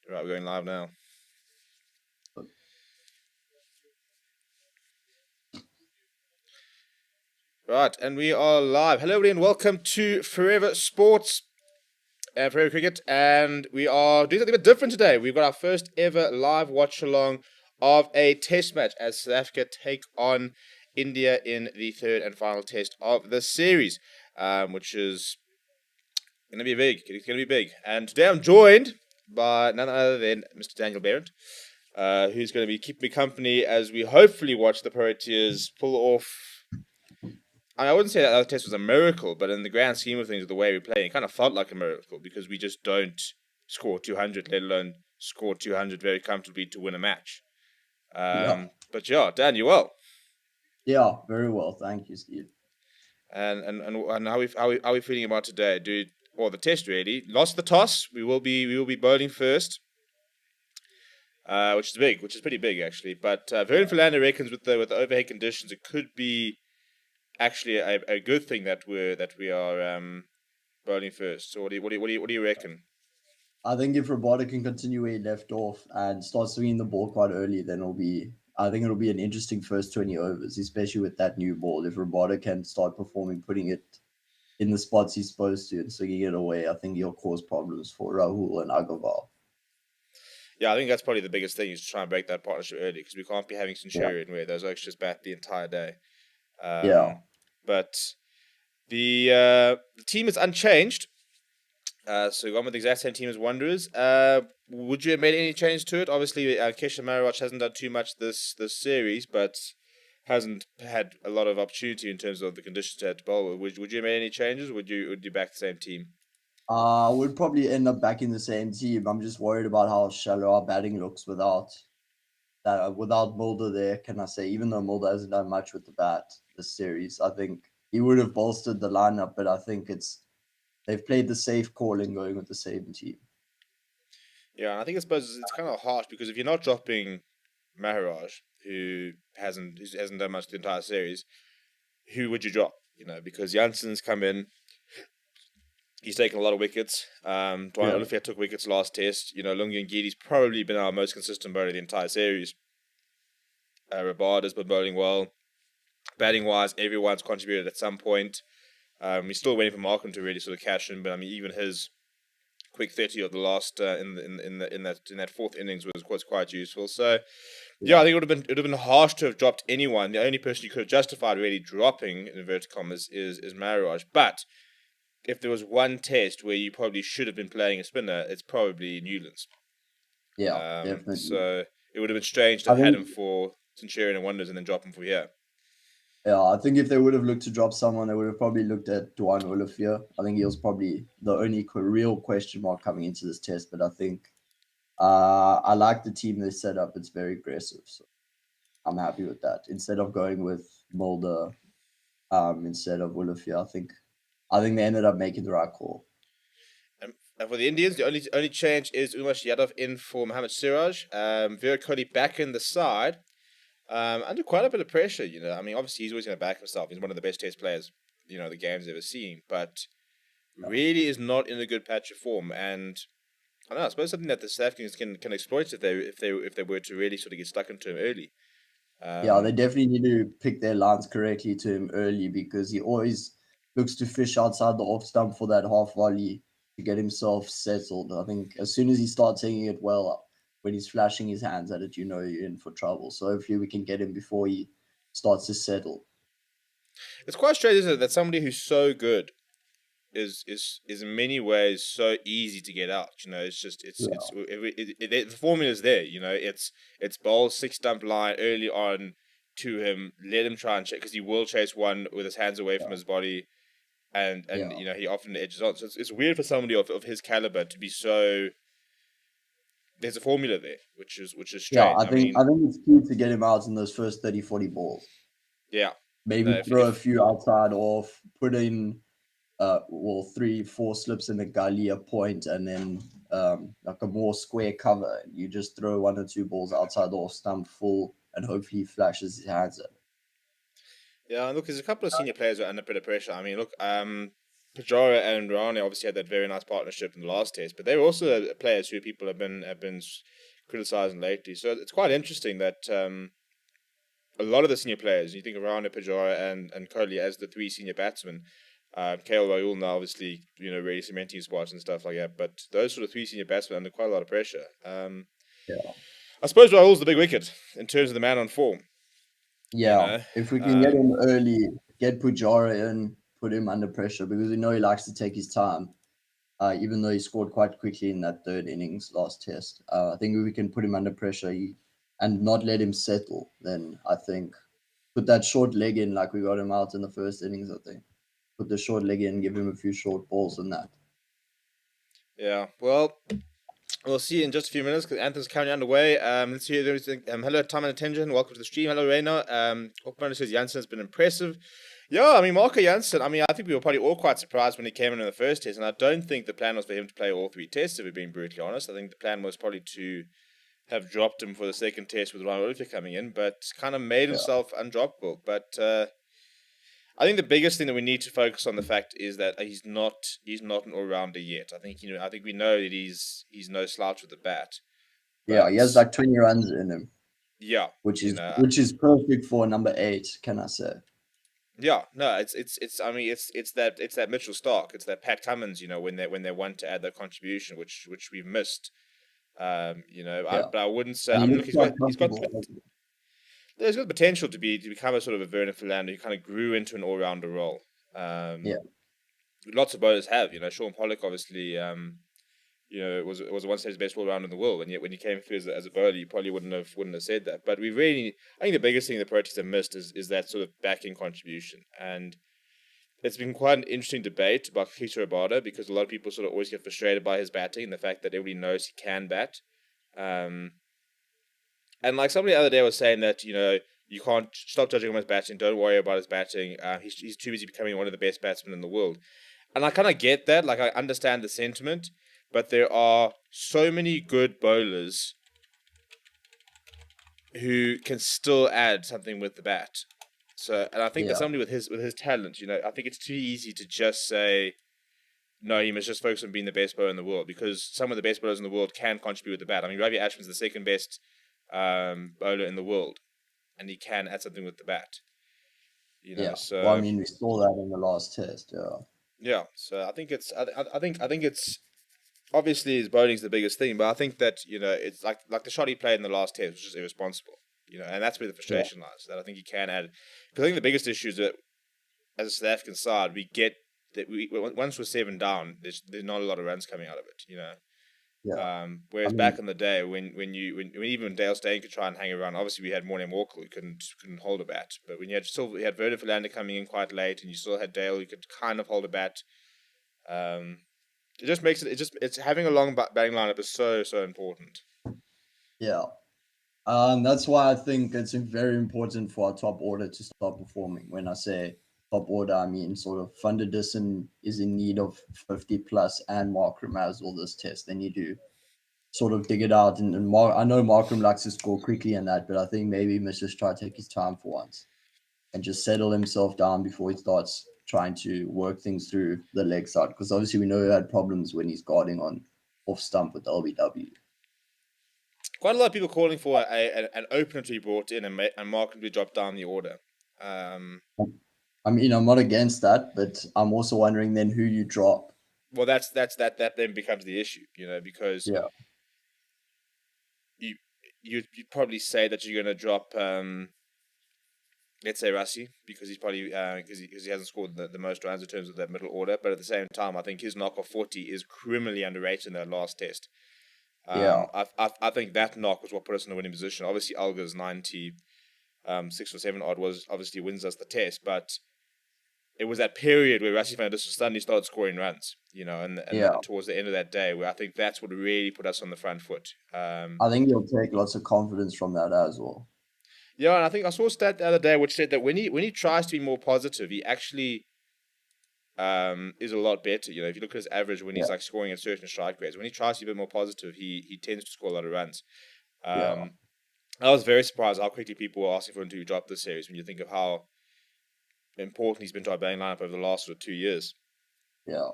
Right, we're going live now. Right, and we are live. Hello, everybody, and welcome to Forever Sports and Forever Cricket. And we are doing something a bit different today. We've got our first ever live watch along of a test match as South Africa take on India in the third and final test of the series, which is going to be big. It's going to be big. And today I'm joined by none other than Mr. Daniel Barrett, who's going to be keeping me company as we hopefully watch the Proteas pull off. I wouldn't say that other test was a miracle, but in the grand scheme of things, the way we play, it kind of felt like a miracle because we just don't score 200, let alone score 200 very comfortably to win a match. But yeah, Dan, you well? Yeah, very well. Thank you, Steve. And how we feeling about today, dude? Well, the test really lost the toss. We will be bowling first, which is pretty big actually. But Vernon Philander reckons with the overhead conditions, it could be actually a good thing that we are bowling first. So what do you reckon? I think if Rabada can continue where he left off and start swinging the ball quite early, then I think it'll be an interesting first 20 overs, especially with that new ball. If Rabada can start performing, putting it in the spots he's supposed to and swinging it away, I think he'll cause problems for Rahul and Agarwal. Yeah, I think that's probably the biggest thing is to try and break that partnership early because we can't be having Yeah. Centurion where those oaks just bat the entire day. Yeah. But the team is unchanged. So gone with the exact same team as Wanderers. Would you have made any change to it? Obviously, Kesha Marowach hasn't done too much this series, but hasn't had a lot of opportunity in terms of the conditions to have to bowl. Would you have made any changes? Or would you back the same team? I would probably end up back in the same team. I'm just worried about how shallow our batting looks without Mulder there, can I say, even though Mulder hasn't done much with the bat this series, I think he would have bolstered the lineup, but I think they've played the safe call in going with the same team. Yeah, I think I suppose it's kind of harsh because if you're not dropping Maharaj, who hasn't done much the entire series, who would you drop? Because Janssen's come in, he's taken a lot of wickets. Dwayne Olivia took wickets last test. Lungi and Gidi's probably been our most consistent bowler the entire series. Rabada's been bowling well. Batting wise, everyone's contributed at some point. We're still waiting for Markham to really sort of cash in, but I mean, even his quick 30 of the last in that fourth innings was quite useful. So yeah, I think it would have been harsh to have dropped anyone. The only person you could have justified really dropping in inverted commas is Maharaj. But if there was one test where you probably should have been playing a spinner, it's probably Newlands. Yeah, definitely. So it would have been strange to I have had think, him for Centurion and Wonders and then drop him for here. yeah, I think if they would have looked to drop someone, they would have probably looked at Dwayne Olivia. I think he was probably the only real question mark coming into this test, but I think I like the team they set up. It's very aggressive, so I'm happy with that. Instead of going with Mulder, instead of Olivia, I think they ended up making the right call. And for the Indians, the only change is Umesh Yadav in for Mohammad Siraj. Virat Kohli back in the side. Under quite a bit of pressure, I mean, obviously he's always going to back himself. He's one of the best test players, the game's ever seen. But really is not in a good patch of form. And I don't know. I suppose something that the South Africans can exploit if they were to really sort of get stuck into him early. Yeah, they definitely need to pick their lines correctly to him early because he always looks to fish outside the off stump for that half volley to get himself settled. I think as soon as he starts taking it well, when he's flashing his hands at it, you're in for trouble. So hopefully we can get him before he starts to settle. It's quite strange, isn't it, that somebody who's so good is in many ways so easy to get out. It's just the formula's there. It's bowl 6 stump line early on to him. Let him try and check because he will chase one with his hands away from his body, and he often edges on. So it's weird for somebody of his caliber to be so. There's a formula there, which is strange. Yeah, I think it's key to get him out in those first 30, 40 balls. Yeah. Maybe throw a few outside off, put in 3, 4 slips in the gully, a point, and then like a more square cover. You just throw 1 or 2 balls outside off stump full, and hopefully he flashes his hands at it. Yeah, look, there's a couple of senior players who are under a bit of pressure. I mean, look, Pajara and Rane obviously had that very nice partnership in the last test, but they were also players who people have been criticizing lately. So it's quite interesting that a lot of the senior players, you think of Rane, Pajara, and Kohli as the three senior batsmen. KL Rahul now obviously really cementing his spots and stuff like that, but those sort of three senior batsmen under quite a lot of pressure. Yeah. I suppose Rahul's the big wicket in terms of the man on form. You Yeah. know, If we can get him early, get Pujara in, put him under pressure because we know he likes to take his time. Even though he scored quite quickly in that third innings last test. I think if we can put him under pressure and not let him settle, then I think put that short leg in like we got him out in the first innings, I think. Put the short leg in, give him a few short balls and that. yeah. Well, we'll see in just a few minutes because Anthem's currently underway. Let's hear everything. Hello, Tom and Attention. Welcome to the stream. Hello, Reina. Hopman says Janssen has been impressive. Yeah, I mean, Marco Janssen, I mean, I think we were probably all quite surprised when he came in the first test, and I don't think the plan was for him to play all three tests, if we're being brutally honest. I think the plan was probably to have dropped him for the second test with Ryan Oliver coming in, but kind of made Yeah. himself undroppable. But I think the biggest thing that we need to focus on the fact is that he's not an all rounder yet. I think we know that he's no slouch with the bat, Yeah, but he has like 20 runs in him, yeah, which is perfect for number 8, can I say? yeah, no, I mean, it's that Mitchell Stark, it's that Pat Cummins, when they want to add their contribution, which we've missed. Yeah. But I wouldn't say. And I he mean, look, looks quite comfortable. there's got potential to become a sort of a Vernon Philander who kind of grew into an all rounder role. Yeah. Lots of bowlers have, Sean Pollock obviously, was once his best all rounder in the world, and yet when he came through as a bowler, you probably wouldn't have said that. But I think the biggest thing the Proteas have missed is that sort of backing contribution, and it's been quite an interesting debate about Keita Rabada because a lot of people sort of always get frustrated by his batting and the fact that everybody knows he can bat. Um, and like somebody the other day was saying that you can't stop judging him on his batting. Don't worry about his batting. He's too busy becoming one of the best batsmen in the world. And I kind of get that. Like I understand the sentiment, but there are so many good bowlers who can still add something with the bat. So, and I think that Yeah. somebody with his talent, I think it's too easy to just say no. He must just focus on being the best bowler in the world because some of the best bowlers in the world can contribute with the bat. I mean, Ravi Ashwin's the second best bowler in the world, and he can add something with the bat. Yeah. Well, I So mean, we saw that in the last test. Yeah. yeah. So I think I think it's obviously his bowling's the biggest thing, but I think that it's like the shot he played in the last test was just irresponsible. And that's where the Yeah. frustration lies. That I think he can add because I think the biggest issue is that as a South African side, we get that we once we're 7 down, there's not a lot of runs coming out of it. Yeah. I Whereas mean, back in the day, when even Dale Steyn could try and hang around, obviously we had Morne Walker who couldn't hold a bat, but when you had Verder Philander coming in quite late, and you still had Dale who could kind of hold a bat. It just makes it's having a long batting lineup is so important. yeah. That's why I think it's very important for our top order to start performing. When I say top order, I mean sort of Van der Dussen is in need of 50 plus, and Markram has all this test. They need to sort of dig it out. And I know Markram likes to score quickly and that, but I think maybe he must just try to take his time for once and just settle himself down before he starts trying to work things through the leg side. Because obviously we know he had problems when he's guarding on off stump with LBW. Quite a lot of people calling for an opener to be brought in and Markham to be dropped down the order. I mean, I'm not against that, but I'm also wondering then who you drop. Well, that then becomes the issue, because Yeah, you you'd probably say that you're going to drop, let's say Rassi, because he's probably because he hasn't scored the most runs in terms of that middle order. But at the same time, I think his knock of 40 is criminally underrated in that last test. yeah, I think that knock was what put us in a winning position. Obviously, Alga's 96 or 7 odd was obviously wins us the test, but it was that period where Rassi Van suddenly started scoring runs, yeah. and towards the end of that day, where I think that's what really put us on the front foot. I think he'll take lots of confidence from that as well. Yeah, and I think I saw a stat the other day which said that when he tries to be more positive, he actually is a lot better. If you look at his average when he's Yeah, like scoring at certain strike rates, when he tries to be a bit more positive, he tends to score a lot of runs. yeah, Um, I was very surprised how quickly people were asking for him to drop this series when you think of how important he's been to our batting lineup over the last sort of 2 years. Yeah.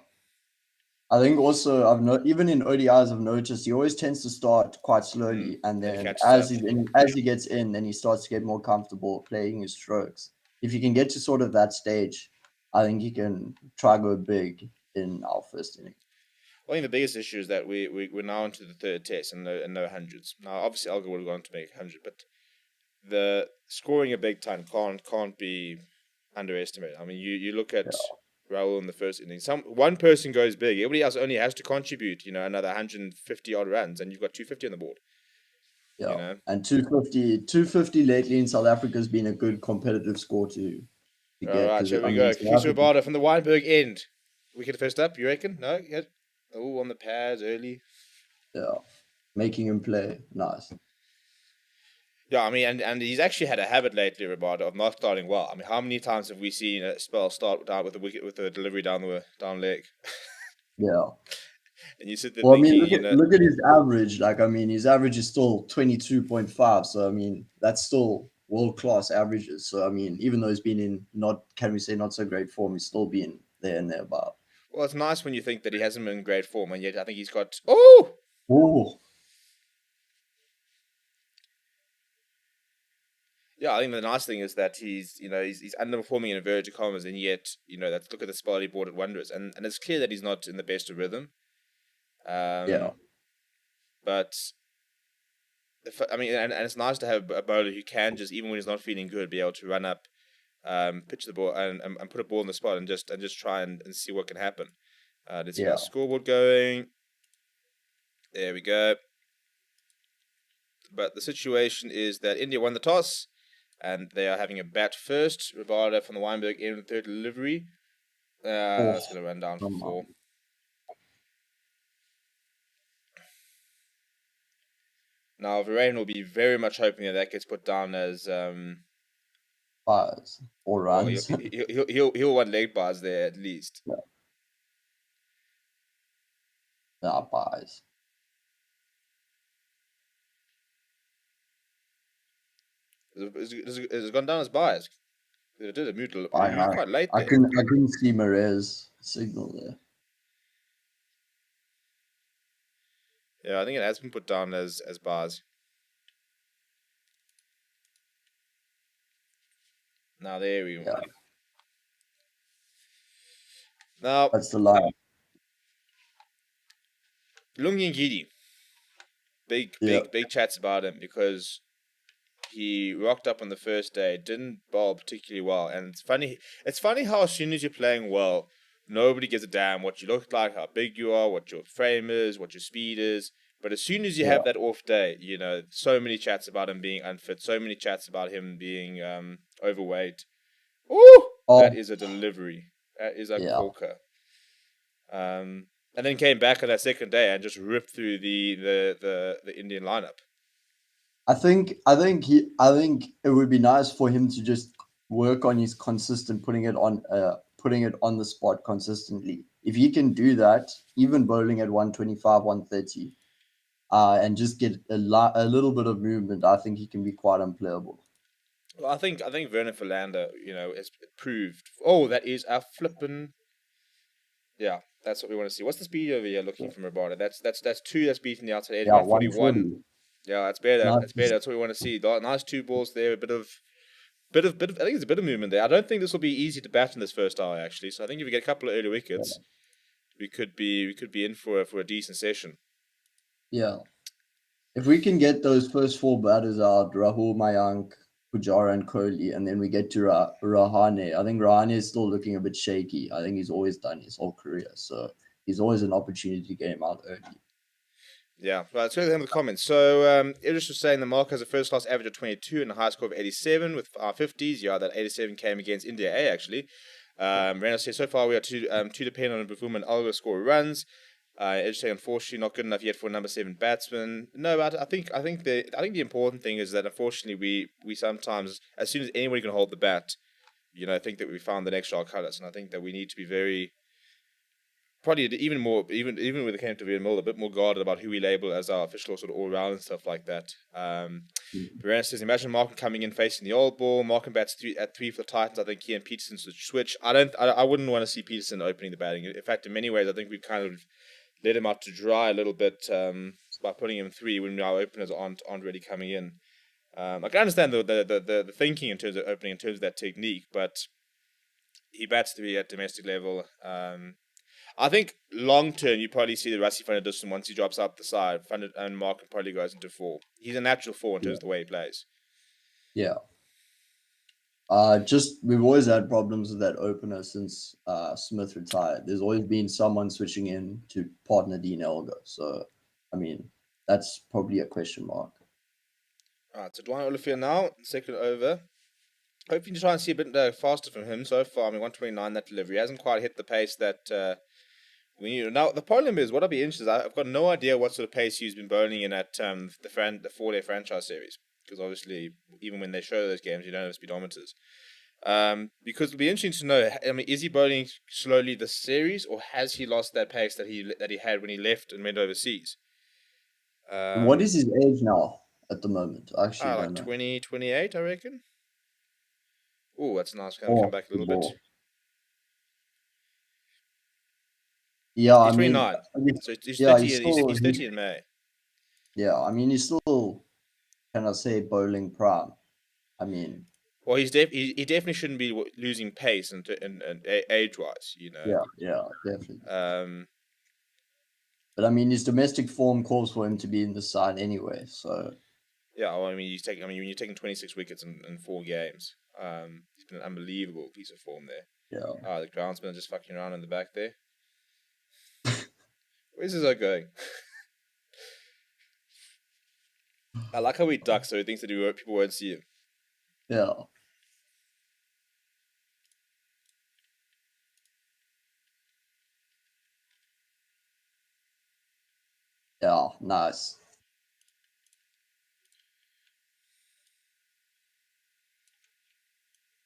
I think also even in ODIs I've noticed he always tends to start quite slowly, and Then he then catches up. as he gets in, then he starts to get more comfortable playing his strokes. If you can get to sort of that stage, I think he can try go big in our first inning. I think the biggest issue is that we're now into the third test and no hundreds. Now, obviously, Elgar would have gone to make 100, but the scoring a big ton can't be underestimated. I mean, you look at Yeah, Raul in the first inning. One person goes big. Everybody else only has to contribute, another 150 odd runs, and you've got 250 on the board. You yeah. know. And 250 lately in South Africa has been a good competitive score to All get right, because here I we mean go. South Chris Africa, Rabada from the Weinberg end. Wicket first up, you reckon? No? Yeah. Oh, on the pads early. yeah, making him play nice. Yeah, I mean, and he's actually had a habit lately, Rabada, of not starting well. I mean, how many times have we seen a spell start down with a wicket with a delivery down the down leg, Yeah. and you sit there Well, I mean, thinking, look at his average. Like, I mean, his average is still 22.5. So, I mean, that's still world class averages. So, I mean, even though he's been in not, can we say, not so great form, he's still been there and thereabout. well, it's nice when you think that he hasn't been in great form, and yet I think he's got. Oh, Oh, yeah, I think the nice thing is that he's underperforming in inverted commas, and yet that's look at the spot he brought at wonders, and it's clear that he's not in the best of rhythm. yeah. But I mean, and it's nice to have a bowler who can just, even when he's not feeling good, be able to run up, pitch the ball, and put a ball in the spot, and just try and see what can happen. Let's get Yeah. our scoreboard going. There we go. But the situation is that India won the toss, and they are having a bat first. Rabada from the Weinberg in the third delivery. Oh, That's going to run down for come on. 4. Now, Varane will be very much hoping that gets put down as Fires or well, runs. he'll want leg bars there at least. Yeah. Nah, buys. Has it gone down as bias? It did. I, It was I, quite late I there. couldn't see Marez signal there. Yeah, I think it has been put down as bars. Now there we go. Yeah, Now that's the line. Lungi Ngidi, Yeah. big chats about him because he rocked up on the first day, didn't bowl particularly well, and it's funny. It's funny how as soon as you're playing well, nobody gives a damn what you look like, how big you are, what your frame is, what your speed is. But as soon as you Yeah. have that off day, so many chats about him being unfit, so many chats about him being overweight. Ooh, that Oh, is a delivery. That is a yeah. corker. And then came back on that second day and just ripped through the Indian lineup. I think it would be nice for him to just work on his consistent putting it on the spot consistently. If he can do that, even bowling at 125, 130, and just get a little bit of movement, I think he can be quite unplayable. Well, I think Vernon Philander, has proved. Oh, that is a flippin'. Yeah, that's what we want to see. What's the speed over here looking from Rabada? That's 2 that's beating the outside edge, Yeah, 141. 140. Yeah, that's better. That's Nice. better. That's what we want to see. Nice 2 balls there, a bit of. I think there's a bit of movement there. I don't think this will be easy to bat in this first hour actually. So I think if we get a couple of early wickets, we could be in for a decent session. Yeah. If we can get those first four batters out, Rahul, Mayank, Pujara, and Kohli, and then we get to Rahane, I think Rahane is still looking a bit shaky. I think he's always done his whole career. So he's always an opportunity to get him out early. Yeah, right. Let's go to them with the comments. So, Idris was saying the mark has a first class average of 22 and a high score of 87 with our 50s. Yeah, that 87 came against India A actually. Reynolds says so far we are too dependent on Bavuma and Alga score runs. Idris saying unfortunately not good enough yet for number 7 batsman. No, but I think the important thing is that unfortunately we sometimes, as soon as anybody can hold the bat, think that we found the next star colours, and I think that we need to be very probably even more, even when it came to Van Mill, a bit more guarded about who we label as our official sort of all round and stuff like that. Brianna says, imagine Markham coming in facing the old ball. Markham bats at three for the Titans. I think he and Peterson should switch. I wouldn't want to see Peterson opening the batting. In fact, in many ways, I think we've kind of let him out to dry a little bit by putting him three when our openers aren't really coming in. I can understand the thinking in terms of opening, in terms of that technique, but he bats three at domestic level. I think long term, you probably see the Rassie van der Dussen once he drops out the side, and Markham probably goes into four. He's a natural four in terms Yeah. of the way he plays. Yeah. We've always had problems with that opener since Smith retired. There's always been someone switching in to partner Dean Elgar. So, I mean, that's probably a question mark. Alright, so Dwayne Olivier now, second over. Hoping to try and see a bit faster from him so far. I mean, 129 that delivery. He hasn't quite hit the pace that we need. Now, the problem is, what I'd be interested is, I've got no idea what sort of pace he's been bowling in at the 4-day franchise series. Because obviously, even when they show those games, you don't have speedometers. Because it'll be interesting to know. I mean, is he bowling slowly this series, or has he lost that pace that he had when he left and went overseas? What is his age now at the moment? I actually Like don't know. 20, 28, I reckon. Oh, that's nice. Come Oh, back a the little bit. ball. Yeah, He's I mean, 29. So he's yeah, 30. He's 30 in May. yeah, I mean, he's still, can I say, bowling prime. I mean, Well, he definitely shouldn't be losing pace and age wise, you know. yeah, definitely. Um, But I mean, his domestic form calls for him to be in the side anyway. So yeah, well, I mean, when you're taking 26 wickets in 4 games, he's been an unbelievable piece of form there. yeah, The groundsman are just fucking around in the back there. Where's this guy going? I like how he ducks so he thinks that people won't see him. yeah, yeah, nice.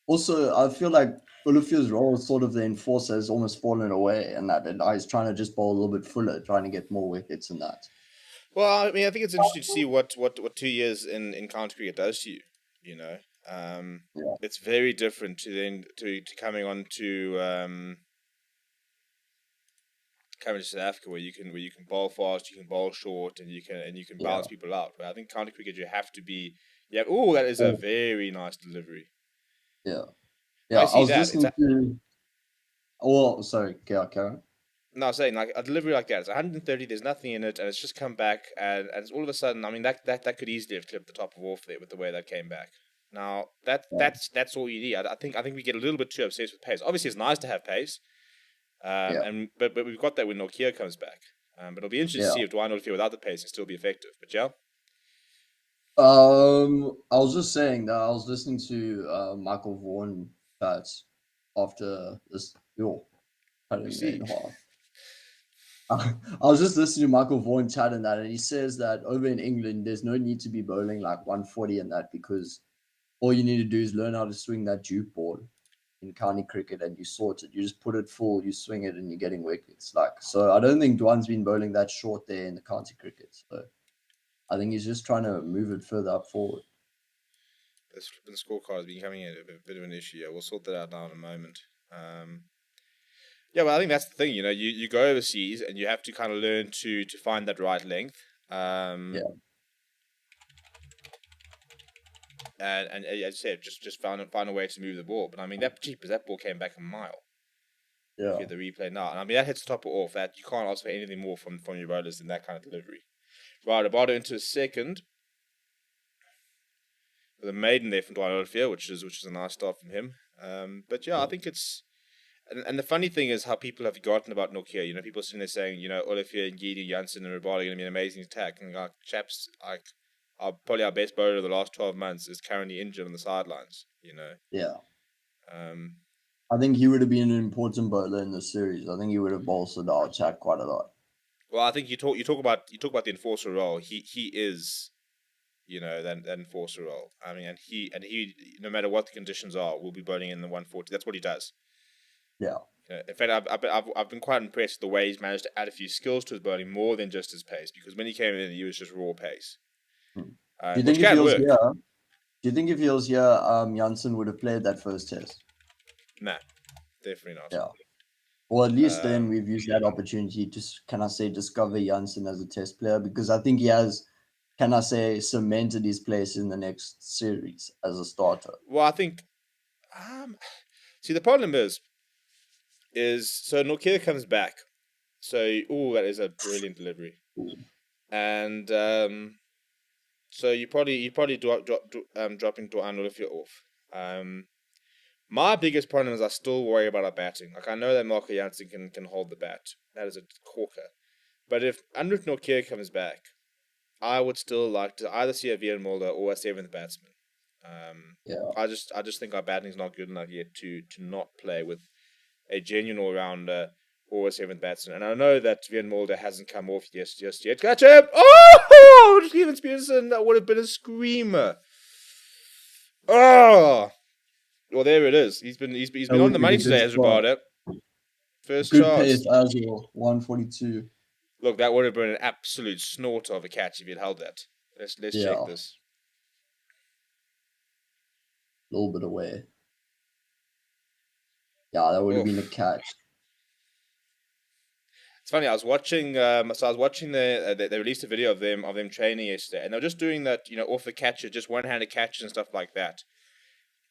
Also, I feel like Olufio's role as sort of the enforcer has almost fallen away, and that and he's trying to just bowl a little bit fuller, trying to get more wickets and that. Well, I mean, I think it's interesting to see what 2 years in county cricket does to you. You know, Yeah, it's very different to coming on to coming to South Africa where you can bowl fast, you can bowl short, and you can yeah. balance people out. But I think county cricket you have to be. Yeah. Oh, that is a Oh, very nice delivery. yeah, But yeah. I I see was that. listening to. Oh, sorry, Karen. No, I'm saying like a delivery like that. It's 130. There's nothing in it, and it's just come back, and it's all of a sudden. I mean, that could easily have clipped the top of off there with the way that came back. Now Yeah, that's all you need. I think we get a little bit too obsessed with pace. Obviously, it's nice to have pace, yeah, and but we've got that when Nokia comes back. But it'll be interesting to yeah. see if Dwayne Olivier without the pace can still be effective. But yeah, I was just saying that I was listening to Michael Vaughan chats after this. Yo, we cutting me in see. half. I was just listening to Michael Vaughan chat and that, and he says that over in England, there's no need to be bowling like 140 and that because all you need to do is learn how to swing that juke ball in county cricket and you sort it. You just put it full, you swing it, and you're getting wickets. Like, so I don't think Dwan's been bowling that short there in the county cricket. So I think he's just trying to move it further up forward. This flipping scorecard has been becoming a bit of an issue. Yeah, we'll sort that out now in a moment. Yeah, well, I think that's the thing. You know, you go overseas and you have to kind of learn to find that right length. Yeah, And as I said, just find a way to move the ball. But I mean, that ball came back a mile. yeah, Look at the replay now, and I mean that hits the top or off. That you can't ask for anything more from your bowlers than that kind of delivery. Right, Roboto into a second with a maiden there from Dwight Olivier, which is a nice start from him. But yeah, I think it's. And the funny thing is how people have forgotten about Nokia. You know, people sitting there saying, you know, Olivier, Gidi, Janssen, and Roboto are going to be an amazing attack. And like chaps, like probably our best bowler of the last 12 months is currently injured on the sidelines. You know, yeah. um, I think he would have been an important bowler in the series. I think he would have bolstered our attack quite a lot. well, I think you talk about the enforcer role. He is, you know, that enforcer role. I mean, and he no matter what the conditions are, will be bowling in the 140. That's what he does. Yeah, In fact, I've been quite impressed with the way he's managed to add a few skills to his bowling more than just his pace. Because when he came in, he was just raw pace, Hmm. Do you which think if he can was work. here, Janssen would have played that first test? Nah, definitely not. Yeah. Or at least then Um, we've used that opportunity to, can I say, discover Janssen as a test player, because I think he has, can I say, cemented his place in the next series as a starter. well, I think. See, the problem is so Nokia comes back. So, that is a brilliant delivery, Ooh. and so you probably dropping Duan if you're off. My biggest problem is I still worry about our batting. Like I know that Marco Jansen can hold the bat. That is a corker. But if Andrew Nokia comes back, I would still like to either see a Vian Mulder or a seventh batsman. Yeah. I just think our batting is not good enough yet to not play with a genuine all rounder or a seventh batsman. And I know that Vian Mulder hasn't come off just yet. Catch him! Oh, Steven Spearson, that would have been a screamer. Oh, well, there it is. He's That been on would the be money the good today, as spot. about it. First Good pace chance. as well. 142. Look, that would have been an absolute snort of a catch if he'd held that. Let's check Yeah. this. A little bit away. Yeah, that would have been a Oof. catch. It's funny. I was watching. So I was watching they released a video of them training yesterday, and they're just doing that. Off the catcher, just one-handed catches and stuff like that.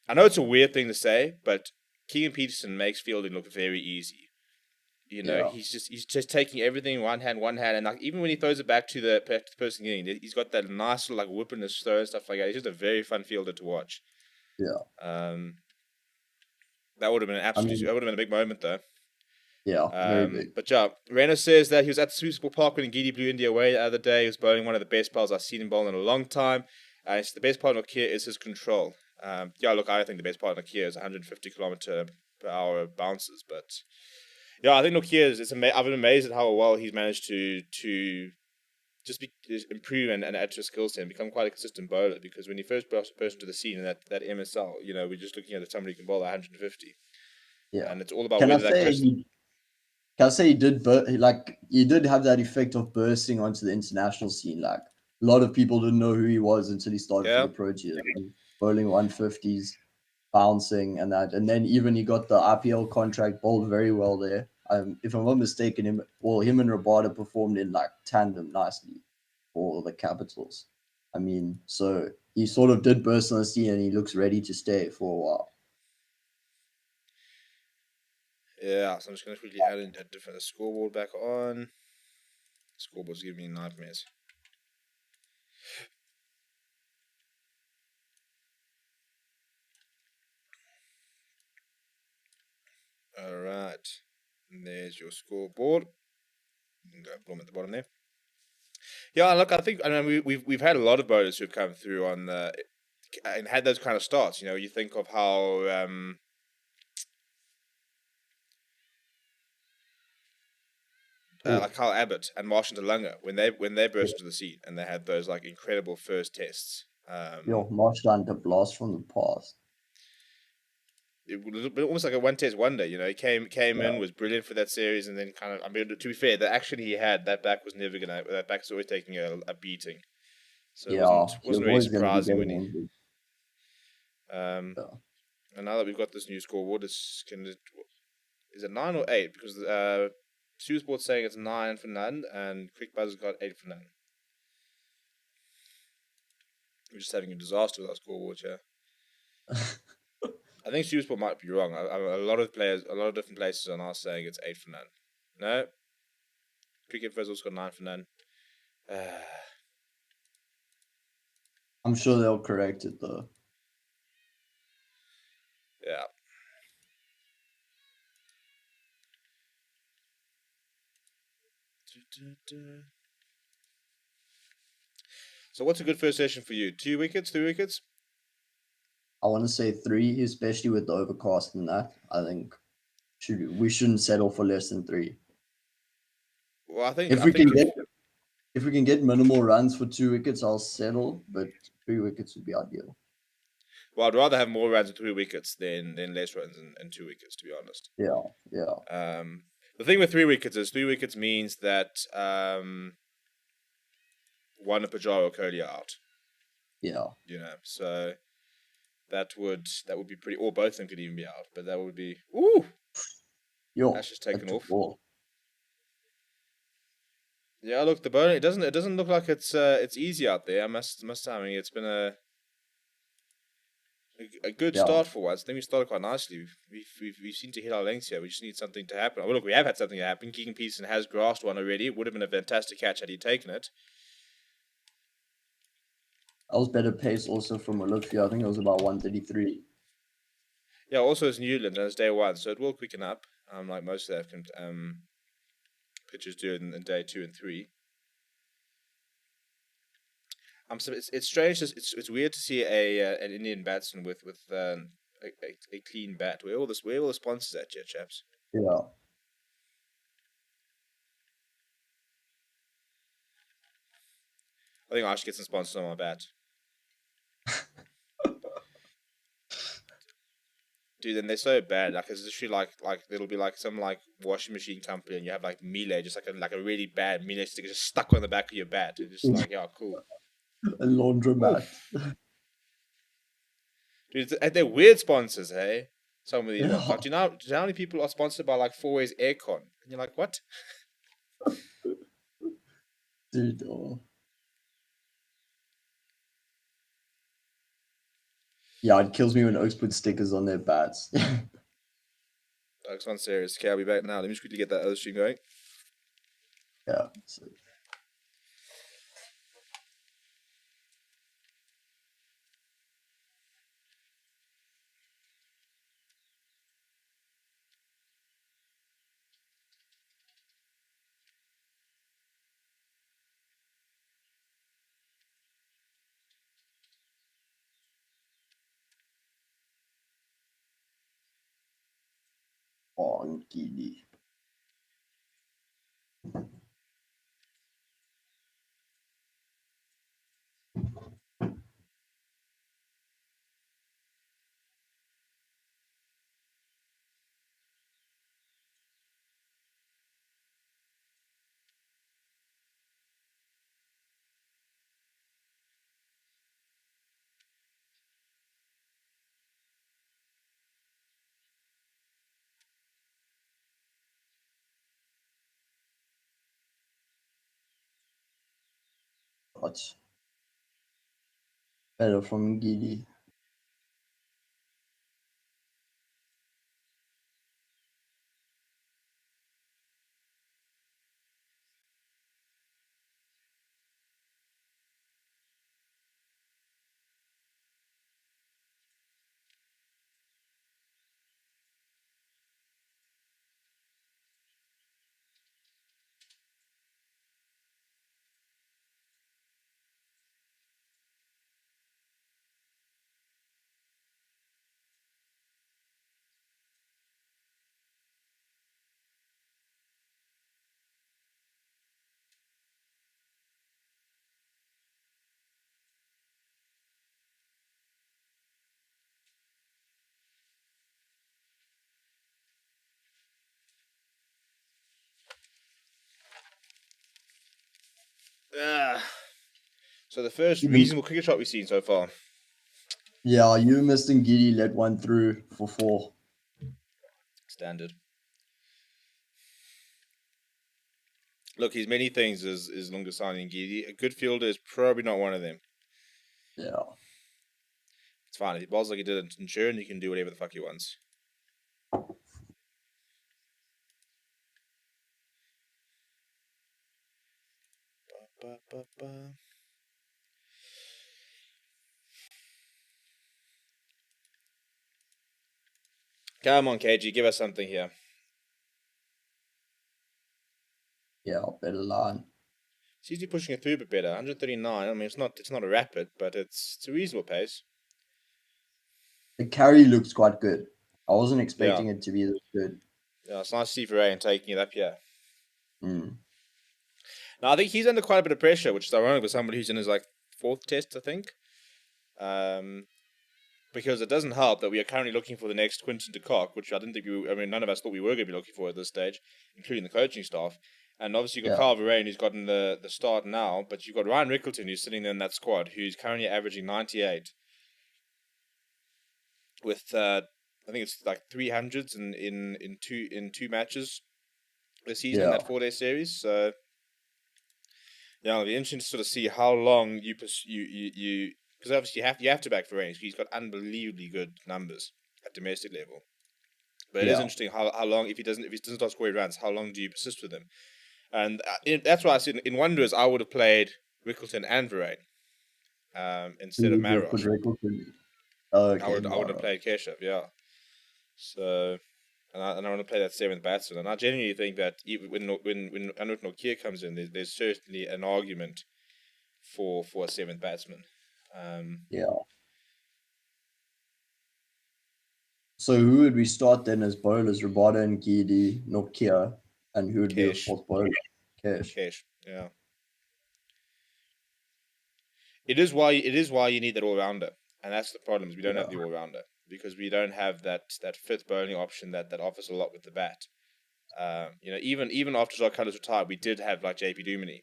I know it's a weird thing to say, but Keegan Peterson makes fielding look very easy. Yeah. He's just taking everything one hand, and like even when he throws it back to the person getting, he's got that nice little like whip in his throw and stuff like that. He's just a very fun fielder to watch. Yeah. Um, that would have been I mean, that would have been a big moment though. yeah, very big. But yeah, Reno says that he was at the Super Park when Ngidi blew India away the other day. He was bowling one of the best bowls I've seen him bowl in a long time. It's the best part of Nokia is his control. Yeah, look, I think the best part of Nokia is 150 kilometer per hour bounces, but yeah, I think Nokia is. I've been amazed at how well he's managed to just improve and add to his skill set and become quite a consistent bowler. Because when he first burst into the scene in that MSL, we're just looking at somebody who can bowl 150, Yeah. and it's all about Can I whether that say goes. he Can I say he did have that effect of bursting onto the international scene. Like a lot of people didn't know who he was until he started for Yeah. the Proteas, bowling 150s, bouncing and that. And then even he got the IPL contract, bowled very well there. If I'm not mistaken, him and Rabada performed in like tandem nicely for the Capitals. I mean, so he sort of did burst on the scene and he looks ready to stay for a while. Yeah, so I'm just going to quickly add in a different scoreboard back on. Scoreboard's giving me nightmares. All right, and there's your scoreboard. You can go boom at the bottom there. Yeah, look, I mean we've had a lot of bowlers who've come through on the and had those kind of starts. You think of how like Kyle Abbott and Marshall Delunga when they burst into the scene and they had those like incredible first tests. Yo, Marshland, the blast from the past. It was almost like a one test wonder. He came Yeah. in, was brilliant for that series, and then kind of. I mean, to be fair, the action he had, that back was never gonna. That back was always taking a beating, so it Yeah, wasn't he was wasn't really always going to be surprising when getting he. injured. Um, Yeah. and now that we've got this new scoreboard, is it 9 or 8? Because Supersport's saying it's 9 for none, and Quick Buzz's got 8 for none. We're just having a disaster with our scoreboard here. I think Supersport might be wrong. A lot of different places are now saying it's 8 for none. No, Cricket Fizzle's got 9 for none. I'm sure they'll correct it though. Yeah. So what's a good first session for you? 2 wickets, 3 wickets? I want to say 3, especially with the overcast and that. I think we shouldn't settle for less than 3. Well, I think If we can get minimal runs for 2 wickets, I'll settle. But 3 wickets would be ideal. Well, I'd rather have more runs with 3 wickets than less runs and 2 wickets, to be honest. Yeah. The thing with 3 wickets is 3 wickets means that one of Pajaro or Kohli are out. Yeah. So that would be pretty. Or both of them could even be out, but that would be. Ooh, that's just taken off. Ball. Yeah, look, the bowling. It doesn't look like it's easy out there. I must say. I mean, it's been a good start for once. I think we started quite nicely. We've seemed to hit our lengths here. We just need something to happen. Well, look, we have had something happen. Keegan Peterson has grasped one already. It would have been a fantastic catch had he taken it. That was better pace also from Olivia. I think it was about 133. Yeah, also it's Newland and it's day one, so it will quicken up. Like most of the pitchers do in day 2 and 3. So it's strange. It's weird to see an Indian batsman with a clean bat. Where all the sponsors at, here, chaps? Yeah. I think I should get some sponsors on my bat. Dude, and they're so bad. Like it's literally like it'll be like some like washing machine company, and you have like Miele, just like a really bad Miele sticker just stuck on the back of your bat. It's just like, yeah, cool. A laundromat. Dude, they're weird sponsors, hey? Some of these ones. Like, do you know how many people are sponsored by like 4Ways Aircon? And you're like, what? Dude, Yeah, it kills me when Oaks put stickers on their bats. Oaks on serious. Okay, I'll be back now. Let me just quickly get that other stream going. Yeah. On Giddy. What? Better from Giddy. So the first reasonable cricket shot we've seen so far. Yeah, you missed and Giddy let one through for 4. Standard. Look, he's many things as Lungasani and Giddy. A good fielder is probably not one of them. Yeah. It's fine. If he bowls like he did in Sharon, he can do whatever the fuck he wants. Come on, KG, give us something here. Yeah, better line. It's usually pushing it through a bit better. 139. I mean, it's not a rapid, but it's a reasonable pace. The carry looks quite good. I wasn't expecting it to be this good. Yeah, it's nice to see Varane taking it up here. Mm. Now, I think he's under quite a bit of pressure, which is ironic for somebody who's in his like 4th test, I think. But because it doesn't help that we are currently looking for the next Quinton de Kock, which I didn't think none of us thought we were going to be looking for at this stage, including the coaching staff. And obviously you've got Carl Verreyn, who's gotten the start now, but you've got Ryan Rickleton, who's sitting there in that squad, who's currently averaging 98 with I think it's like 300s in two matches this season in that 4-day series. So yeah, it'll be interesting to sort of see how long you because obviously you have to back Verreyn. He's got unbelievably good numbers at domestic level. But it is interesting how long if he doesn't start scoring runs, how long do you persist with him? And that's why I said in Wanderers I would have played Rickleton and Verreyn instead of Marosh. I would have played Keshav, yeah. So and I want to play that seventh batsman. And I genuinely think that when Anut Nokia comes in, there's certainly an argument for a seventh batsman. So who would we start then as bowlers? Rabada and Gidi, Nokia, and who would be a fourth bowler? Kesh, yeah. It is why you need that all rounder, and that's the problem. Is we don't have the all rounder because we don't have that fifth bowling option that offers a lot with the bat. Even after Jacques Kallis retired, we did have like JP Duminy,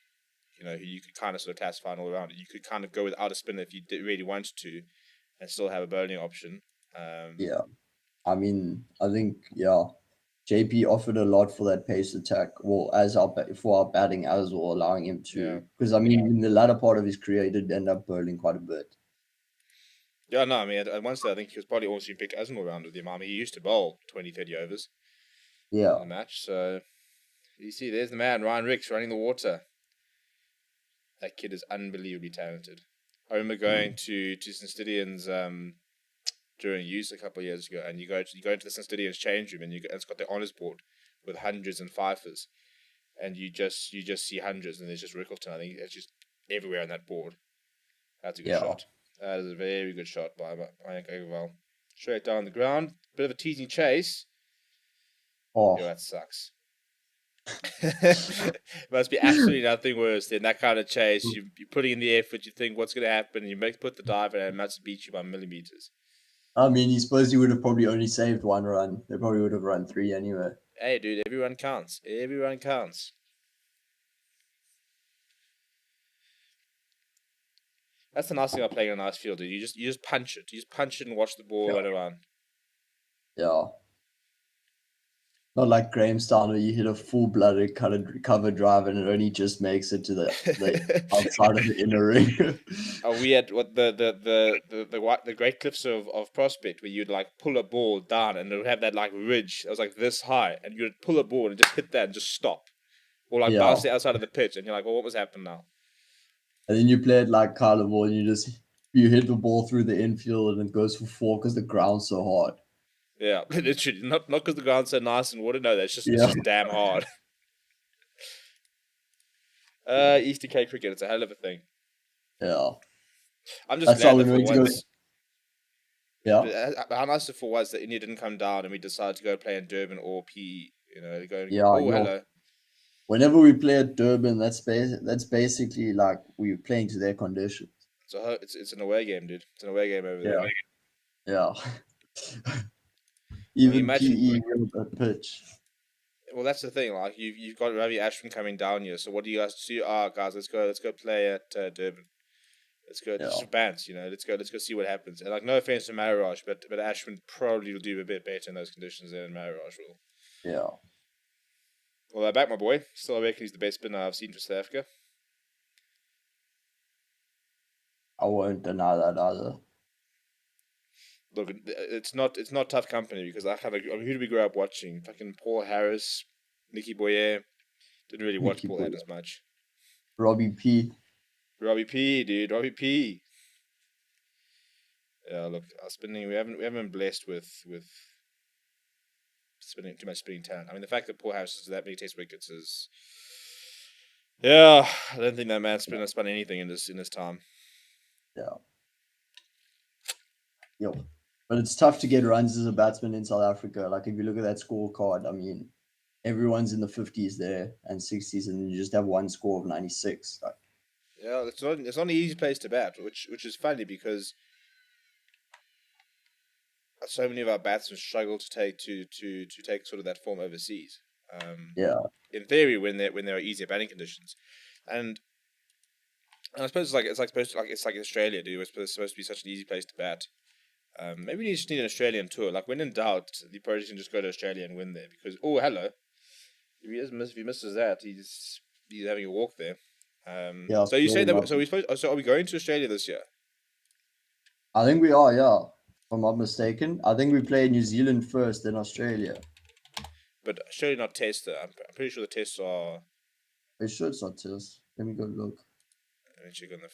who you could kind of sort of classify an all rounder. You could kind of go without a spinner if you really wanted to, and still have a bowling option. I mean, I think JP offered a lot for that pace attack. Well, for our batting as well, allowing him to because I mean, in the latter part of his career, he did end up bowling quite a bit. Yeah, no, I mean, at one stage, I think he was probably almost been picked as an all-rounder with him. I mean, he used to bowl 20, 30 overs in a match. So, you see, there's the man, Ryan Ricks, running the water. That kid is unbelievably talented. I remember going to St. Stithians during youth a couple of years ago, and you go into the St. Stithians change room, and it's got the honours board with hundreds and fifers, and you just see hundreds, and there's just Rickleton. I think it's just everywhere on that board. That's a good shot. That is a very good shot by Mayank Agarwal. Straight down the ground. Bit of a teasing chase. Oh, that sucks. Must be absolutely nothing worse than that kind of chase. You're putting in the effort. You think what's going to happen. You put the dive, and it must beat you by millimeters. I mean, you suppose he would have probably only saved one run. They probably would have run 3 anyway. Hey, dude, every run counts. Every counts. That's the nice thing about playing a nice field, dude. You just punch it. You just punch it and watch the ball run around. Yeah. Not like Grahamstown where you hit a full-blooded cover drive and it only just makes it to the outside of the inner ring. We had the Great Cliffs of Prospect where you'd like pull a ball down and it would have that like ridge that was like this high, and you'd pull a ball and just hit that and just stop, or like bounce the outside of the pitch, and you're like, well, what was happening now? And then you play it like carnival and you hit the ball through the infield and it goes for 4 because the ground's so hard. Yeah, literally, not because the ground's so nice and water. No, it's just damn hard. Easter Cape cricket, it's a hell of a thing. Yeah, I'm just glad that for once. How nice it was that India didn't come down and we decided to go play in Durban or PE. Hello. Whenever we play at Durban, that's basically like we're playing to their conditions. So it's an away game, dude. It's an away game over there. Yeah. Even PE at pitch. Well, that's the thing. Like you've got Ravi Ashwin coming down here. So what do you guys see? Guys, let's go play at Durban. Let's go. Just bounce, Let's go see what happens. And like, no offense to Maharaj, but Ashwin probably will do a bit better in those conditions than Maharaj will. Yeah. Well, I back my boy. Still, I reckon he's the best spinner I've seen for South Africa. I won't deny that either. Look, it's not tough company because who did we grow up watching? Fucking Paul Harris, Nicky Boyer. Didn't really watch Paul Harris much. Robbie P, dude. Robbie P. Yeah, look, our spinning. We haven't been blessed with spinning too much spinning talent. I mean, the fact that Paul Harris has that many test wickets is. Yeah, I don't think that man's spun anything in this time. Yeah. Yep. But it's tough to get runs as a batsman in South Africa. Like, if you look at that scorecard, I mean, everyone's in the 50s there and 60s, and you just have one score of 96. Like, yeah, it's not an easy place to bat, which is funny because so many of our batsmen struggle to take sort of that form overseas. Yeah, In theory, when there are easier batting conditions, and I suppose it's like Australia, dude. It's supposed to be such an easy place to bat. Maybe you just need an Australian tour. Like when in doubt, the project can just go to Australia and win there. Because hello, if he misses that, he's having a walk there. yeah, So you say very that? much. So are we going to Australia this year? I think we are, yeah. If I'm not mistaken. I think we play New Zealand first, then Australia. But surely not Test. I'm pretty sure the tests are. It should not test. Let me go look. Let me check on the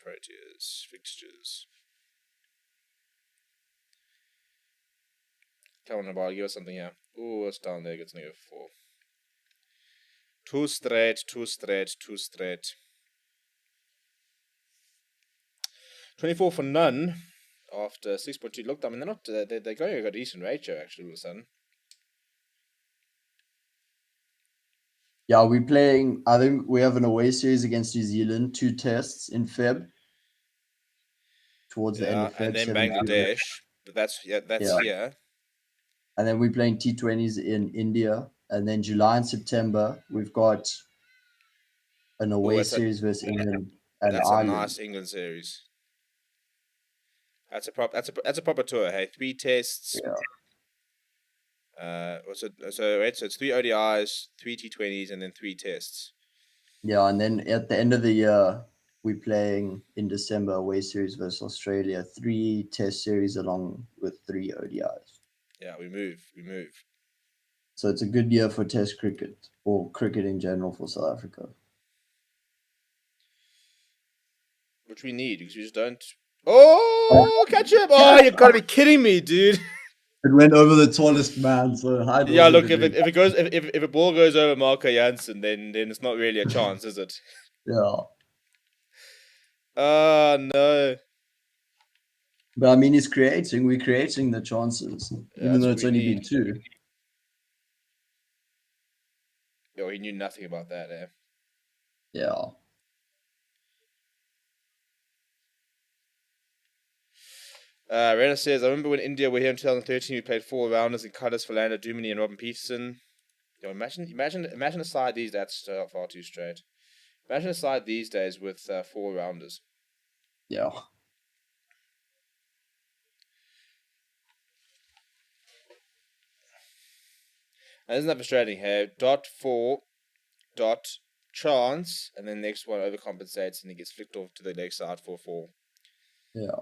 Proteas fixtures. Come on, Nabar, give us something here. Oh, it's down there. It's -4. Too straight. 24 for none after 6.2. Look, I mean, they're not. They're going a decent ratio actually all of a sudden. Yeah, we're playing. I think we have an away series against New Zealand, 2 tests in Feb. Towards the end Yeah, of and Feb, then 7th. Bangladesh. But that's Yeah. here. And then we're playing T20s in India. And then July and September, we've got an Oh, away series versus England and that's a Ireland. nice England series. That's a proper tour. Hey, 3 tests. Yeah. So it's 3 ODIs, 3 T20s, and then 3 tests. Yeah, and then at the end of the year, we're playing in December away series versus Australia, 3 test series along with 3 ODIs. Yeah, we move. So it's a good year for test cricket or cricket in general for South Africa. Which we need because we just don't. Oh, catch him! Oh, you gotta be kidding me, dude. It went over the tallest man, so Hyde Yeah, wasn't look, a big. if a ball goes over Marco Jansen, then it's not really a chance, is it? Yeah. Oh no. But I mean, we're creating the chances, Yeah, even that's though what it's we only need. been 2. Yo, he knew nothing about that, eh? Yeah. Rena says, I remember when India were here in 2013, we played 4 rounders in Cutters, Philander, Duminy, and Robin Peterson. Yo, imagine a side these days. That's far too straight. Imagine a side these days with 4 rounders. Yeah. And isn't that frustrating here? Dot 4, dot chance, and then the next one overcompensates and he gets flicked off to the leg side for 4. Yeah.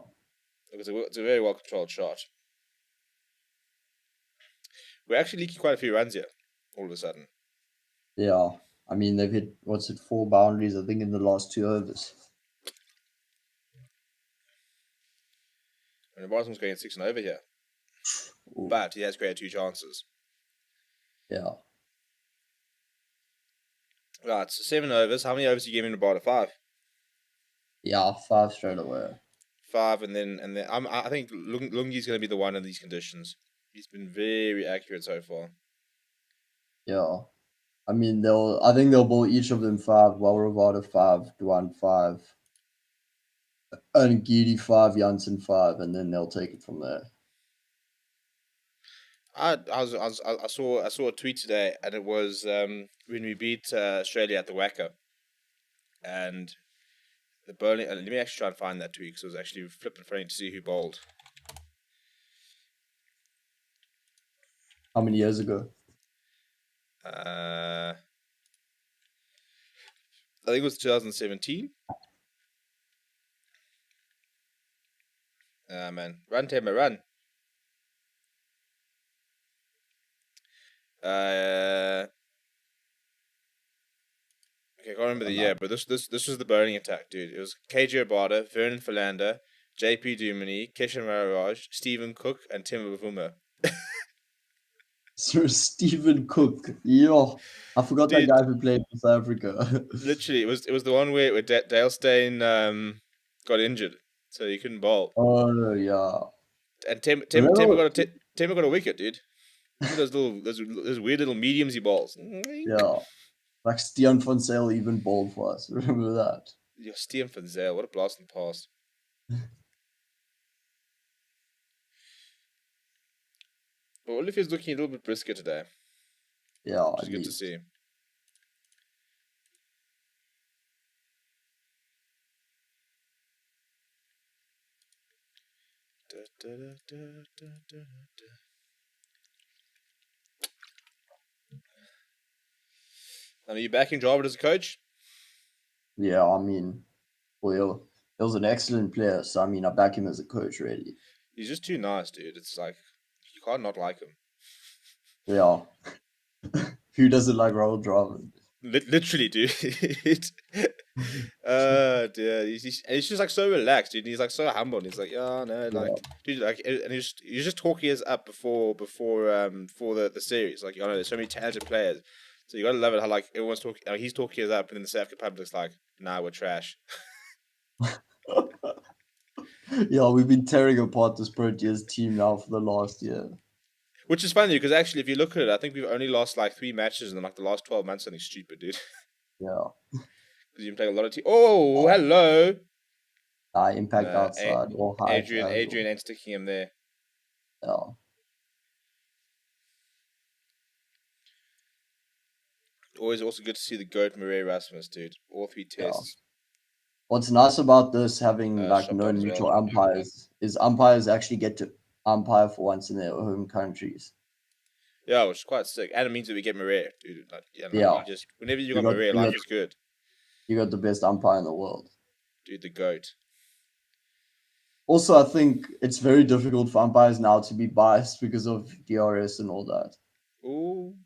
It's a very well controlled shot. We're actually leaking quite a few runs here, all of a sudden. Yeah. I mean, they've hit, 4 boundaries, I think, in the last 2 overs. And Bosman's going 6 and over here. Ooh. But he has created 2 chances. Yeah. Right, so 7 overs. How many overs do you give him about? 5? Yeah, 5 straight away. 5, and then I think Lungi's going to be the one in these conditions. He's been very accurate so far. Yeah. I mean, I think they'll bowl each of them 5, Walravada 5, Duan 5, and Gidi 5, Janssen 5, and then they'll take it from there. I saw a tweet today, and it was when we beat Australia at the Wacker, and the bowling. Let me actually try and find that tweet because it was actually flipping funny to see who bowled. How many years ago? I think it was 2017. Man, run Temba, run. Okay, I can't remember the year, but this was the bowling attack, dude. It was KJ Abada, Vernon Philander, JP Duminy, Keshan Maharaj, Stephen Cook, and Tim Bavuma. Sir Stephen Cook. Yo, I forgot Dude, that guy who played for South Africa. literally, it was the one where Dale Steyn got injured, so he couldn't bowl, Oh, yeah. and Remember? Timber got a wicket, dude. Remember those weird little mediums he bowls. Yeah. Like Stian van Zyl even bowled for us. Remember that? Your Steven van Zyl, what a blast in the past. But Olivia's looking a little bit brisker today, Yeah, which is at good to least. see. And are you backing Jarvis as a coach? Yeah, I mean, well, he was an excellent player, so I mean, I back him as a coach, really. He's just too nice, dude. It's like you can't not like him. Yeah. Who doesn't like Raul Draven? Literally, dude. Dear, he's just like so relaxed, dude. He's like so humble. And he's like, yeah, no, like, Yeah. dude, like, and he's just talking us up before the series. Like, you know, there's so many talented players, so you gotta love it how like everyone's talking. He's talking us up, and then the South African public's like, nah, we're trash. Yeah, we've been tearing apart this Proteas team now for the last year. Which is funny because actually, if you look at it, I think we've only lost like 3 matches in like the last 12 months. Something stupid, dude. Yeah. Because you play a lot of teams. Oh, hello. Impact No, outside or high Adrian casual. ain't sticking him there. Yeah. Always also good to see the GOAT Murray Rasmus, dude. All three Yeah. tests. What's nice about this having like Shot no done as well. neutral umpires is umpires actually get to umpire for once in their home countries. Yeah, which is quite sick. And it means that we get Murray, dude. Like, yeah, like Yeah. you just whenever you You got got Murray, you life got is good. you got the best umpire in the world. Dude, the GOAT. Also, I think it's very difficult for umpires now to be biased because of DRS and all that. Ooh.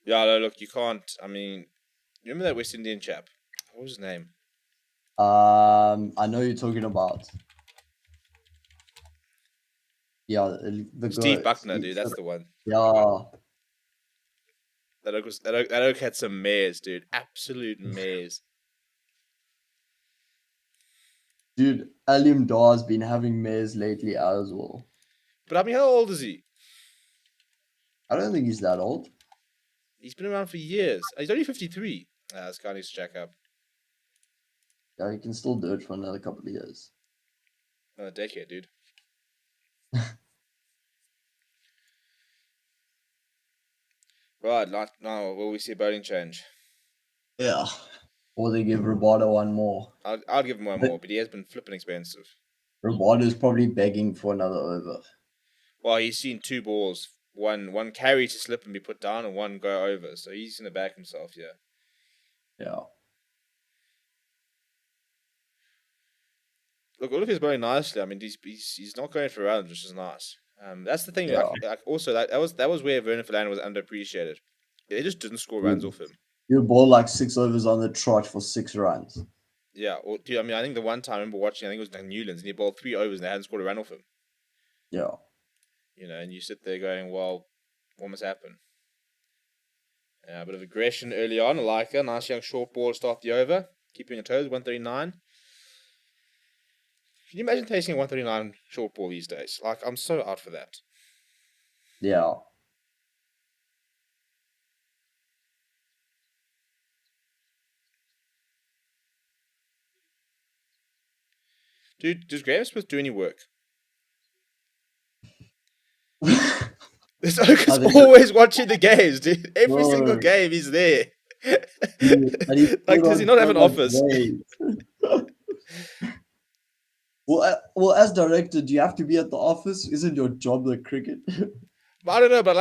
Yeah, no, look, you can't. I mean, you remember that West Indian chap? What was his name? I know you're talking about. Yeah, the Steve goat. Buckner, dude. That's the one. Yeah, That oak had some mares, dude. Absolute mares. dude, Alium Dar's been having mares lately as well. But I mean, how old is he? I don't think he's that old. He's been around for years. He's only 53. This guy needs to jack up. Yeah, he can still do it for another couple of years. Another decade, dude. Right, now will we see a bowling change? Yeah. Or they give Roboto one more. I'll give him one But more, but he has been flipping expensive. Roboto's probably begging for another over. Well, he's seen two balls, one carry to slip and be put down, and one go over. So he's gonna back himself, yeah. Yeah. Look, all of his bowling nicely. I mean, he's not going for runs, which is nice. That's the thing. Yeah. Like also that was where Vernon Philander was underappreciated. They just didn't score runs off him. You ball like 6 overs on the trot for 6 runs. Yeah, or dude, I mean, I think the one time I remember watching, I think it was like Newlands, and he bowled 3 overs and they hadn't scored a run off him. Yeah. You know, and you sit there going, well, what must happen? Yeah, a bit of aggression early on. I like a nice young short ball to start the over. Keeping your toes, 139. Can you imagine tasting a 139 short ball these days? Like, I'm so out for that. Yeah. Dude, does Graham Smith do any work? This Oak I is think always watching the games, dude. Every single no, game he's there. and he's Like, put does he on not have so an much office? weight. Well, as director, do you have to be at the office? Isn't your job the cricket? But I don't know, but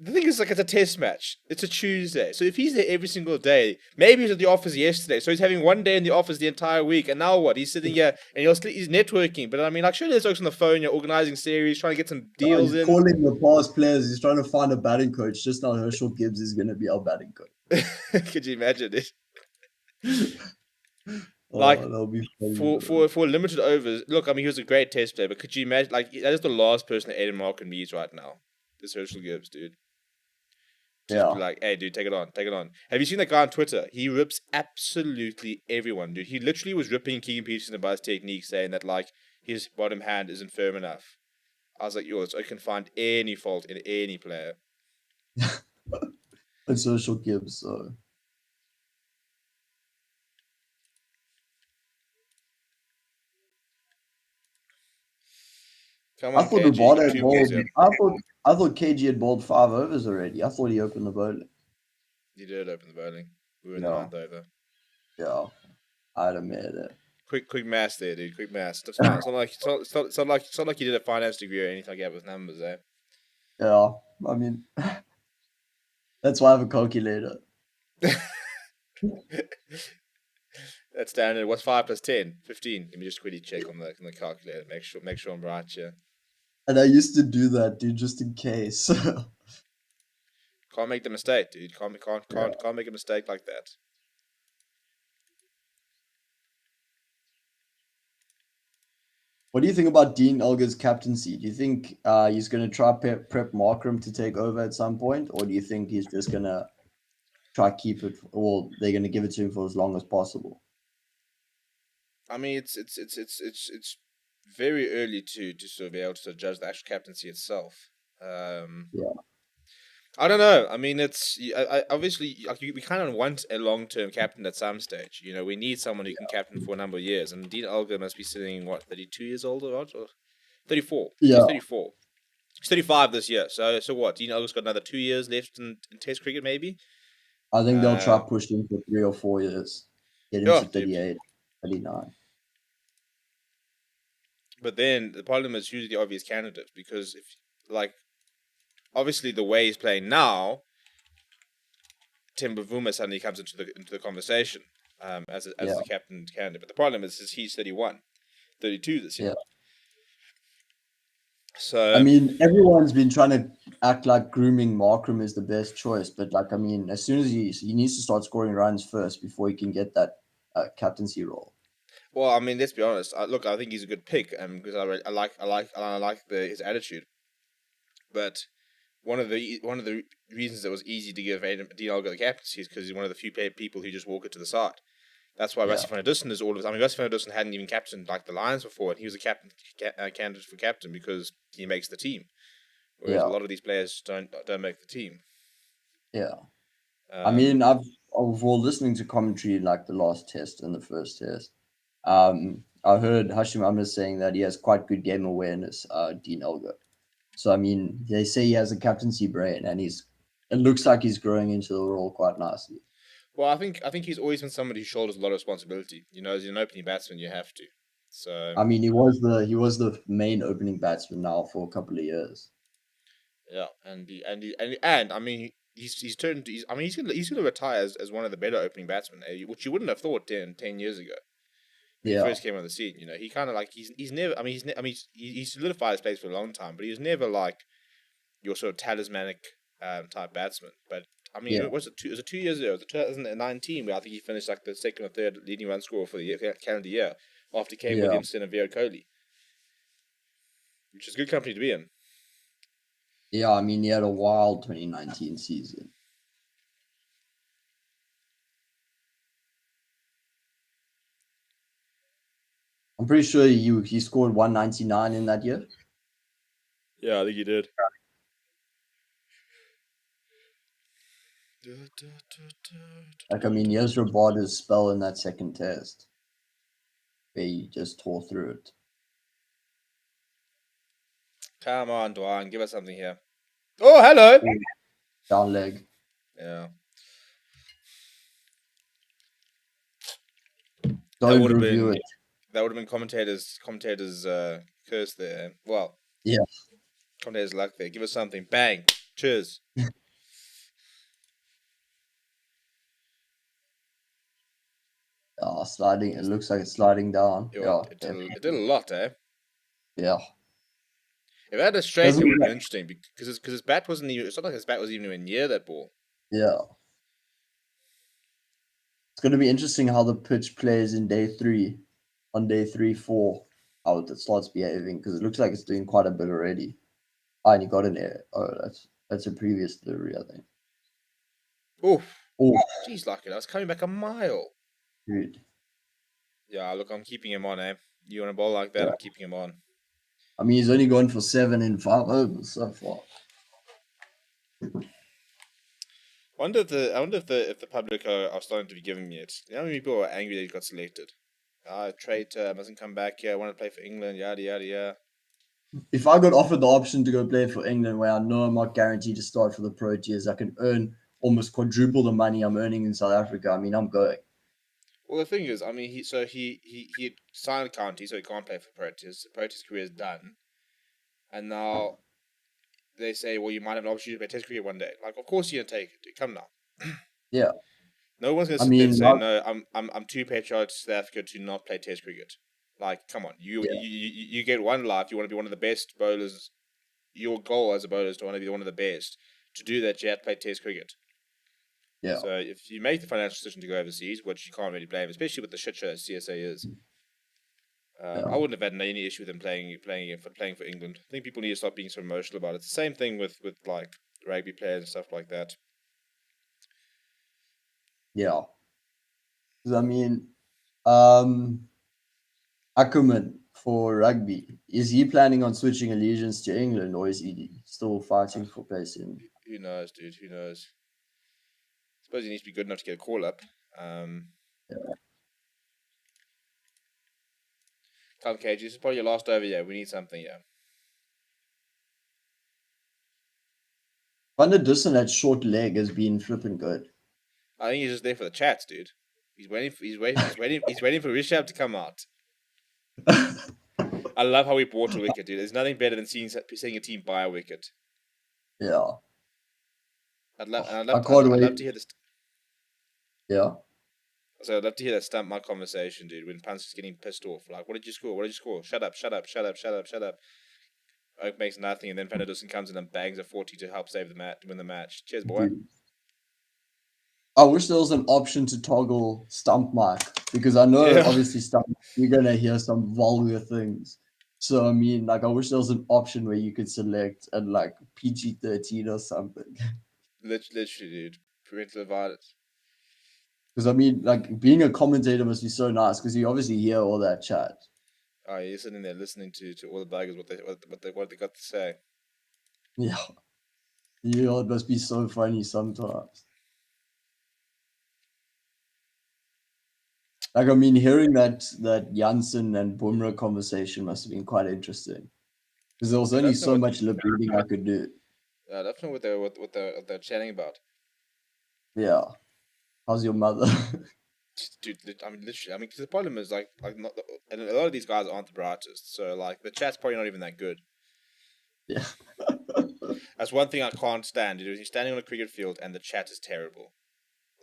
the thing is, like, it's a test match. It's a Tuesday. So if he's there every single day, maybe he was at the office yesterday. So he's having one day in the office the entire week. And now what? He's sitting here and he's networking. But I mean, like, surely there's folks on the phone, you're organizing series, trying to get some deals He's in. calling the past players. He's trying to find a batting coach. Just now, Herschel Gibbs is going to be our batting coach. Could you imagine it? Oh, Like, that'll be funny, for, bro. for for limited overs, look, I mean, he was a great test player, but could you imagine, like, that is the last person that Aiden Mark needs right now. This Herschel Gibbs, dude. Just be Yeah. like, hey, dude, take it on, take it on. Have you seen that guy on Twitter? He rips absolutely everyone, dude. He literally was ripping Keegan Peterson about his technique, saying that, like, his bottom hand isn't firm enough. I was like, yours, I can find any fault in any player. It's Herschel Gibbs, so. Come I on, thought KG, you Rabada got had 2 balls bowled. here. I thought KG had bowled 5 overs already. I thought he opened the bowling. You did open the bowling. We were in the Yeah, ninth over. yeah. I'd admit it. Quick maths there, dude. Quick maths. It's not like it's not like you did a finance degree or anything like that with numbers, eh? Yeah, I mean, that's why I have a calculator. That's standard. What's 5 plus 10? 15. Let me just quickly check on the calculator. Make sure I'm right here. And I used to do that, dude, just in case. Can't make the mistake, dude. Yeah. Can't make a mistake like that. What do you think about Dean Elgar's captaincy? Do you think he's going to try prep Markram to take over at some point, or do you think he's just going to try keep it, or they're going to give it to him for as long as possible? I mean, it's very early to sort of be able to judge the actual captaincy itself. Yeah, I don't know. I mean, obviously like, we kind of want a long-term captain at some stage. You know, we need someone who can captain for a number of years. And Dean Elgar must be sitting what 32 years old or what? Or 34. He's yeah. 34. He's 35 this year. So what? Dean Elgar's got another 2 years left in Test cricket, maybe. I think they'll try Uh, push him for 3 or 4 years, get him yeah, to dude. 38, 39. But then the problem is who's the obvious candidate because if like obviously the way he's playing now, Tim Bavuma suddenly comes into the conversation as Yeah, the captain candidate. But the problem is he's 31, 32 this year. yeah. I So mean, everyone's been trying to act like grooming Markram is the best choice, but like, I mean, as soon as he needs to start scoring runs first before he can get that captaincy role. well, I mean, let's be honest. Look, I think he's a good pick, because I like his attitude. But one of the reasons it was easy to give Dean Elgar the captaincy is because he's one of the few people who just walk it to the side. That's why Yeah, Rassie van der Dussen is all of. I mean, Rassie van der Dussen hadn't even captained like the Lions before, and he was a candidate for captain because he makes the team. Whereas a yeah, lot of these players don't make the team. yeah. I Um, mean, I've overall listening to commentary like the last test and the first test. I heard Hashim Ahmed saying that he has quite good game awareness, Dean Elgar. So I mean, they say he has a captaincy brain, and it looks like he's growing into the role quite nicely. well, I think he's always been somebody who shoulders a lot of responsibility. You know, as an opening batsman, you have to. So I mean, he was the main opening batsman now for a couple of years. yeah, and I mean, he's turned. I mean, he's gonna retire as one of the better opening batsmen, which you wouldn't have thought 10 years ago when he Yeah, first came on the scene. You know, he kind of like he's never. I mean, he's solidified his place for a long time, but he was never like your sort of talismanic type batsman. But I mean, yeah, it was 2 years ago. It was 2019 where I think he finished like the second or third leading run scorer for the calendar year after Kane yeah, Williamson and Virat Kohli, which is good company to be in. yeah. I mean, he had a wild 2019 season. I'm pretty sure he scored 199 in that year. Yeah, I think he did. Like, I mean, here's Rabada's spell in that second test, where he just tore through it. Come on, Dwan, give us something here. Oh, hello. Down leg. Yeah, that Don't would have review been it. commentators curse there. Well, Yeah. commentators luck there. Give us something. Bang. Cheers. Sliding. It looks like it's sliding down. Yo, Yeah, it did a lot, eh? yeah. If it had a straight, Doesn't it would have look been like, interesting because his bat wasn't even. It's not like his bat was even anywhere near that ball. yeah. It's going to be interesting how the pitch plays in day 3, on day 3, 4, how it starts behaving, because it looks like it's doing quite a bit already. Ah, and you got an air. Oh, that's a previous delivery, I think. Oof. Oh, Jeez, like it. I was coming back a mile. dude. Yeah, look, I'm keeping him on, eh? You want a ball like that? Yeah. I'm keeping him on. I mean, he's only gone for 7 in 5 overs so far. I wonder if the public are starting to be giving me it. You know how many people are angry that he got selected? Traitor, mustn't come back here. I want to play for England. Yada yada yada. if I got offered the option to go play for England, where I know I'm not guaranteed to start for the Proteas, I can earn almost quadruple the money I'm earning in South Africa. I mean, I'm going. Well, the thing is, I mean, he had signed county, so he can't play for Proteas. The Proteas career is done, and now they say, well, you might have an opportunity to play Test cricket one day. Like, of course you're gonna take it. Dude. Come now. Yeah, No one's gonna I sit there and mean, say, no, I'm too patriotic to South Africa to not play Test cricket. Like, come on, yeah, you get one life. You want to be one of the best bowlers. Your goal as a bowler is to want to be one of the best. To do that, you have to play Test cricket. yeah, So if you make the financial decision to go overseas, which you can't really blame, especially with the shit show that CSA is, I yeah, wouldn't have had any issue with him playing for England. I think people need to stop being so emotional about it. It's the same thing with like rugby players and stuff like that. yeah. 'Cause I mean, um, Ackerman for rugby, is he planning on switching allegiance to England, or is he still Uh, fighting for place in? who knows, dude? Who knows? I suppose he needs to be good enough to get a call up. Um, Yeah. Come, KG, this is probably your last over. Yeah, we need something. Yeah, Van der Dussen at short leg has been flipping good. I think he's just there for the chats, dude. He's waiting for Rishabh to come out. I love how we bought a wicket, dude. There's nothing better than seeing a team buy a wicket. Yeah, I can't I'd wait. love to hear this. Yeah, So I'd love to hear that stump mic conversation, dude. When Punch is getting pissed off, like, what did you score? What did you score? Shut up! Shut up! Shut up! Shut up! Shut up! Oak makes nothing, and then Van der Dussen comes in and bangs a 40 to help save the match, win the match. Cheers, boy. dude. I wish there was an option to toggle stump mic because I know Yeah, obviously stump you're gonna hear some vulgar things. So I mean, like, I wish there was an option where you could select and like PG-13 or something. literally, dude. Parental violence. Because I mean, like, being a commentator must be so nice because you obviously hear all that chat. Oh, you're sitting there listening to all the buggers what they got to say. Yeah, you know, it must be so funny sometimes. Like, I mean, hearing that Janssen and Bumrah conversation must have been quite interesting because there was Dude, only that's not so what. much lip reading I could do. That's not what they're chatting about. Yeah, how's your mother? Dude, I mean, literally. I mean, 'cause the problem is like not, and a lot of these guys aren't the brightest. So like the chat's probably not even that good. Yeah, That's one thing I can't stand. Dude, is you're standing on a cricket field and the chat is terrible.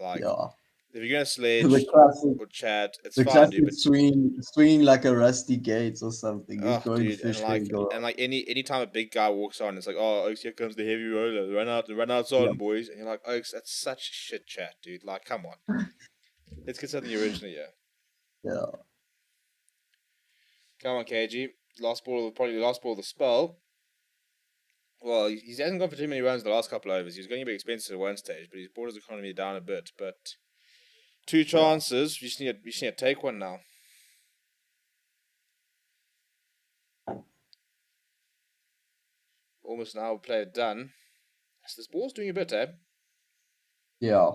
Like yeah. if you're gonna The sledge classic, or chat, it's the fine, dude. classic But swinging like a rusty gates or something. He's oh, going dude, fish where he go. and like any time a big guy walks on, it's like, oh, Oaks, here comes the heavy roller. Run out Yeah, on, boys. And you're like, Oaks, that's such shit chat, dude. Like, come on, let's get something original here. yeah, Come on, KG. Probably the last ball of the spell. Well, he hasn't gone for too many runs the last couple of overs. He was going to be expensive at one stage, but he's brought his economy down a bit. But two yeah, chances. We just need to take one now. Almost an hour play done. So this ball's doing a bit, eh? yeah.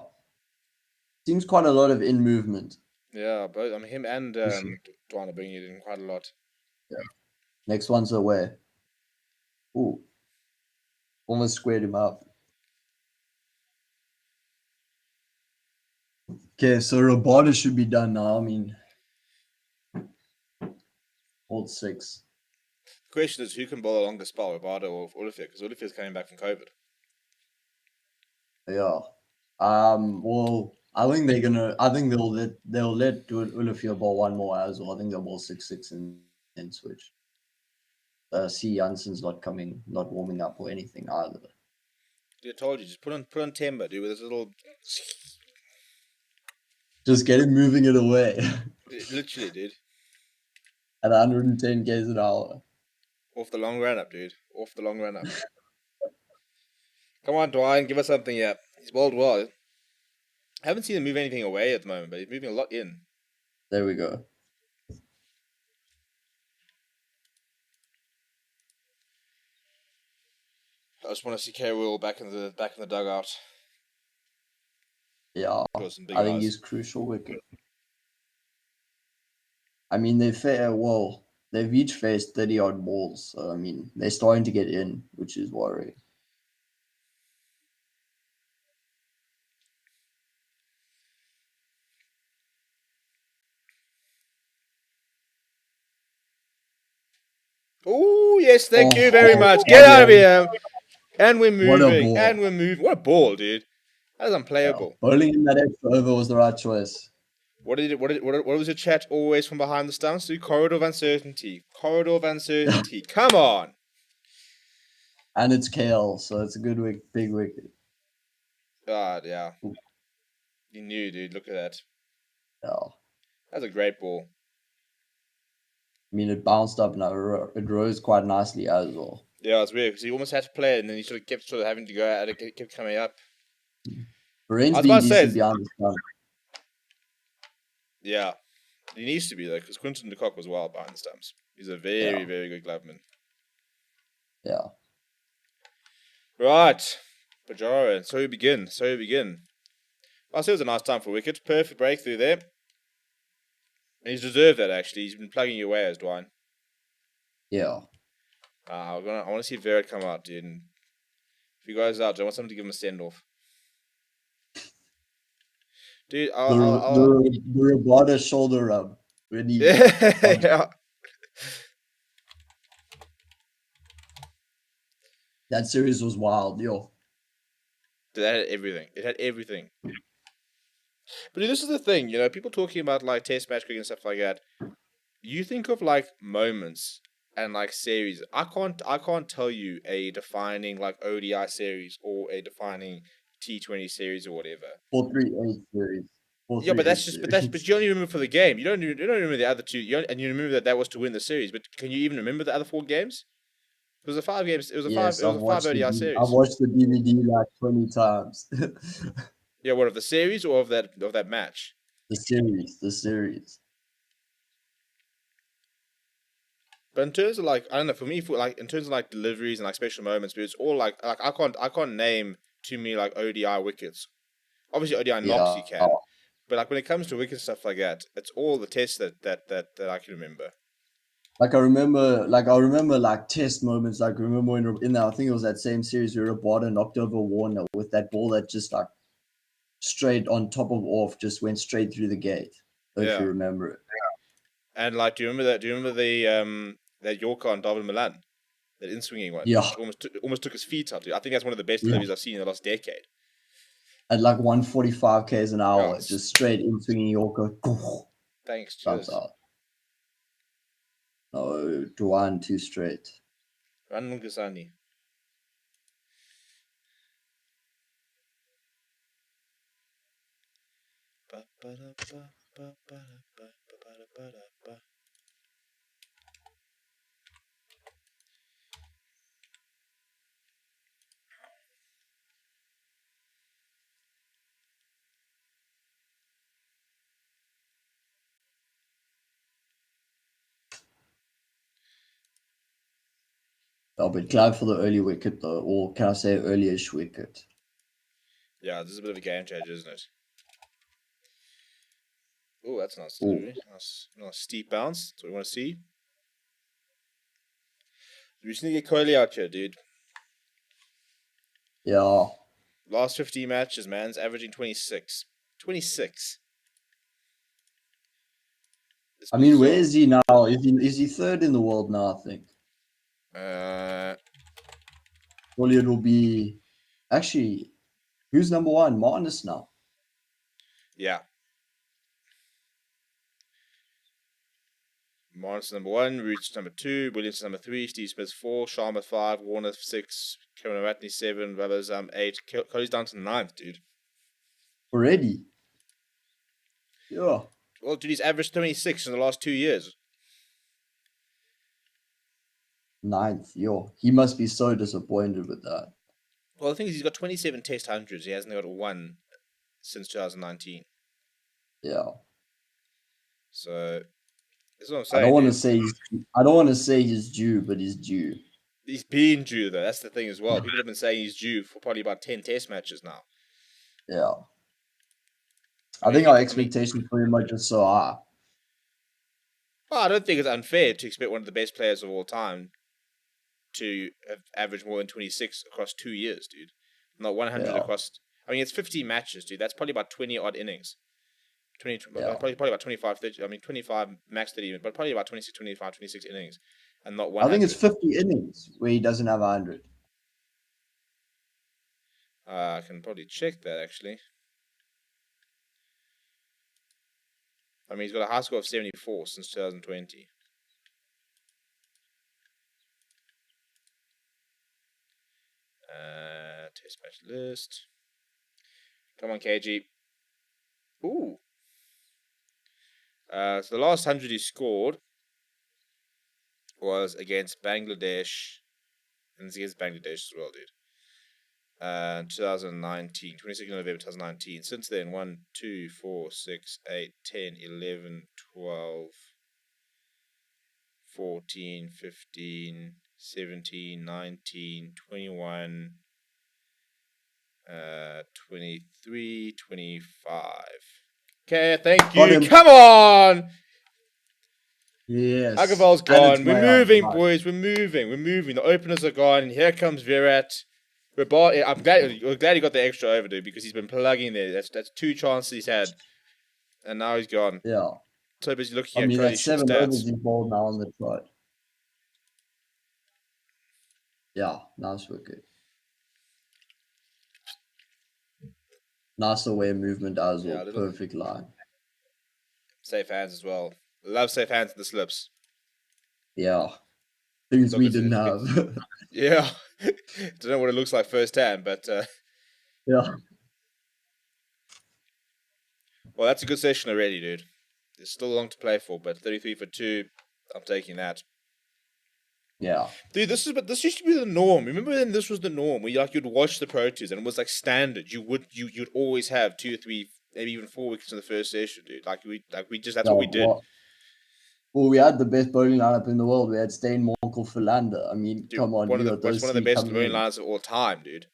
Seems quite a lot of in movement. Yeah, both. I mean, him and For sure. Dwan are bringing it in quite a lot. Yeah. Next one's away. Ooh, almost squared him up. Okay, so Rabada should be done now. I mean, hold six. The question is, who can bowl a longer spell, Rabada or Olafia? Because Olafia's coming back from COVID. Yeah. Well, I think they're gonna. I think they'll let Ulafia ball one more as well. I think they'll ball 6-6 and then switch. See, Janssen's not coming, not warming up or anything either. I told you, just put on Timber, dude, with his little. Just get him moving it away Literally, dude. at 110 k's an hour. Off the long run up, dude. Off the long run up. Come on, Dwayne, give us something yet. He's bowled well. I haven't seen him move anything away at the moment, but he's moving a lot in. There we go. I just want to see K. Will back in the dugout. Yeah, Got some big I think eyes. he's crucial wicket. I mean, they fair. Well, they've each faced 30-odd balls. So, I mean, they're starting to get in, which is worrying. Oh, yes, thank you Oh, very much. Get what out of a, here. And we're what a moving. ball. And we're moving. What a ball, dude. That is Yeah. unplayable. Bowling in that extra over was the right choice. What was your chat always from behind the stumps? Do corridor of uncertainty. Corridor of uncertainty. Come on. And it's KL, so it's a good big wicket. God, yeah. You knew, dude. Look at that. Yeah. That's a great ball. I mean, it bounced up and it rose quite nicely as well. Yeah, it's weird because he almost had to play it and then he kept having to go at it, kept coming up. I was Berensby about to needs say, to be on the stump. yeah, he needs to be though because Quinton de Kock was well behind the stumps. He's a very, very good gloveman. Yeah. Right, Pajaro, so we begin. I say it was a nice time for wicket. Perfect breakthrough there. And he's deserved that actually. He's been plugging you away as Dwayne. Yeah. I want to see Verrett come out, dude. And if he goes out, I want someone to give him a send off. Dude, The Rabada shoulder rub. Really. yeah. That series was wild, yo. That had everything. It had everything. But dude, this is the thing, people talking about like test match cricket and stuff like that. You think of like moments and like series. I can't tell you a defining like ODI series or a defining T20 series or whatever. 438 series. Yeah, but 438 that's series. but you only remember for the game. You don't remember the other two. And you remember that was to win the series. But can you even remember the other 4 games? It was a 5 games. It was a five. Yes, It was a five ODI I've series. watched the DVD like 20 times. Yeah, what of the series or of that match? The series. But in terms of like, I don't know, for me, in terms of like deliveries and like special moments, but it's all like I can't name too many like ODI wickets. Obviously ODI knocks Yeah. you can, but like when it comes to wicket stuff like that, it's all the tests that I can remember. Like I remember like test moments. Like remember in that, I think it was that same series where Rabada knocked over Warner with that ball that just like straight on top of off just went straight through the gate. If you Yeah, remember it. and like, do you remember that? Do you remember the that Yorker on David Milan, that in swinging one, Yeah. which almost took his feet out? Dude. I think that's one of the best Yeah. deliveries I've seen in the last decade. At like 145 k's an hour, Yeah, just straight in swinging Yorker. thanks, Bounce cheers. out. No, Dwan too straight. Random Kasani. Oh, but glad for the early wicket though, or can I say early-ish wicket? Yeah, this is a bit of a game changer, isn't it? Oh, that's nice Ooh. delivery. Nice steep bounce. That's what we want to see. We just need to get Kohli out here, dude. Yeah. Last 15 matches, man's averaging 26. 26. I mean, where is he now? Is he third in the world now, I think? Well, it will be... Actually, who's number one? Marnus now. Yeah. Martin's number 1, Roots number 2, Williams number 3, Steve Smith 4, Sharma 5, Warner 6, Kevin Ratney 7, Brothers 8. Kohli's down to 9th, dude. Already? Yeah. Well, dude, he's averaged 26 in the last 2 years. 9th, yo. He must be so disappointed with that. Well, the thing is, he's got 27 test hundreds. He hasn't got one since 2019. Yeah. So, that's what I'm I saying. don't want to say he's due, but he's due. He's been due, though. That's the thing as well. People have been saying he's due for probably about 10 test matches now. Yeah. I think our expectations for him are just so high. Well, I don't think it's unfair to expect one of the best players of all time to have averaged more than 26 across 2 years, dude. Not 100 Yeah, across. I mean, it's 15 matches, dude. That's probably about 20 odd innings. 20, yeah. probably about 25, 30. I mean, 25 max 30, but probably about 26, 25, 26 innings, and not I think it's 100. 50 innings where he doesn't have 100. I can probably check that actually. I mean, he's got a high score of 74 since 2020. Test match list. Come on, KG. Ooh. So the last 100 he scored was against Bangladesh, and it's against Bangladesh as well, dude. 2019, 22nd November 2019. Since then, 1, 2, 4, 6, 8, 10, 11, 12, 14, 15, 17, 19, 21, 23, 25. Okay, thank Got you. him. Come on! Yes. Agarwal's And it's gone. We're way on. moving, Right. boys. We're moving. We're moving. The openers are gone. Here comes Virat. I'm glad he got the extra over, dude, because he's been plugging there. That's 2 chances he's had, and now he's gone. Yeah. So busy looking I at mean, Kohli's that's shit 7 overs stats. he bowled now on the trot. Yeah, nice wicket. Nice away movement as Yeah, well. a little Perfect line. safe hands as well. Love safe hands in the slips. Yeah. Things Look, we didn't have. yeah. Don't know what it looks like firsthand, but Yeah. well, that's a good session already, dude. There's still a long to play for, but 33 for 2, I'm taking that. Yeah. Dude, this used to be the norm. Remember when this was the norm? Where you'd watch the Pro Tours and it was like standard. You'd always have 2 or 3, maybe even 4 wickets in the first session, dude. We just that's Yeah. what we did. Well, we had the best bowling lineup in the world. We had Stain, Morkel, Philander. I mean, Dude, come on, you got what's those one of the three best coming bowling in. lines of all time, dude.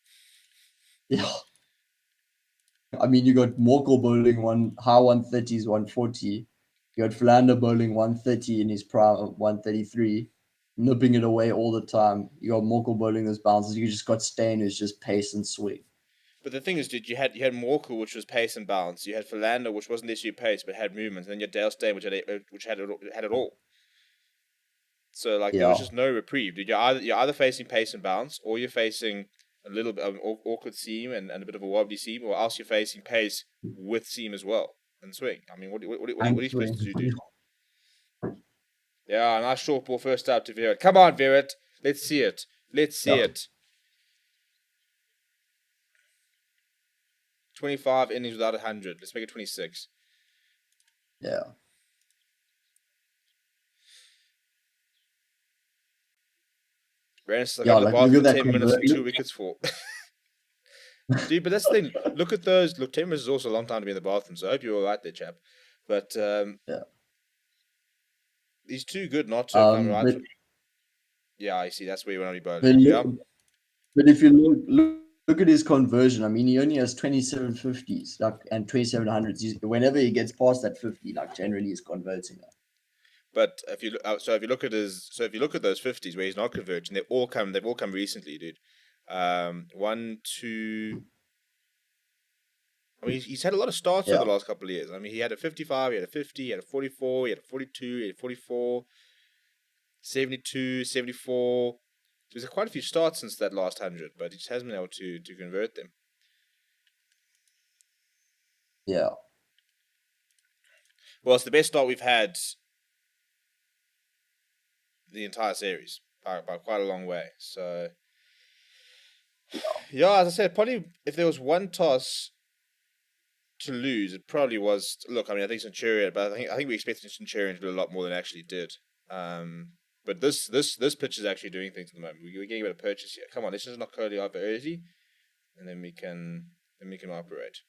Yeah. I mean, you got Morkel bowling one high 130s, 140. You got Philander bowling 130 in his prime, 133, nipping it away all the time. You got Morkel bowling those bounces. You just got Stain who's just pace and swing. But the thing is, dude, you had Morkel, which was pace and balance. You had Philander, which wasn't necessarily pace but had movement. And then you had Dale Steyn, which had it all. So like there was Yeah. just no reprieve, dude. You're either facing pace and bounce, or you're facing a little bit of an awkward seam and a bit of a wobbly seam, or else you're facing pace with seam as well and swing. I mean, what are And you supposed to swing. do, dude? Yeah, nice short ball first up to Virat. Come on, Virat. Let's see it. Let's see Yeah. it. 25 innings without 100. Let's make it 26. Yeah. Brandon's like, Yeah. I'm in the Like, look bathroom at for that 10 minutes and 2 convert. wickets for. Dude, but that's the thing. Look at those. Look, 10 minutes is also a long time to be in the bathroom, so I hope you're all right there, chap. But Yeah. he's too good not to have come right. But, Yeah, I see. That's where you want to be but, bowling. Yeah. but if you look at his conversion, I mean, he only has 27 50s like, and 27 hundreds. Whenever he gets past that 50, like generally he's converting that. But if you if you look at those 50s where he's not converting, they've all come recently, dude. One, two. I mean, he's had a lot of starts over Yeah. the last couple of years. I mean, he had a 55, he had a 50, he had a 44, he had a 42, he had a 44, 72, 74. There's quite a few starts since that last 100, but he just hasn't been able to convert them. Yeah. Well, it's the best start we've had the entire series by quite a long way. So, yeah, as I said, probably if there was one toss to lose, it probably was. Look, I mean, I think Centurion, but I think we expected Centurion to do a lot more than actually did. But this pitch is actually doing things at the moment. We're getting a bit of purchase here. Come on, let's just knock Kohli out early, and then we can operate.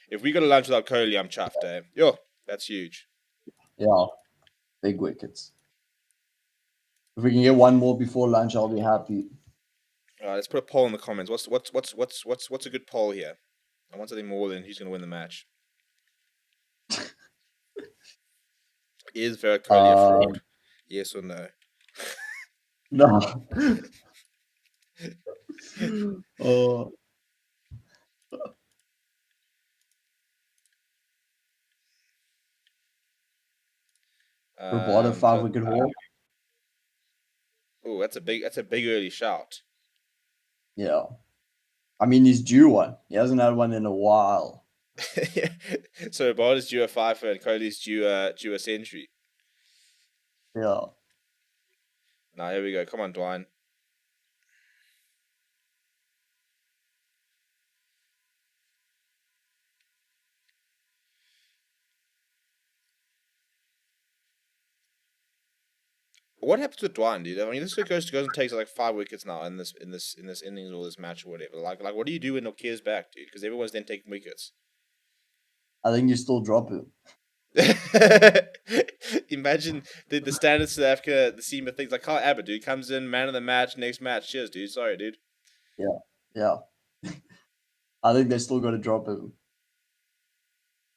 If we got a lunch without Kohli, I'm chuffed, eh? Yo, that's huge. Yeah. Big wickets. If we can get one more before lunch, I'll be happy. All right, let's put a poll in the comments. What's a good poll here? I want something more than who's going to win the match. Is Virat Kohli a fraud? Yes or no? No. Oh, Rabada Um, 5 wicket haul. oh, that's a big early shout. Yeah. I mean, he's due one. He hasn't had one in a while. So Bowler's due a fifer and Kohli's due a century. Yeah. Now here we go. Come on, Dwayne. What happens with Dwayne, dude? I mean, this guy goes and takes like 5 wickets now in this innings or this match or whatever. Like what do you do when Nokia's back, dude? Because everyone's then taking wickets. I think you still drop him. Imagine the standard South Africa, the SEMA things like Kyle Abbott, dude, comes in, man of the match, next match. Cheers, dude. Sorry, dude. Yeah. Yeah. I think they still got to drop him.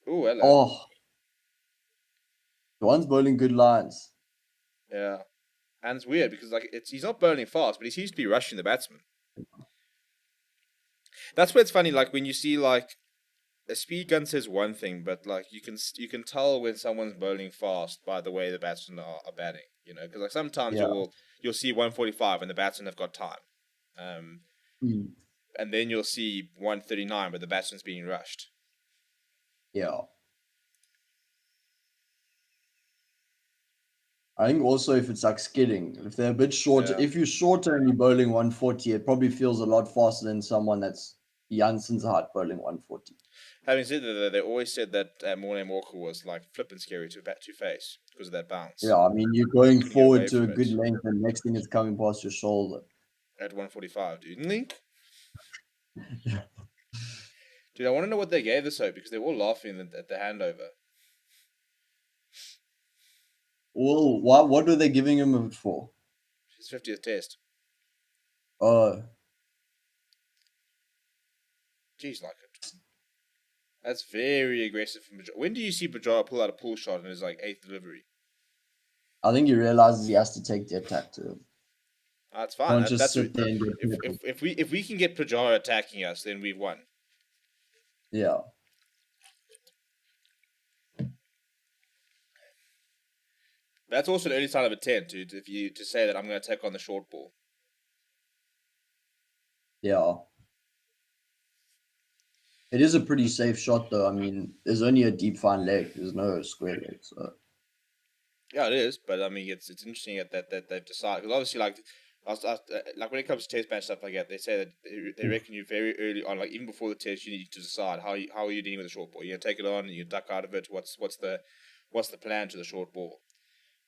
Oh, hello. Oh, the one's bowling good lines. Yeah. And it's weird because like he's not bowling fast, but he seems to be rushing the batsman. That's where it's funny, like when you see like a speed gun says one thing, but like you can tell when someone's bowling fast by the way the batsmen are batting. You know, because like sometimes Yeah. you'll see 145 and the batsmen have got time, Mm. and then you'll see 139 but the batsman's being rushed. Yeah. I think also if it's like skidding, if they're a bit shorter, Yeah. if you're shorter and you're bowling 140, it probably feels a lot faster than someone that's Janssen's height bowling 140. Having said that, they always said that Morne Walker was like flipping scary to face because of that bounce, Yeah, I mean, you're going keeping you forward away to a from it good length, and next thing is coming past your shoulder. at 145, dude. Link. Yeah. Dude, I want to know what they gave this hope because they're all laughing at the handover. Well, what were they giving him it for? His 50th test. Uh, Jeez, like it. That's very aggressive from Bajara. When do you see Bajara pull out a pull shot in his like 8th delivery? I think he realizes he has to take the attack to him. That's fine. Can't just That's sit there and get if, peppered. if we can get Bajara attacking us, then we've won. Yeah. That's also an early sign of intent, dude. If you to say that I'm going to take on the short ball. Yeah. It is a pretty safe shot, though. I mean, there's only a deep fine leg. There's no square leg. So Yeah, it is, but I mean, it's interesting that they've decided because obviously, like when it comes to test match stuff like that, they say that they reckon you very early on, like even before the test, you need to decide how are you dealing with the short ball. You're gonna take it on, you duck out of it. What's the plan to the short ball?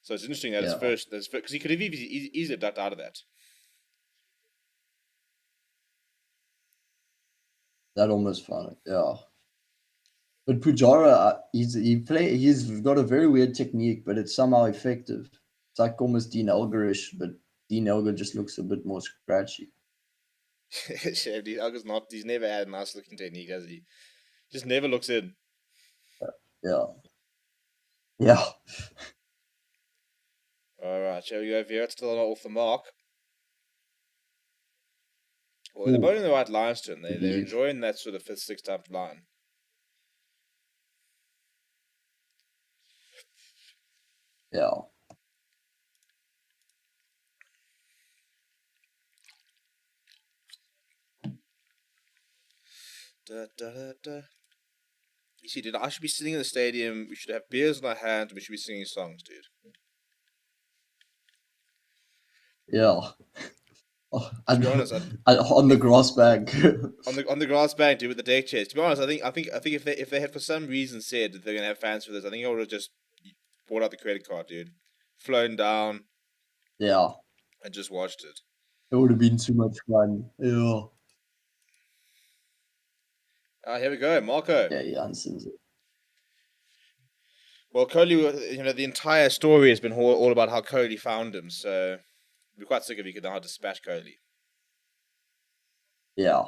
So it's interesting that yeah, it's first because he could have easily ducked out of that. that almost fine. Yeah. But Pujara, he's got a very weird technique, but it's somehow effective. It's like almost Dean Elgarish, but Dean Elgar just looks a bit more scratchy. Shit, Alga's not. He's never had a nice looking technique, has he? Just never looks in. Yeah. Yeah. All right, shall we go here? It's still not off the mark. Well, they're Ooh, both in the right lines to him. I They're believe. enjoying that sort of fifth, sixth up line. Yeah. Da, da, da, da. You see, dude, I should be sitting in the stadium. We should have beers in our hands. We should be singing songs, dude. Yeah. Oh, To be honest, on the if grass bank. on the grass bank, dude, with the deck chairs. To be honest, I think if they had for some reason said that they're gonna have fans for this, I think I would have just bought out the credit card, dude, flown down Yeah. and just watched it. It would have been too much fun. Yeah. Ah, here we go, Marco. Yeah, he answers it. Well, Kohli, the entire story has been all about how Kohli found him. So, I'd be quite sick if he could now dispatch Kohli. Yeah.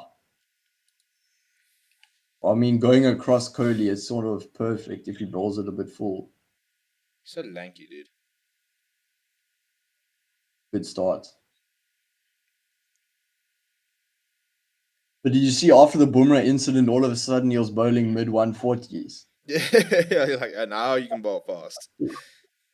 I mean, going across Kohli is sort of perfect if he bowls it a bit full. He's so lanky, dude. Good start. But did you see after the Boomerang incident, all of a sudden he was bowling mid 140s? Yeah, you're like, now you can bowl fast.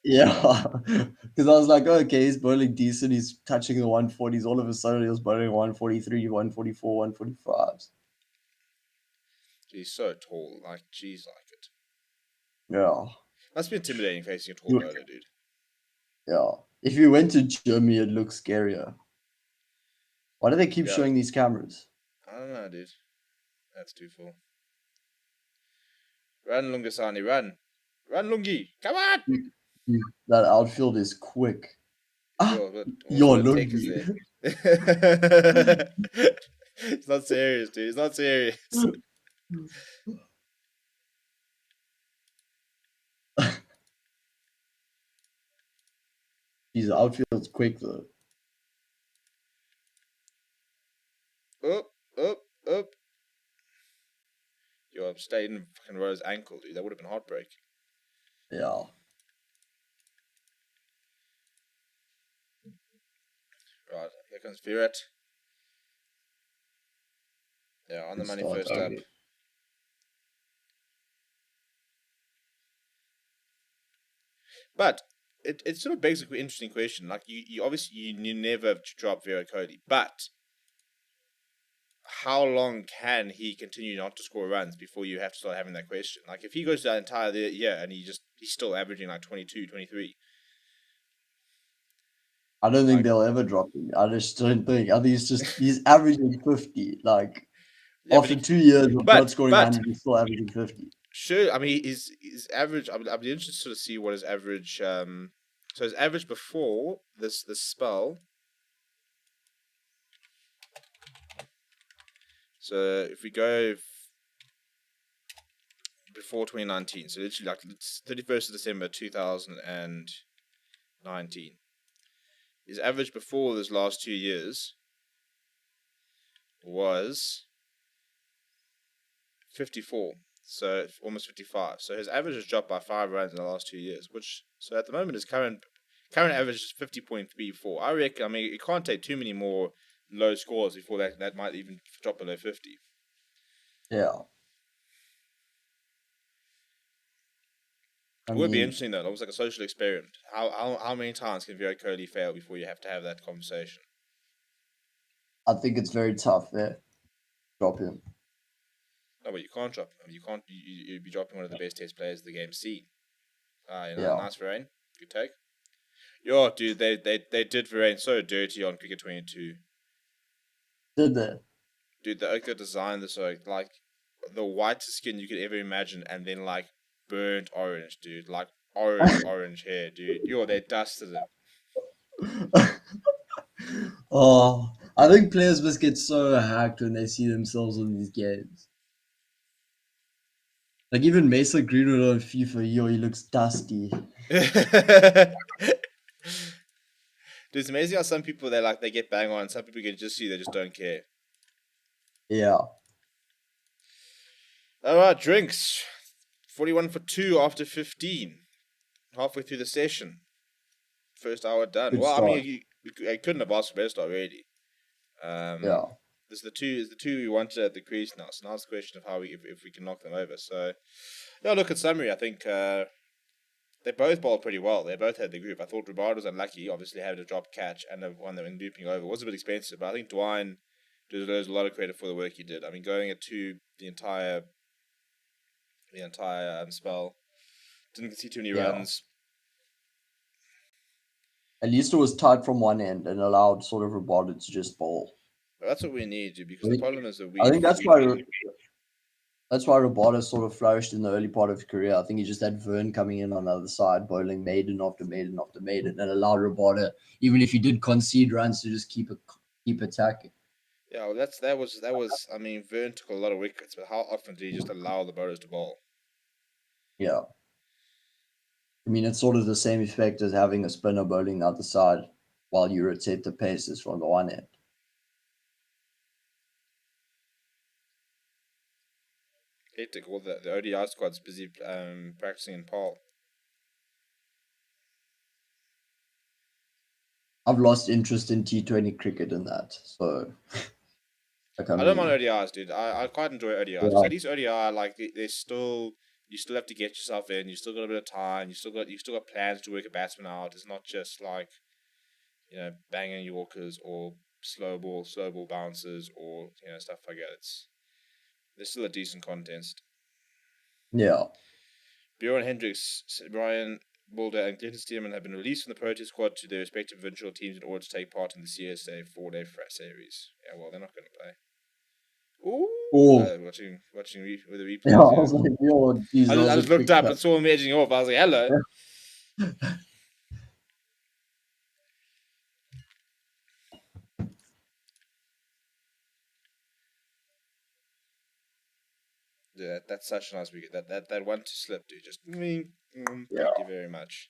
Yeah, because I was like, okay, he's bowling decent. He's touching the 140s. All of a sudden, he was bowling 143, 144, 145s. He's so tall. Like, geez, like it. Yeah. Must be intimidating facing a tall You- bowler, dude. Yeah. If you went to Germany, it looks scarier. Why do they keep Yeah, showing these cameras? I don't know, dude. That's too full. Run, Lungasani, run. Run, Lungi. Come on! That outfield is quick. Ah, Yo, but also yo, the tech is Lungi. there. It's not serious, dude. It's not serious. His outfield's quick though. Up, up, up. Yo, I'm staying in fucking Rose's ankle, dude. That would have been heartbreaking. Yeah. Right, here comes Virat. Yeah, on the Good money start. first up. But it sort of begs an interesting question. Like, you obviously you never drop Virat Kohli, but how long can he continue not to score runs before you have to start having that question? Like, if he goes that entire year and he's still averaging like 22, 23. I don't think Like, they'll ever drop him. I just don't think. I think he's averaging 50. Like yeah, after 2 years of not scoring but 100, he's still averaging 50. sure. I mean, his average. I'd be interested to sort of see what his average. So his average before this spell. So if we go before 2019, so literally like 31st of December 2019, his average before this last 2 years was 54. So almost 55. So his average has dropped by 5 runs in the last 2 years, which so at the moment his current average is 50.34. I reckon. I mean, it can't take too many more low scores before that might even drop below 50. Yeah. I It would be mean, interesting though. Almost like a social experiment. How many times can Virat Kohli fail before you have to have that conversation? I think it's very tough there. Drop him. No, but you can't drop him. I mean, you can't. You'd be dropping one of the best test players the game's seen. Yeah. Nice Varane. Good take. Yo, dude, they did Varane so dirty on Cricket 22. Did they? Dude, the Oka designed this like the whitest skin you could ever imagine, and then like burnt orange, dude, like orange hair, dude. Yo, they dusted him. Oh, I think players must get so hacked when they see themselves on these games. Like even Mesa Greenwood on FIFA, yo, he looks dusty. Dude, it's amazing how some people they get bang on, some people can just see they just don't care. Yeah. All right, drinks. 41 for 2 after 15. Halfway through the session. First hour done. Good Well, I start. mean, I couldn't have asked for better start already. Yeah. This is the two we wanted at the crease now. So now it's the question of how if we can knock them over. So, yeah, look at summary. I think they both bowled pretty well. They both had the group. I thought Rabard was unlucky. Obviously, had a drop catch and the one that went looping over. It was a bit expensive, but I think Dwayne deserves a lot of credit for the work he did. I mean, going at 2 the entire spell, didn't see too many Yeah. runs. At least it was tight from one end and allowed sort of Roboto to just bowl. But that's what we need to, because the problem is that I think that's why Roboto sort of flourished in the early part of his career. I think he just had Vern coming in on the other side, bowling maiden after maiden after maiden, and allowed Roboto, even if he did concede runs, to just keep attacking. Yeah, well, that was. I mean, Vern took a lot of wickets, but how often did he just allow the bowlers to bowl? Yeah. I mean, it's sort of the same effect as having a spinner bowling the other side while you rotate the paces from the one end. Hectic. All the ODI squad's busy practicing in Paul. I've lost interest in T20 cricket and that. So, like, I I don't mind mean, ODIs, dude. I quite enjoy ODIs because yeah, at least ODI like there's still you still have to get yourself in. You still got a bit of time. You still got plans to work a batsman out. It's not just like banging Yorkers or slow ball bounces or stuff like that. There's still a decent contest. yeah, Bjorn Hendricks, Brian Mulder, and Clinton Stearman have been released from the Protest squad to their respective provincial teams in order to take part in the CSA 4-day series. Yeah, well, they're not going to play. Ooh, oh, with the yeah. I replays. Yeah, was like, yo, geez, I that just, I was a just looked quick up cut. and saw him edging off. I was like, hello. Yeah, that's such a nice wicket. That one to slip, dude. Just Yeah, thank you very much.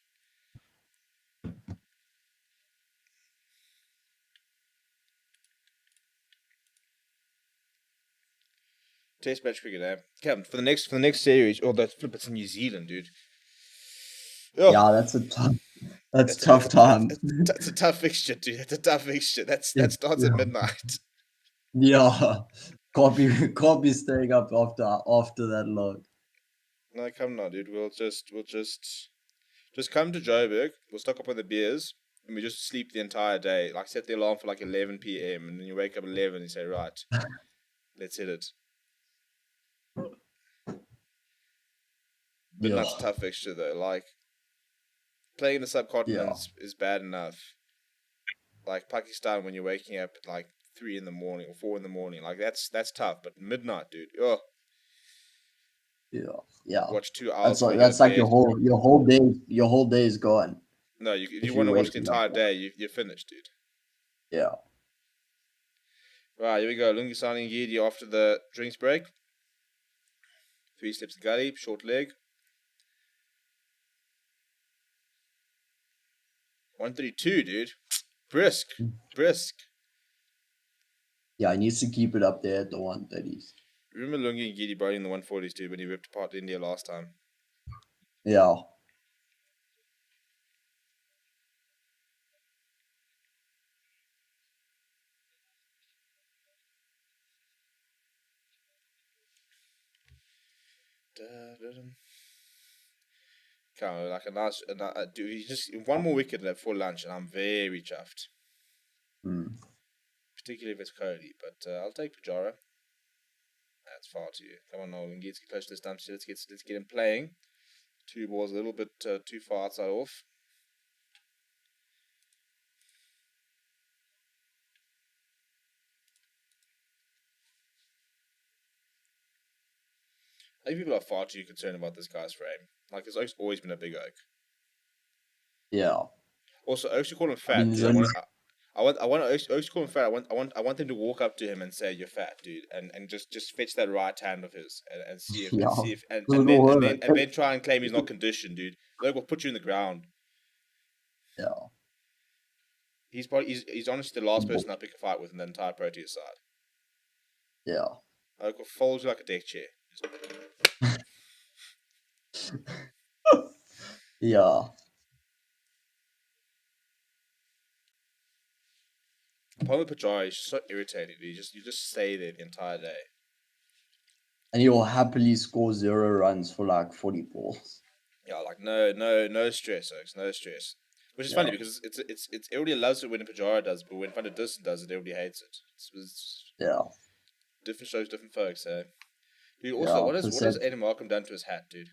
Test match cricket, eh? Come for the next series. Oh, that's flip. It's in New Zealand, dude. Oh, yeah. That's tough times. that's a tough fixture, dude. That's a tough fixture. That It's, starts at yeah, midnight. yeah. Can't be staying up after that long. No, come now, dude. We'll just come to Joburg. We'll stock up on the beers, and we just sleep the entire day. Like set the alarm for like 11 p.m. and then you wake up at 11 and you say, right, let's hit it. Yeah, Midnight's a tough fixture though. Like playing in the yeah, subcontinents is bad enough. Like Pakistan when you're waking up at like 3 in the morning or 4 in the morning, like that's tough. But midnight, dude. Oh, yeah, yeah. watch 2 hours That's before like you go to that's like bed. your whole day is gone No, if if you want you're to watch the waking up. entire day, you're finished, dude. Yeah, Right, here we go. Lungi signing Gidi after the drinks break. 3 steps to gully, short leg. 132, dude. Brisk. Brisk. yeah. He needs to keep it up there at the 130s. Remember Lungi and Gidi bowling in the 140s, dude, when he ripped apart India last time. Yeah, Kind of like a nice, dude. He's just one more wicket left for lunch, and I'm very chuffed. mm. Particularly if it's Cody, but I'll take Pujara. That's far too. Come on, Nolan. Let's get close to this dump. Let's get him playing. 2 balls a little bit too far outside off. I think people are far too concerned about this guy's frame. Like his oak's always been a big oak. Yeah. Also, oaks to call him I mean, fat, there's dude. only I want oaks to call him fat. I want them to walk up to him and say, "You're fat, dude," and just fetch that right hand of his and see if yeah. and Doesn't then and work. then and then try and claim he's not conditioned, dude. Look, will put you in the ground. Yeah. He's honestly the last person I pick a fight with in the entire Proteas side. Yeah. Oak will fold you like a deck chair. Yeah. Palmer Pajari is so irritating. You just stay there the entire day. And he'll happily score 0 runs for like 40 balls. Yeah, like no stress, Oaks, no stress. Which is Yeah. funny because it's everybody loves it when Pajara does, but when Van der Dussen does it, everybody hates it. It's Yeah. different shows, different folks. Dude, also, Yeah. what has Eddie Markham done to his hat, dude?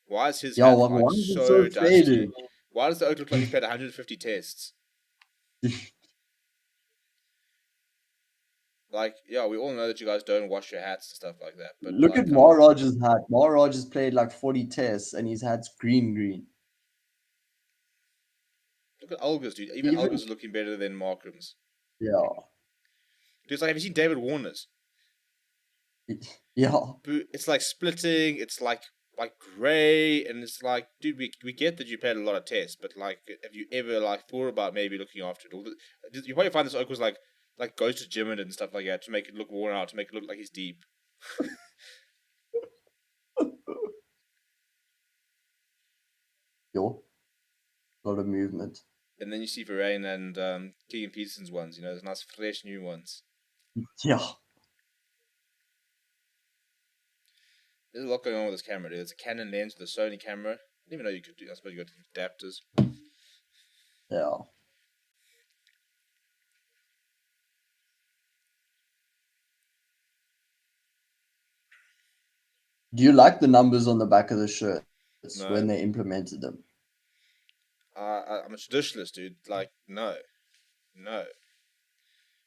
Why is his Yeah. hat Why like is it so so faded? dusty? Why does the oak look like he's played 150 tests? Like, yeah, we all know that you guys don't wash your hats and stuff like that, but Look like, at come on. Maharaj's hat. Maharaj has played like 40 tests and his hat's green. Look at Olga's, dude. Even Even, Olga's is looking better than Markham's. yeah. Dude, it's like, have you seen David Warner's? Yeah. It's like splitting. It's like grey, and it's like, dude, we get that you played a lot of tests, but like, have you ever like thought about maybe looking after it? You probably find this oak was like goes to gym and stuff like that to make it look worn out, to make it look like he's deep. Yo. A lot of movement. And then you see Varane and Keegan Peterson's ones. You know, those nice fresh new ones. Yeah. There's a lot going on with this camera, dude. It's a Canon lens with a Sony camera. I didn't even know you could do. I suppose you got adapters. Yeah. Do you like the numbers on the back of the shirts No. when they implemented them? I'm a traditionalist, dude. Like, no.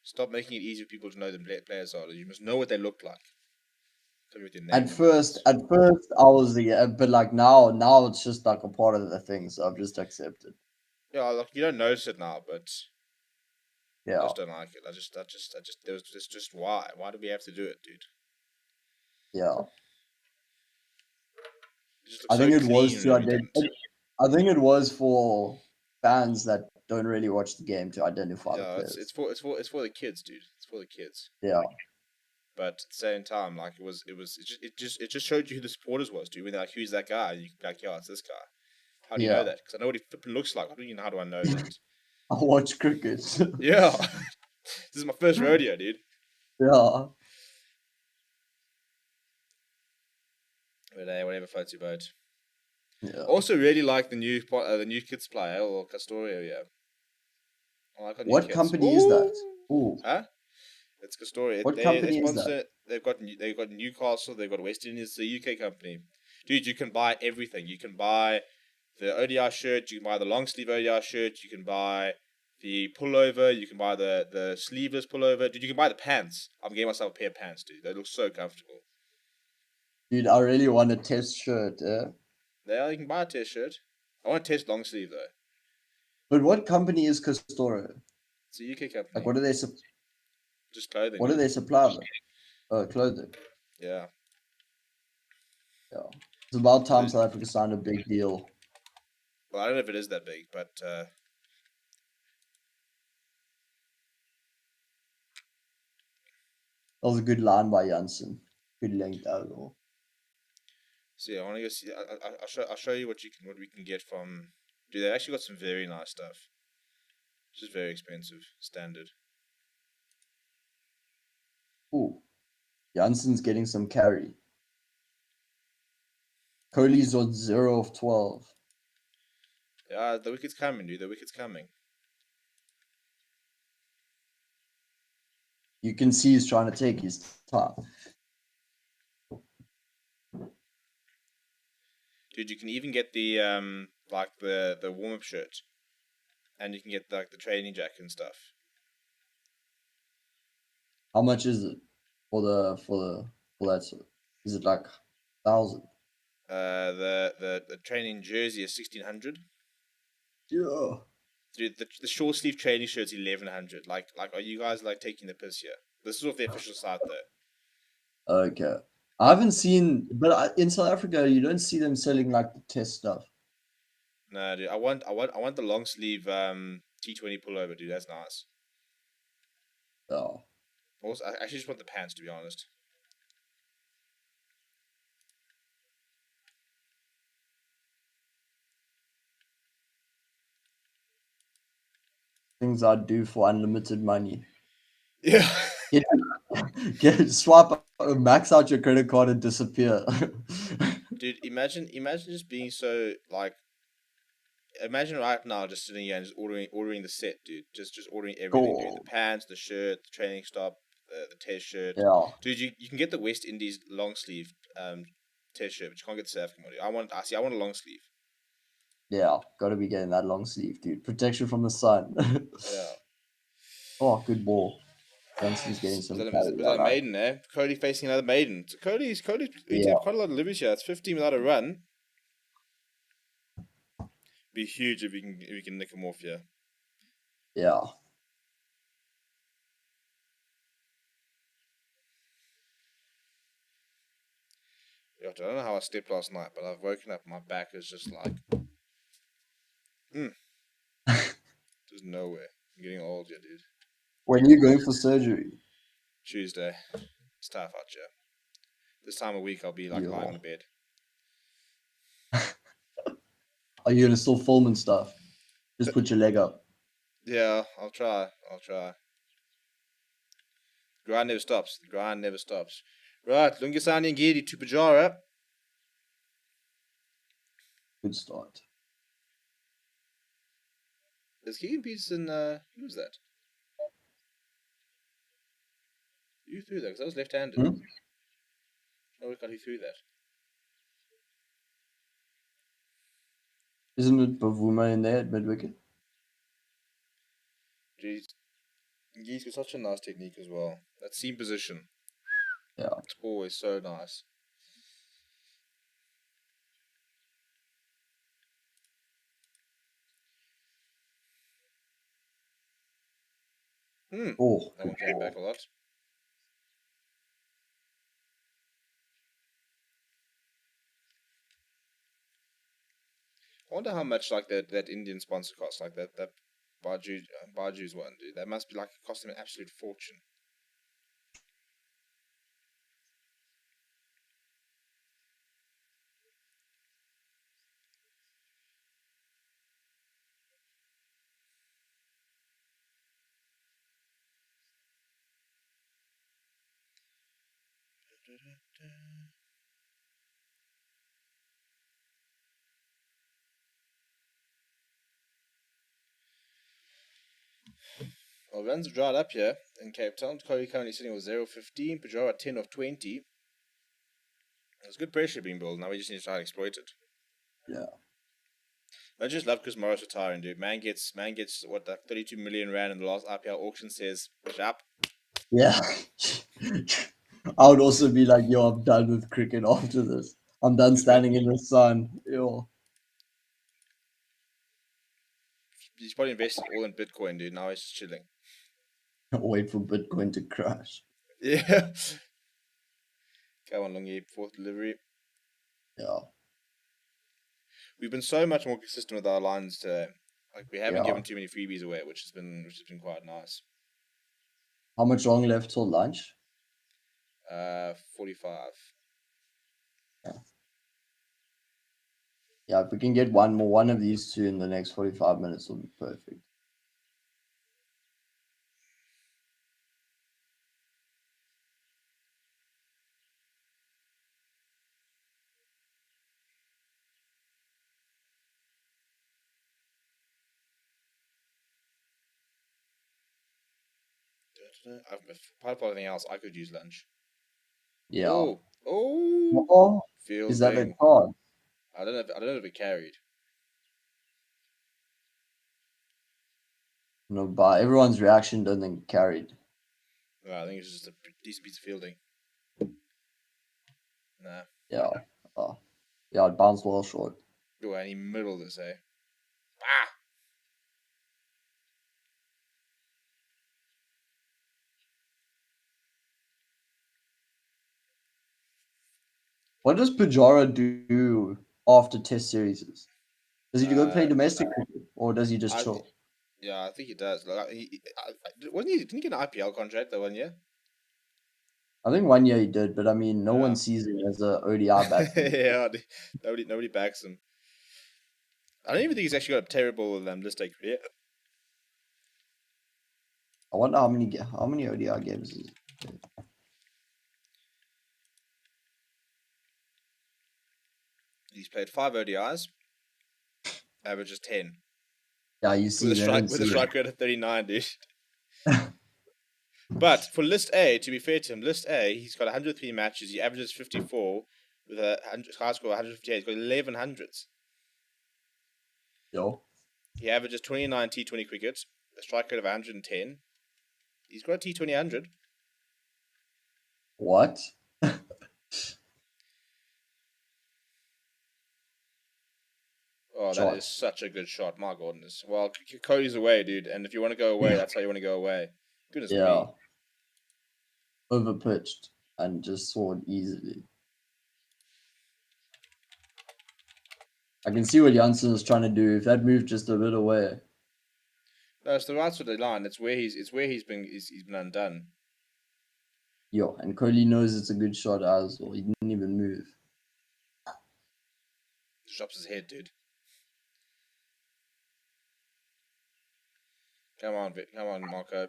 Stop making it easy for people to know the players are. You must know what they look like. Tell me what their name At first, I was but like now it's just like a part of the thing, so I've just accepted. Yeah, like you don't notice it now, but I Yeah, just don't like it. There's just why? Why do we have to do it, dude? yeah. It just looks I so think it clean was and to evident. I think it was for fans that don't really watch the game to identify the Yeah, it's players. it's for the kids, dude. It's for the kids. Yeah, But at the same time, like it just showed you who the supporters was, dude. When they're like, who's that guy? And you can be like, yeah, it's this guy. How do you know yeah. that? Because I know what he flipping looks like. How do I know that? I watch cricket. Yeah, this is my first rodeo, dude. Yeah, But hey, whatever floats your boat. yeah. Also, really like the new kids player or Castorio. Yeah, I like our new What kids. company is that? Ooh, Ooh, huh? It's Castoria. what They company is that? sponsor. They've got Newcastle. They've got West Indies. It's a UK company, dude. You can buy everything. You can buy the ODI shirt. You can buy the long sleeve ODI shirt. You can buy the pullover. You can buy the sleeveless pullover. Dude, you can buy the pants. I'm getting myself a pair of pants, dude. They look so comfortable. Dude, I really want a test shirt. You can buy a test shirt. I want a test long sleeve though. But what company is Castoro? It's a UK Like, company. what do they Just clothing, what do dude. they supply them? Clothing. Yeah. Yeah, it's about So, time South Africa signed a big deal. well, I don't know if it is that big, but That was a good line by Janssen. Good length as well. so yeah, I want to go see. I'll show you what we can get from. Dude, they actually got some very nice stuff. Just very expensive, standard. Ooh, Janssen's getting some carry. Kohli's on 0 of 12. Yeah, the wicket's coming, dude. The wicket's coming. You can see he's trying to take his time. Dude, you can even get the like the warm up shirt, and you can get like the training jacket and stuff. How much is it for that? Is it like 1,000? The training jersey is 1,600. Yeah. Dude, the short sleeve training shirt's 1,100. Are you guys like taking the piss here? This is off the official site though. Okay. I haven't seen, but in South Africa, you don't see them selling like the test stuff. No, dude, I want the long sleeve T20 pullover, dude. That's nice. Oh. Also, I actually just want the pants, to be honest. Things I'd do for unlimited money. Yeah. Swipe, max out your credit card and disappear. Dude, imagine just being so like. Imagine right now just sitting here and just ordering the set, dude. Just ordering everything, dude. The Cool. pants, the shirt, the training stop, the test shirt. Yeah. Dude, you can get the West Indies long sleeve test shirt, but you can't get the South African one. I want a long sleeve. Yeah. Gotta be getting that long sleeve, dude. Protection from the sun. Yeah. Oh, good ball. Johnson's getting some carry. Was I that a like. maiden, eh? Cody facing another maiden. So Cody's we Yeah. have quite a lot of livers here. It's 15 without a run. Be huge if we can nick him off here. Yeah. Yeah, I don't know how I slept last night, but I've woken up. My back is just like, there's nowhere. I'm getting old, yeah, dude. When are you going for surgery? Tuesday. It's tough out here. This time of week, I'll be like Yeah. lying in bed. Are you gonna still film and stuff? Just put your leg up. Yeah, I'll try. I'll try. Grind never stops. The grind never stops. Right, Lungisani Ngidi to Pajara. Good start. Is Keegan Peterson, who was that? Who threw that? Because I was left handed. Hmm? No, we got who threw that. Isn't it Bavuma in there at mid wicket? Jeez. Ngidi's got such a nice technique as well. That seam position. Yeah. It's always so nice. Oh, That good one came back a ball. lot. I wonder how much like that Indian sponsor costs, like that Baju's one, dude. That must be like cost them an absolute fortune. Well, runs have dried up here in Cape Town. Cody currently sitting with 0-15. Pajara at 10 of 20. There's good pressure being built. Now we just need to try and exploit it. Yeah. I just love Chris Morris retiring, dude. Man gets what, like 32 million rand in the last IPL auction. Says up. Yeah. I would also be like, yo, I'm done with cricket after this. I'm done standing in the sun. Yo. He's probably invested all in Bitcoin, dude. Now he's just chilling. Wait for Bitcoin to crash. Yeah. Come on, Lungi. Fourth delivery. Yeah. We've been so much more consistent with our lines today. Like we haven't Yeah. given too many freebies away, which has been quite nice. How much long left till lunch? 45. Yeah, if we can get one of these two in the next 45 minutes will be perfect. Apart from anything else, I could use lunch. Yeah. Oh, Oh, is that a fielding. card? I don't know if it carried. No, but everyone's reaction doesn't think it carried. No, I think it's just a decent piece of fielding. Nah. Yeah. Uh, yeah, it bounced well short. Oh, any middle this, eh? Ah! What does Pujara do after test series? Does he go play domestic cricket or does he just I chill? Yeah, I think he does. Like, wasn't he? Didn't he get an IPL contract that 1 year? I think 1 year he did, but I mean, no one Yeah. sees him as a ODI batsman. Yeah, nobody backs him. I don't even think he's actually got a terrible list take career. I wonder how many ODI games is He's played 5 ODIs, averages 10, Yeah, you with see, a they strike don't with a see it. strike rate of 39, dude. But for List A, to be fair to him, List A, he's got 103 matches. He averages 54 with a high score of 158. He's got 11 hundreds. Yo, He averages 29 T20 crickets, a strike rate of 110. He's got a T20 100. what? Oh, that is Shot. such a good shot. My goodness. Well, Cody's away, dude. And if you want to go away, that's how you want to go away. Goodness Yeah, me. overpitched and just scored easily. I can see what Janssen is trying to do. If that moved just a bit away, No, it's the right sort of line. It's where he's been undone. yo, and Kohli knows it's a good shot as well. He didn't even move. Drops his head, dude. Come on, come on, Marco.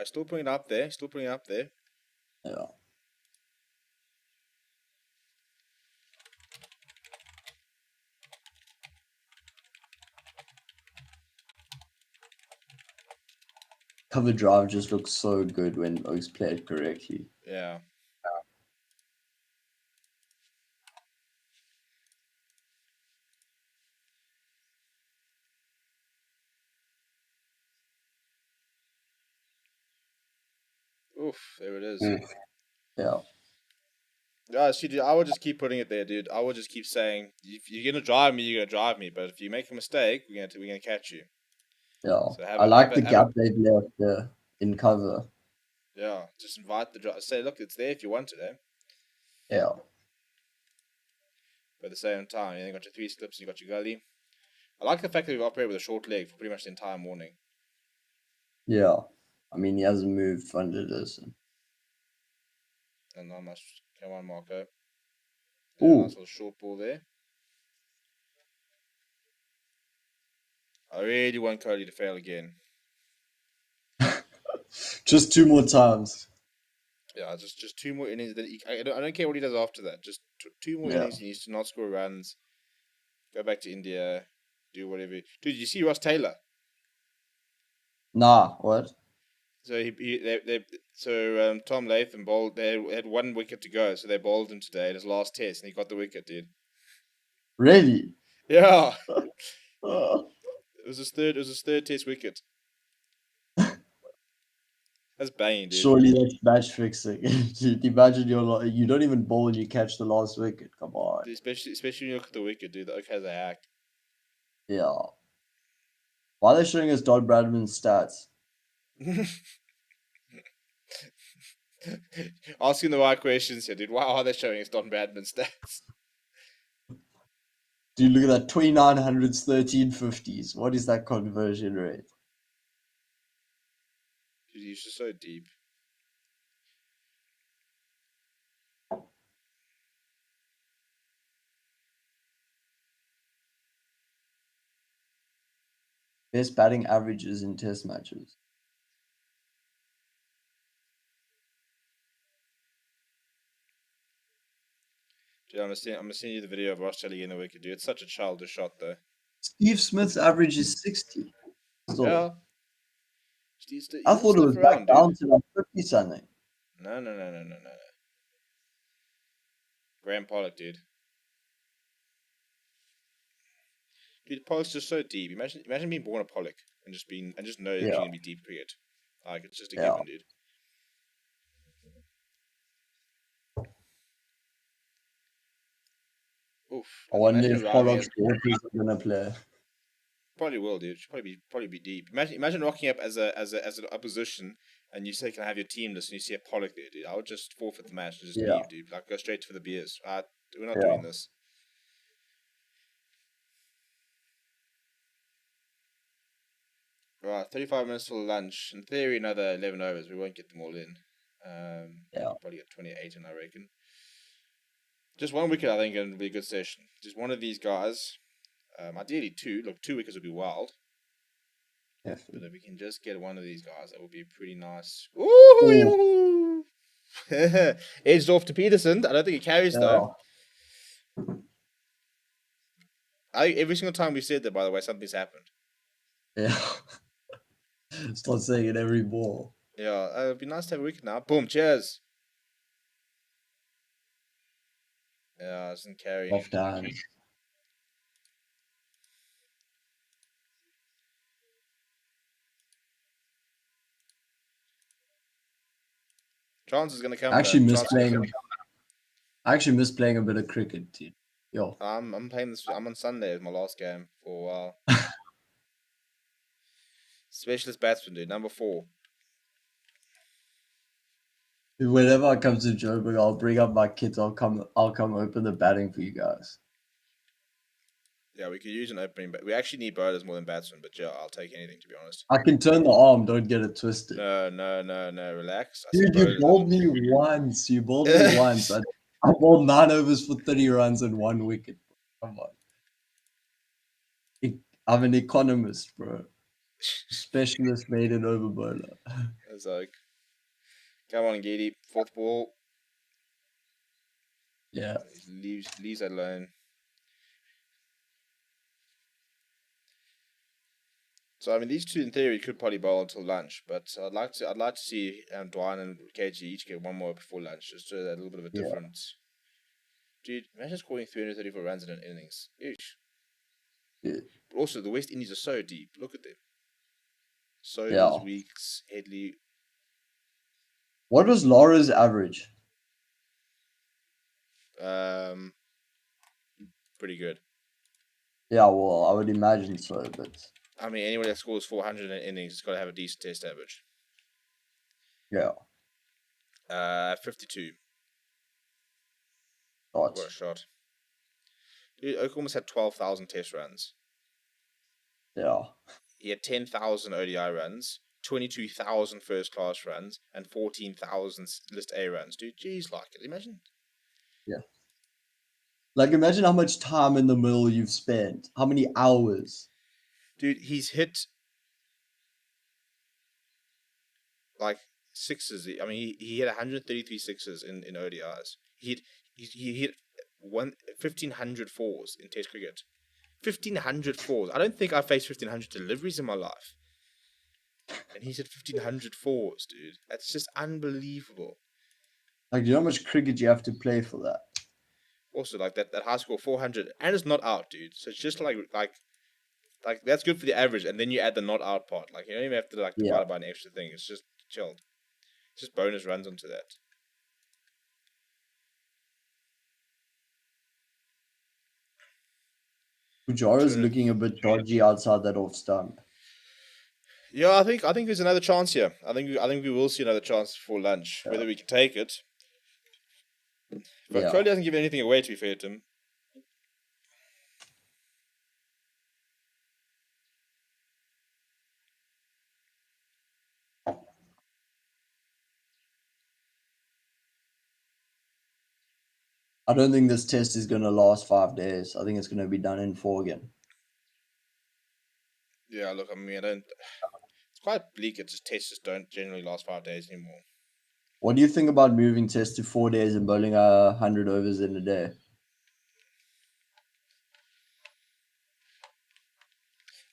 Still putting it up there. Still putting it up there. Yeah. Cover drive just looks so good when Oaks play it correctly. Yeah. Oof, there it is. Yeah. Yeah, see, dude, I would just keep putting it there, dude. I would just keep saying, if you're gonna drive me, you're gonna drive me. But if you make a mistake, we're gonna catch you. Yeah. So I like the gap they've left there in cover. Yeah, just invite the drive. Say, look, it's there if you want it, eh? Yeah. But at the same time, you got your 3 slips, you got your gully. I like the fact that we've operated with a short leg for pretty much the entire morning. Yeah. I mean, he hasn't moved under this. And not much. Come on, Marco. Ooh. Nice little short ball there. I really want Cody to fail again. Just 2 more times. Yeah, just 2 more innings. I don't care what he does after that. Just 2 more innings. He needs to not score runs. Go back to India. Do whatever. Dude, you see Ross Taylor? Nah, what? So Tom Latham bowled. They had 1 wicket to go, so they bowled him today in his last test, and he got the wicket, dude. Really? Yeah, Uh, it was his third. It was his third test wicket. That's banging, dude. Surely that's match fixing. Dude, imagine you don't even bowl and you catch the last wicket. Come on. Dude, especially when you look at the wicket, dude. The oak has a hack. Yeah. Why are they showing us Don Bradman's stats? Asking the right questions here, dude. Why are they showing us Don Bradman stats? Dude, look at that 2900s, 1350s. What is that conversion rate? Dude, he's just so deep. Best batting averages in test matches. Dude, I'm gonna send you the video of Ross Taylor in the wicket, dude. It's such a childish shot, though. Steve Smith's average is 60. Still. Yeah. I He'll thought it sniff was back around, dude. down to like 50 something. No. Graham Pollock, dude. Dude, Pollock's just so deep. Imagine being born a Pollock and just knowing that Yeah. you're gonna be deep cricket. Like it's just a Yeah. given, dude. Oof. I wonder Imagine if arriving Pollock's daughters are gonna play. probably will, dude. Should probably be deep. Imagine rocking up as an opposition and you say, "Can I have your team list?" and you see a Pollock there, dude. I would just forfeit the match and just Yeah. leave, dude. Like go straight for the beers. We're not Yeah. doing this. Right, 35 minutes till lunch. In theory, another 11 overs. We won't get them all in. Yeah. Probably get 28 in, I reckon. Just 1 wicket, I think, and it'll be a good session. Just one of these guys. Ideally 2. Look, 2 wickets would be wild. But if we can just get one of these guys, that would be pretty nice. Ooh! Edged off to Peterson. I don't think he carries, though. Every single time we said that, by the way, something's happened. Yeah. Start saying it every ball. Yeah, it'd be nice to have a wicket now. Boom, cheers. Yeah, doesn't carry. Left hand. Chance is gonna come. I actually miss Chance is gonna playing a bit of cricket, dude. Yo. I'm playing this. I'm on Sunday as my last game for a while. Specialist batsman, dude. Number 4. Whenever I come to Joburg, I'll bring up my kit. I'll come open the batting for you guys. Yeah, we could use an opening, but we actually need bowlers more than batsmen. But yeah, I'll take anything, to be honest. I can turn the arm. Don't get it twisted. No. Relax. Dude, you bowled me once. I bowled 9 overs for 30 runs and 1 wicket. Come on. I'm an economist, bro. Specialist made an over bowler. It's like, come on, Giddy. Fourth ball. Yeah, Leaves that alone. So I mean, these two in theory could probably bowl until lunch, but I'd like to see Dwan and KG each get one more before lunch, just so that a little bit of a yeah, difference. Dude, imagine scoring 334 runs in an innings. Ish. yeah. But also, the West Indies are so deep. Look at them. Sobers, Yeah. Weeks, Headley. What was Laura's average? Um, Pretty good. Yeah, well, I would imagine so, but I mean, anyone that scores 400 in an innings has got to have a decent test average. yeah, 52. not. What a shot. Dude, Oak almost had 12,000 test runs. Yeah. He had 10,000 ODI runs, 22,000 first class runs, and 14,000 list A runs. Dude, jeez, like it. Imagine. Yeah. Like, imagine how much time in the middle you've spent. How many hours? Dude, he's hit like sixes. I mean, he hit 133 sixes in ODIs. He hit 1,500 fours in Test cricket. 1,500 fours. I don't think I faced 1,500 deliveries in my life. And he's hit 1,500 fours, dude. That's just unbelievable. Like, do you know how much cricket you have to play for that? Also, like that high score 400, and it's not out, dude. So it's just like that's good for the average, and then you add the not out part. Like you don't even have to like Yeah. divide it by an extra thing. It's just chilled. It's just bonus runs onto that. Pujara's looking a bit dodgy outside that off stump. Yeah, I think there's another chance here. I think we will see another chance before lunch. Yeah. Whether we can take it, but Yeah. Kohli doesn't give anything away. To be fair to him, I don't think this test is going to last 5 days. I think it's going to be done in 4 again. yeah. Look, I mean, I don't. It's quite bleak. It's just tests just don't generally last 5 days anymore. What do you think about moving tests to 4 days and bowling 100 overs in a day?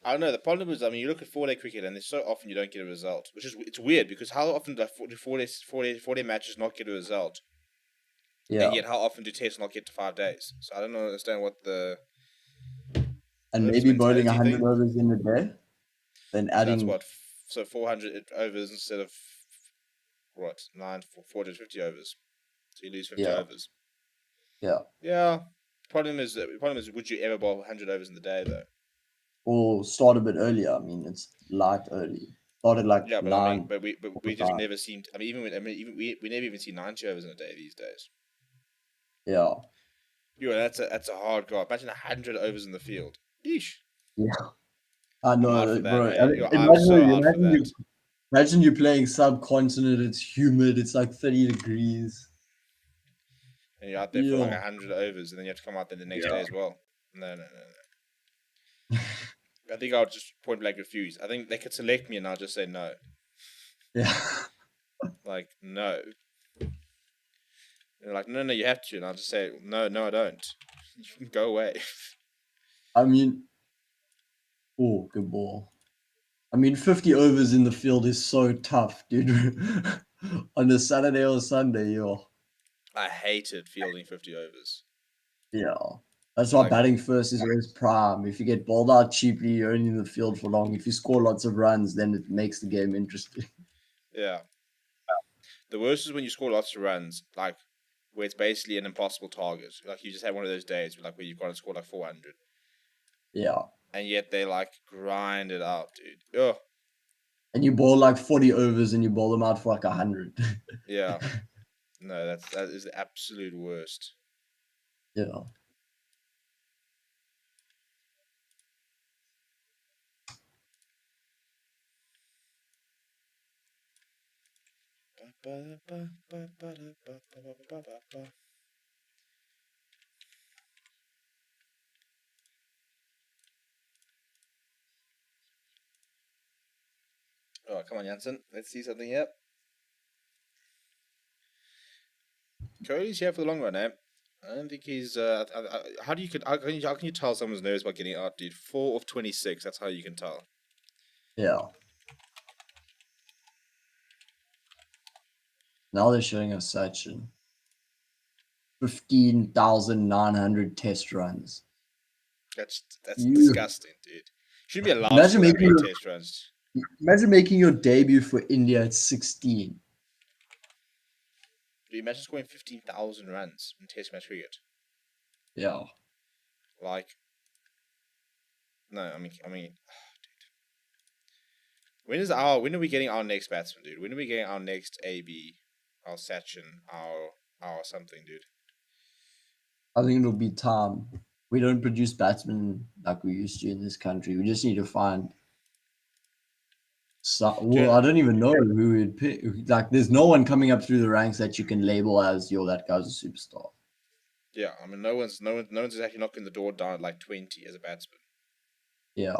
I don't know. The problem is, I mean, you look at 4 day cricket, and there's so often you don't get a result, which is it's weird because how often do 4 day matches not get a result, Yeah. and yet how often do tests not get to 5 days? So I don't understand what the And it's maybe bowling mentality 100 thing. overs in a day, then So that's adding, what. So 400 overs instead of what 450 overs. So you lose 50 yeah, overs. yeah. Yeah. Problem is, would you ever bowl 100 overs in the day though? Or start a bit earlier. I mean, it's light early. Start at like Yeah, but I mean, 9 but we or just 5. never seem. I mean, even we never even see 90 overs in a day these days. Yeah. Yeah, that's a hard goal. Imagine 100 overs in the field. Yeesh. Yeah. I I'm out for know, that, bro. hey. Yo, I'm Imagine, so out for imagine that. you, imagine you playing subcontinent. It's humid. It's like 30 degrees. And you're out there for like Yeah. 100 overs, and then you have to come out there the next day Yeah. as well. No, no, no, no. I think I would just point blank refuse. I think they could select me, and I'll just say no. Yeah. Like no. And they're like, no, no, you have to, and I'll just say no, no, I don't. You can go away. I mean, oh, good ball. I mean, 50 overs in the field is so tough, dude. On a Saturday or Sunday, yo. I hated fielding 50 overs. Yeah. That's why Like, batting first is always prime. If you get bowled out cheaply, you're only in the field for long. If you score lots of runs, then it makes the game interesting. yeah. The worst is when you score lots of runs, like where it's basically an impossible target. Like you just have one of those days, like where you've got to score like 400, Yeah. and yet they like grind it out, dude. Oh, And you bowl like 40 overs and you bowl them out for like 100. yeah. No, that is the absolute worst. Yeah. Oh, come on, Jansen. Let's see something here. Cody's here for the long run, eh? I don't think he's. How can you tell someone's nervous about getting out, dude? 4 of 26. That's how you can tell. Yeah. Now they're showing us Sachin. 15,900 test runs. That's You disgusting, dude. Shouldn't be allowed to imagine score that making many your, test runs. imagine making your debut for India at 16. Dude, imagine scoring 15,000 runs in Test match cricket. Yeah. Like, no, I mean, dude. When are we getting our next batsman, dude? When are we getting our next AB, our Sachin, our something, dude? I think it'll be time. We don't produce batsmen like we used to in this country. We just need to find. Well, I don't even know who we'd pick. Like, there's no one coming up through the ranks that you can label as, yo, that guy's a superstar. Yeah, I mean, no one's actually knocking the door down at like 20 as a batsman. Yeah.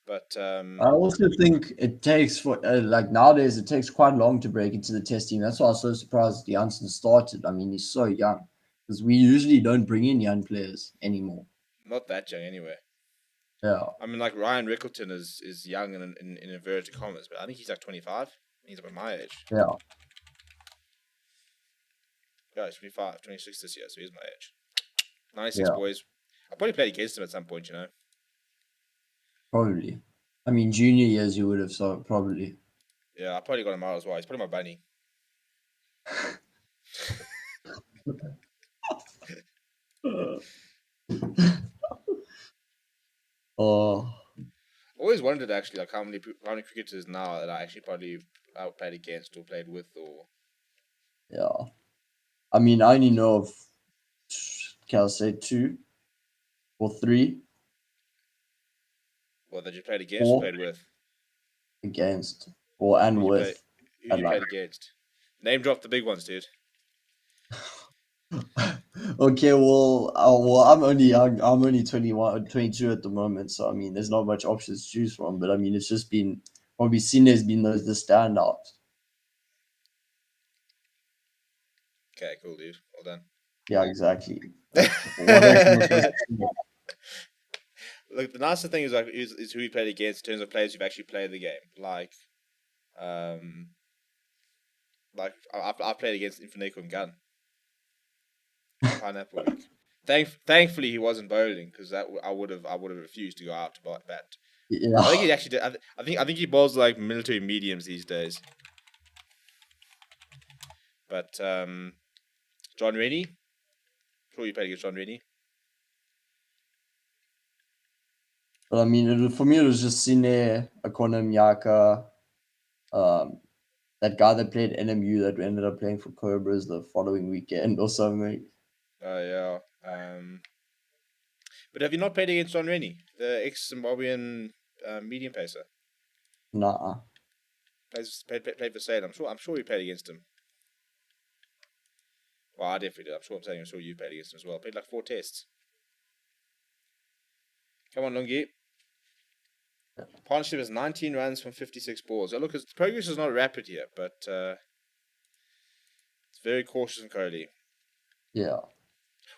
But I also think it takes for like nowadays it takes quite long to break into the test team. That's why I was so surprised Janssen started. I mean, he's so young because we usually don't bring in young players anymore. not that young anyway. Yeah, I mean, like Ryan Rickleton is young in inverted commas, but I think he's like 25. He's about my age. yeah, Yeah, he's 25, 26 this year, so he's my age. 96 yeah, boys. I probably played against him at some point, you know. probably. I mean, junior years you would have so probably. Yeah, I probably got him out as well. He's probably my bunny. Oh, Always wondered actually, like how many cricketers now that I actually probably played against or played with, or yeah. I mean, I only know of, can I say 2 or 3, that you played against or 4 played with. against or and Who'd you play? with. Who'd And you like, played against? Name drop the big ones, dude. okay, well, I'm only young. I'm only 21, 22 at the moment. So, I mean, there's not much options to choose from. But, I mean, it's just been, probably seen as been the standout. Okay, cool, dude. Well done. Yeah, exactly. Like, what else am I supposed to say? Look, the nicer thing is who we played against in terms of players who've actually played the game. Um, I played against Infinite and Gunn in Pineapple Week. Thankfully, he wasn't bowling because I would have refused to go out to bat. I think Yeah. he actually did. I think he bowls like military mediums these days. But John Rennie, sure you played against John Rennie. But, I mean, for me, it was just Sine, Akona Miyaka, that guy that played NMU that ended up playing for Cobras the following weekend or something. Oh yeah. But have you not played against John Rennie, the ex-Zimbabwean medium pacer? Nah. Played for Salem. I'm sure you played against him. Well, I definitely did. I'm sure you played against him as well. Played like 4 tests. Come on, Lungi. Partnership is 19 runs from 56 balls. Look, his progress is not rapid here, but it's very cautious and Kohli, Yeah.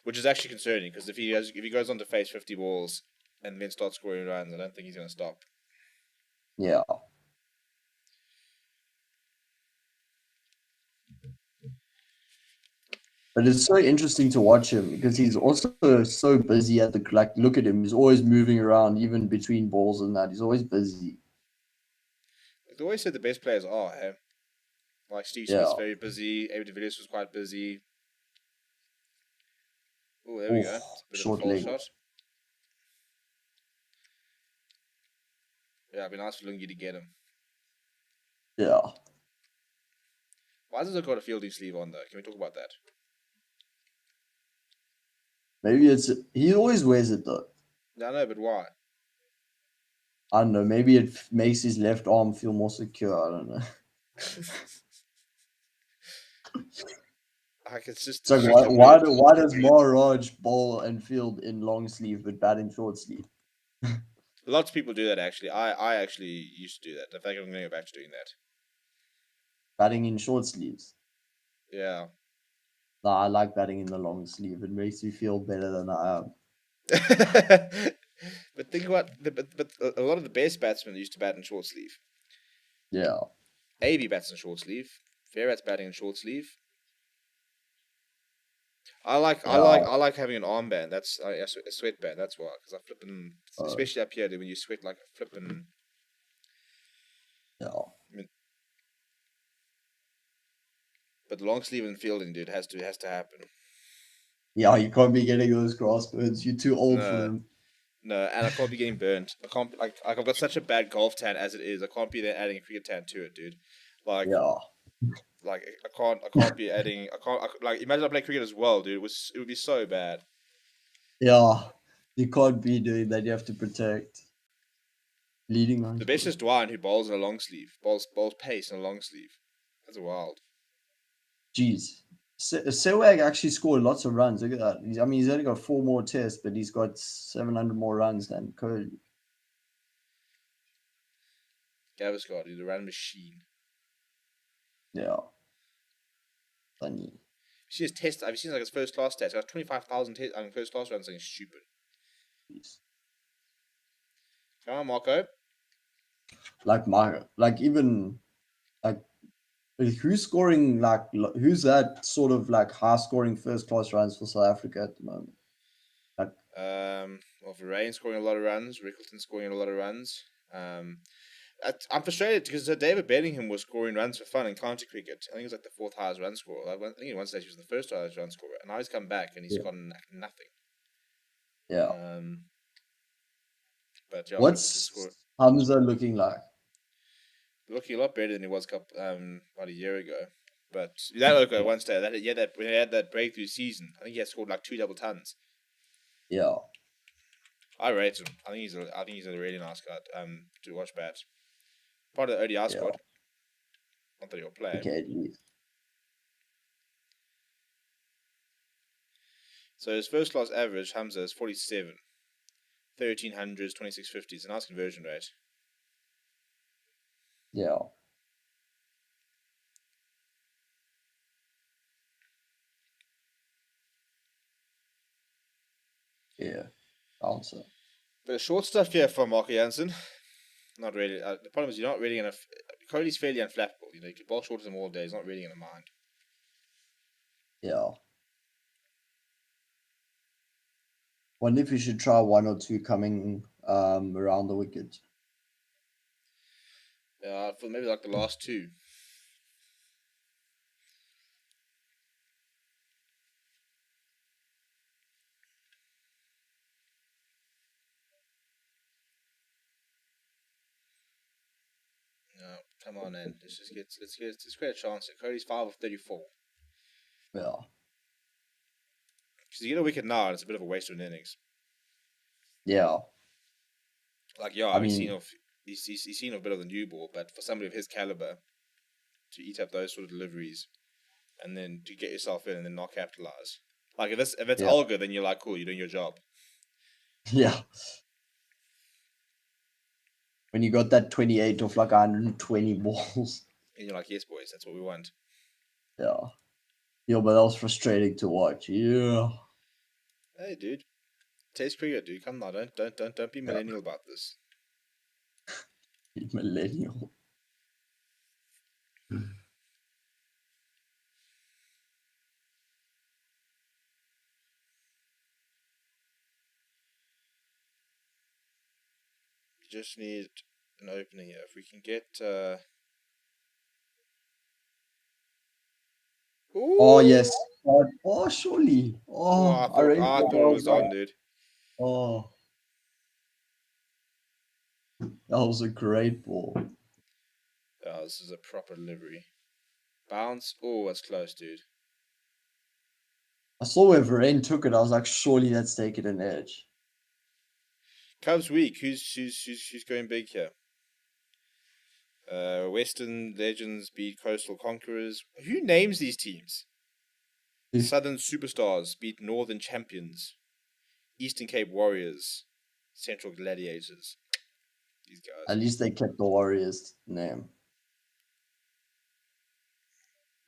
which is actually concerning because if he goes on to face 50 balls and then starts scoring runs, I don't think he's going to stop. Yeah. But it's so interesting to watch him because he's also so busy at the like. Look at him; he's always moving around, even between balls and that. He's always busy. They always said the best players are, hey? Like Steve Yeah. Smith's very busy. Abe de Villiers was quite busy. Oh, there we go. It's a bit Short of a false leg. shot. Yeah, it'd be nice for Lungi to get him. Yeah. Why does it got a fielding sleeve on though? Can we talk about that? Maybe he always wears it though. No, no, but why? I don't know. Maybe it makes his left arm feel more secure. I don't know. Like it's just. It's like why does Maharaj bowl and field in long sleeve but bat in short sleeve? Lots of people do that actually. I actually used to do that. In fact, I'm going to go back to doing that. Batting in short sleeves. Yeah. No, I like batting in the long sleeve. It makes me feel better than I am. But think about but a lot of the best batsmen used to bat in short sleeve. Yeah. AB bats in short sleeve. Fairbat's batting in short sleeve. Yeah. I like having an armband. That's a sweatband. That's why, because I flipping, Uh, especially up here, dude, when you sweat like a flipping. yeah. I mean, but long sleeve and fielding, dude, has to happen. Yeah, you can't be getting those grass burns. You're too old for No, them. no, and I can't be getting burnt. I can't like I've got such a bad golf tan as it is. I can't be there adding a cricket tan to it, dude. Like Yeah. like I can't be adding. Like imagine I play cricket as well, dude. It would be so bad. Yeah. You can't be doing that. You have to protect. Leading on The to best it. is Dwayne who bowls in a long sleeve, bowls pace in a long sleeve. That's wild. Jeez. Sewag actually scored lots of runs. Look at that. I mean, he's only got 4 more tests, but he's got 700 more runs than Kohli. Gavascott, he's a run machine. Yeah. Funny. See his test. I've seen like his first class test. Got 25,000 first class runs. Something stupid. Jeez. Come on, Marco. Like my, like even like who's scoring who's that sort of like high scoring first class runs for South Africa at the moment? Like Well, Varane scoring a lot of runs. Rickleton scoring a lot of runs. I'm frustrated because David Bellingham was scoring runs for fun in county cricket. I think he was like the fourth highest run scorer. I think at one stage he was the first highest run scorer, and now he's come back and he's yeah, gotten nothing. yeah. But yeah, the What's score Hamza looking like? looking a lot better than he was about a year ago. But that look at Yeah, one stage that when he had that breakthrough season, I think he had scored like 2 double tons. yeah, I rate him. I think he's a really nice guy to watch bat. Part of the ODI yeah. squad. Not that he'll play. Okay, geez. So his first class average, Hamza, is 47. 1300s, 2650s. A nice conversion rate. Yeah, yeah. Bouncer. But the short stuff here from Marco Jansen, not really. The problem is you're not really going to. Cody's fairly unflappable. You know, you can ball short of him all day. He's not really going to mind. Yeah. Wonder if you should try 1 or 2 coming around the wicket. For maybe like the last two. No, come on, then. Let's get a chance. Cody's 5 of 34. Yeah, Because you get a wicket now, and it's a bit of a waste of an innings. yeah. Like, yeah, I he's seen mean, off. He's seen a bit of the new ball, but for somebody of his caliber to eat up those sort of deliveries and then to get yourself in and then not capitalize. Like if it's yeah, Olga, then you're like, cool, you're doing your job. yeah. When you got that 28 of like 120 balls. And you're like, yes, boys, that's what we want. Yeah. Yeah, but that was frustrating to watch. Yeah. Hey, dude, taste cricket, dude. Come on, don't be Yeah. millennial about this. Millennial. You just need an opening here. If we can get, Oh yes. ooh, Oh surely. Oh, I really I thought it was on, dude. oh, that was a great ball. Oh, this is a proper delivery. Bounce. Oh, that's close, dude. I saw where Varane took it. I was like, surely that's taking an edge. Cubs week. Who's going big here? Western Legends beat Coastal Conquerors. Who names these teams? Southern Superstars beat Northern Champions. Eastern Cape Warriors. Central Gladiators. These guys. At least they kept the Warriors name.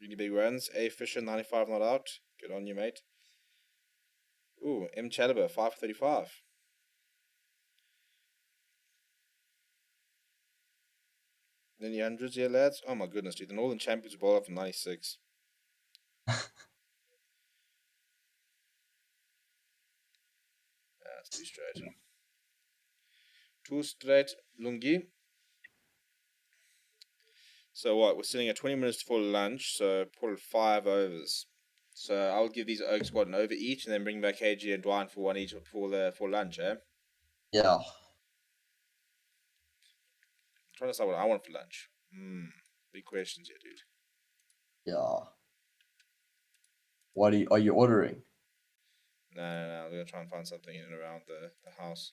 Really big runs. A Fisher 95 not out. Good on you, mate. Ooh, M Chalobah 535. Any hundreds here, lads? Oh my goodness, dude. The Northern Champions ball up in 96. That's too straight. Too straight, Lungi. So what? We're sitting at 20 minutes before lunch, so probably 5 overs. So I'll give these Oak Squad an over each, and then bring back KG and Dwayne for one each for lunch, eh? Yeah. I'm trying to decide what I want for lunch. Big questions here, dude. Yeah. What are you ordering? No. We're gonna try and find something in and around the house.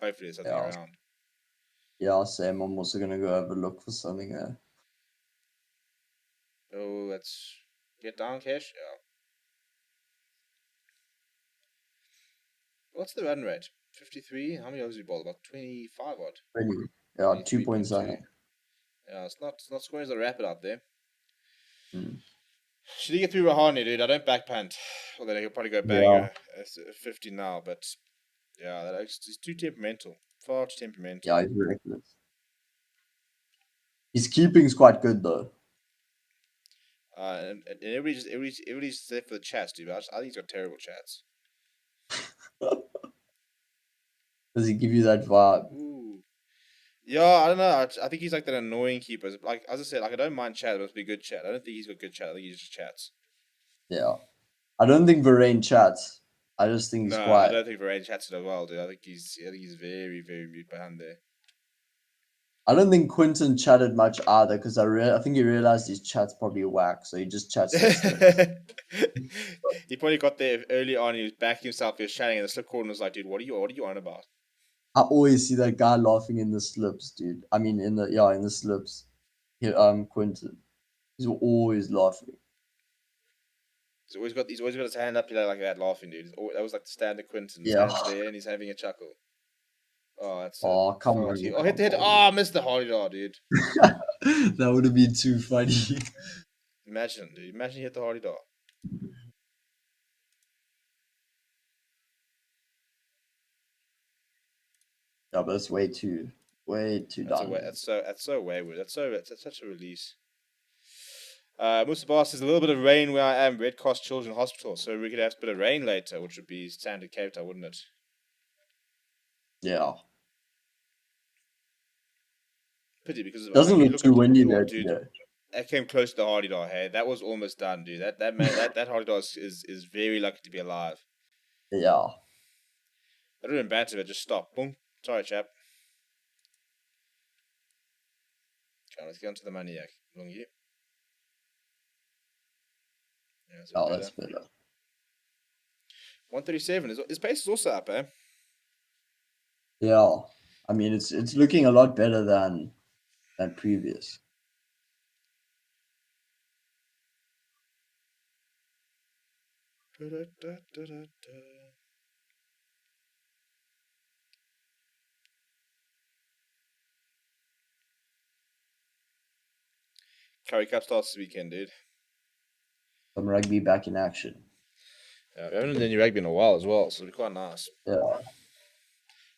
Hopefully, there's something Yeah. around. Yeah, Sam. I'm also gonna go have a look for something. Oh, let's get down, Cash. Yeah. What's the run rate? 53. How many overs we bowled? About 25 odd. Really? Yeah, 2 points 23.2. on it. Yeah, it's not scoring as a rapid out there. Mm. Should he get through Rahane, dude? I don't backpant. Although he'll probably go bang Yeah. a 50 now, but yeah, he's too temperamental. Far too temperamental. Yeah, he's ridiculous. His keeping's quite good though. And everybody's there for the chats, dude. I think he's got terrible chats. Does he give you that vibe? Ooh. Yeah, I don't know. I think he's like that annoying keeper. Like as I said, like I don't mind chat, but it must be good chat. I don't think he's got good chat. I think he just chats. Yeah. I don't think Varane chats. I just think he's No, I quiet. don't think Varane chats it as well, dude. I think he's very very mute behind there. I don't think Quinton chatted much either because I think he realized his chat's probably whack, so he just chats the slips. He probably got there early on. He was backing himself. He was chatting, and the slip corner was like, "Dude, what are you on about?" I always see that guy laughing in the slips, dude. I mean, in the slips. Quinton. He's always laughing. He's always got his hand up like that, laughing, dude. That was like the standard Quinton. His Yeah. hands there, and he's having a chuckle. Oh, that's Oh, come far on. too. You Oh, hit the head. can't Oh, missed the holiday, dude. That would have been too funny. Imagine, dude. Imagine he hit the holiday. Yeah, but that's way too done. That's so wayward. That's such a release. Musa Bar says a little bit of rain where I am. Red Cross Children's Hospital, so we could have a bit of rain later, which would be standard Cape Town, wouldn't it? Yeah. Pity because Doesn't look too windy there today. That came close to the Hardy Dog. Hey, that was almost done, dude. That man, that Hardy Dog is very lucky to be alive. Yeah. I don't even banter, but just stop. Boom. Sorry, chap. Okay, let's get onto the maniac. Lungi. Yeah, That's better. 137. His pace is also up, eh? Yeah. I mean, it's looking a lot better than previous. Curry Cup starts this weekend, dude. Some rugby back in action. Yeah, we haven't done any rugby in a while as well, so it'll be quite nice. Yeah.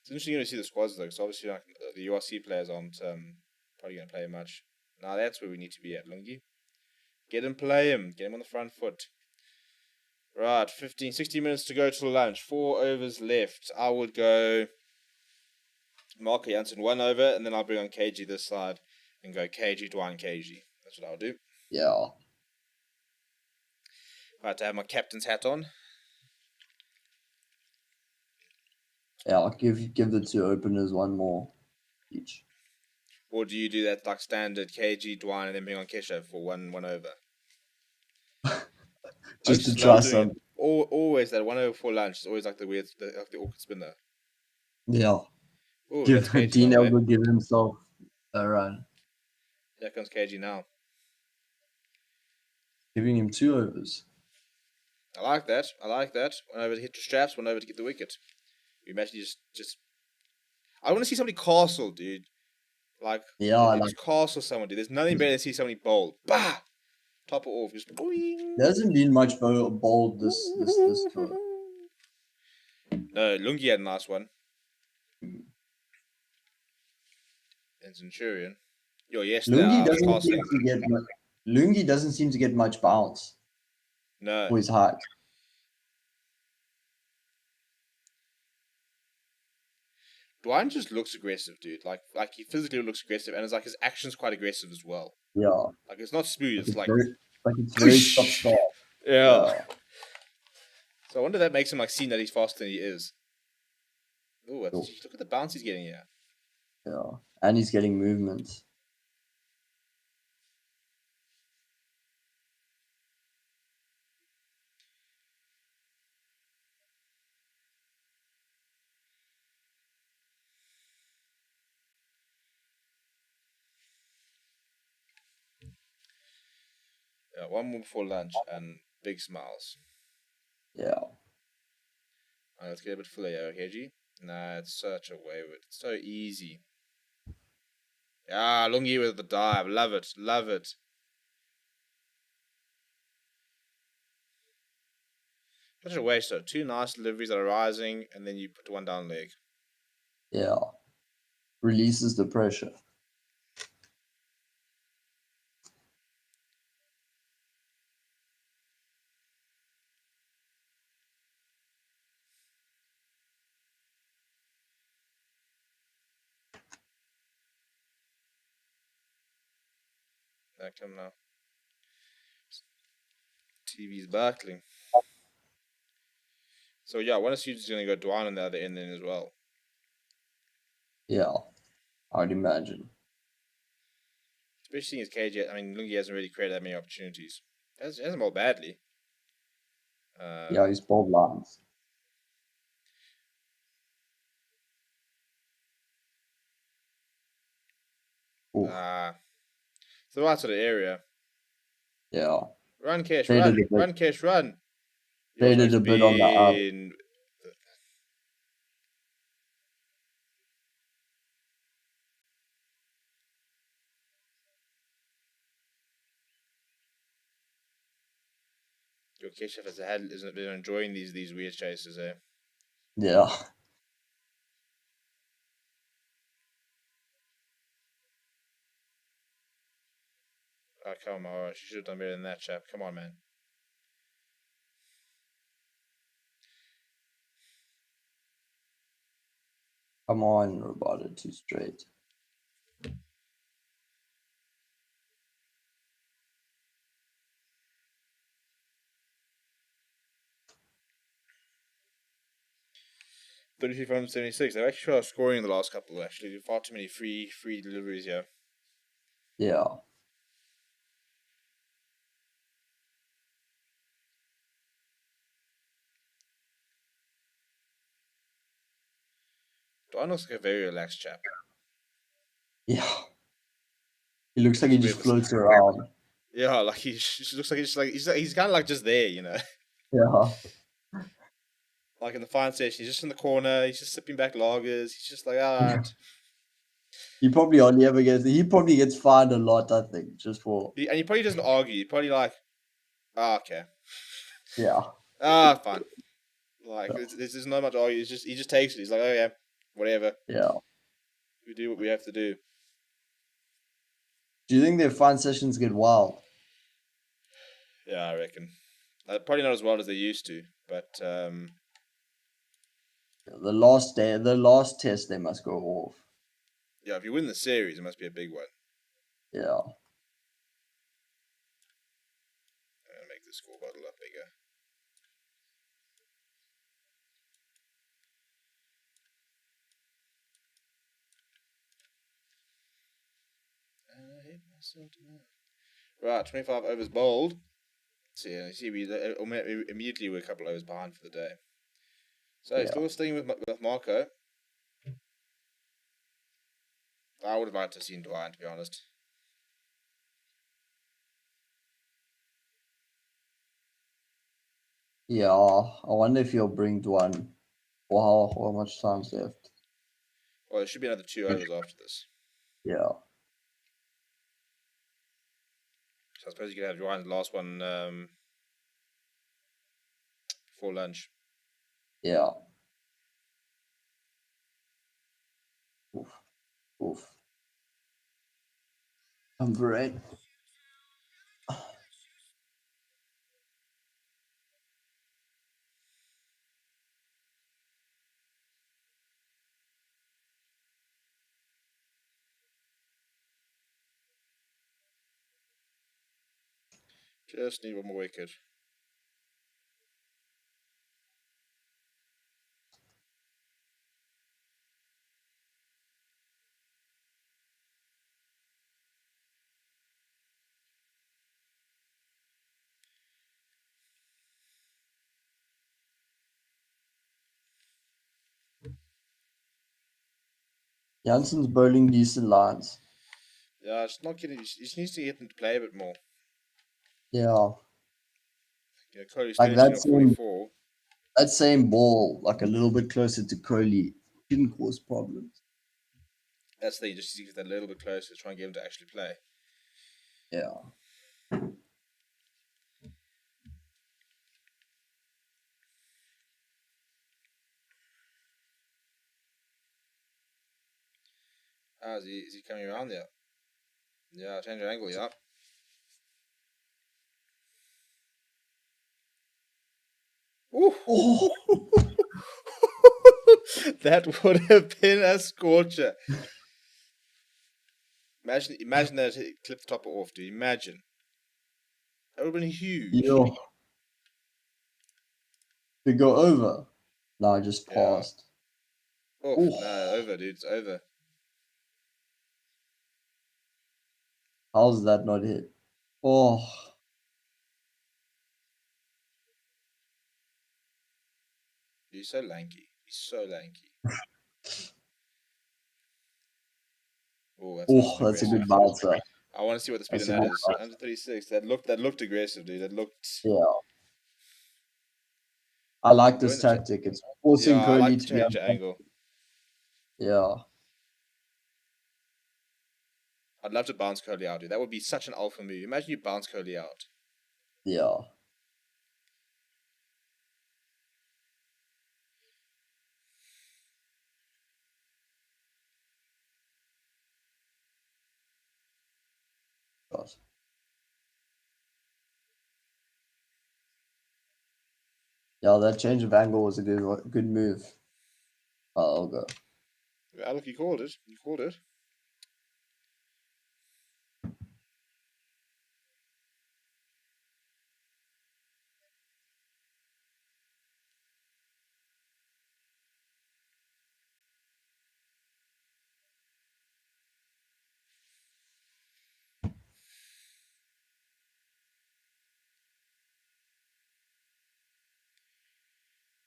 It's interesting to see the squads though, because obviously like, the URC players aren't probably going to play much. Now that's where we need to be at, Lungi. Get him, play him. Get him on the front foot. Right, 16 minutes to go till lunch. 4 overs left. I would go Marco Janssen 1 over, and then I'll bring on KG this side and go KG, Dwayne, KG. That's what I'll do. Yeah. Right, to have my captain's hat on. Yeah, I'll give the two openers one more each. Or do you do that like standard KG, Dwayne, and then bring on Kesha for one over? Just to try some. Always that 1 over for lunch is always like the awkward spinner. Yeah. Ooh, Dean KG will give himself a run. Here comes KG now. Giving him 2 overs. I like that. 1 over to hit the straps, 1 over to get the wicket. You imagine just I want to see somebody castle, dude. Like, Yeah, just castle someone, dude. There's nothing better than see somebody bold. Bah! Top it off. Just boing. there hasn't been much bold this tour. No, Lungi had a nice one. Mm. And Centurion. Yo, yesterday Lungi I was doesn't seem castling. to get Lungi doesn't seem to get much bounce No. for his height. Dwayne just looks aggressive, dude. Like he physically looks aggressive, and it's like his action's quite aggressive as well. Yeah, Like it's not smooth. It's like it's very stop start. yeah. Yeah, So I wonder if that makes him like seem that he's faster than he is. Oh, Cool. look at the bounce he's getting here. Yeah, and he's getting movements. Yeah, one more before lunch and big smiles. Yeah, Let's get a bit fuller here, okay, G? Nah, it's such a wayward. It's so easy. Yeah, Lungi with the dive. Love it. Love it. Such a waste, though. Two nice deliveries that are rising, and then you put one down leg. yeah. Releases the pressure. Back to him now. TV's battling. So yeah, one assumes he's gonna go Dwan on the other end then as well. Yeah, I'd imagine. Especially seeing his KJ. I mean, Lungi hasn't really created that many opportunities. Hasn't bowled badly. Yeah, he's bowled lines. Oof. It's the right sort of area. Yeah. Run, Cash, They run. did a bit- Run, Cash, run. They did a bit on the up. Your Keshav isn't been enjoying these weird chases, eh? Yeah. Oh, come on, alright. She should have done better than that, chap. Come on, man. Come on, Roboto, too straight. $33 from 76. They've actually tried scoring in the last couple. Actually, far too many free deliveries here. Yeah. Don looks like a very relaxed chap. Yeah. He looks like he just floats around. Yeah, like he looks like he's kind of like just there, you know. Yeah. Like in the fine session, he's just in the corner. He's just sipping back lagers. He's just like, all right. He probably gets fined a lot, I think, just for. And he probably doesn't argue. He probably like, okay, Yeah. fine. Like there's not much argue. He just takes it. He's like, oh yeah, whatever. Yeah. We do what we have to do. Do you think their fine sessions get wild? Yeah, I reckon. Probably not as wild as they used to, but The last test, they must go off. yeah, if you win the series, it must be a big one. Yeah. I'm gonna make the scoreboard a lot bigger. I hate myself tonight. Right, 25 overs bowled. You see, we immediately were a couple overs behind for the day. So, Yeah. still staying with Marco. I would have liked to have seen Dwayne, to be honest. Yeah. I wonder if he'll bring one. Wow, how much time's left? Well, there should be another 2 overs after this. Yeah. So I suppose you could have Ryan's last one before lunch. Yeah. Oof. Oof. I'm great. Just need one more wicket. Jansen's bowling decent lines. Yeah, it's not getting. He just needs to get them to play a bit more. Yeah. Cody's Like 13 or 44. that same ball, like a little bit closer to Kohli, didn't cause problems. That's the thing. Just to get that a little bit closer, try and get him to actually play. Yeah. Ah, is he coming around there? Yeah, change your angle, yeah. Ooh. Oh, That would have been a scorcher. Imagine that he clipped the topper off, dude. Imagine. That would have been huge. yo, to go over. No, I just Yeah. passed. Oh, no, Oh, over, dude. It's over. how's that not hit? Oh, He's so lanky. He's so lanky. Oh, that's nice oh, and that's a aggressive. good bouncer. I want to see what the speed That's on a that good is. bouncer. 136. That looked aggressive, dude. That looked. Yeah, I like Go in this the chat. tactic. It's Yeah, forcing I like Kohli the to be change on. angle. Yeah, I'd love to bounce Curly out, dude. That would be such an alpha move. Imagine you bounce Curly out. yeah. God. Yeah, that change of angle was a good move. I'll go. Yeah, look, you called it. You called it.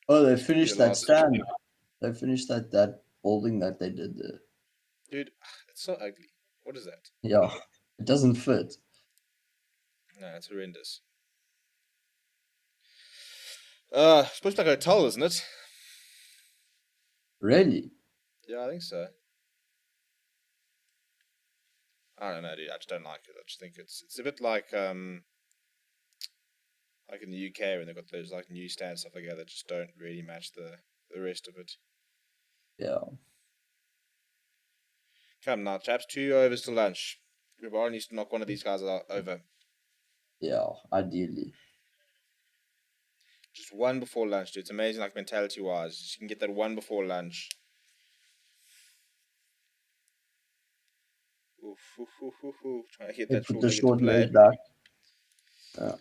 Oh, they This could be the finished that last. stand. They finished that bowling that they did there. Dude, it's so ugly. What is that? Yeah, it doesn't fit. No, it's horrendous. Supposed to be like a hotel, isn't it? Really? Yeah, I think so. I don't know, dude. I just don't like it. I just think it's a bit like in the UK when they've got those like newsstand stuff like that that just don't really match the rest of it. Yeah. Come now, chaps. 2 overs to lunch. Guevara needs to knock one of these guys out over. Yeah, ideally. Just one before lunch, dude. It's amazing, like mentality wise. Just you can get that one before lunch. Oof, oof, oof, oof, oof. Trying to get They that put short the leg into short play. leg back. Yeah.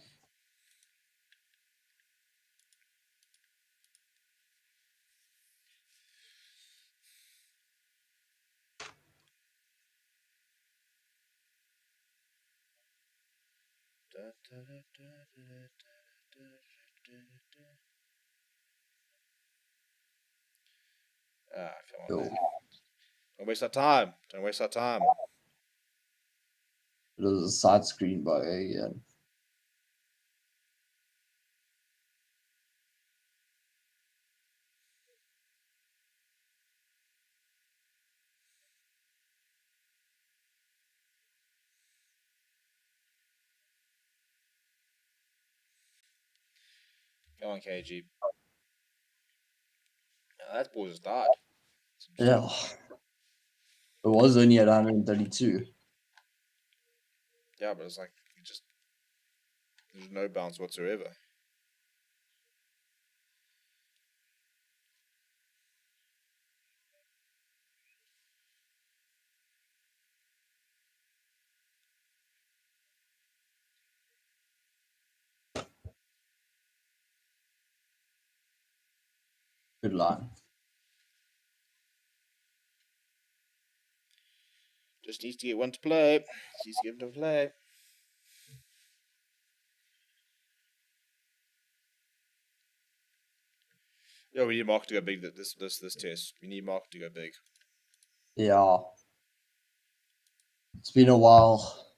Ah, come on, Yo, man. Don't waste our time. Don't waste our time. it was a side screen by again. Come on, KG. Oh, that ball just died. Yeah. It was only at 132. Yeah, but it's like there's no bounce whatsoever. Good line. Just needs to get one to play. Just needs to get him to play. Yeah, we need Mark to go big this test. We need Mark to go big. Yeah. It's been a while.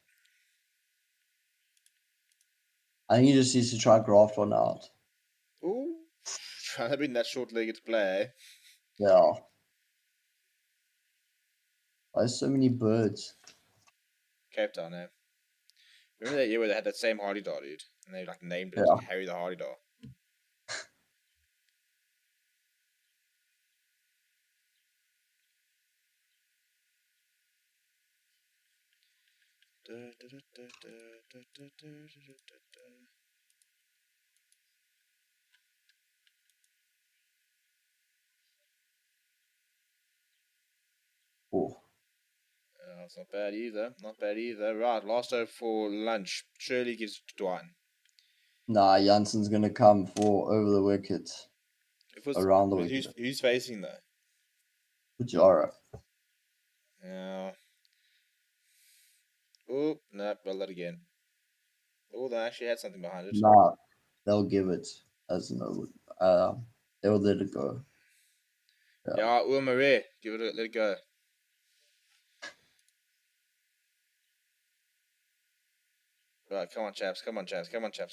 I think he just needs to try graft one out. Ooh. Trying to bring that short legged to play. Yeah. Why so many birds? Cape Town, eh? Remember that year where they had that same Hardy Dar, dude? And they like named it Yeah. Harry the Hardy Dar. Oh. It's not bad either. Not bad either. Right, last over for lunch. Shirley gives it to Dwayne. Nah, Janssen's gonna come for over the wicket. If it's, Around the but wicket. who's facing though? Pujara. Yeah. Oh, no, well, that again. Oh, they actually had something behind it. Nah, they'll give it as no. They'll let it go. Yeah, Marie, let it go. Right, come on, chaps.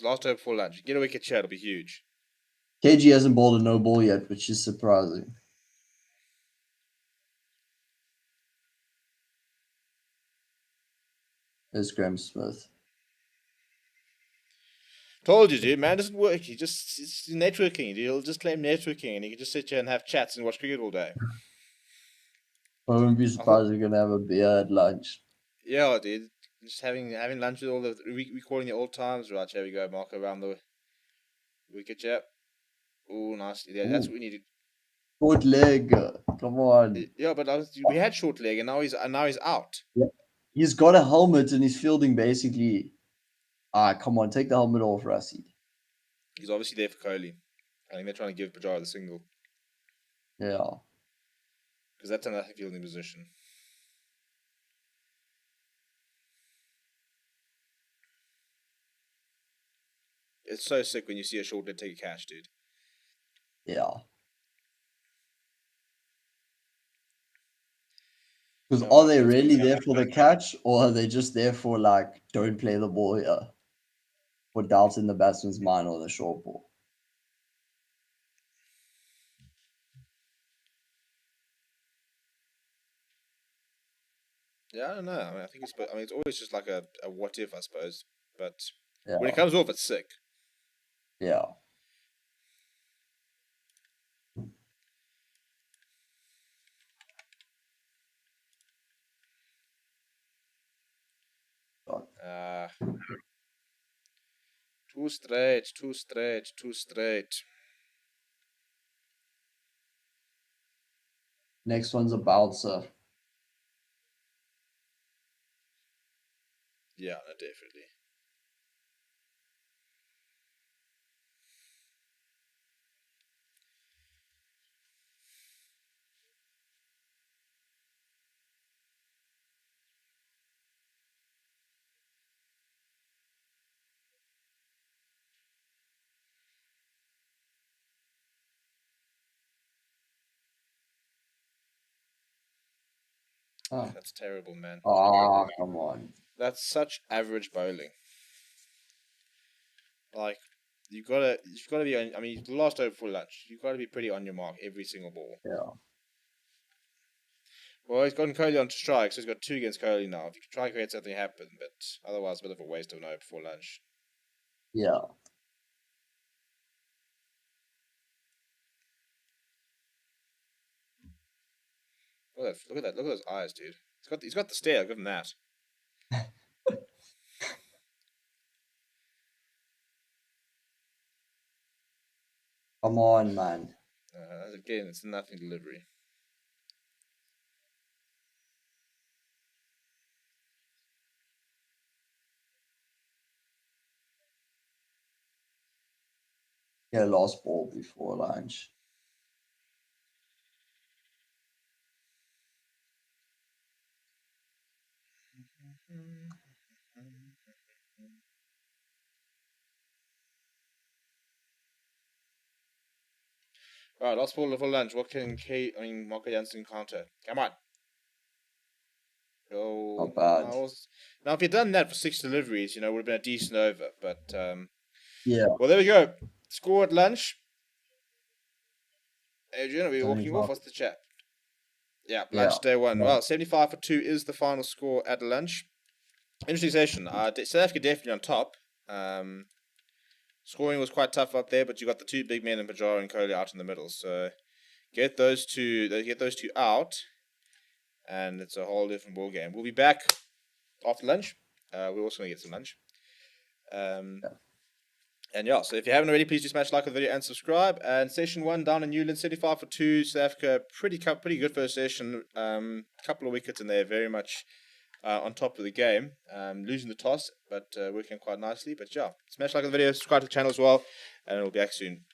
Last over for lunch. Get a wicket shot, it'll be huge. KG hasn't bowled a no ball yet, which is surprising. There's Graham Smith. Told you, dude, man, doesn't work. It's networking. He'll just claim networking and he can just sit here and have chats and watch cricket all day. I wouldn't be surprised if you're gonna have a beer at lunch. Yeah, dude. Just having lunch with all the recalling the old times. Right, here we go, Mark, around the wicket, chap. Oh, nice. Yeah, that's Ooh, what we needed. short leg. Come on. Yeah, but we had short leg and now he's out. Yeah. He's got a helmet and he's fielding basically. Come on, take the helmet off, Rassi. He's obviously there for Kohli. I think they're trying to give Pujara the single Yeah. because that's a nothing fielding position. It's so sick when you see a short leg take a catch, dude. Yeah. Because No, are right, they let's really go. there for the catch, or are they just there for like don't play the ball here? For doubts in the batsman's mind or the short ball? Yeah, I don't know. I mean, I think it's always just like a what if, I suppose. But when it Yeah. comes off, it's sick. Yeah. God. Too straight, too straight, too straight. Next one's a bouncer. Yeah, no, definitely. Oh. That's terrible, man. Come on. That's such average bowling. Like you've got to be on. I mean, the last over for lunch. You've got to be pretty on your mark every single ball. Yeah. Well, he's gotten Kohli on strike, so he's got 2 against Kohli now. If you try to create something happen, but otherwise, a bit of a waste of an over before lunch. Yeah. Look at that! Look at that! Look at those eyes, dude. He's got the stare. I'll give him that. Come on, man. Again, it's nothing delivery. Yeah, last ball before lunch. All right, last ball for lunch. What can Marco Jansen counter? Come on. Not Go. bad. Now, if you'd done that for 6 deliveries, it would have been a decent over. But Yeah, well, there we go. Score at lunch. Adrian, are we walking off? 75. What's the chat? Yeah, Yeah. lunch day one. No, Well, 75 for 2 is the final score at lunch. Interesting session. South Africa definitely on top. Scoring was quite tough up there, but you got the two big men in Pajara and Kohli out in the middle. So get those two out, and it's a whole different ball game. We'll be back after lunch. We're also going to get some lunch. yeah. And yeah, so if you haven't already, please do smash like the video and subscribe. And session one down in Newland, 75 for 2. South Africa, pretty good first session. Couple of wickets in there, very much on top of the game. Losing the toss, but working quite nicely. But yeah, smash like the video, subscribe to the channel as well, and we'll be back soon.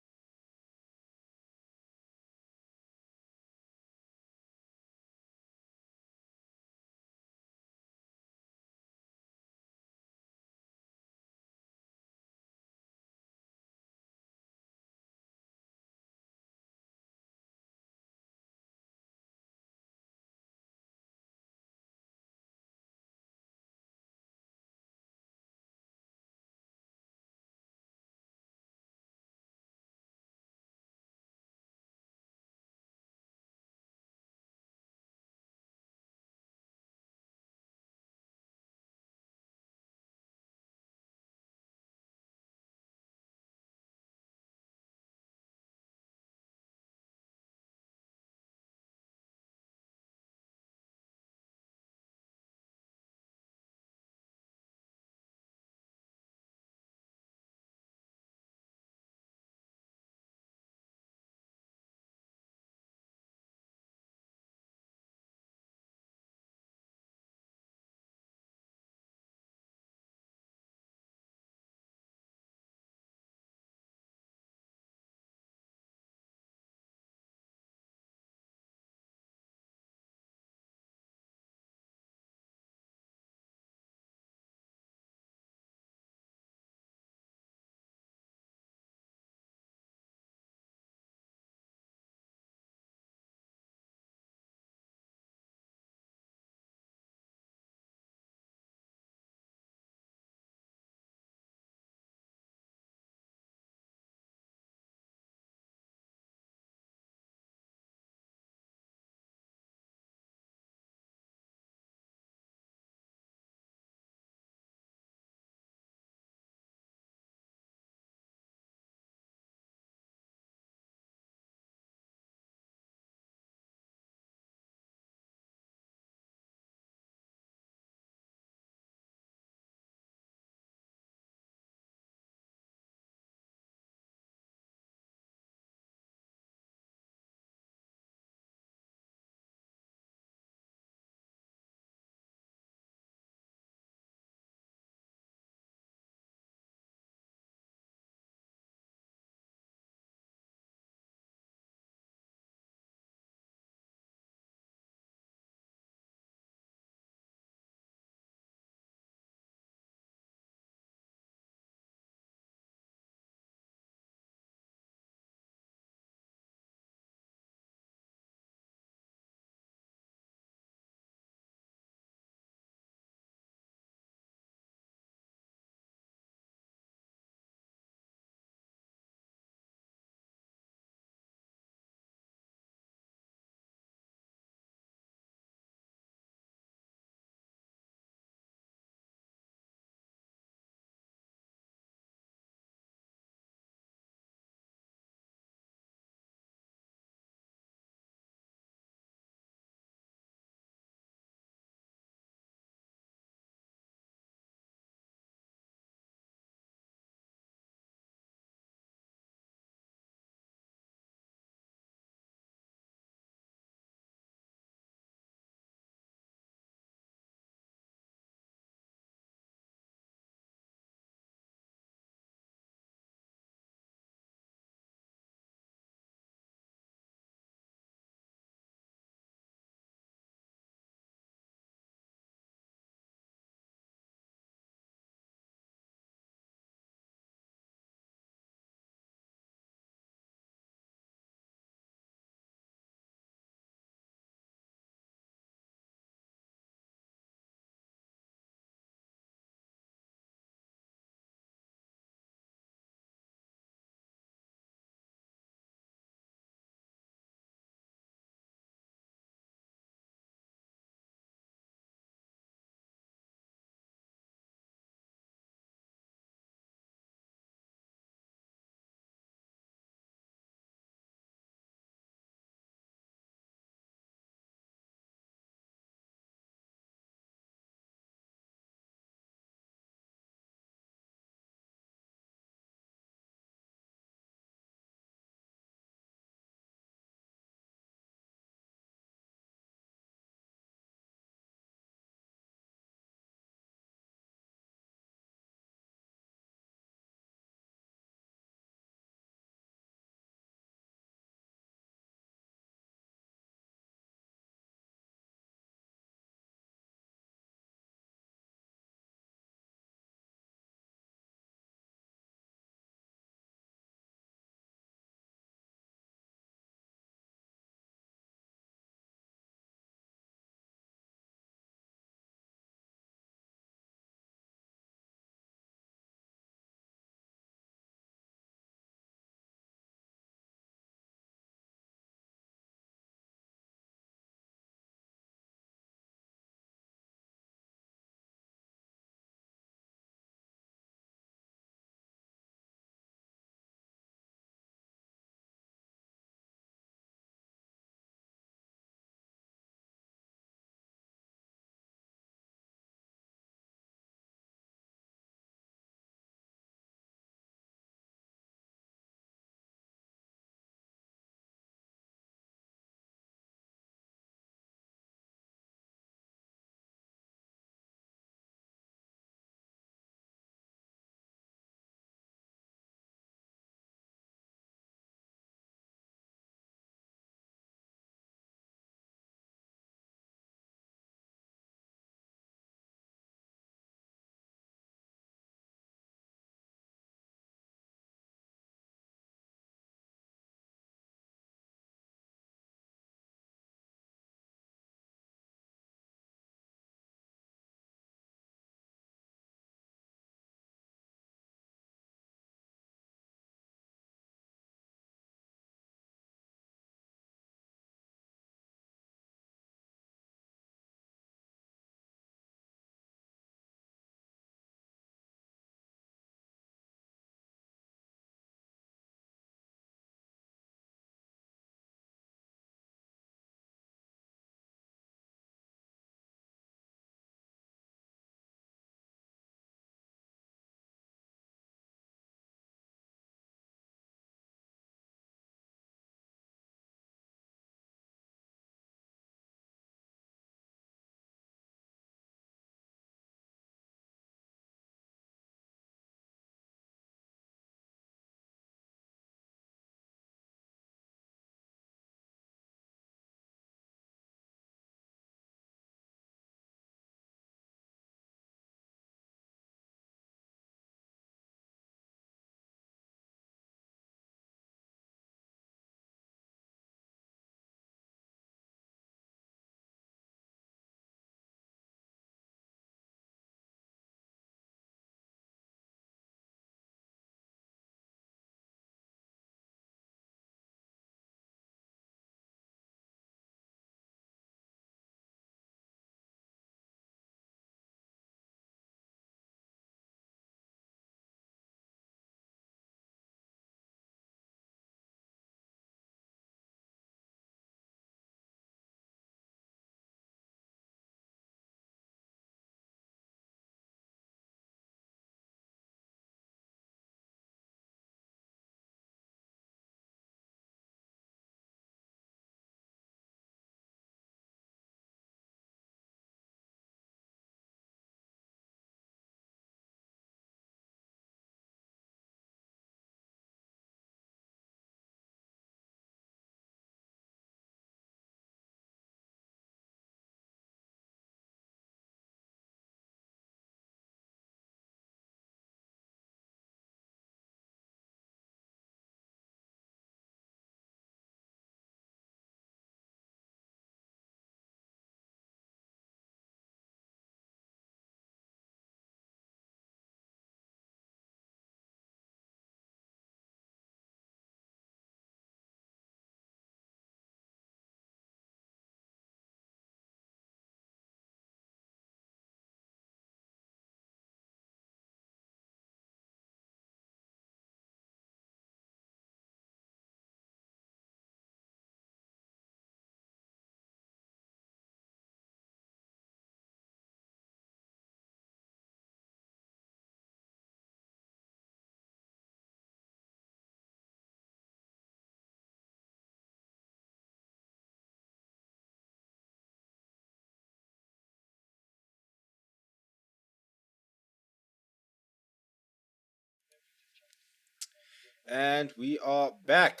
And we are back.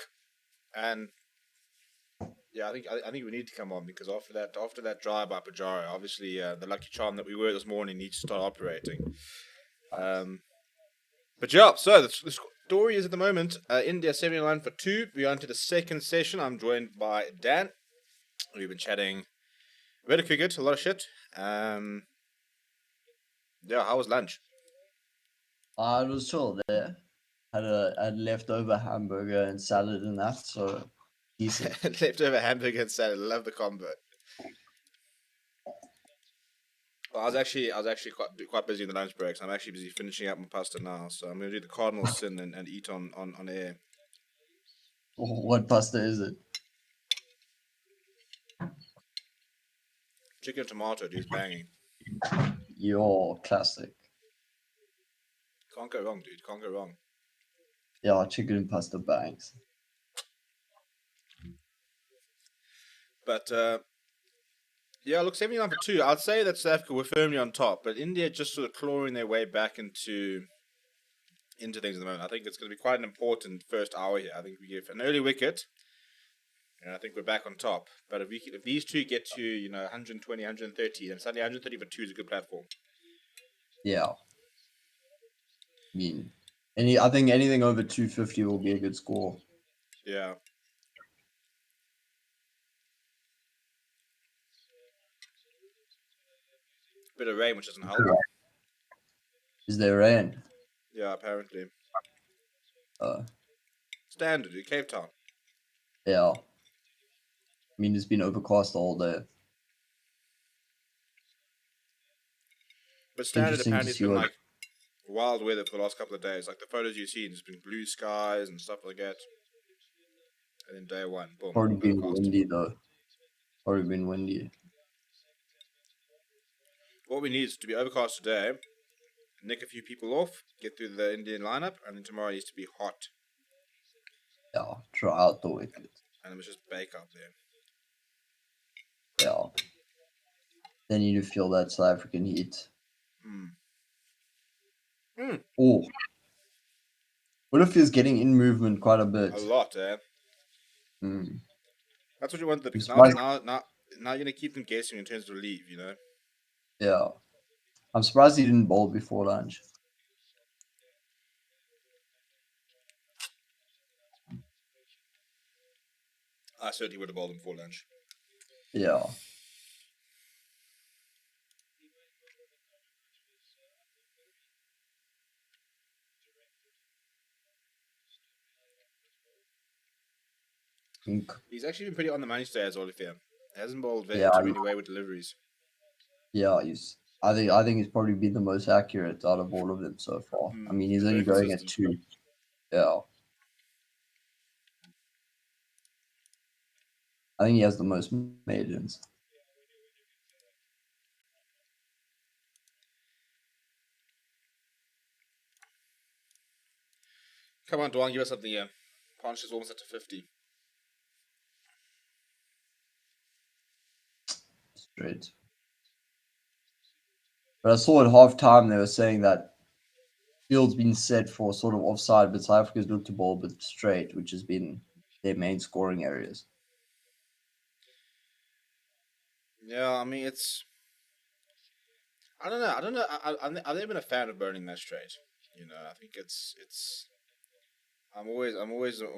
And yeah, I think we need to come on because after that drive by Pajara, obviously the lucky charm that we were this morning needs to start operating. Um, but yeah, so the story is at the moment India 79 for 2. We are into the second session. I'm joined by Dan. We've been chatting a bit of cricket, a lot of shit. Yeah, how was lunch? It was chill there. Had leftover hamburger and salad and that, so decent. Leftover hamburger and salad. Love the combo. Well, I was actually quite busy in the lunch breaks. I'm actually busy finishing up my pasta now, so I'm gonna do the cardinal sin and eat on air. What pasta is it? Chicken tomato, dude's banging. Your classic. Can't go wrong, dude. Can't go wrong. Yeah, chicken and pasta bangs. But yeah, look, 79 for 2. I'd say that South Africa were firmly on top, but India just sort of clawing their way back into things at the moment. I think it's going to be quite an important first hour here. I think we give an early wicket, and I think we're back on top. But if these two get to 120, 130, then suddenly 130 for 2 is a good platform. Yeah. I mean, I think anything over 250 will be a good score. Yeah. Bit of rain, which doesn't help. Is there rain? Yeah, apparently. Uh, Standard in Cape Town. yeah. I mean, it's been overcast all day. But standard Interesting to apparently has see been what. like wild weather for the last couple of days. Like the photos you've seen, it's been blue skies and stuff like that. And then day one, boom, Probably been overcast. windy though. Probably been windy. What we need is to be overcast today, nick a few people off, get through the Indian lineup, and then tomorrow needs to be hot. Yeah, try out the wicket. And it was just bake up there. Yeah. Then you feel that South African heat. Oh, what if he's getting in movement quite a bit? A lot, eh? Mm. That's what you want, though, I'm because surprised. now you're going to keep them guessing in terms of leave, you know? Yeah, I'm surprised he didn't bowl before lunch. I certainly would have bowled them before lunch. Yeah. Think- He's actually been pretty on the money today as Olivier. Hasn't bowled Yeah, too many wayward deliveries. yeah. I think he's probably been the most accurate out of all of them so far. I mean, he's He's only very going at consistent. 2. Yeah. I think he has the most maidens. Come on, Dwan, give us something here. Punch is almost at 50. Straight. But I saw at half time they were saying that field's been set for sort of offside, but South Africa's looked to ball but straight, which has been their main scoring areas. Yeah, I mean, it's. I don't know. I don't know. I've never been a fan of burning that straight. You know, I think it's. I'm always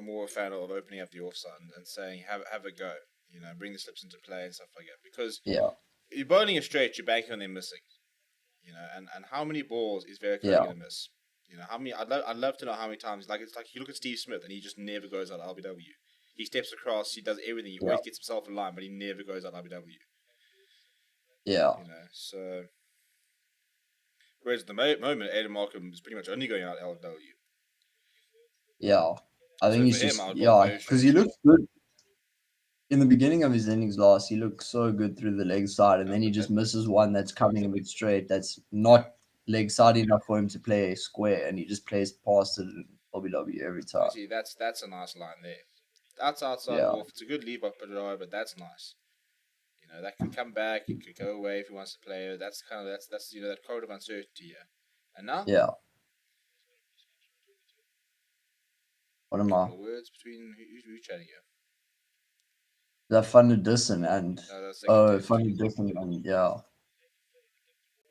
more a fan of opening up the offside and saying have a go. You know, bring the slips into play and stuff like that. Because Yeah, if you're bowling a straight, you're banking on them missing. You know, and how many balls is Vera yeah, going to miss? You know, how many? I'd love to know how many times. Like it's like you look at Steve Smith and he just never goes out LBW. He steps across, he does everything, he yeah, always gets himself in line, but he never goes out LBW. yeah, You know, so whereas at the moment, Aiden Markham is pretty much only going out LBW. yeah. I think So for he's him, just I would bowl yeah, very because he straight. looked good in the beginning of his innings last. He looked so good through the leg side, and Yeah, then he but just that misses one that's coming a bit straight. That's yeah. not leg side enough for him to play square, and he just plays past it in LBW every You time. see, that's a nice line there. That's outside Yeah, off. It's a good leave up, but that's nice. You know, that could come back. It could go away if he wants to play it. That's kind of that's that code of uncertainty. Yeah. And now yeah, What am I? Couple of words between who's chatting here. That Van der Dussen and No, that's second Van test. der Dussen and yeah,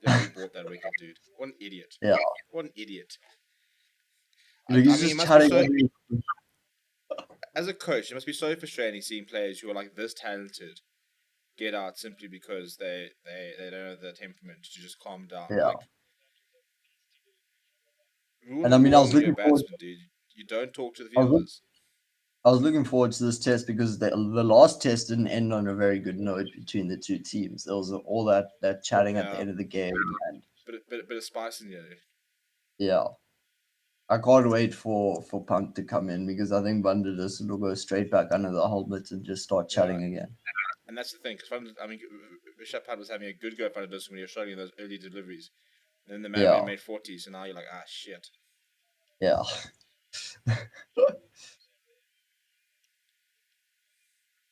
Yeah, he bought that wicket, dude. What an idiot. yeah. What an idiot. Look, I he's mean, it just must be chatting. so. As a coach, it must be so frustrating seeing players who are like this talented get out simply because they don't have the temperament to just calm down. Yeah, Like, rule and I number mean, I one was when you're a looking forward. batsman, dude. You don't talk to the I was, look- fielders. I was looking forward to this test because the last test didn't end on a very good note between the two teams. There was all that chatting at the Yeah, end of the game, and bit of spice in there. yeah, I can't wait for Punk to come in because I think Van der Dussen will go straight back under the helmet and just start Yeah, chatting again. and that's the thing. Because I mean, Rishabh Pant was having a good go at Van der Dussen when he was struggling in those early deliveries. And then the man Yeah, made 40, so now you're like, ah, shit. yeah,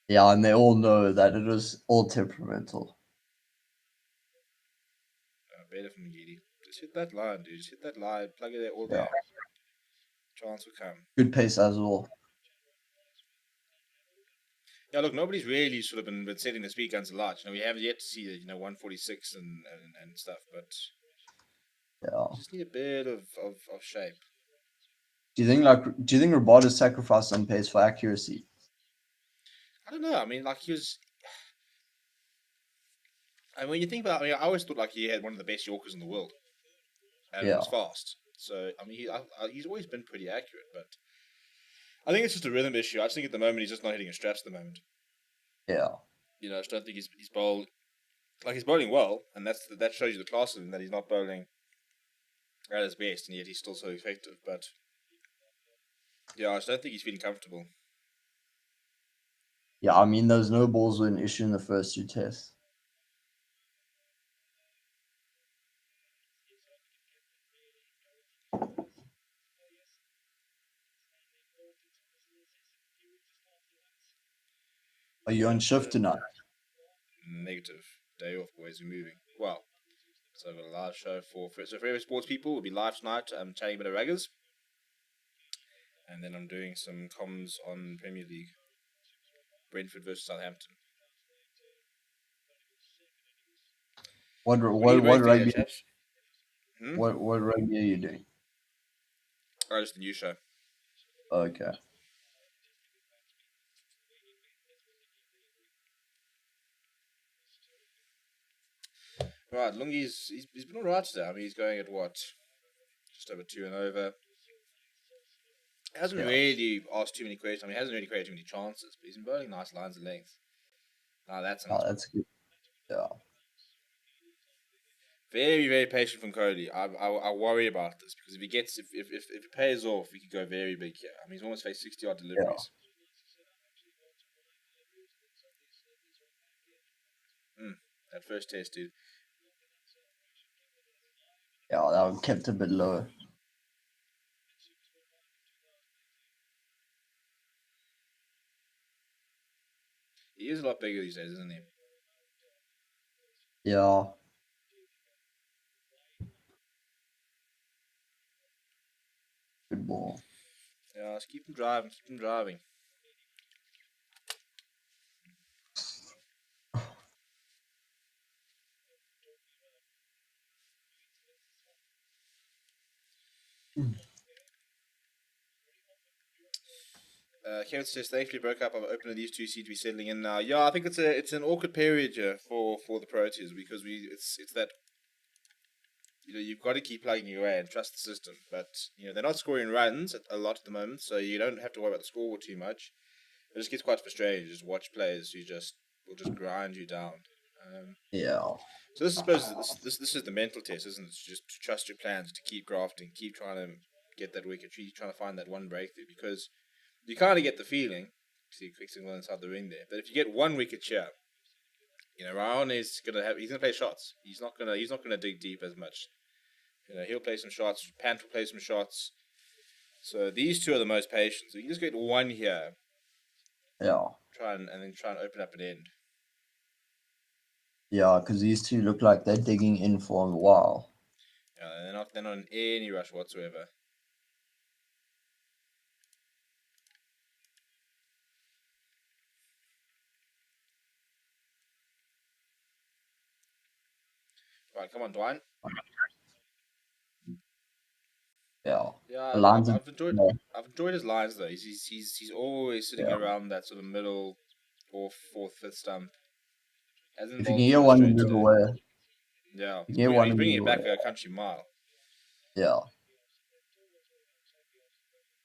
yeah, and they all know that it was all temperamental. Better from Giddy. Just hit that line, dude. Just hit that line. Plug it there all Yeah, day. Chance will come. good pace as well. Yeah, look, nobody's really sort of been setting the speed guns a lot. We haven't yet to see 146 and stuff, but Yeah. you just need a bit of shape. Do you think Rabada sacrificed some pace for accuracy? I don't know. I mean, like he was. I mean, when you think about, I always thought like he had one of the best Yorkers in the world, and Yeah, was fast. So I mean, he's always been pretty accurate, but I think it's just a rhythm issue. I just think at the moment he's just not hitting his straps at the moment. yeah, I just don't think he's bowled like he's bowling well, and that shows you the class of him that he's not bowling at his best, and yet he's still so effective. But yeah, I just don't think he's feeling comfortable. yeah. I mean, those no balls were an issue in the first two tests. Are you Yeah, on shift so tonight? negative day off, boys. We're moving. Well, so I've got a live show for every sports people. We'll be live tonight. I'm chatting a bit of raggers, and then I'm doing some comms on Premier League, Brentford versus Southampton. What are you What both doing there, rugby? chaps? Hmm. What rugby are you doing? Oh, just the new show. Okay. Right, Lungi's he's been alright today. I mean, he's going at what, just over 2 and over. Hasn't Yeah. really asked too many questions. I mean, he hasn't really created too many chances, but he's been bowling nice lines of length. That's a Oh, nice one. that's good. Yeah. Very, very patient from Cody. I worry about this because if it pays off, he could go very big here. I mean, he's almost faced 60 odd Yeah. deliveries. That first test, dude. Yeah. That one kept a bit low. He is a lot bigger these days, isn't he? Yeah. Good ball. Yeah, let's keep him driving. Keep him driving. Kevin says thankfully broke up. I've opened these two seem to be settling in now. Yeah, I think it's an awkward period here for the Proteas because it's that you've got to keep plugging away and trust the system. But they're not scoring runs a lot at the moment, so you don't have to worry about the scoreboard too much. It just gets quite frustrating. Just watch players who will just grind you down. Yeah. So this is supposed this is the mental test, isn't it? Just to trust your plans, to keep grafting, keep trying to get that wicket, keep trying to find that one breakthrough because you kind of get the feeling. See quick signal inside the ring there, but if you get one wicket here, Ryan is he's gonna play shots. He's not gonna dig deep as much. He'll play some shots. Pant will play some shots. So these two are the most patient. So you just get one here, Yeah. and then try and open up an end. Yeah. Because these two look like they're digging in for a while. They're not in any rush whatsoever. come on, Dwayne. Yeah. Yeah, The lines are, I've enjoyed. yeah. I've enjoyed his lines though. He's always sitting Yeah. around that sort of middle or fourth, fifth stump. Hasn't If you can involved too get much one to straight move today. away, Yeah, you get one he's to bringing move it away. back a country mile. Yeah.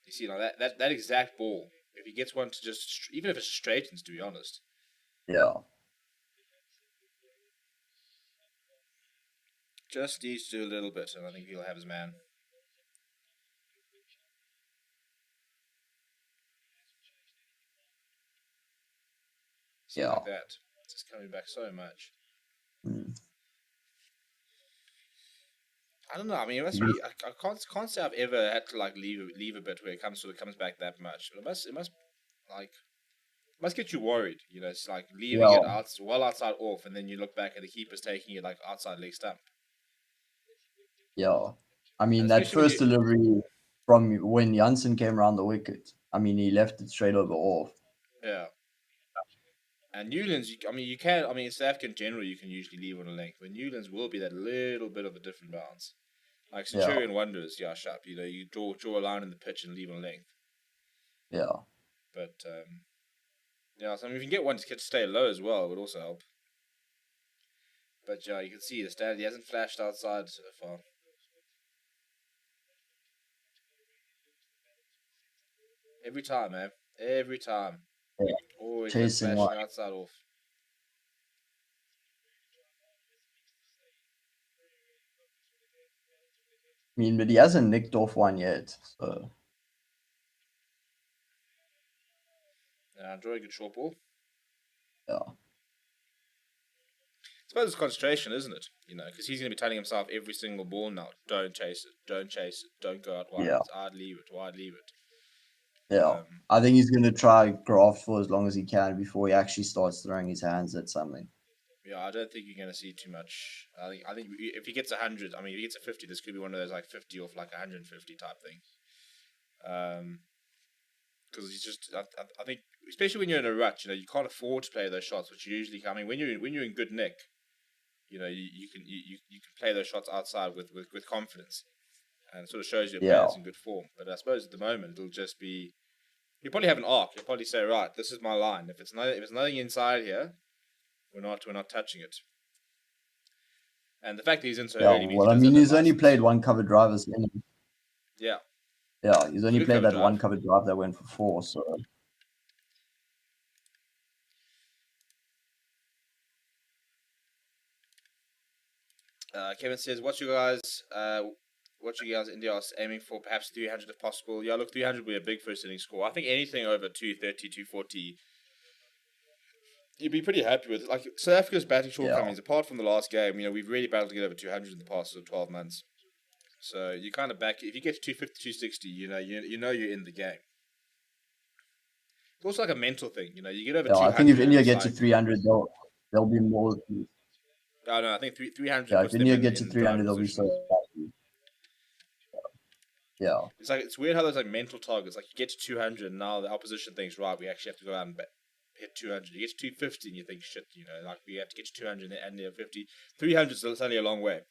You see, like that exact ball. If he gets one to just, even if it straightens, to be honest, Yeah. just needs to do a little bit, and I think he'll have his man. See, Yeah. like that, it's just coming back so much. Mm. I don't know. I mean, it must be. I can't say I've ever had to like leave a bit where it comes back that much. But it must like must get you worried. You know, it's like leaving Yeah. it well outside off, and then you look back and the keeper's taking it like outside leg stump. Yeah. I And mean, that especially when first you, delivery from when Janssen came around the wicket, I mean, he left it straight over off. yeah. And Newlands, I mean, you can. I mean, in South Africa in general, you can usually leave on a length, but Newlands will be that little bit of a different bounce. Like Yeah. Centurion Wonders, yeah, sharp. You know, you draw a line in the pitch and leave on a length. Yeah. But yeah, so I mean, if you can get one to stay low as well, it would also help. But yeah, you can see the stand. He hasn't flashed outside so far. Every time, man. Every time. Yeah. Always that Chasing one. flashing outside off. I mean, but he hasn't nicked off one yet. So, Draw a good short ball. yeah. I suppose it's concentration, isn't it? You know, because he's going to be telling himself every single ball now, don't chase it, don't chase it, don't go out wide. Yeah. It's I'd leave it, wide leave it. Yeah. I think he's going to try graft for as long as he can before he actually starts throwing his hands at something. Yeah, I don't think you're going to see too much. I think if he gets 100, I mean, if he gets a 50, this could be one of those like 50 off like 150 type thing. Because he's just, I think, especially when you're in a rut, you know, you can't afford to play those shots, which usually, I mean, when you're in good nick, you know, you can play those shots outside with confidence, and it sort of shows your Yeah. opponent's in good form. But I suppose at the moment it'll just be, you'll probably have an arc. You'll probably say, right, this is my line. If it's nothing inside here, we're not touching it. And the fact that he's in so Yeah. early means he Well, I does mean, have that he's only license. played one cover drive as many. Yeah. Yeah. He's only Good played cover that drive. one cover drive that went for 4. So, Kevin says, what you guys India are aiming for? Perhaps 300 if possible. Yeah, look, 300 would be a big first inning score. I think anything over 230, 240, you'd be pretty happy with. Like South Africa's batting shortcomings, apart from the last game, you know, we've really battled to get over 200 in the past 12 months. So you kind of back, if you get to 250, 260, you know, you know you're in the game. It's also like a mental thing, you know. You get over yeah, 200. I think if India it's get to like, 300, they'll be more. I don't know. I think 300 Yeah. puts If them India get to in 300, driving they'll be position. so happy. Yeah. It's like it's weird how those like mental targets. Like you get to 200, and now the opposition thinks, right, we actually have to go out and hit 200. You get to 250, and you think, shit, you know, like we have to get to 200 and near 50. 300 is only a long way.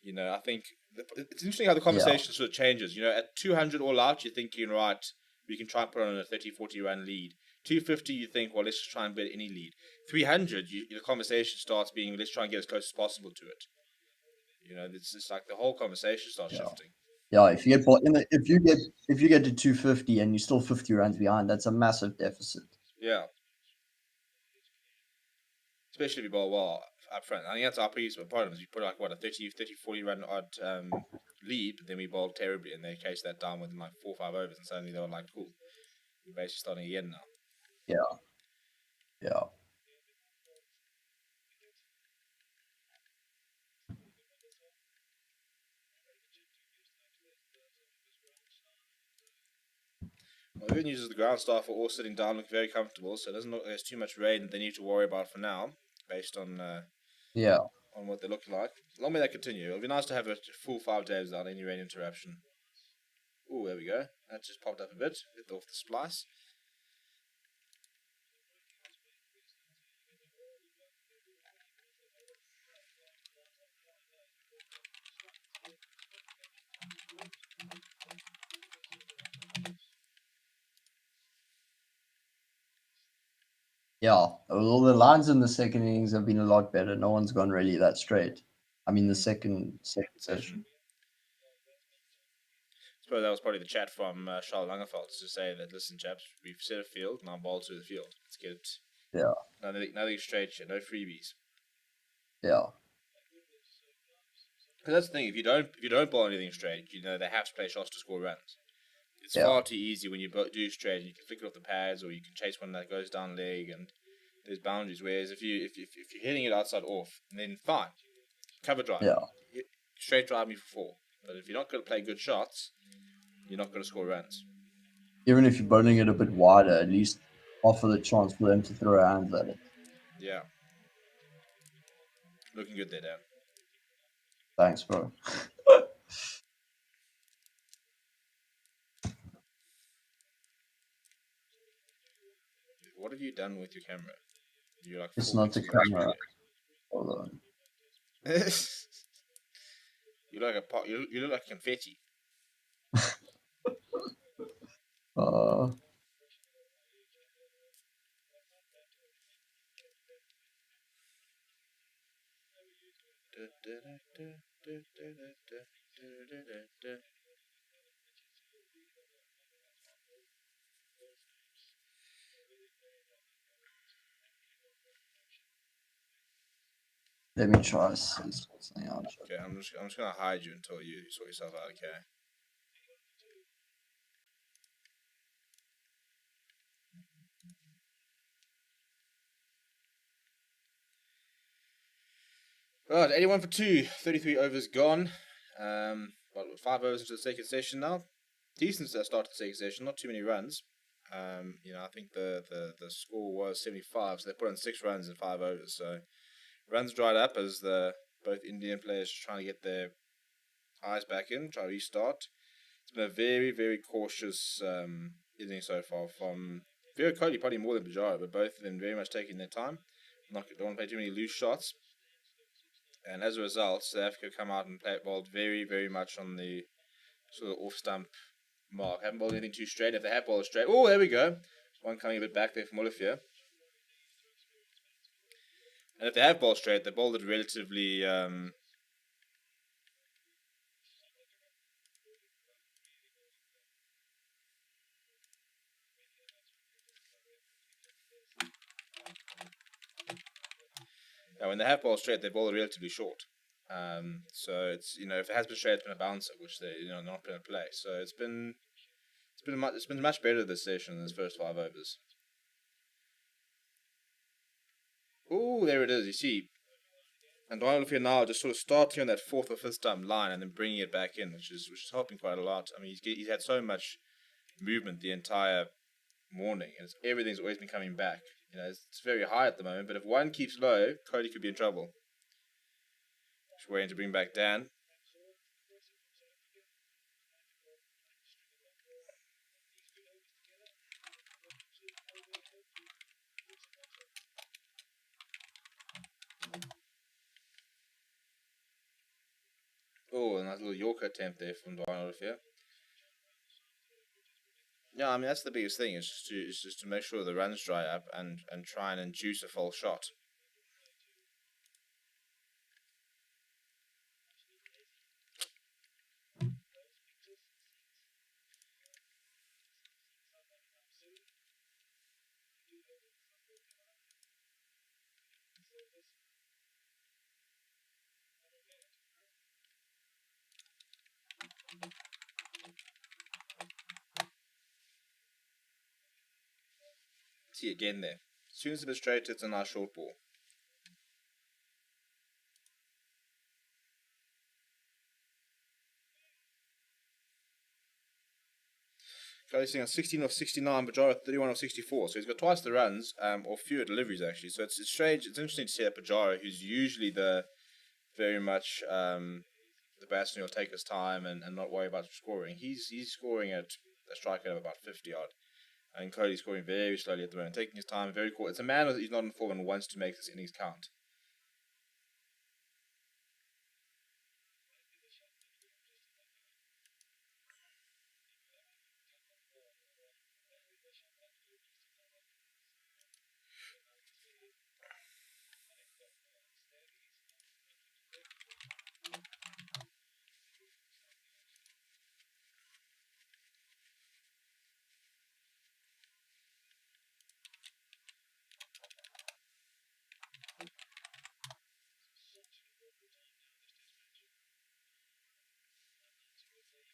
You know, I think it's interesting how the conversation sort of changes. You know, at 200 all out, you're thinking, right, we can try and put on a 30, 40 run lead. 250, you think, well, let's just try and beat any lead. 300, the conversation starts being, let's try and get as close as possible to it. You know, it's just like the whole conversation starts shifting. Yeah, if you get to 250 and you're still 50 runs behind, that's a massive deficit. Yeah. Especially if you bowl well up front. I think that's our biggest problem is you put like, what, a 30, 40 run odd lead, but then we bowled terribly and they chased that down within like 4 or 5 overs and suddenly they were like, cool, we're basically starting again now. Yeah. Yeah. Well, the good news is the ground staff are all sitting down, look very comfortable, so it doesn't look like there's too much rain that they need to worry about for now, based on Yeah. on what they're looking like. Long may that continue. It'll be nice to have a full 5 days without any rain interruption. Oh, there we go. That just popped up a bit. Get off the splice. Yeah, well, the lines in the second innings have been a lot better. No one's gone really that straight. I mean, the Mm. second Session. session. I suppose that was probably the chat from Charles Langerfeld to say that, listen, chaps, we've set a field, now ball to the field. Let's get it. Yeah, Nothing straight shit, no freebies. yeah, Because that's the thing, if you don't bowl anything straight, they have to play shots to score runs. It's yeah, far too easy when you do straight. You can flick it off the pads, or you can chase one that goes down leg, and there's boundaries. Whereas if you're hitting it outside off, then fine, cover drive yeah. me, straight drive me for four. But if you're not going to play good shots, you're not going to score runs. Even if you're bowling it a bit wider, at least offer the chance for them to throw hands at it. Yeah, looking good there, Dan. Thanks, bro. What have you done with your camera? You're like It's 4 not the pixels off screen camera. Hold on. there. you look like you look like confetti. Uh, let me try something out. Okay, I'm just gonna hide you until you sort yourself out. Okay. Right, 81 for 2, 33 overs gone. Well, 5 overs into the second session now. Decent start to the second session, not too many runs. I think the score was 75, so they put in 6 runs in 5 overs. So runs dried up as the both Indian players trying to get their eyes back in, try to restart. It's been a very, very cautious inning so far from Virat Kohli, probably more than Pujara, but both of them very much taking their time. Not don't want to play too many loose shots. And as a result, South Africa come out and bowled very, very much on the sort of off stump mark. Haven't bowled anything too straight. If they have bowled straight, oh, there we go. One coming a bit back there from Olafia. And if they have bowled straight, they bowled it relatively. When they have bowled straight, they bowl it relatively short. So it's if it has been straight, it's been a bouncer, which they not been a play. So it's been much better this session than his first 5 overs. Oh, there it is. You see, and Donald here now just sort of starting on that fourth or fifth stump line and then bringing it back in, which is helping quite a lot. I mean, he's had so much movement the entire morning, and everything's always been coming back. It's very high at the moment, but if one keeps low, Cody could be in trouble. Just waiting to bring back Dan. Oh, a nice little Yorker attempt there from Donald here. Yeah, I mean that's the biggest thing is just to make sure the runs dry up and try and induce a false shot. See again there. As soon as it's straight, it's a nice short ball. Cody's sitting on 16 of 69, Bajara 31 of 64. So he's got twice the runs, or fewer deliveries actually. So it's strange. It's interesting to see that Bajara, who's usually the very much the batsman who'll take his time and not worry about scoring. He's scoring at a strike rate of about 50 odd. And Cody's scoring very slowly at the moment, taking his time, very cool. It's a man who's not in form and wants to make this innings count.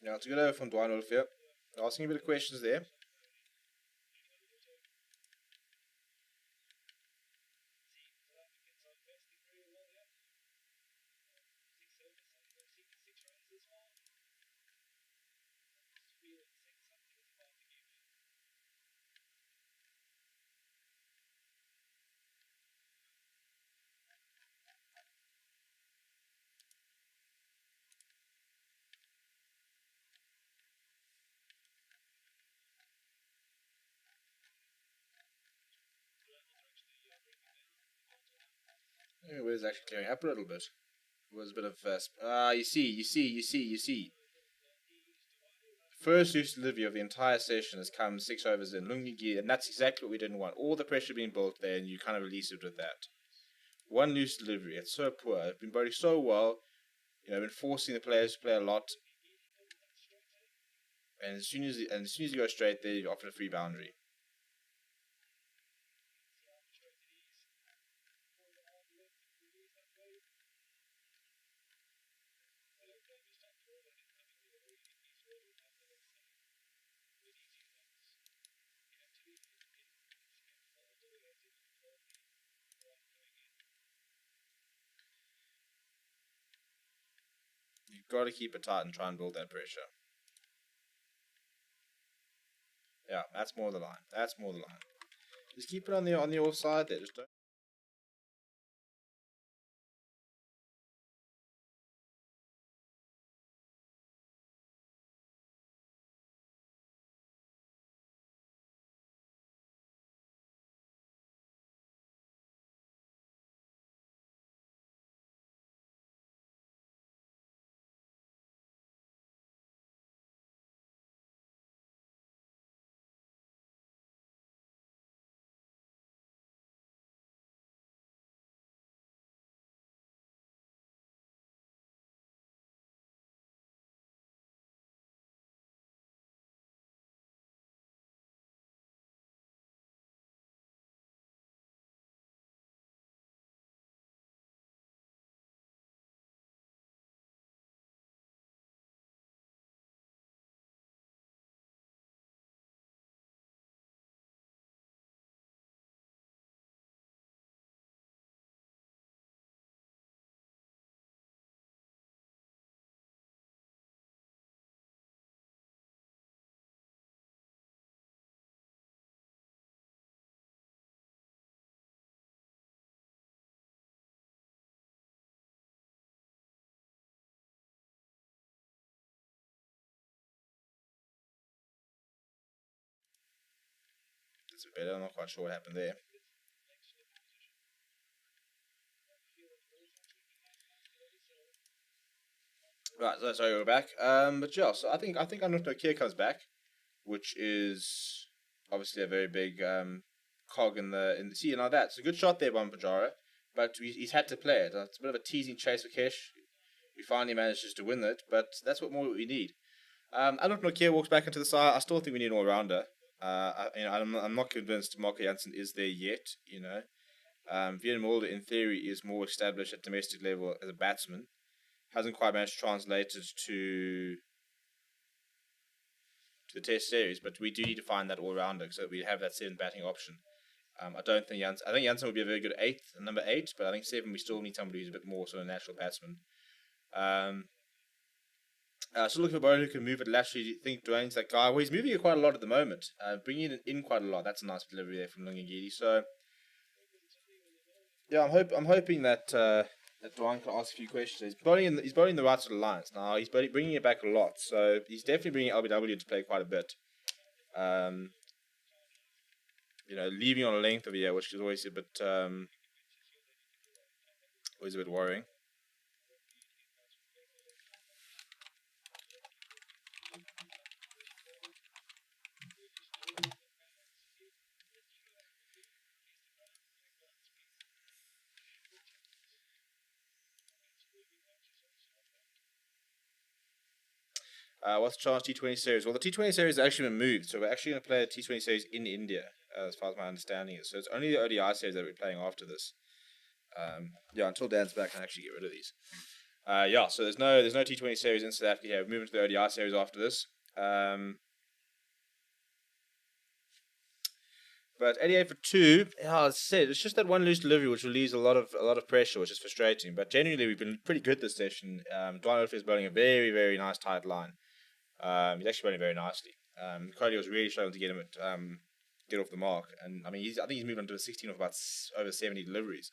Yeah, it's a good over from Dwayne Wolf here. Asking a bit of questions there. Yeah, where's actually clearing up a little bit. It was a bit of you see. First loose delivery of the entire session has come 6 overs in Lungigi, and that's exactly what we didn't want. All the pressure being built there, and you kind of release it with that. One loose delivery. It's so poor. It's been bowling so well. Been forcing the players to play a lot. And as soon as you go straight there, you're offered a free boundary. You've got to keep it tight and try and build that pressure. Yeah, that's more the line. That's more the line. Just keep it on the offside there. Just don't. It's a bit better. I'm not quite sure what happened there. Right, so sorry, we're back. But yeah, so I think Anuto Kier comes back, which is obviously a very big cog in the sea. Now that's a good shot there by Pajara, but he's had to play it. It's a bit of a teasing chase for Kesh. We finally manages to win it, but that's what more we need. I don't know. Kier walks back into the side. I still think we need an all rounder. I'm not convinced Marco Janssen is there yet. Vian Mulder, in theory, is more established at domestic level as a batsman. Hasn't quite managed to translate it to the Test series, but we do need to find that all rounder so we have that seventh batting option. I don't think Janssen. I think Janssen would be a very good number eight, but I think seven we still need somebody who's a bit more sort of natural batsman. Um, Still looking for a bowler who can move it laterally. Do you think Dwayne's that guy? Well, he's moving it quite a lot at the moment, bringing it in quite a lot. That's a nice delivery there from Lungangidi. So yeah, I'm hoping that Dwayne can ask a few questions. He's bowling the right sort of lines now. He's bringing it back a lot, so he's definitely bringing LBW to play quite a bit. Um, leaving on a length of the year, which is always a bit worrying. What's the chance T20 series? Well, the T20 series has actually been moved, so we're actually going to play a T20 series in India, as far as my understanding is. So it's only the ODI series that we're playing after this. Yeah, until Dan's back, I can actually get rid of these. Yeah, so there's no T20 series in South Africa here. We're moving to the ODI series after this. But 88 for two, yeah, as I said, it's just that one loose delivery which relieves a lot of pressure, which is frustrating. But genuinely, we've been pretty good this session. Dwight Oliver is bowling a very, very nice tight line. He's actually bowling very nicely. Cody was really struggling to get off the mark, and I mean, I think he's moved on to a 16 of about over 70 deliveries.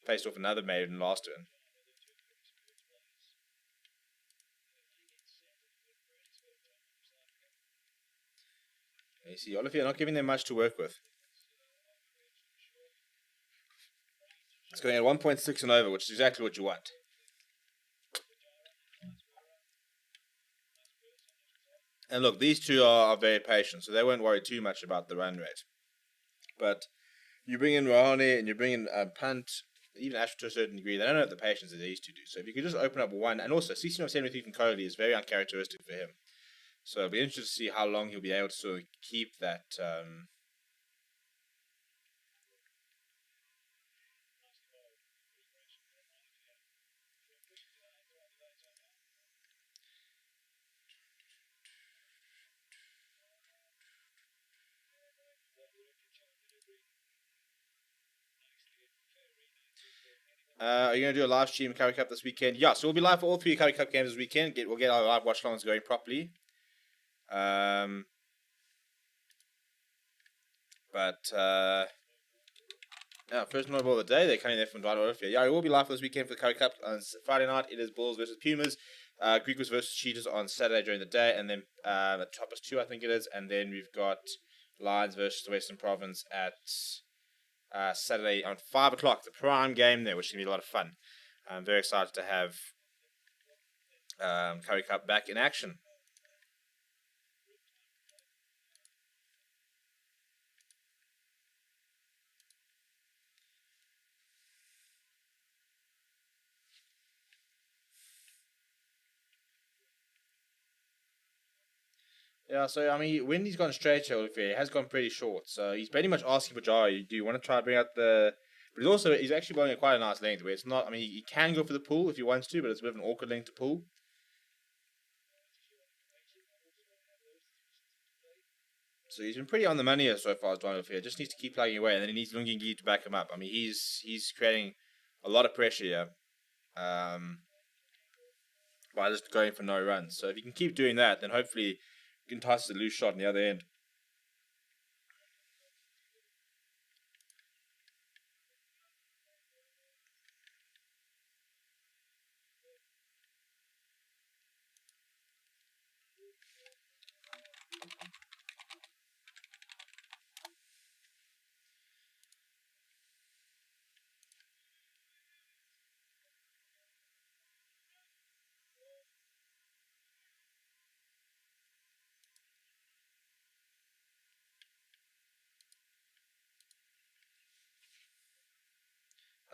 Faced off another maiden last turn. You see, Olivier not giving them much to work with. It's going at 1.6 and over, which is exactly what you want. And look, these two are very patient, so they won't worry too much about the run rate. But you bring in Rahane and you bring in Punt, even Ash to a certain degree, they don't have the patience that these two do. So if you could just open up one, and also 16 of 73 from Coley is very uncharacteristic for him. So it'll be interesting to see how long he'll be able to sort of keep that. Are you going to do a live stream Curry Cup this weekend? Yeah, so we'll be live for all three Curry Cup games this weekend. We'll get our live watch longs going properly. Um, but yeah, first notable of the day, they're coming there from Dwight Oliver. Yeah, we will be live for this weekend for the Curry Cup. On Friday night, it is Bulls versus Pumas. Griquas versus Cheetahs on Saturday during the day, and then at Choppers 2, I think it is. And then we've got Lions versus the Western Province at Saturday on 5 o'clock. The prime game there, which is going to be a lot of fun. I'm very excited to have Curry Cup back in action. Yeah, so I mean, when he's gone straight to Olivier, he has gone pretty short. So he's pretty much asking for Jari, do you want to try to bring out the? But he's actually bowling at quite a nice length where it's not. I mean, he can go for the pull if he wants to, but it's a bit of an awkward length to pull. So he's been pretty on the money here so far as Dwight Olivier. Just needs to keep plugging away, and then he needs Lungi to back him up. I mean, he's creating a lot of pressure here. By just going for no runs. So if you can keep doing that, then hopefully you can entice a loose shot on the other end.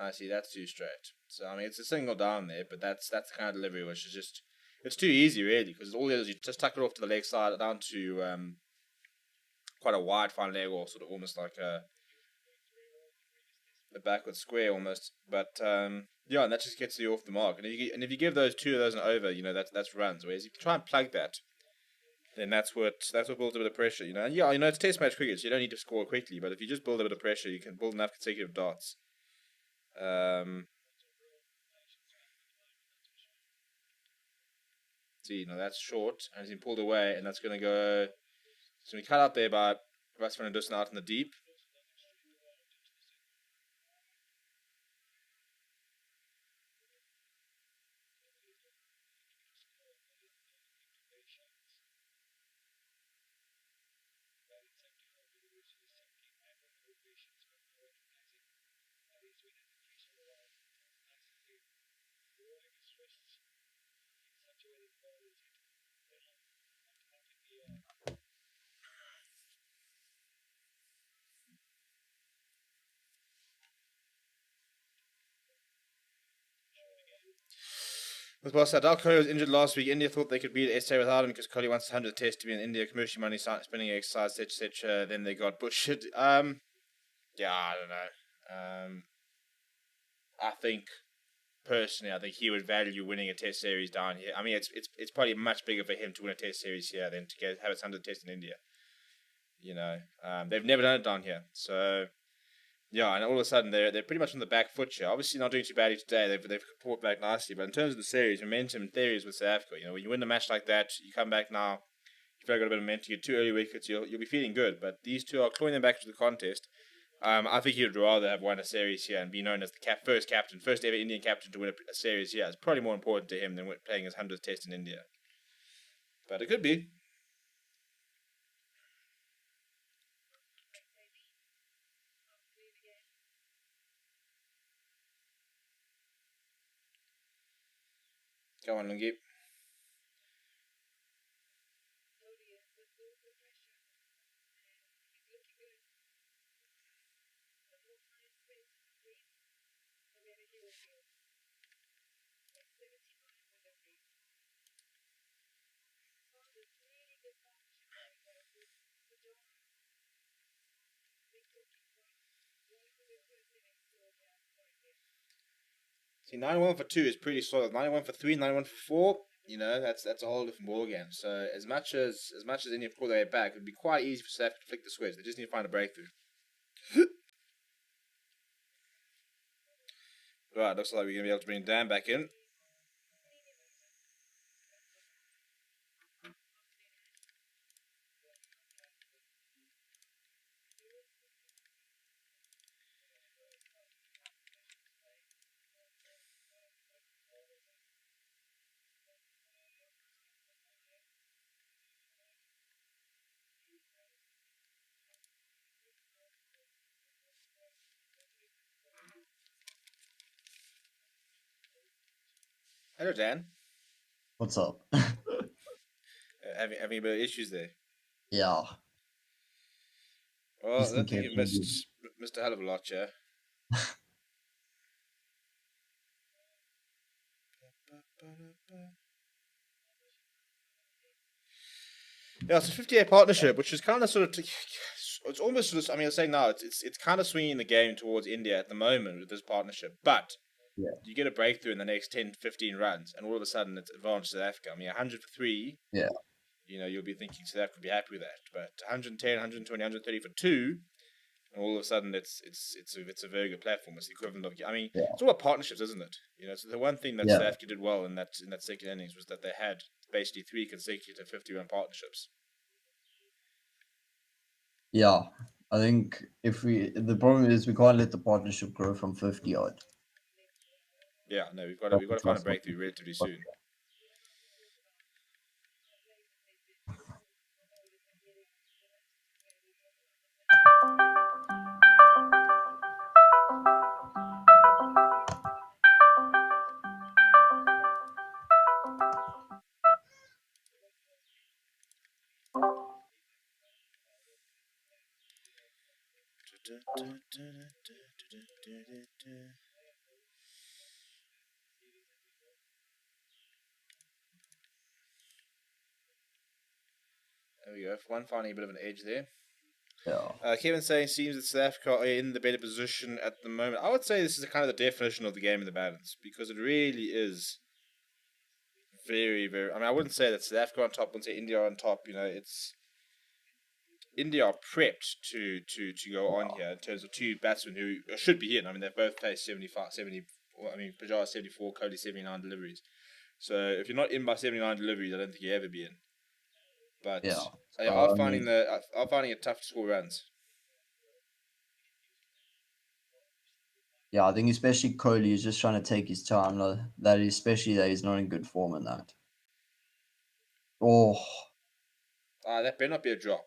I see, that's too straight. So I mean, it's a single down there, but that's the kind of delivery which is just it's too easy really because all it is you just tuck it off to the leg side down to quite a wide fine leg or sort of almost like a backward square almost. But yeah, and that just gets you off the mark. And if you give those two of those an over, that's runs. Whereas if you try and plug that, then that's what builds a bit of pressure. And yeah, it's test match cricket, so you don't need to score quickly. But if you just build a bit of pressure, you can build enough consecutive dots. See, that's short, and he's been pulled away, and that's going to go. So we cut out there by Russ van Dussen out in the deep. With boss Adal Kohli was injured last week. India thought they could beat SA without him because Kohli wants 100 test to be in India. Commercial money, spending exercise, etc. Then they got bullshit. Yeah, I don't know. I think personally, I think he would value winning a Test series down here. I mean, it's probably much bigger for him to win a Test series here than to have his 100th Test in India. They've never done it down here, so yeah, and all of a sudden they're pretty much on the back foot here. Obviously, not doing too badly today. They've fought back nicely, but in terms of the series, momentum in theory is with South Africa. When you win a match like that, you come back now. You feel like got a bit of momentum. You get 2 early wickets, you'll be feeling good. But these two are clawing them back into the contest. I think he would rather have won a series here and be known as the first ever Indian captain to win a series here. It's probably more important to him than playing his 100th Test in India. But it could be. Come on, Lungi. See, 91 for 2 is pretty solid. 91 for 3, 91 for 4. That's a whole different ball game. So as much as India pull their way back, it'd be quite easy for South Africa to flick the switch. They just need to find a breakthrough. Right, looks like we're gonna be able to bring Dan back in. Hello, Dan. What's up? Having a bit of issues there. Yeah, Well, I Eastern don't think Cape. you've missed a hell of a lot, yeah. Yeah, it's a 50-year partnership, which is kind of sort of. It's almost. I mean, I'm saying now it's kind of swinging the game towards India at the moment with this partnership, but Yeah, you get a breakthrough in the next 10, 15 runs, and all of a sudden it's advantage South Africa. I mean, 100 for 3, yeah, you'll be thinking South Africa would be happy with that. But 110, 120, 130 for 2, and all of a sudden it's a very good platform. It's the equivalent of. I mean, yeah, it's all about partnerships, isn't it? So the one thing that South yeah, Africa did well in that second innings was that they had basically 3 consecutive 50-run partnerships. yeah. I think the problem is we can't let the partnership grow from 50 odd. Yeah, no, we've got to That's we've got the to find a trust of breakthrough relatively people. soon. There we go. One finding a bit of an edge there. Yeah, Kevin saying seems that South Africa are in the better position at the moment. I would say this is kind of the definition of the game in the balance because it really is very, very. I mean, I wouldn't say that South Africa on top. I wouldn't say India on top. It's India are prepped to go on here in terms of two batsmen who should be in. I mean, they've both faced 75, 70. Well, I mean, Pujara 74, Kohli 79 deliveries. So if you're not in by 79 deliveries, I don't think you'll ever be in. But yeah. they are So, I finding mean, it tough to score runs. yeah, I think especially Kohli is just trying to take his time. Especially that he's not in good form in that. Oh, That better not be a drop.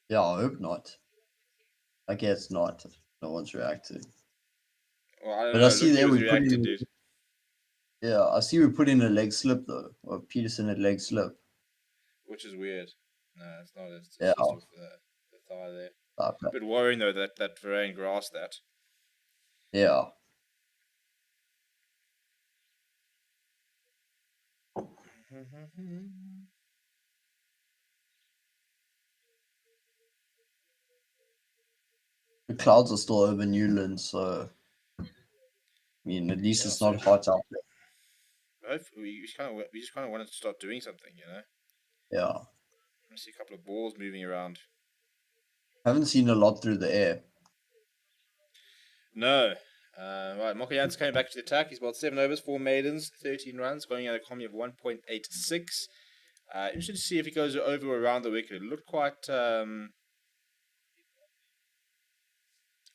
yeah, I hope not. I guess not. No one's reacting. Well, I don't But I know. see Lungi there was we put reacting, in. dude. Yeah, I see we put in a leg slip though. Or Peterson at leg slip. Which is weird. No, it's not. It's Yeah, just with the thigh there. okay. Bit worrying though that Varane grasped that. Yeah. The clouds are still over Newland, so mean, at least Yeah, it's so not hot out there. hopefully we just kind of wanted to start doing something, you know. Yeah. I see a couple of balls moving around. Haven't seen a lot through the air. No. Right, Mokoyan's coming back to the attack. He's bowled 7 overs, 4 maidens, 13 runs, going at a economy of 1.86. Interested to see if he goes over or around the wicket. It looked quite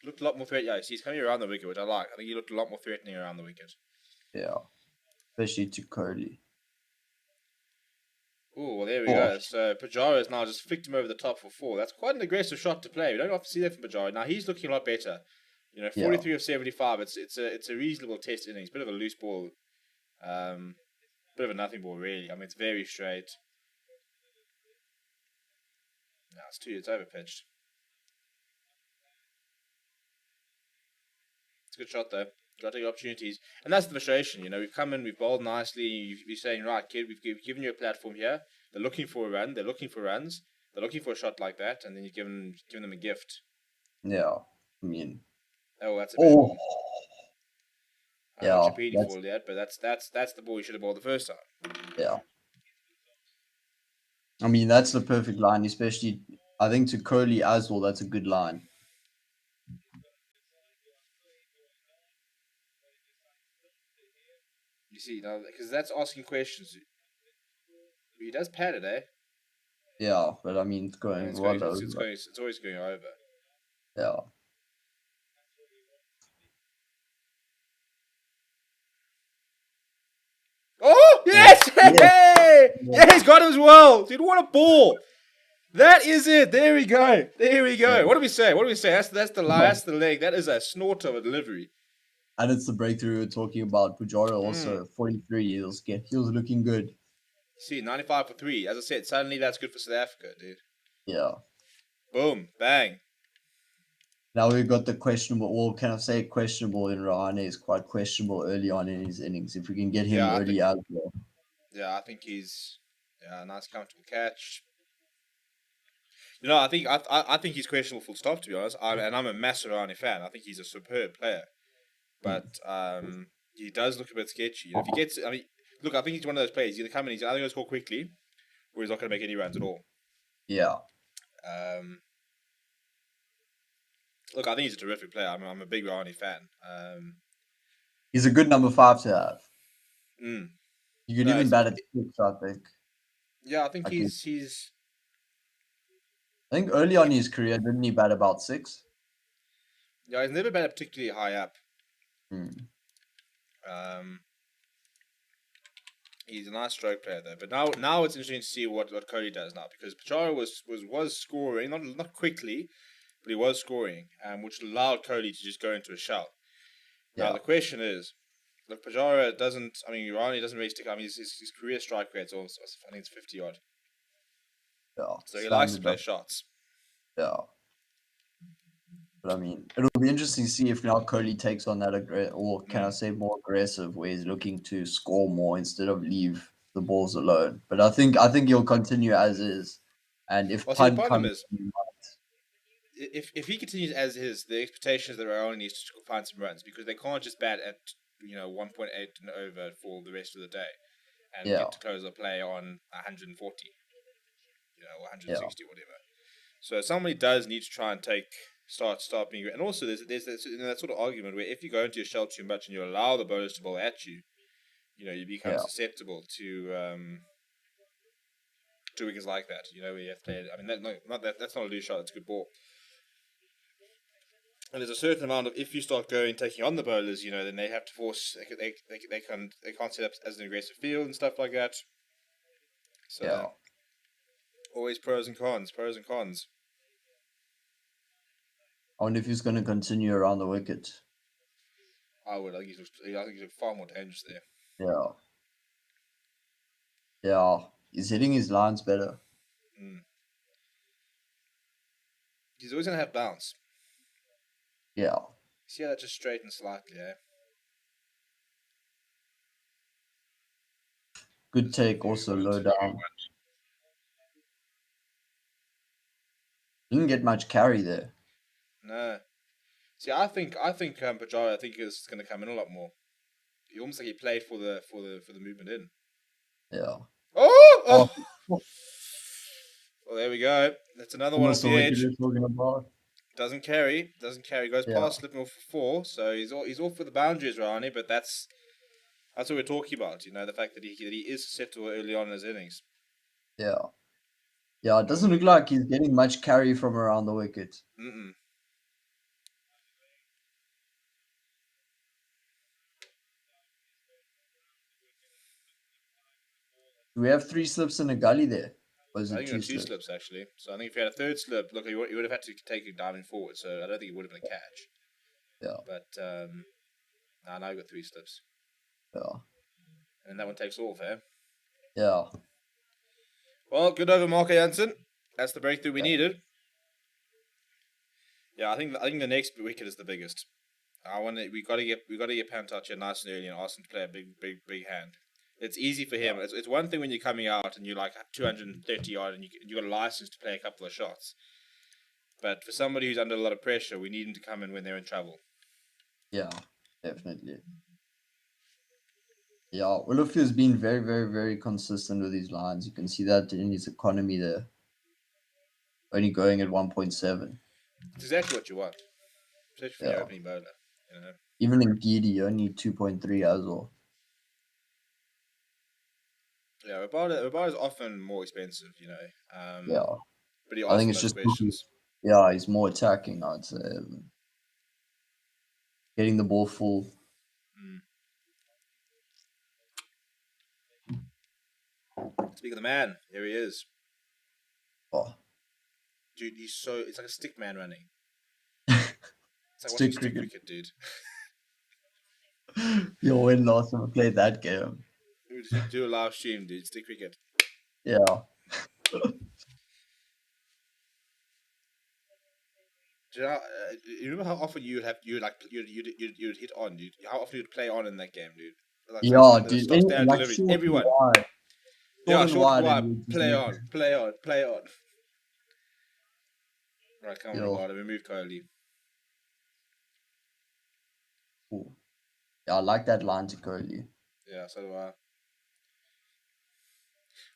looked a lot more threatening. Yeah, he's coming around the wicket, which I like. I think he looked a lot more threatening around the wicket. Yeah. Especially to Cody. Oh, well, there we Oh, go. So Pujara has now just flicked him over the top for 4. That's quite an aggressive shot to play. We don't often see that from Pujara. Now he's looking a lot better. You know, yeah. 43 of 75. It's a reasonable test innings. Bit of a loose ball. Bit of a nothing ball, really. I mean, it's very straight. No, it's over pitched. It's a good shot, though. Got to take opportunities. And that's the frustration, you know. We've come in, we've bowled nicely. You're saying, right, kid, we've given you a platform here. They're looking for a run. They're looking for runs. They're looking for a shot like that. And then you've given them a gift. Yeah. I mean, Oh, that's a bad oh, ball. I know yeah. Chapini That's, for that, but that's the ball you should have bowled the first time. yeah. I mean, that's the perfect line, especially, I think, to Kohli as well. That's a good line. You see, now because that's asking questions. He does pad it, eh? Yeah. But I mean, it's And going it's well going. It's over. going. It's always going over. Yeah. Oh yes! Yeah. Hey! Yeah. Yeah, he's got him as well, dude. What a ball! That is it. There we go. There we Yeah. go. What do we say? What do we say? That's the lie. That's the leg. That is a snort of a delivery. And it's the breakthrough we were talking about. Pujara Mm. also 43. He was looking good. See, 95 for 3. As I said, suddenly that's good for South Africa, dude. Yeah. Boom, bang. Now we've got the questionable. Well, can I say questionable in Rahane is quite questionable early on in his innings. If we can get him Yeah, I think. early as well. Yeah, I think he's. Yeah, nice comfortable catch. You know, I think he's questionable full stop. To be honest, and I'm a Mascherano fan. I think he's a superb player, Hmm. but he does look a bit sketchy. You know, if he gets, I mean, look, I think he's one of those players. He's gonna come in. He's either gonna score quickly, or he's not gonna make any runs at all. Yeah. Um, Look, I think he's a terrific player. I'm a big Ronnie fan. He's a good number 5 to have. Mm, You could no, even bat at 6, I think. yeah, I think Like I think early on in his career, didn't he bat about 6? he's never been particularly high up. Hmm. Um, he's a nice stroke player though. But now it's interesting to see what Cody does now because Pachara was scoring not quickly, but he was scoring, which allowed Cody to just go into a shell. Now Yeah. the question is, look, Pajara doesn't. I mean, Ronnie doesn't really stick. I mean, his career strike rate's also, I think it's 50 odd. Yeah. So he likes to Standard play up. shots. Yeah. But I mean, it'll be interesting to see if now Kohli takes on that or can I Mm. say more aggressive, where he's looking to score more instead of leave the balls alone. But I think he'll continue as is, and if Well, see, the punt problem comes, is if he continues as is, the expectation is that Raoni needs to find some runs because they can't just bat at 1.8 and over for the rest of the day and yeah, get to close the play on 140, or yeah, 160 or whatever. So somebody does need to try and start being, and also there's that sort of argument where if you go into your shell too much and you allow the bowlers to bowl at you, you become yeah. susceptible to wickets like that. Where you have to play. I mean, that's not a loose shot. It's a good ball. And there's a certain amount of if you start taking on the bowlers, then they have to force they can't set up as an aggressive field and stuff like that. Yeah. So always pros and cons, pros and cons. I wonder if he's going to continue around the wicket. I would. I think he's far more dangerous there. Yeah, yeah. He's hitting his lines better. Mm. He's always gonna have bounce. Yeah, See how that just straightens slightly, eh? good This is take. very Also wet. low down. Didn't get much carry there. No. See, I think Pajara, I think is going to come in a lot more. almost like he played for the movement in. Yeah. Oh, Oh, oh. Well, there we go. That's another one off almost the the wicket edge. we're talking about. Doesn't carry. Goes Yeah. past slipping off for 4. So he's off for the boundaries, Rani. But that's what we're talking about. You know, the fact that he is susceptible early on in his innings. Yeah. Yeah, it doesn't look like he's getting much carry from around the wicket. Mm-mm. Do we have 3 slips in a gully there? Or is I it think you 2 got 2 slips? slips actually. So I think if you had a third slip, look, you would have had to take it diving forward. So I don't think it would have been a catch. Yeah. But now you got 3 slips, Yeah. and that one takes off, eh? Yeah. Well, good over Marco Jansen. That's the breakthrough we needed. Yeah, I think the next wicket is the biggest. We got to get Pantocha nice and early and ask him to play a big hand. It's easy for him. It's one thing when you're coming out and you're like 230 yard and you got a license to play a couple of shots. But for somebody who's under a lot of pressure, we need him to come in when they're in trouble. Yeah, definitely. Yeah, Olafio's been very, very, very consistent with his lines. You can see that in his economy there. Only going at 1.7. It's exactly what you want, especially for your opening bowler. You know? Even in Gidi, only 2.3 as well. Yeah, Rabada is often more expensive, you know. Yeah. But he I asks think the it's most just, questions. yeah, he's more attacking, I'd say. Getting the ball full. Speaking of the man, here he is. Oh. Dude, it's like a stick man running. It's like watching stick cricket, dude. Yo, when last time I played that game? Do a live stream, dude. Stick cricket. Yeah. Do you remember how often you'd hit on, dude? How often you'd play on in that game, dude? Like Yeah, the dude. stop down Like delivery. short and Everyone. wide. Yeah, short and wide. wide. And Play on. Right, come on, Yo. Rabada. We move Kohli. Ooh. Yeah, I like that line to Kohli. Yeah, so do I.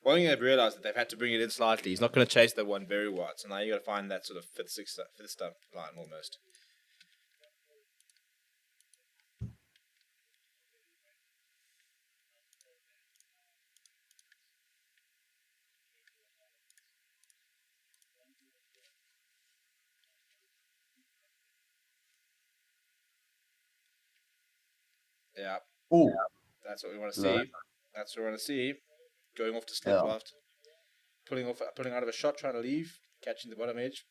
One thing they've realised that they've had to bring it in slightly. He's not going to chase that one very wide, so now you got to find that sort of fifth stump line almost. Yeah. Oh, That's what we want to see. That's what we want to see. Going off to slip left. Pulling out of a shot, trying to leave, catching the bottom edge.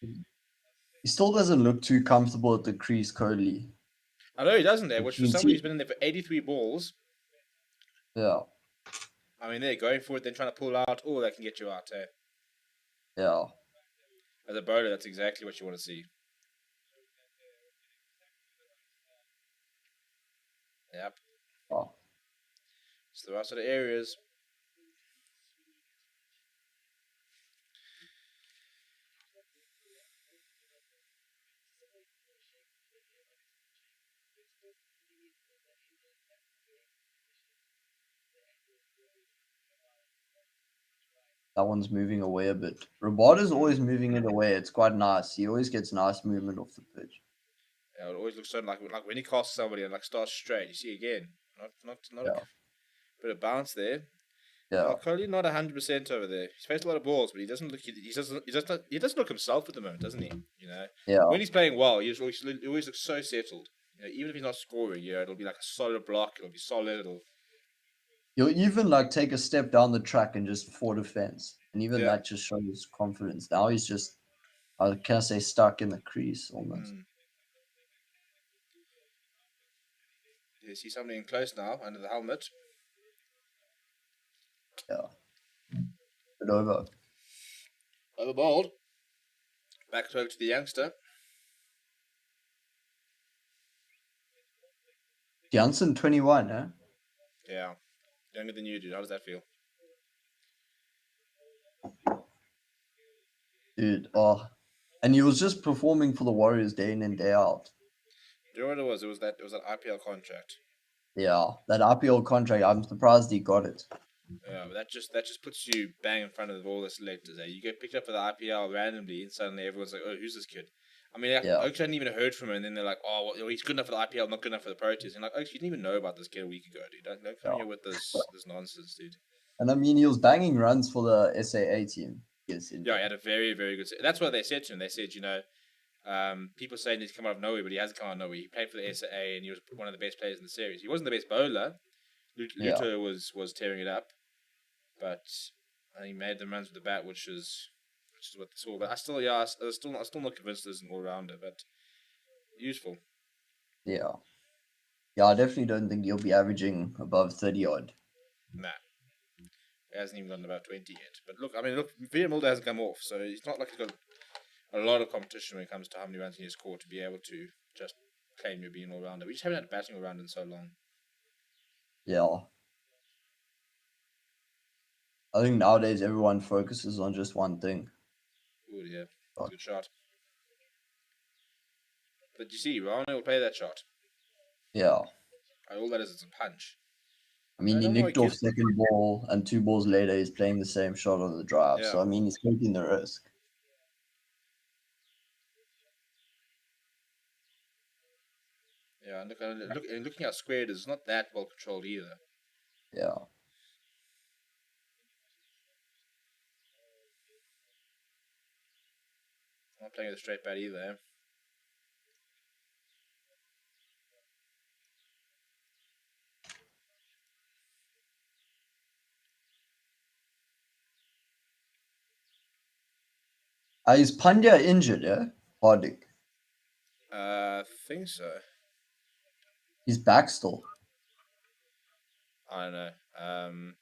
He still doesn't look too comfortable at the crease, Kohli. I know he doesn't there, which for somebody who's been in there for 83 balls. Yeah. I mean, they're going for it, then trying to pull out. Oh, that can get you out, eh? Yeah. As a bowler, that's exactly what you want to see. Yep. Oh. So the rest of the areas. That one's moving away a bit. Rabada's always moving it away. It's quite nice. He always gets nice movement off the pitch. Yeah, it always looks so like when he casts somebody and like starts straight. You see again, not a bit of bounce there. Yeah. Kohli not 100% over there. He's faced a lot of balls, but he doesn't look himself at the moment, doesn't he? You know. Yeah. When he's playing well, he always looks so settled. You know, even if he's not scoring, it'll be like a solid block. It'll be solid. You'll even like take a step down the track and just for defense, and even that just shows confidence. Now he's just, I can say, stuck in the crease almost. You see somebody in close now under the helmet. Yeah. But over. Over bowled. Back to the youngster. Jansen 21, huh? Yeah. Younger than you, dude. How does that feel? Dude, and he was just performing for the Warriors day in and day out. Do you know what it was? It was that IPL contract. Yeah, that IPL contract, I'm surprised he got it. Yeah, but that just puts you bang in front of all the selectors. You get picked up for the IPL randomly, and suddenly everyone's like, "Oh, who's this kid?" I mean, Yeah, Oaks hadn't even heard from him, and then they're like, "Oh, well, he's good enough for the IPL, not good enough for the Proteas." And like, Oaks, you didn't even know about this kid a week ago, dude. Don't come yeah. here with this nonsense, dude. And I mean, he was banging runs for the SAA team. Yes, Yeah, India. he had a very, very good. That's what they said to him. They said, people saying he's come out of nowhere, but he hasn't come out of nowhere. He played for the SAA, and he was one of the best players in the series. He wasn't the best bowler. Yeah, Luto was tearing it up, but he made the runs with the bat, which is what they saw. But I'm still not convinced there's an all rounder, but useful. yeah, yeah. I definitely don't think he'll be averaging above 30 odd. Nah, he hasn't even gotten about 20 yet. But look, Peter Mulder hasn't come off, so it's not like he's got a lot of competition when it comes to how many runs he has scored to be able to just claim you're being all rounder. We just haven't had a batting all rounder in so long. Yeah, I think nowadays everyone focuses on just one thing. Oh yeah, Like, good shot. But you see, Rana will play that shot. yeah, All that is a punch. I mean, he No more nicked off wickets. second ball, and 2 balls later, he's playing the same shot on the drive. Yeah, So I mean, he's taking the risk. yeah. And looking how square it is, it's not that well controlled either. Yeah, Not playing with a straight bat either. is Pandya injured? Yeah, Hardik. I think so. He's back still. I don't know.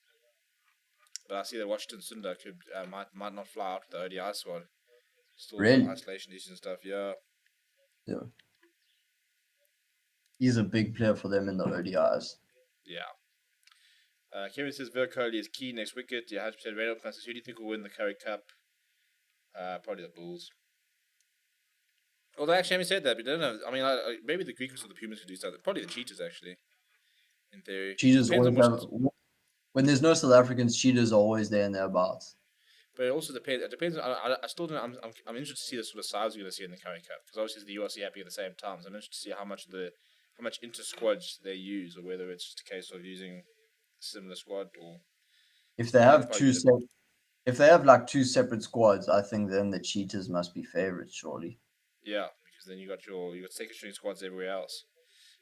But I see that Washington Sundar could might not fly out with the ODI squad. Still got Really? isolation issues and stuff. Yeah, Yeah, he's a big player for them in the ODIs. yeah. Kevin says Virat Kohli is key next wicket. Yeah, 100% radar consensus. Who do you think will win the Curry Cup? Probably the Bulls. Although actually, having said that, we don't know. I mean, maybe the Greeks or the Pumas could do something. Probably the Cheetahs actually. In theory, Cheetahs depends on always which. have when there's no South Africans, cheetahs are always there and thereabouts. But it also depends. It depends. I still don't. I'm interested to see the sort of size we're going to see in the Curry Cup because obviously the URC happening at the same time. So I'm interested to see how much inter squads they use, or whether it's just a case of using a similar squad, or If they I think it'll have probably be if they have like two separate squads, I think then the cheetahs must be favorites, surely. yeah, because then you got second string squads everywhere else.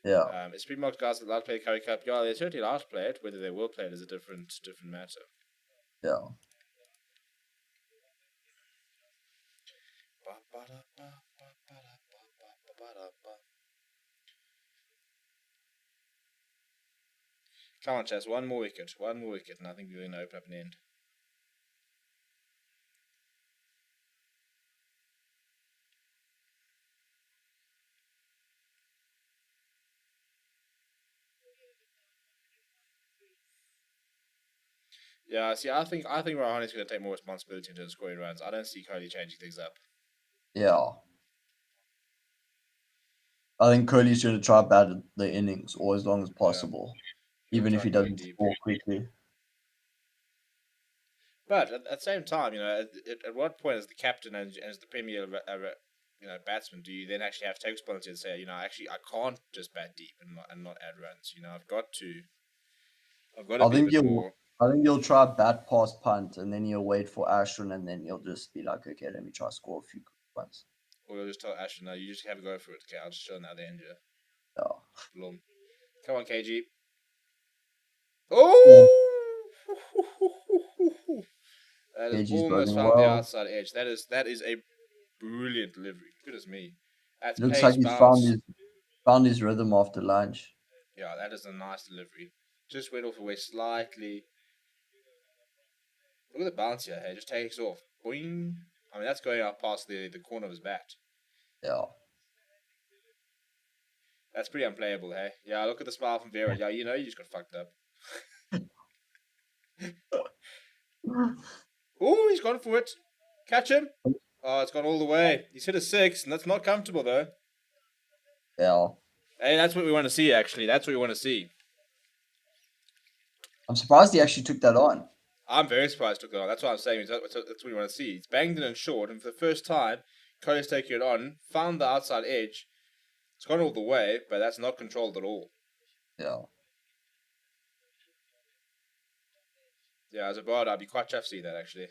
Yeah, It's pretty much guys that like to play Curry Cup. Yeah, they certainly like to play it. Whether they will play it is a different matter. yeah. Come on, Chess. One more wicket, and I think we're going to open up an end. Yeah, see, I think Rahani's going to take more responsibility in terms of scoring runs. I don't see Cody changing things up. Yeah. I think Kohli's going to try bat the innings or as long as Yeah, possible, he'll even try if he and go doesn't deep. score quickly. But at the same time, at what point as the captain and as the premier, batsman, do you then actually have to take responsibility and say, actually, I can't just bat deep and not add runs. I've got to I be a think bit he'll more. I think he'll try bat past punt and then he'll wait for Ashton and then he'll just be like, okay, let me try score a few quick ones. Or you'll just tell Ashton, no, you just have a go for it. Okay, I'll just show them how they end you. Yeah. Blum. Come on, KG. Oh, Oh! That is KG's almost bowling found the well. outside edge. That is a brilliant delivery. Goodness me. That's Looks pace, like he's found bounce. his rhythm after lunch. Yeah, that is a nice delivery. Just went off away slightly. Look at the bounce here. Hey, just takes off. Boing. I mean, that's going out past the corner of his bat. Yeah. That's pretty unplayable, hey? Yeah, look at the smile from Vera. Yeah, you just got fucked up. Oh, he's gone for it. Catch him. Oh, it's gone all the way. He's hit a 6, and that's not comfortable, though. Yeah. Hey, that's what we want to see, actually. That's what we want to see. I'm surprised he actually took that on. I'm very surprised took it on. That's what I'm saying. That's what you want to see. It's banged in and short, and for the first time, Cody's taking it on, found the outside edge. It's gone all the way, but that's not controlled at all. Yeah. Yeah, as a bird, I'd be quite chuffed to see that, actually.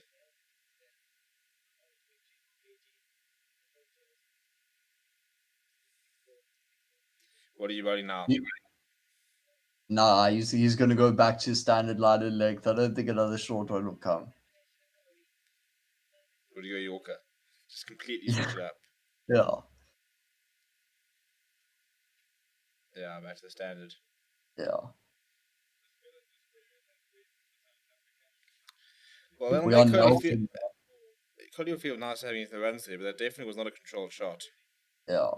What are you voting now? Nah, he's going to go back to standard line and length. I don't think another short one will come. What do you go Yorker? Just completely switch it up. Yeah. Yeah, back to the standard. Yeah. Well, that'll We make are Cody will feel nice having the runs there, but that definitely was not a controlled shot. Yeah.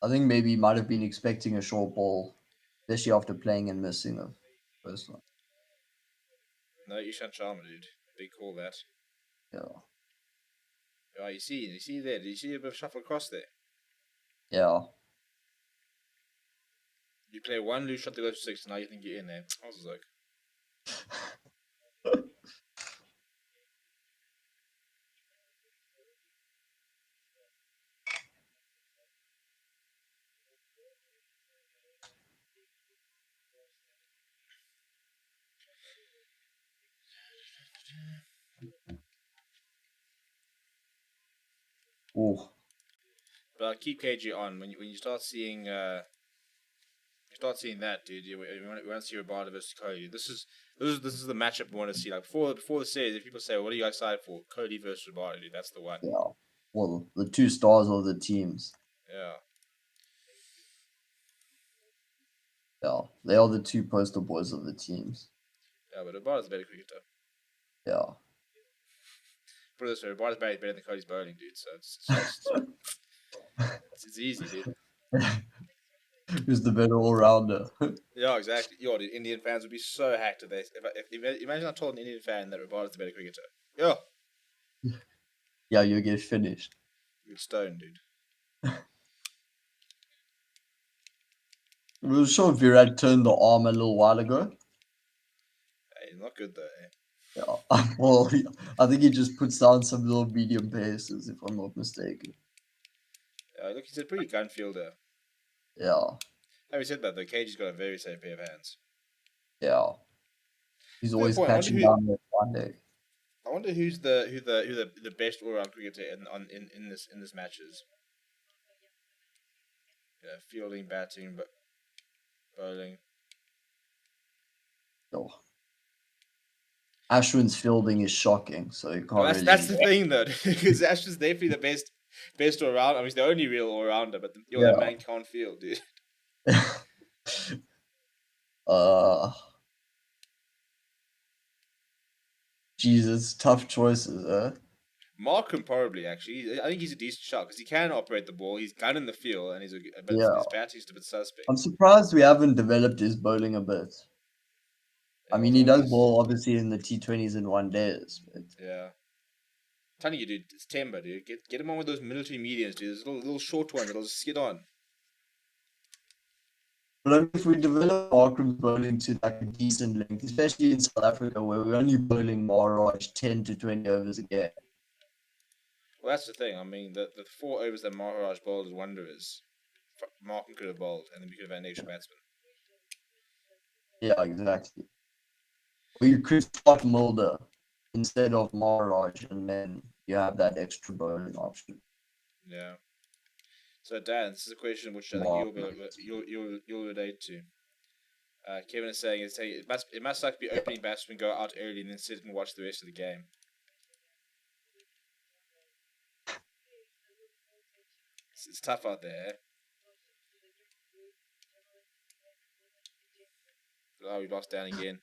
I think maybe he might have been expecting a short ball, especially after playing and missing the first one. No, Ishan Sharma, dude. Big call that. Yeah. Oh, you see there. Did you see a bit of shuffle across there? Yeah. You play one loose shot to go to 6, now you think you're in there. I was like, Oh. but keep KG on when you start seeing that, dude. We want to see Roberto versus Cody. This is the matchup we want to see. Like before the series, if people say, "What are you excited for?" Cody versus Roberto, dude. That's the one. Yeah. Well, the two stars of the teams. Yeah. Yeah. They are the two poster boys of the teams. Yeah, but Roberto's a better cricketer. Yeah. Put it this way, Roberto's better than Cody's bowling, dude. So it's easy, dude. Who's the better all rounder? Yeah, exactly. Yo, dude, Indian fans would be so hacked if imagine I told an Indian fan that Roberto's the better cricketer. Yeah, Yeah, you get finished. you'd stone, dude. We were sure Virat turned the arm a little while ago. Hey, not good though. Eh? Yeah. Well, I think he just puts down some little medium paces, if I'm not mistaken. Look, he's a pretty gun fielder. Yeah. Having said that, though, Cage's got a very safe pair of hands. Yeah. He's Fair always point. catching down that one day. I wonder who's the best all round cricketer in this matches. Yeah, fielding, batting, but bowling. Oh. Ashwin's fielding is shocking, so you Well, can't really. that's the thing though, because Ash is definitely the best all round. I mean, he's the only real all rounder, but that man can't field, dude. uh. Jesus, tough choices, Markham probably actually. I think he's a decent shot because he can operate the ball. He's gun in the field, and but Yeah. his batting's a bit suspect. I'm surprised we haven't developed his bowling a bit. Yeah, I mean, he does bowl obviously in the T20s and one days, but yeah. I'm telling you, dude, it's timber, dude. Get him on with those military mediums, dude. Those little short ones that'll skid on. but I mean, if we develop Markram's bowling to like a decent length, especially in South Africa where we're only bowling Maharaj 10 to 20 overs a game. Well, that's the thing. I mean, the 4 overs that Maharaj bowled as Wanderers, Markham could have bowled, and then we could have had an extra batsman. Yeah, exactly. Or you could start Mulder instead of Maharaj, and then you have that extra bowling option. Yeah. So Dan, this is a question which I think you'll relate to. Kevin is saying it must like be opening batsmen go out early and then sit and watch the rest of the game. It's tough out there. Oh, we lost Dan again.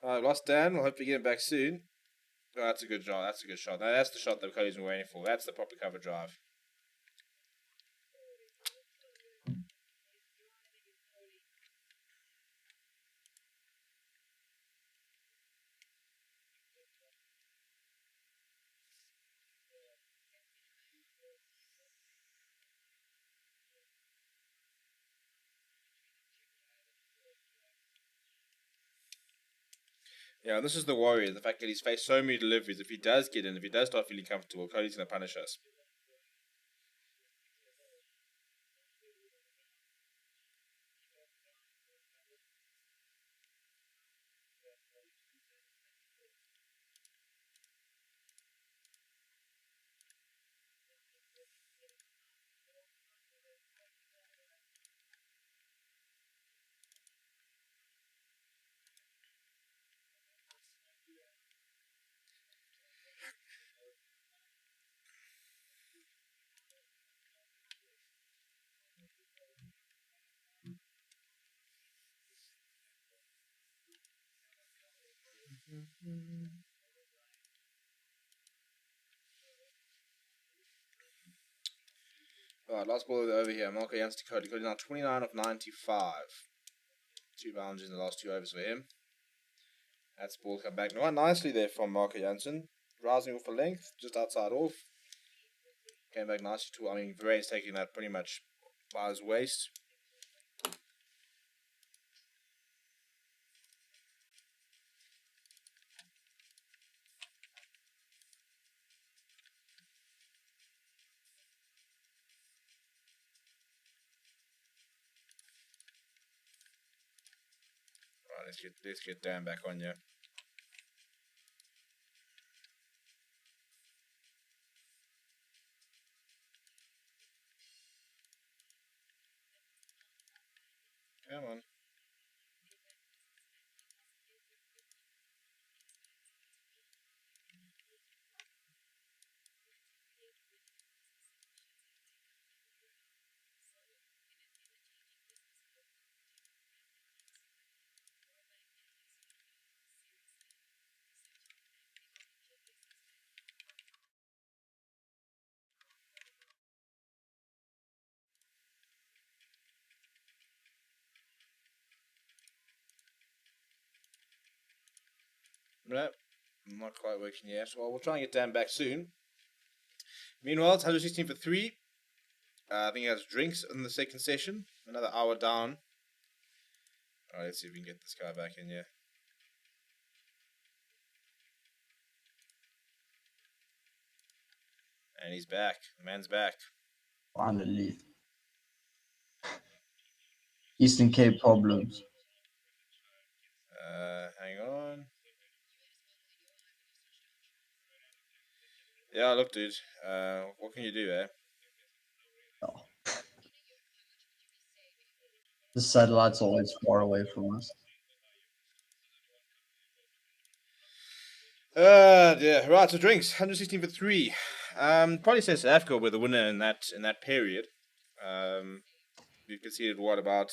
Lost Dan. We'll hope we get him back soon. Oh, that's a good shot. That's a good shot. That's the shot that Cody's been waiting for. That's the proper cover drive. Yeah, this is the worry, the fact that he's faced so many deliveries. If he does get in, if he does start feeling comfortable, Cody's going to punish us. Alright, last ball over here. Marco Jansen to Cody. Cody now 29 of 95. 2 boundaries in the last 2 overs for him. That's ball come back quite nicely there from Marco Jansen. Rising off a length, just outside off. Came back nicely too. I mean, Verane's taking that pretty much by his waist. Right, let's get Dan back on you. Come on. No, not quite working yet. Well, we'll try and get Dan back soon. Meanwhile, it's 116 for 3. I think he has drinks in the second session. Another hour down. Alright, let's see if we can get this guy back in here. And he's back. The man's back. Finally. Eastern Cape problems. Hang on. Yeah, look, dude. What can you do, eh? Oh. The satellite's always far away from us. Yeah. Right, so drinks. 116 for 3. Probably says South Africa were the winner in that period. We've conceded what, about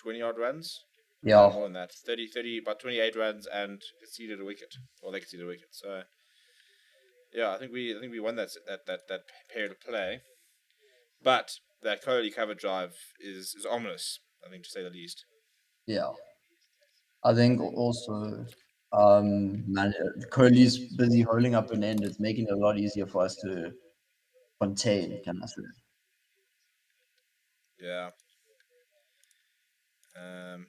20 odd runs? Yeah. More than that. 30, about 28 runs and conceded a wicket. Or they conceded a wicket. So yeah, I think we won that period of play. But that Kohli cover drive is ominous, I think, to say the least. Yeah. I think also Kohli's busy holding up an end. It's making it a lot easier for us to contain, can I say? Yeah. Um,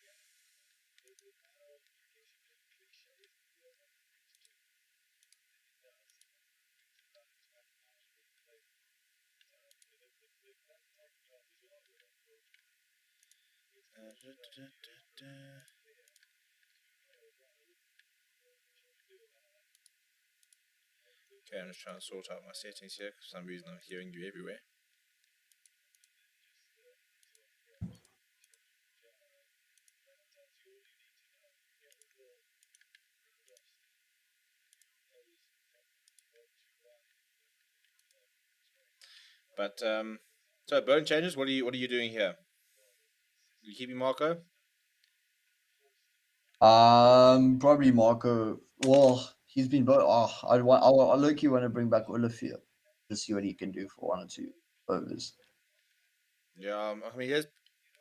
Okay, I'm just trying to sort out my settings here. For some reason, I'm hearing you everywhere. But so burn changes. What are you doing here? You keeping Marco? Probably Marco. Well, he's been both. Oh, I low-key want to bring back Olafia to see what he can do for 1 or 2 overs. Yeah, I mean,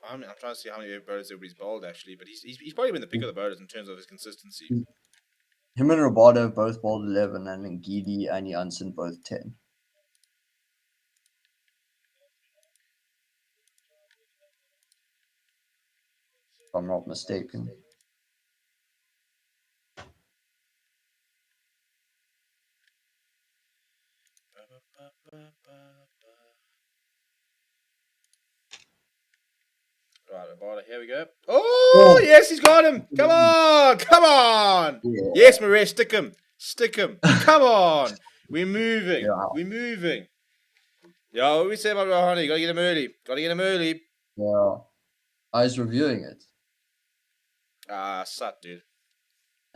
I'm trying to see how many bowlers everybody's bowled actually, but he's probably been the pick of the bowlers in terms of his consistency. Him and Roboto both bowled 11, and then Gidi and Janssen both 10. If I'm not mistaken. Bada, here we go. Oh, yes, he's got him. Come on. Come on. Yeah. Yes, Marais, stick him. Stick him. Come on. We're moving. Yeah. We're moving. Yeah, what we say about Rouhani? Gotta get him early. Gotta get him early. Yeah. I was reviewing it. Ah, sat, dude.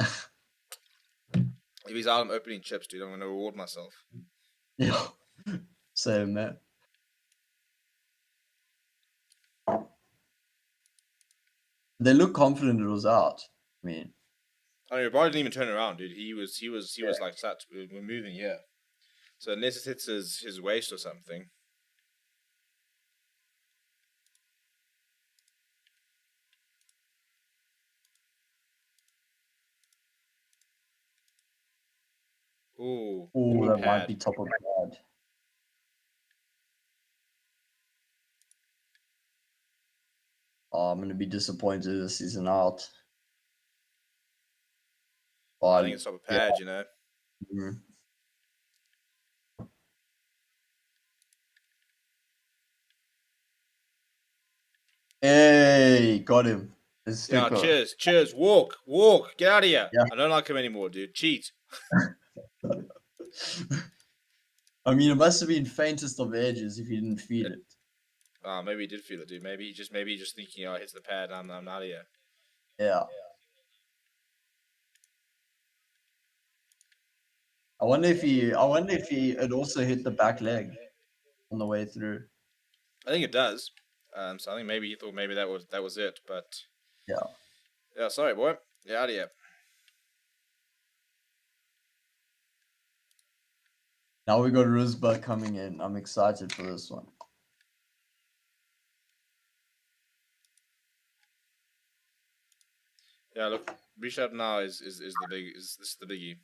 If he's out, I'm opening chips, dude. I'm gonna reward myself. Yeah. Same, man. They look confident it was out. I mean, I mean, Bada didn't even turn around, dude. He was like, sat. We're moving here. So unless it hits his waist or something. Ooh, oh, good that might pad. be top of the pad. Oh, I'm gonna be disappointed if this isn't out. Oh, I think it's top of pad, you know. Mhm. Hey, got him. It's Yeah, sticker. cheers. Walk, get out of here. Yeah. I don't like him anymore, dude. Cheat. I mean, it must have been faintest of edges if you didn't feel it. Maybe he did feel it, dude. Maybe he just thinking, oh, it hits the pad. I'm out of here. Yeah. I wonder if he had also hit the back leg on the way through. I think it does. So I think maybe he thought maybe that was it, but Yeah. sorry, boy. Get out of here. Now we got Rizba coming in. I'm excited for this one. Yeah, look, Bishop now is the biggie.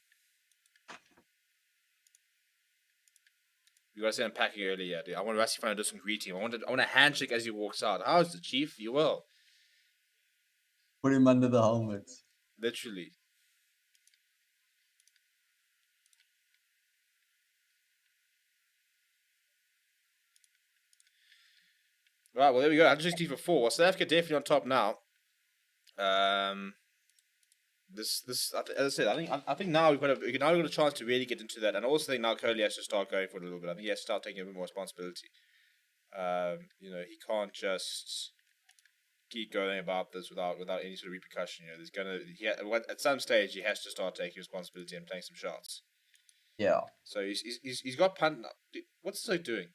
You gotta say I'm packing early yet, dude. I want Rassi to do some greeting. I want a handshake as he walks out. How's the chief? You will. Put him under the helmet. Literally. Right, well there we go. 160 for 4. South Africa definitely on top now. As I said, I think now we've got a chance to really get into that, and I also think now Kohli has to start going for it a little bit. I think he has to start taking a bit more responsibility. He can't just keep going about this without any sort of repercussion. At some stage he has to start taking responsibility and playing some shots. Yeah. So he's got punt now. What's he doing?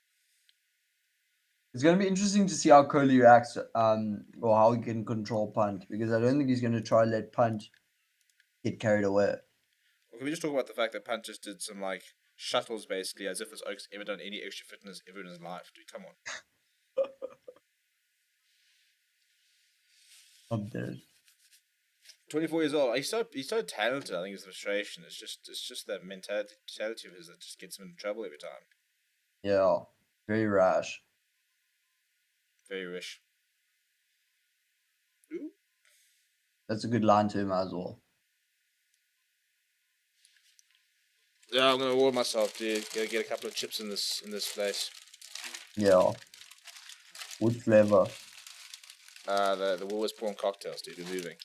It's going to be interesting to see how Kohli reacts, or how he can control punt, because I don't think he's going to try and let punt get carried away. Well, can we just talk about the fact that punt just did some shuttles basically as if this Oak's ever done any extra fitness ever in his life, dude? Come on. I'm dead. 24 years old. He's so talented. I think his frustration. It's just that mentality of his that just gets him into trouble every time. Yeah. Very rash. Very rich. Ooh. That's a good line to him as well. Yeah, I'm gonna reward myself, dude. Gotta get a couple of chips in this place. Yeah. Wood flavor. The Woolworths prawn cocktails, dude. We're moving.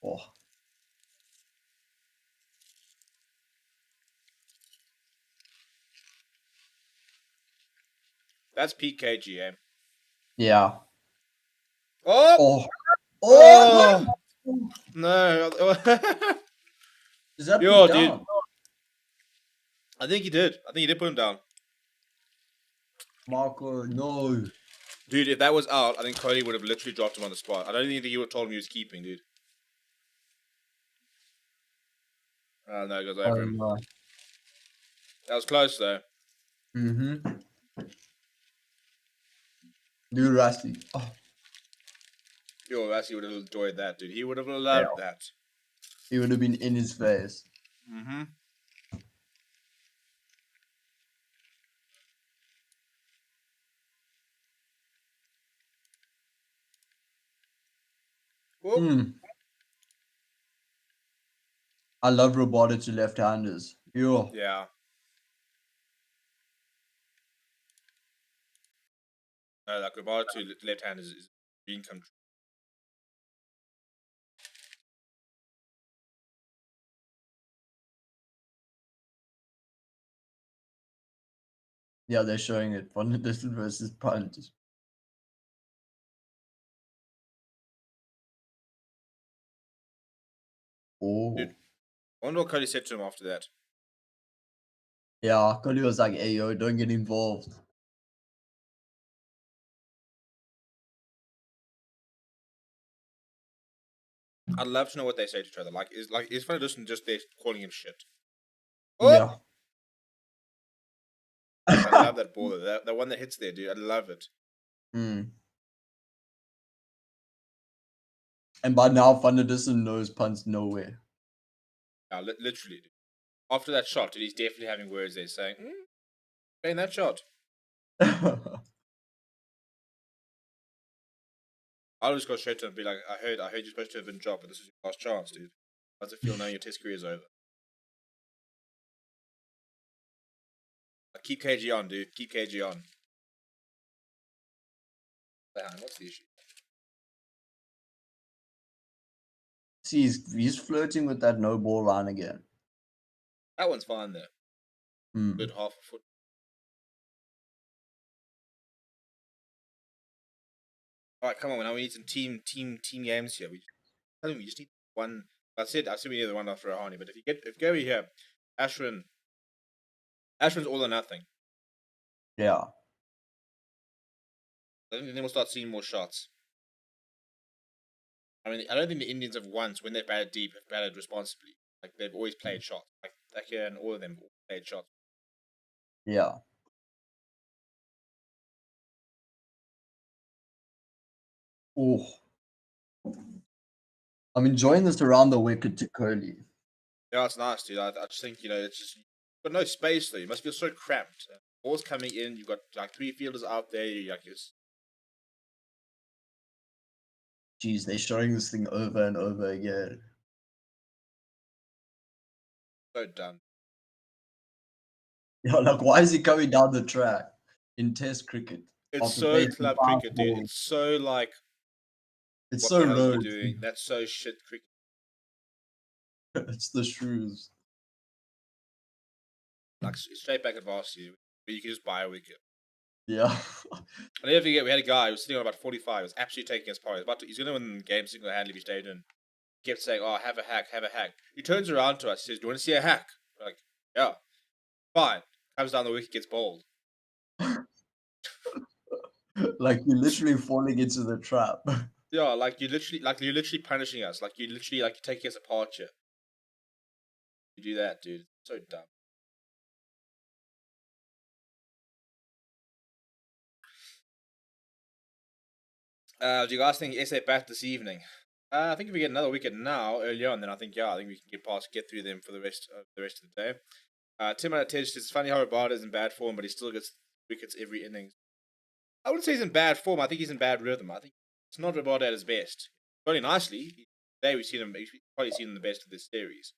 Oh. That's peak KGM. Yeah. Oh! Oh! No. Does that Yo, put down? dude. I think he did. I think he did put him down. Marco, no. Dude, if that was out, I think Cody would have literally dropped him on the spot. I don't think he would have told him he was keeping, dude. Oh, no, it goes over him. No. That was close, though. Mm-hmm. Dude, Rusty. Oh. Yo, Rassi would have enjoyed that, dude. He would have loved that. He would have been in his face. Mm-hmm. I love robotics to left-handers. Yo. Yeah. Like Rabada to left hand is dream come true. Yeah, they're showing it. Van der Dussen versus punt. Oh. Dude, I wonder what Cody said to him after that. Yeah, Cody was like, hey, yo, don't get involved. I'd love to know what they say to each other. Is Van der Dussen just there calling him shit? Oh, Yeah. I love that ball. The one that hits there, dude. I love it. Mm. And by now, Van der Dussen knows punts nowhere. Yeah, literally. Dude. After that shot, dude, he's definitely having words there saying, playing that shot. I'll just go straight to him and be like, I heard you're supposed to have been dropped, but this is your last chance, dude. How does it feel knowing your test career is over? Like, keep KG on, dude. Keep KG on. Man, what's the issue? See, he's flirting with that no ball line again. That one's fine there. Mm. Good half a foot. All right, come on. Now we need some team games here. We just need one. I said we need the one after Rahani, but if you go over here, Ashwin's all or nothing. Yeah. I think then we'll start seeing more shots. I mean, I don't think the Indians have once, when they've batted deep, have batted responsibly. Like, they've always played shots. Like here and all of them played shots. Yeah. Oh. I'm enjoying this around the wicket to Kohli. Yeah, it's nice, dude. I just think, it's just, you've got no space, though. You must feel so cramped. Ball's coming in, you've got, like, 3 fielders out there, you're Jeez, they're showing this thing over and over again. so done. Yeah, like, why is he coming down the track in Test cricket? It's After so facing club 5 cricket, dude. balls? It's so, like, It's what so the hell are you low. doing? That's so shit cricket. It's the shrews. Like, straight back at varsity, where you can just buy a wicket. Yeah. I never forget, we had a guy who was sitting on about 45, he was absolutely taking his power. He's going to win the game single handedly if he stayed in. He kept saying, oh, have a hack, have a hack. He turns around to us, says, do you want to see a hack? We're like, yeah, fine. Comes down the wicket, gets bowled. Like, you're literally falling into the trap. Yeah, you're literally punishing us. You're literally taking us apart here. You do that, dude. So dumb. Do you guys think SA bat this evening? I think if we get another wicket now, early on, then I think we can get through them for the rest of the day. Tim out of 10 says it's funny how Rabada is in bad form, but he still gets wickets every innings. I wouldn't say he's in bad form. I think he's in bad rhythm. I think it's not Rabada at his best. Bowling nicely. Today we've probably seen him the best of this series.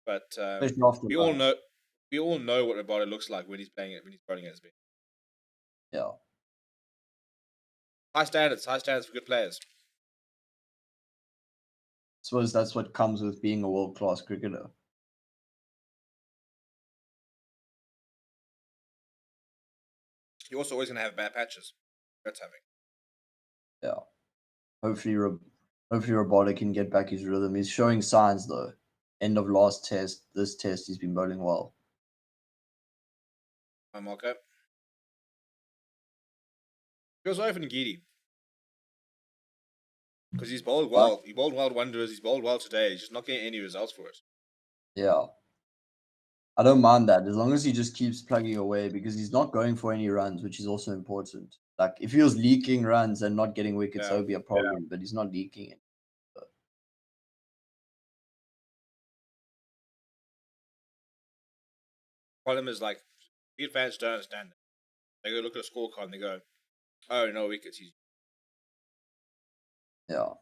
But Especially after we all know what Rabada looks like when he's bowling at his best. Yeah. High standards for good players. I suppose that's what comes with being a world-class cricketer. You're also always going to have bad patches. That's having. Yeah. Hopefully Rabada can get back his rhythm. He's showing signs, though. End of last test, this test, he's been bowling well. I'm okay. Feels sorry for Ngidi. Because he's bowled well. But, He bowled well wonders. He's bowled well today. He's just not getting any results for it. yeah. I don't mind that as long as he just keeps plugging away because he's not going for any runs, which is also important. Like if he was leaking runs and not getting wickets, that would be a problem. But he's not leaking it. Problem is cricket fans don't understand that. They go look at a scorecard and they go, "Oh no wickets." Yeah.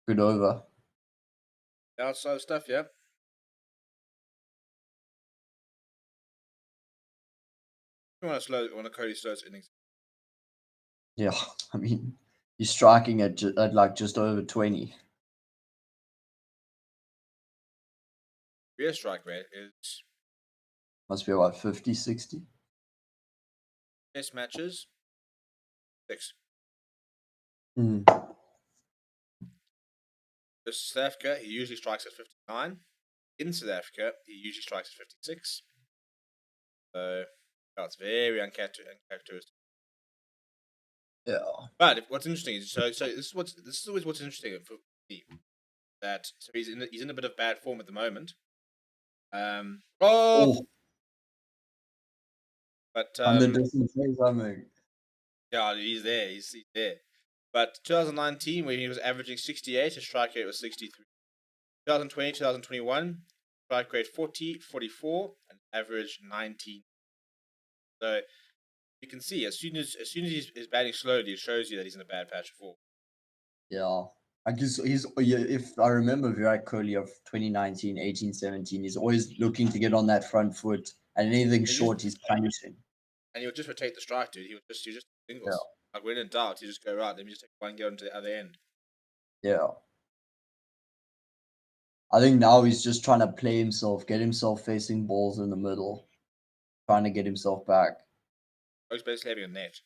Good over. Outside stuff, yeah. One of Cody's slowest innings. Yeah, I mean, he's striking at like just over 20. Real strike rate is Must be about 50, 60. Test matches 6. Mm. For South Africa, he usually strikes at 59. In South Africa, he usually strikes at 56. So that's very uncharacteristic. Yeah. But what's interesting is this is always what's interesting for me, that so he's in a bit of bad form at the moment. Oh, but under distance say something. yeah, he's there. He's there. But 2019, when he was averaging 68, his strike rate was 63. 2020, 2021, strike rate 40, 44, and average 19. So you can see as soon as he's batting slowly, it shows you that he's in a bad patch of form. Yeah. I guess if I remember very clearly of 2019, 18, 17, he's always looking to get on that front foot, and anything short, he's punishing. And he'll just rotate the strike, dude. He just singles. Yeah. Like when in doubt, you just go right. Let me just take one, get onto the other end. Yeah. I think now he's just trying to play himself, get himself facing balls in the middle, trying to get himself back. He's basically having a net.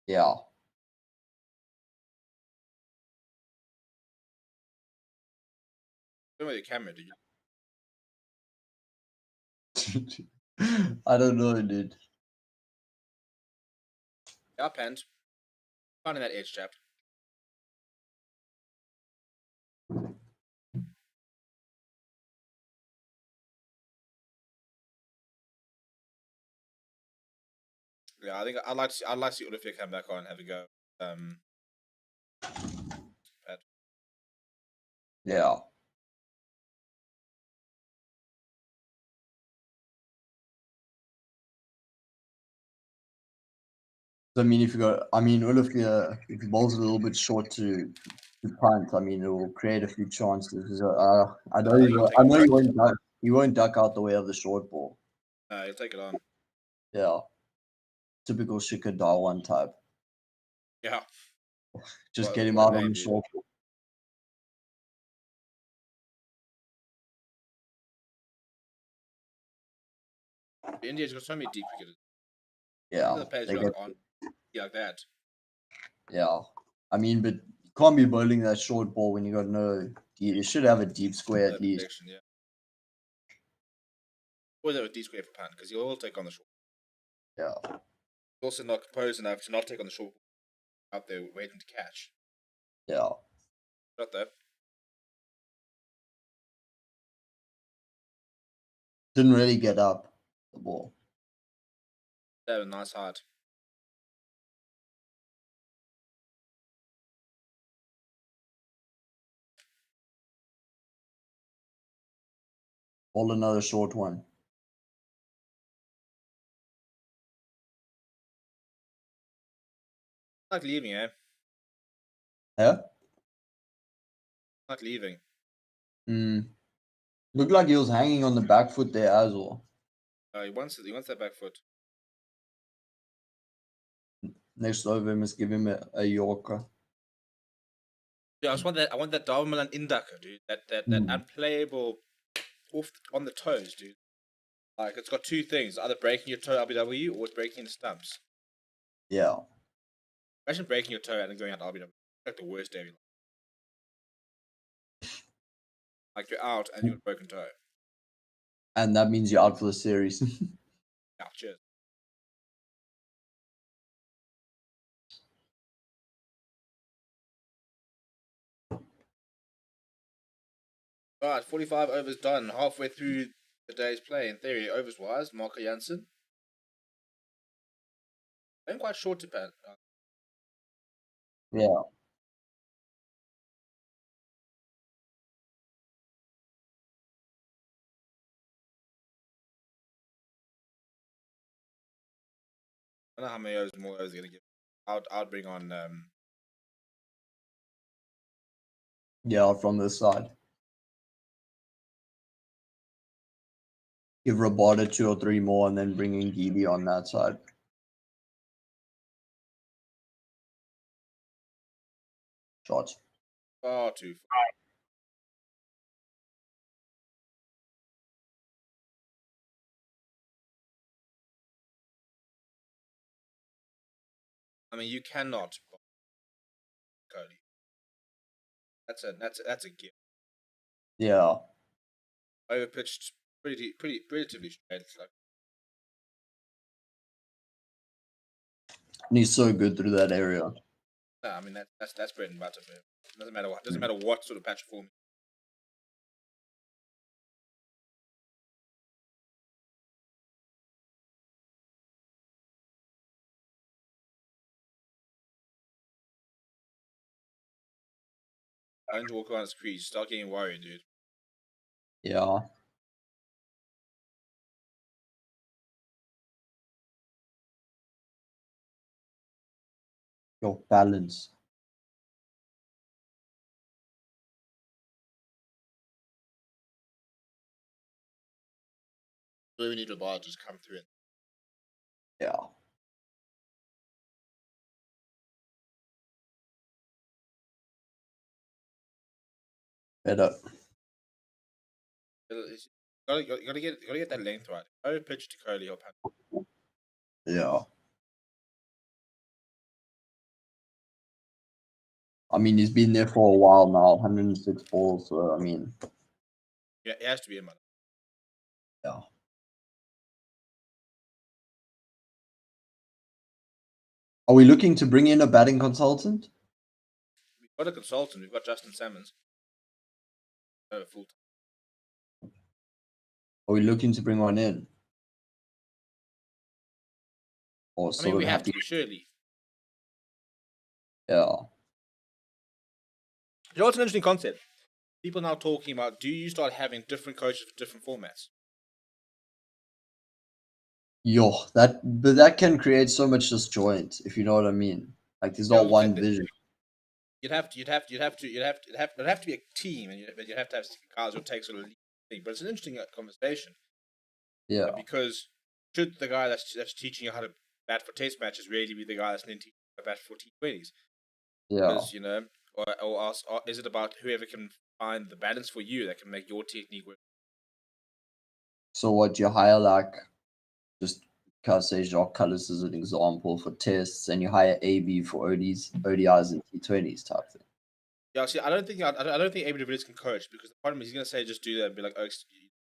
Yeah. Don't know the camera, do you? I don't know, dude. Up hand. Finding that edge jab. Yeah, I think I'd like to see Olivia come back on and have a go. Bad. Yeah. I mean, Olivia, if he bowls a little bit short to punt, I mean, it will create a few chances. I know I think I know it. he won't duck out the way of the short ball. He'll take it on. Yeah. Typical Shikhar Dhawan type. Yeah. Just get him What a out on name, the dude. short ball. India's got so many deep cricketers. Yeah. The players They who get, aren't like that. yeah. I mean, but you can't be bowling that short ball when you got no. You should have a deep square at least. Protection, yeah. Always have a deep square for punt because he'll all take on the short. Yeah. Also not composed enough to not take on the short out there waiting to catch. Yeah. Not that. Didn't really get up the ball. They have a nice heart. Ball another short one. Not leaving, eh? Yeah. Not leaving. Looked like he was hanging on the back foot there as well. He wants that back foot. Next over must give him a Yorker. Yeah, I want that Darwin Milan inducker, dude. That unplayable off on the toes, dude. Like it's got two things: either breaking your toe RBW or it's breaking the stumps. Yeah. Imagine breaking your toe and then going out RBW. Like the worst day of your life. Like you're out and you've got a broken toe. And that means you're out for the series. Yeah, cheers. Alright, 45 overs done. Halfway through the day's play, in theory, overs wise. Marco Janssen. I'm quite short to bat. Yeah. I don't know how many overs more overs are going to give. I'd bring on. Yeah, from this side. Give Rabada 2 or 3 more and then bring in Gidi on that side. Shots. Far too far. I mean, you cannot bowl Cody. That's a gift. Yeah. Overpitched pretty relatively straight. It's like, And he's so good through that area. no, I mean that's bread and butter for him. Doesn't matter what sort of patch of form. I need to walk around his crease. Start getting worried, dude. Yeah. Your balance. We need the ball to just come through it. Yeah. Better. Gotta get that length right. Overpitch to Coley or pan. Yeah. I mean, he's been there for a while now, 106 balls. So, I mean, Yeah, it has to be a man. yeah. Are we looking to bring in a batting consultant? We've got a consultant. We've got Justin Salmons. Full time. Are we looking to bring one in? Or I mean, sort we of have happy? to be surely. Yeah. You know what's an interesting concept? People now talking about, do you start having different coaches for different formats? Yo, but that can create so much disjoint, if you know what I mean. Like, there's Yeah, not one vision. It'd have to be a team, and you'd have to have guys who take sort of lead thing. But it's an interesting conversation Yeah. because should the guy that's teaching you how to bat for test matches really be the guy that's then teaching you how to bat for T20s? Yeah. Because or is it about whoever can find the balance for you that can make your technique work? So what you hire, like, just say Jacques Cullis as an example for tests, and you hire AB for ODIs and T20s type thing. Yeah, see, I don't think Abe de Villiers can coach because the problem is he's gonna say just do that and be like, oh,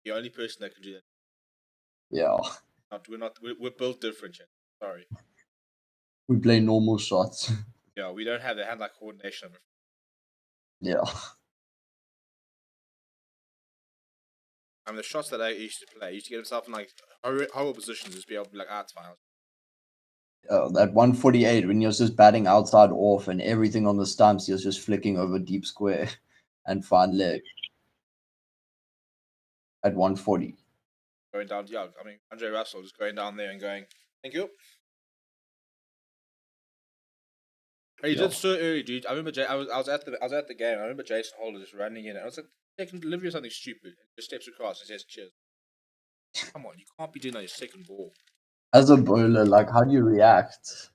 the only person that can do that. Yeah. We're built different. Yet. Sorry. We play normal shots. Yeah, we don't have the hand-eye coordination of it. Yeah. I mean, the shots that I used to play, I used to get himself in like horrible positions, just be able to be like, it's fine. That 148 when he was just batting outside off and everything on the stumps, he was just flicking over deep square and fine leg at 140. Going down, yeah. I mean, Andre Russell just going down there and going, thank you. And he Yeah. did so early, dude. I remember I was at the game. I remember Jason Holder just running in. I was like, they can deliver you something stupid. Just steps across and says, cheers. Come on, you can't be doing that your second ball. As a bowler, like, how do you react?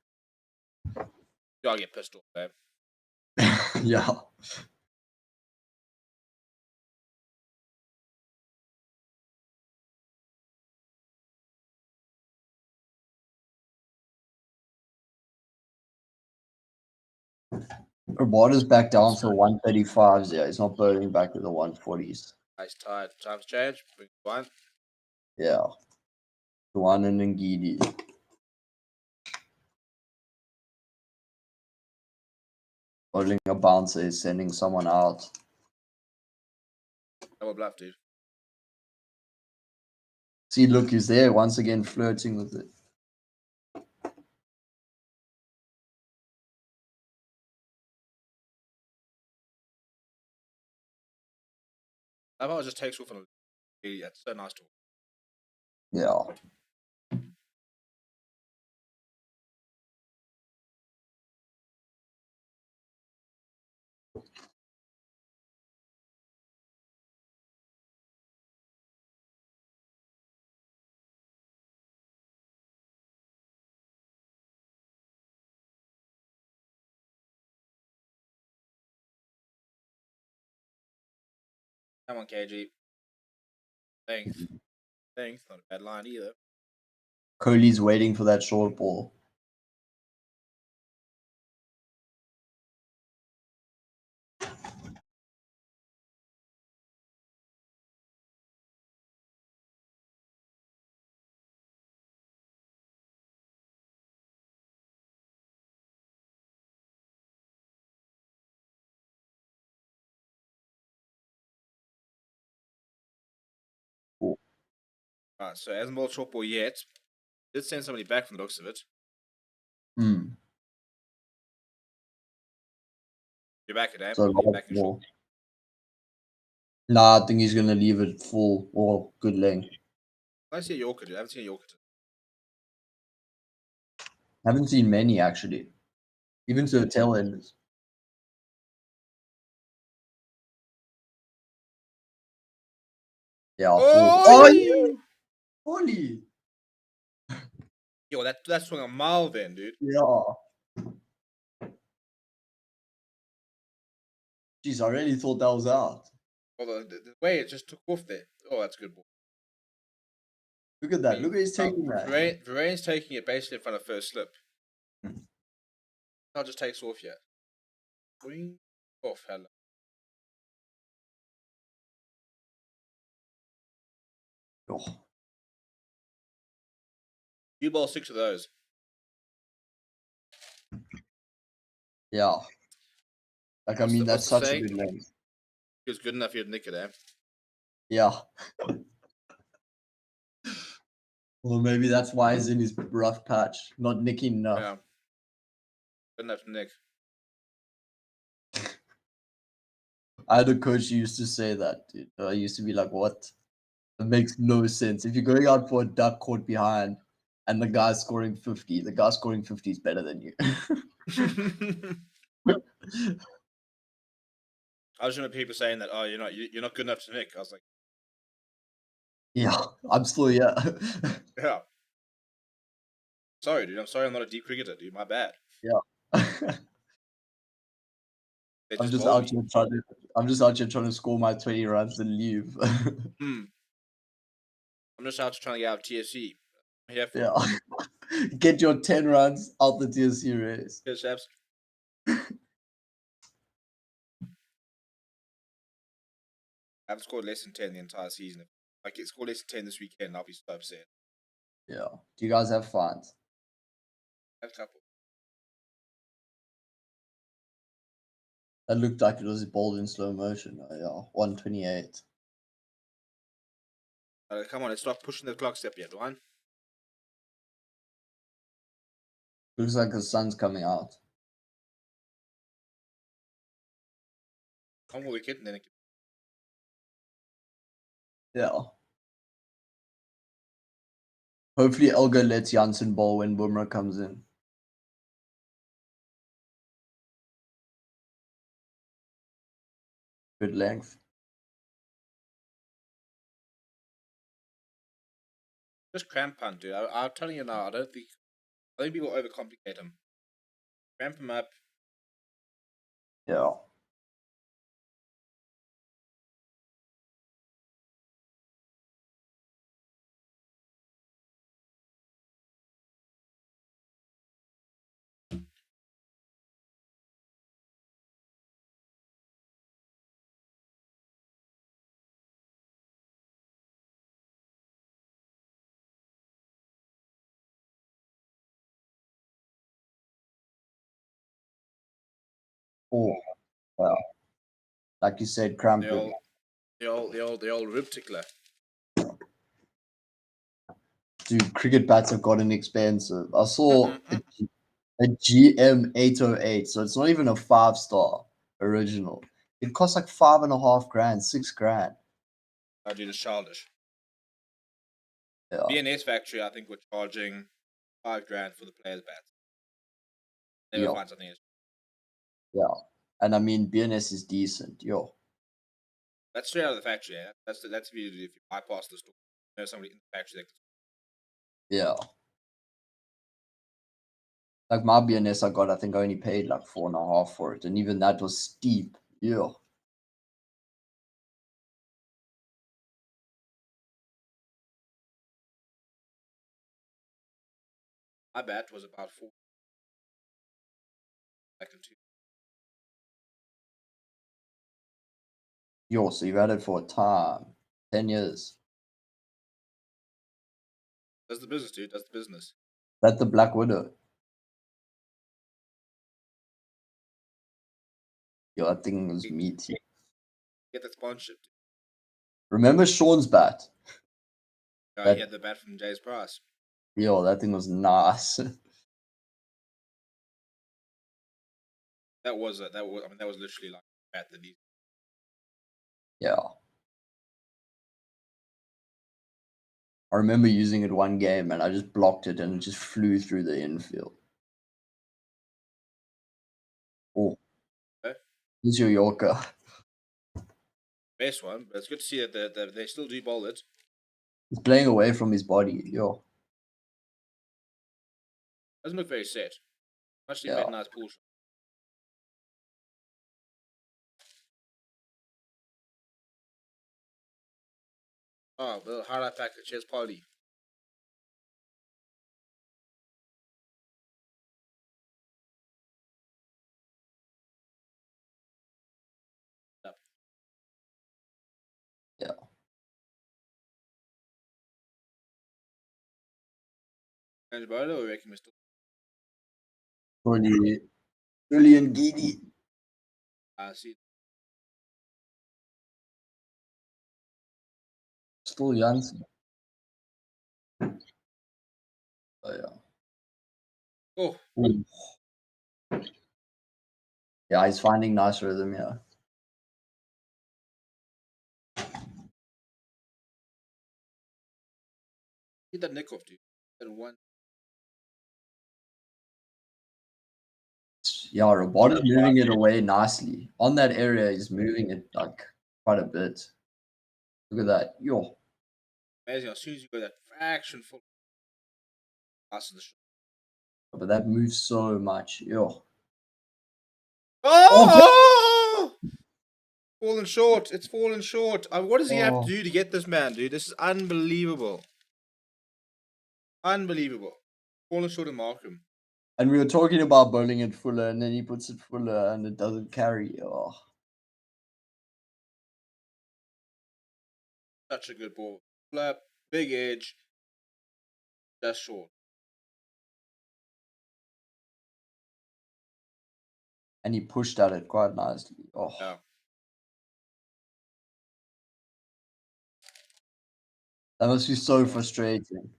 Yeah, I get pissed off, man. Yeah. Water's back down to 135s. Yeah, he's not bowling back to the 140s. Nice tired. Times change. Bring one. Yeah. Duan and Ngidi. Bowling a bouncer is sending someone out. Double bluff, dude. See, look, he's there once again flirting with it. That part just takes off on a. Yeah, it's so nice to watch. Yeah. Come on, KG. Thanks. Thanks. Not a bad line either. Kohli's waiting for that short ball. Oh. Alright, so hasn't bowled short ball yet. Did send somebody back from the looks of it. Hmm. You're back at So You're back in short. ball. Nah, I think he's gonna leave it full or good length. I see a Yorker, dude. I haven't seen a Yorker. Haven't seen many actually. Even to the tail enders. Yeah, full. Oh, yeah! Fully. Yo, that's swung a mile then, dude. Yeah. Jeez, I really thought that was out. Well, the way it just took off there. Oh, that's a good ball. Look at that. Look at his taking that. Varane's taking it basically in front of first slip. Now just takes off yet. Boing. Off, hello. Oh, You bowl 6 of those. yeah. Like, I mean, that's what's the such a saying? good length. It was good enough you'd nick it, eh? Yeah. Well, maybe that's why he's in his rough patch, not nicking enough. Yeah. Good enough to nick. I had a coach who used to say that, dude. I used to be like, what? It makes no sense. If you're going out for a duck caught behind and the guy's scoring 50, the guy scoring 50 is better than you. I was remember people saying that, oh, you're not good enough to nick. I was like, Yeah, I'm still, yeah. yeah. Sorry, dude. I'm sorry I'm not a deep cricketer, dude. My bad. Yeah. They I'm just just bowled out me. here trying to I'm just out here trying to score my 20 runs and leave. Hmm. I'm just out trying to get out of TSC. I'm here for Yeah. Get your 10 runs out the TSC race. Yes, abs. I haven't scored less than 10 the entire season. If I get scored less than 10 this weekend, I'll be so upset. Yeah. Do you guys have fans? I have a couple. That looked like it was bowled in slow motion. Oh, yeah. 128. Come on, let's stop pushing the clock step yet, Dwayne. Looks like the sun's coming out. One more wicket and then it can... Yeah. Hopefully Elgar lets Janssen bowl when Bumrah comes in. Good length. Just cramp punt, dude. I'm telling you now, I think people overcomplicate him. Cramp him up. Yeah. Oh, wow. Like you said, cramp The him. old rib tickler. Dude, cricket bats have gotten expensive. I saw a GM 808, so it's not even a 5-star original. It costs like 5.5 grand, 6 grand. I do this childish. Yeah, BNS Factory, I think we're charging $5 grand for the players' bats. Never yeah, find something else. yeah. And I mean, BNS is decent. Yo, That's straight out of the factory, yeah. That's if you bypass the store. There's somebody in the factory that yeah. Like my BNS I got, I think I only paid like 4.5 for it, and even that was steep. Yeah, My bat was about 4 back in 2. Yo, so you've had it for a time. 10 years. That's the business, dude. That's the business. That the Black Widow. Yo, that thing was meaty. Get that sponsorship. Dude. Remember Sean's bat? He had the bat from Jay's Price. Yo, that thing was nice. That was literally like a bat that he. Yeah. I remember using it one game and I just blocked it and it just flew through the infield. Oh. Okay. Here's your Yorker. Best one, but it's good to see that they still do bowl it. He's playing away from his body. Yo. Doesn't look very set. Actually, Yeah. made a nice pull shot. Oh, well, highlight package. Cheers, Polly. Yeah. And Bolo, we reckon we're still. Brilliant Giddy. I see. Still Janssen. Oh, yeah. Oh. Ooh. Yeah, he's finding nice rhythm here. Get that nick off, dude. That one. Yeah, Robot is moving it away nicely. On that area, he's moving it like quite a bit. Look at that. Yo. Amazing. As soon as you go that fraction full. Pass the shot. But that moves so much. Yo. Oh! Fallen short. It's fallen short. What does he have to do to get this man, dude? This is unbelievable. Unbelievable. Fallen short of Markham. And we were talking about bowling it fuller, and then he puts it fuller, and it doesn't carry. Oh. Such a good ball. Flap, big edge. Just short. And he pushed at it quite nicely. Oh. Yeah. That must be so frustrating.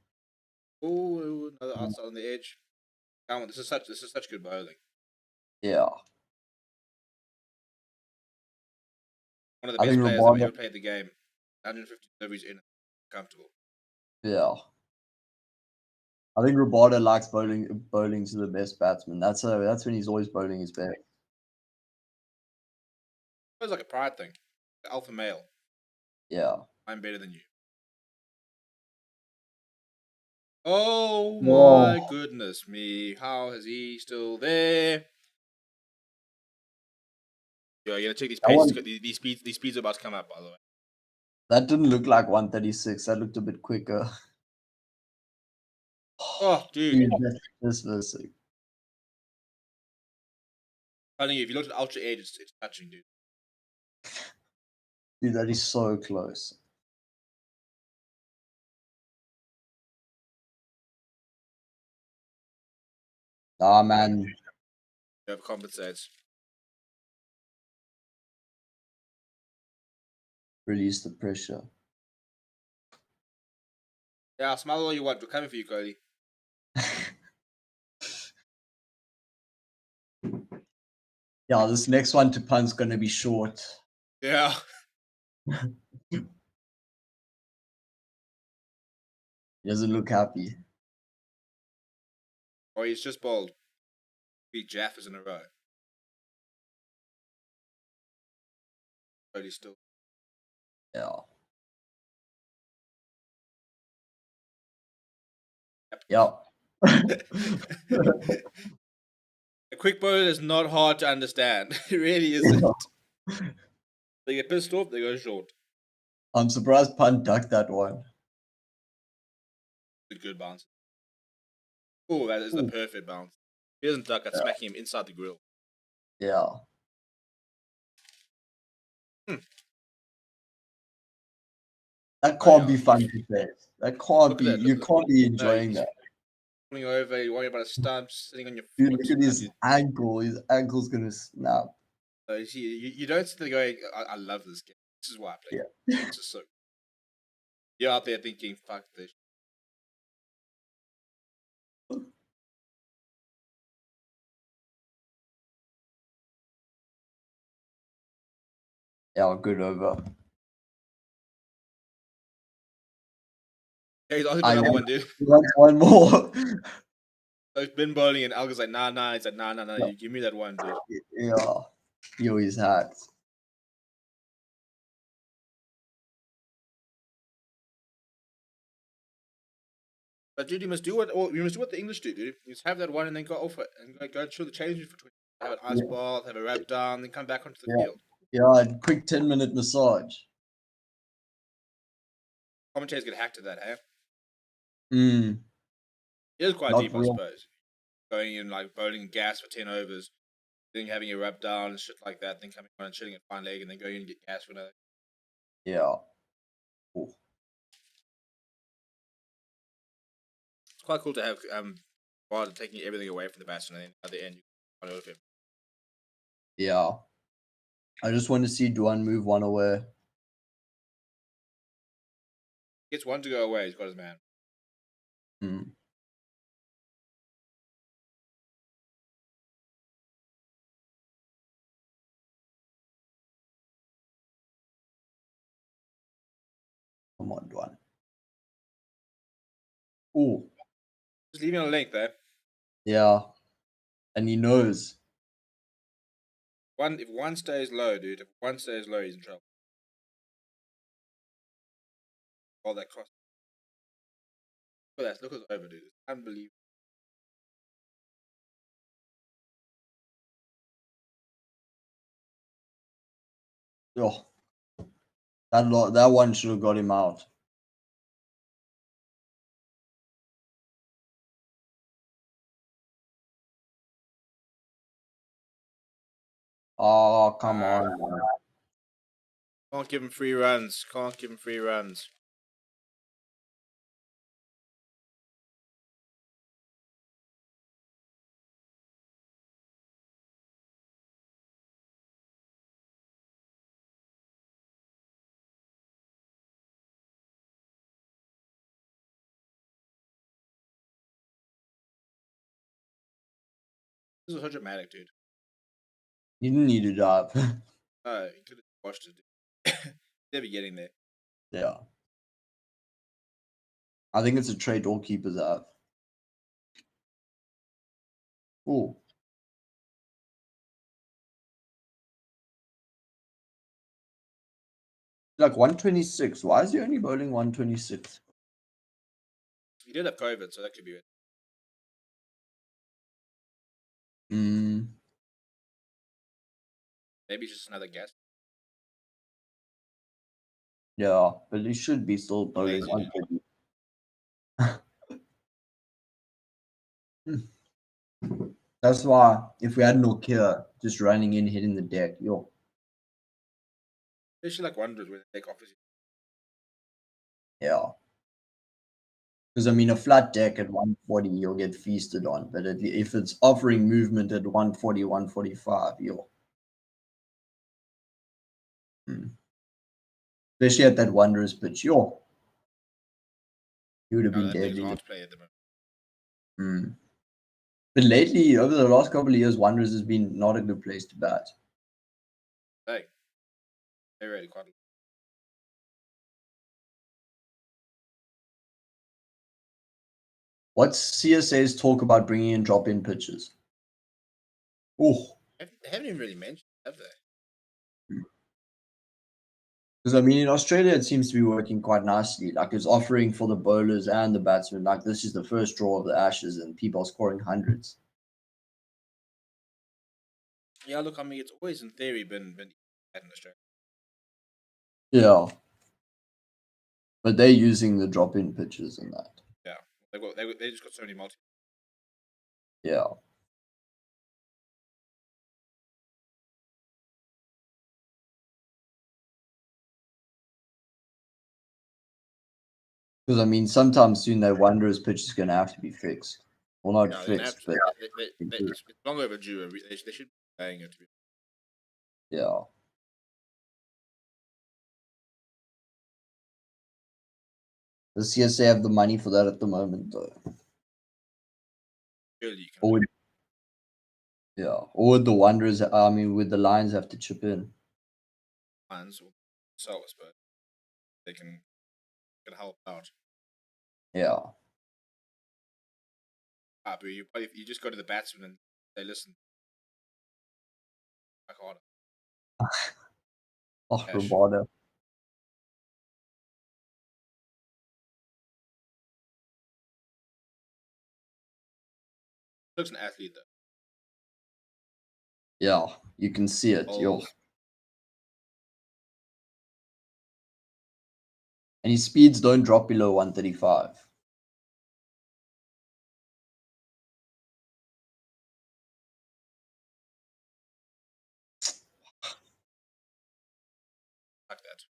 Oh, another outside on the edge. Come on, this is such good bowling. Yeah. One of the I best think players Roboto- I've ever played the game. 150 deliveries in. Comfortable. Yeah. I think Roboto likes bowling to the best batsman. That's when he's always bowling his best. It's like a pride thing. Alpha male. Yeah. I'm better than you. Oh Whoa. my goodness me. How is he still there? Yo, you gotta check these paces. These speeds are about to come up, by the way. That didn't look like 136. That looked a bit quicker. Oh, dude. This was sick. I think if you look at ultra edge, it's touching, dude. Dude, that is so close. Ah, man. You have compensates. Release the pressure. Yeah, smile all you want. We're coming for you, Cody. Yeah, this next one to punt's gonna be short. Yeah. He doesn't look happy. Or he's just bowled. 3 Jaffers in a row. Cody's still. Yeah. Yep. A quick bowler is not hard to understand. It really isn't. They get pissed off, they go short. I'm surprised Punt ducked that one. Good bounce. Oh, that is the Ooh, perfect bounce. If he doesn't duck, I'd yeah, smack him inside the grill. yeah. Hmm. That Oh can't yeah, be fun to play. That can't look be. at that. You Look at can't be no, enjoying he's that. pulling over. You're worrying about his stumps, sitting on your Dude, foot. look at No, his dude. ankle. His ankle's gonna snap. You don't sit there going, I love this game. This is why I play. Yeah, This is so. You're out there thinking, fuck this. yeah. Good over. Yeah, he's asking for I another want, one, dude. he wants one more. So he's been bowling, and Alga's like, nah, nah. He's like, nah, nah, nah. Yeah, You give me that one, dude. yeah. Yo, he's hacked. But dude, you must do what the English do, dude. You just have that one and then go off it and go through the change for 20. Have an ice Yeah, bath, have a wrap down, then come back onto the yeah, field. yeah. And quick 10-minute massage. Commentators get hacked at that, eh? Mm, It is quite not deep, I real. suppose. Going in like bowling gas for 10 overs, then having a wrap down and shit like that, then coming on and shitting at fine leg, and then going in and get gas for another. Yeah. Ooh, It's quite cool to have Wilder taking everything away from the batsman, and then at the end you can over him. yeah. I just want to see Duan move one away. Gets one to go away, he's got his man. Mm, come on, Duan. Ooh, Just leaving on a length there. yeah. And he knows. If one stays low, dude, if one stays low, he's in trouble. All that cost. Look at that over, dude. It's unbelievable. Oh, that one should have got him out. Oh, come Ah, on, man. can't give him free runs. Can't give him free runs. This is so dramatic, dude. He didn't need to dive. No, you could have watched it. Dude. Never getting there. Yeah. I think it's a trait all keepers have. Ooh. Like 126. Why is he only bowling 126? He did have COVID, so that could be it. Mm, Maybe it's just another guess. yeah, but he should be still bowling Lazy, dude. 130. That's why if we had Nokia just running in, hitting the deck, yo, Especially like wonders where they take off his. yeah. Because I mean, a flat deck at 140, you'll get feasted on. But if it's offering movement at 140, 145, yo, mm. Especially at that wondrous pitch, yo, he would have Oh, been that thing's deadly. hard to play at the moment. Mm. But lately, over the last couple of years, wondrous has been not a good place to bat. Hey, they really quite. What's CSA's talk about bringing in drop-in pitches? Oh, They haven't even really mentioned, have they? because I mean, in Australia, it seems to be working quite nicely. Like it's offering for the bowlers and the batsmen. Like this is the first draw of the Ashes, and people are scoring hundreds. Yeah, look, I mean, it's always in theory been bad in Australia. Yeah, but they're using the drop-in pitches and that. Yeah, they just got so many multi. Yeah. Because I mean, sometime soon that Wanderers pitch is going to have to be fixed. Well, not Yeah, they're gonna have fixed, to. but improved. It's long overdue. They should be playing it. Yeah. Does CSA have the money for that at the moment, though? Surely you can. Or would, yeah, or would the Wanderers? I mean, would the Lions have to chip in? Fans or themselves, but they can help out. Yeah. But you just go to the batsman and say, listen, I can't. Oh, Cash. Rabada. Looks an athlete though. Yeah, you can see it. Yo, Balls. and his speeds don't drop below 135. Like that.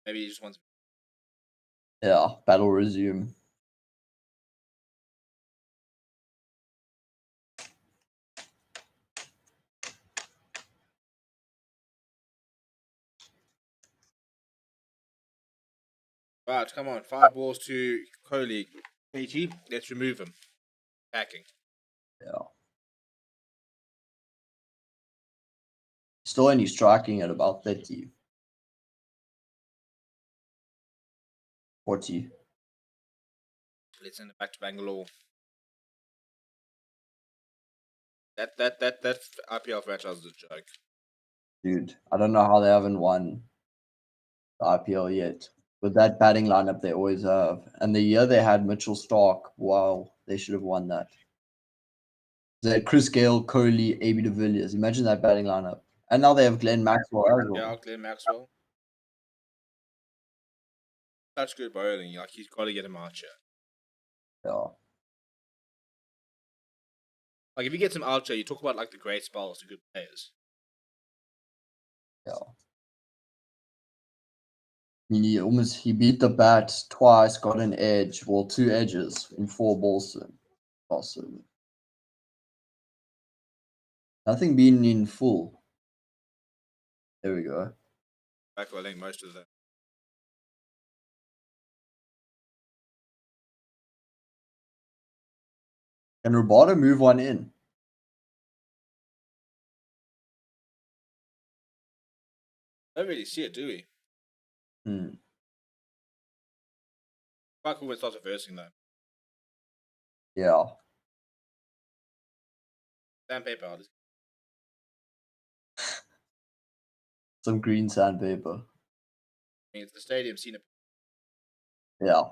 Maybe he just wants. Yeah, battle resume. But come on, 5 balls to Kohli. KG, let's remove him. Packing. Yeah. Still only striking at about 30, 40. Let's send it back to Bangalore. That IPL franchise is a joke. Dude, I don't know how they haven't won the IPL yet. With that batting lineup they always have. And the year they had Mitchell Stark, wow, they should have won that. They had Chris Gale, Kohli, AB de Villiers. Imagine that batting lineup. And now they have Glenn Maxwell as Yeah, well. Glenn Maxwell. Such good bowling. Like he's got to get him out here. Yeah. Like if he gets him out here, you talk about like the great spells, the good players. Yeah. I mean, he beat the bat twice, got an edge, well, 2 edges in 4 balls. Awesome. Nothing being in full. There we go. Back I think most of them. Can Rabada move one in? Don't really see it, do we? Hmm. Quite cool when it starts reversing though. Yeah. Sandpaper artist. Some green sandpaper. I mean, it's the stadium seen it. Yeah.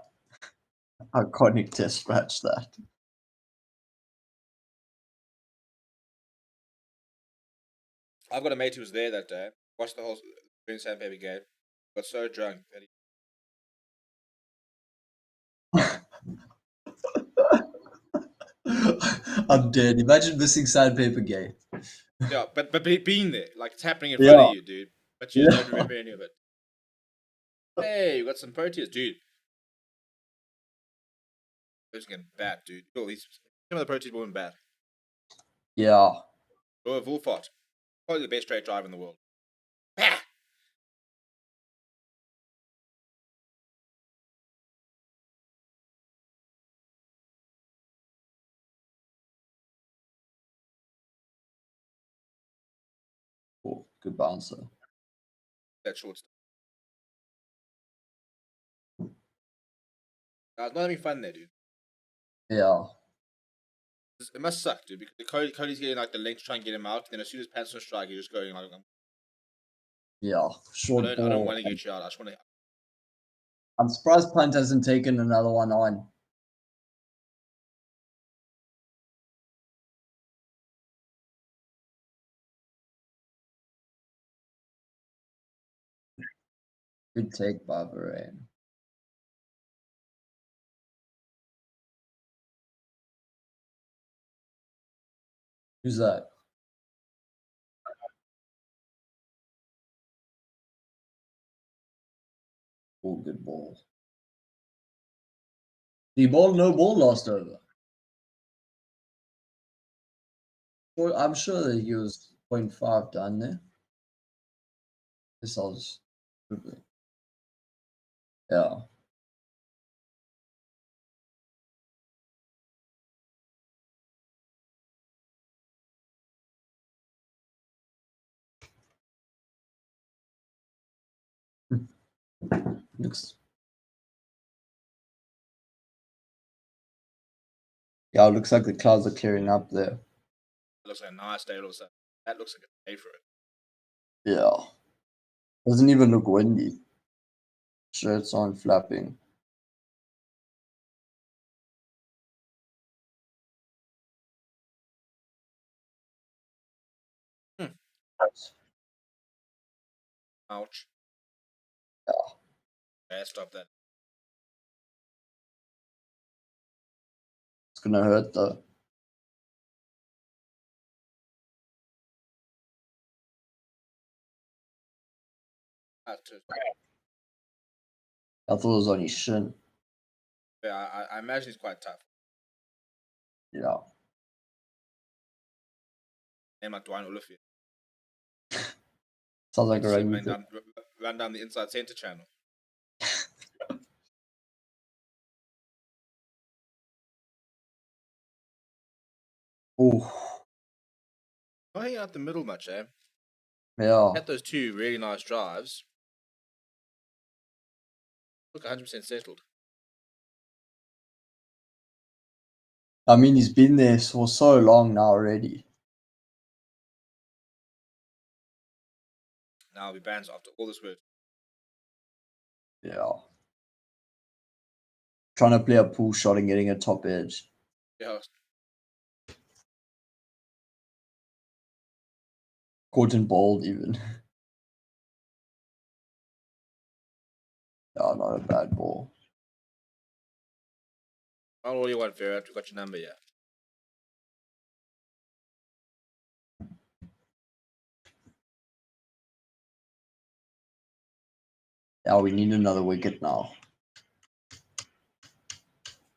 Iconic test match that. I've got a mate who was there that day. Watched the whole green sandpaper game. Got so drunk that he. I'm dead. Imagine missing sandpaper game. Yeah, but being there, like it's happening in front of Yeah. you, dude. But you just Yeah. don't remember any of it. Hey, you got some proteas, dude. Those getting bad, dude. All these some of the proteas were bad. Yeah. Roy Wolfart, probably the best straight driver in the world. Bah! Oh, good bouncer. That short stuff. I was not having fun there, dude. Yeah. It must suck, dude, because Cody's getting like the length to try and get him out. Then as soon as Panson strike, you're just going like, Yeah. Short I don't ball. want to get you out. I just want to. I'm surprised Punt hasn't taken another one on. Good take by Varane. Who's that? Oh, good ball. The ball, no ball last over. Well, I'm sure that he was 0.5 done there. This I was. Yeah. Looks. Yeah, it looks like the clouds are clearing up there. It looks like a nice day. Also, that looks like a day for it. Yeah. Doesn't even look windy. Shirts aren't flapping. Ouch. Yeah. Yeah, stop that. It's gonna hurt though. I thought it was on his shin. Yeah, I imagine it's quite tough. Yeah. Name like Dwayne Olivia. Sounds like a run rugby. down the inside center channel. Oh. Not hanging out the middle much, eh? Yeah. Had those two really nice drives. Look, 100% settled. I mean, he's been there for so long now already. Now I'll be banned after all this work. Yeah. Trying to play a pull shot and getting a top edge. Yeah, Caught and bowled even. Yeah, not a bad ball. not all you want, Ferret. We've got your number, yeah. Yeah, we need another wicket now.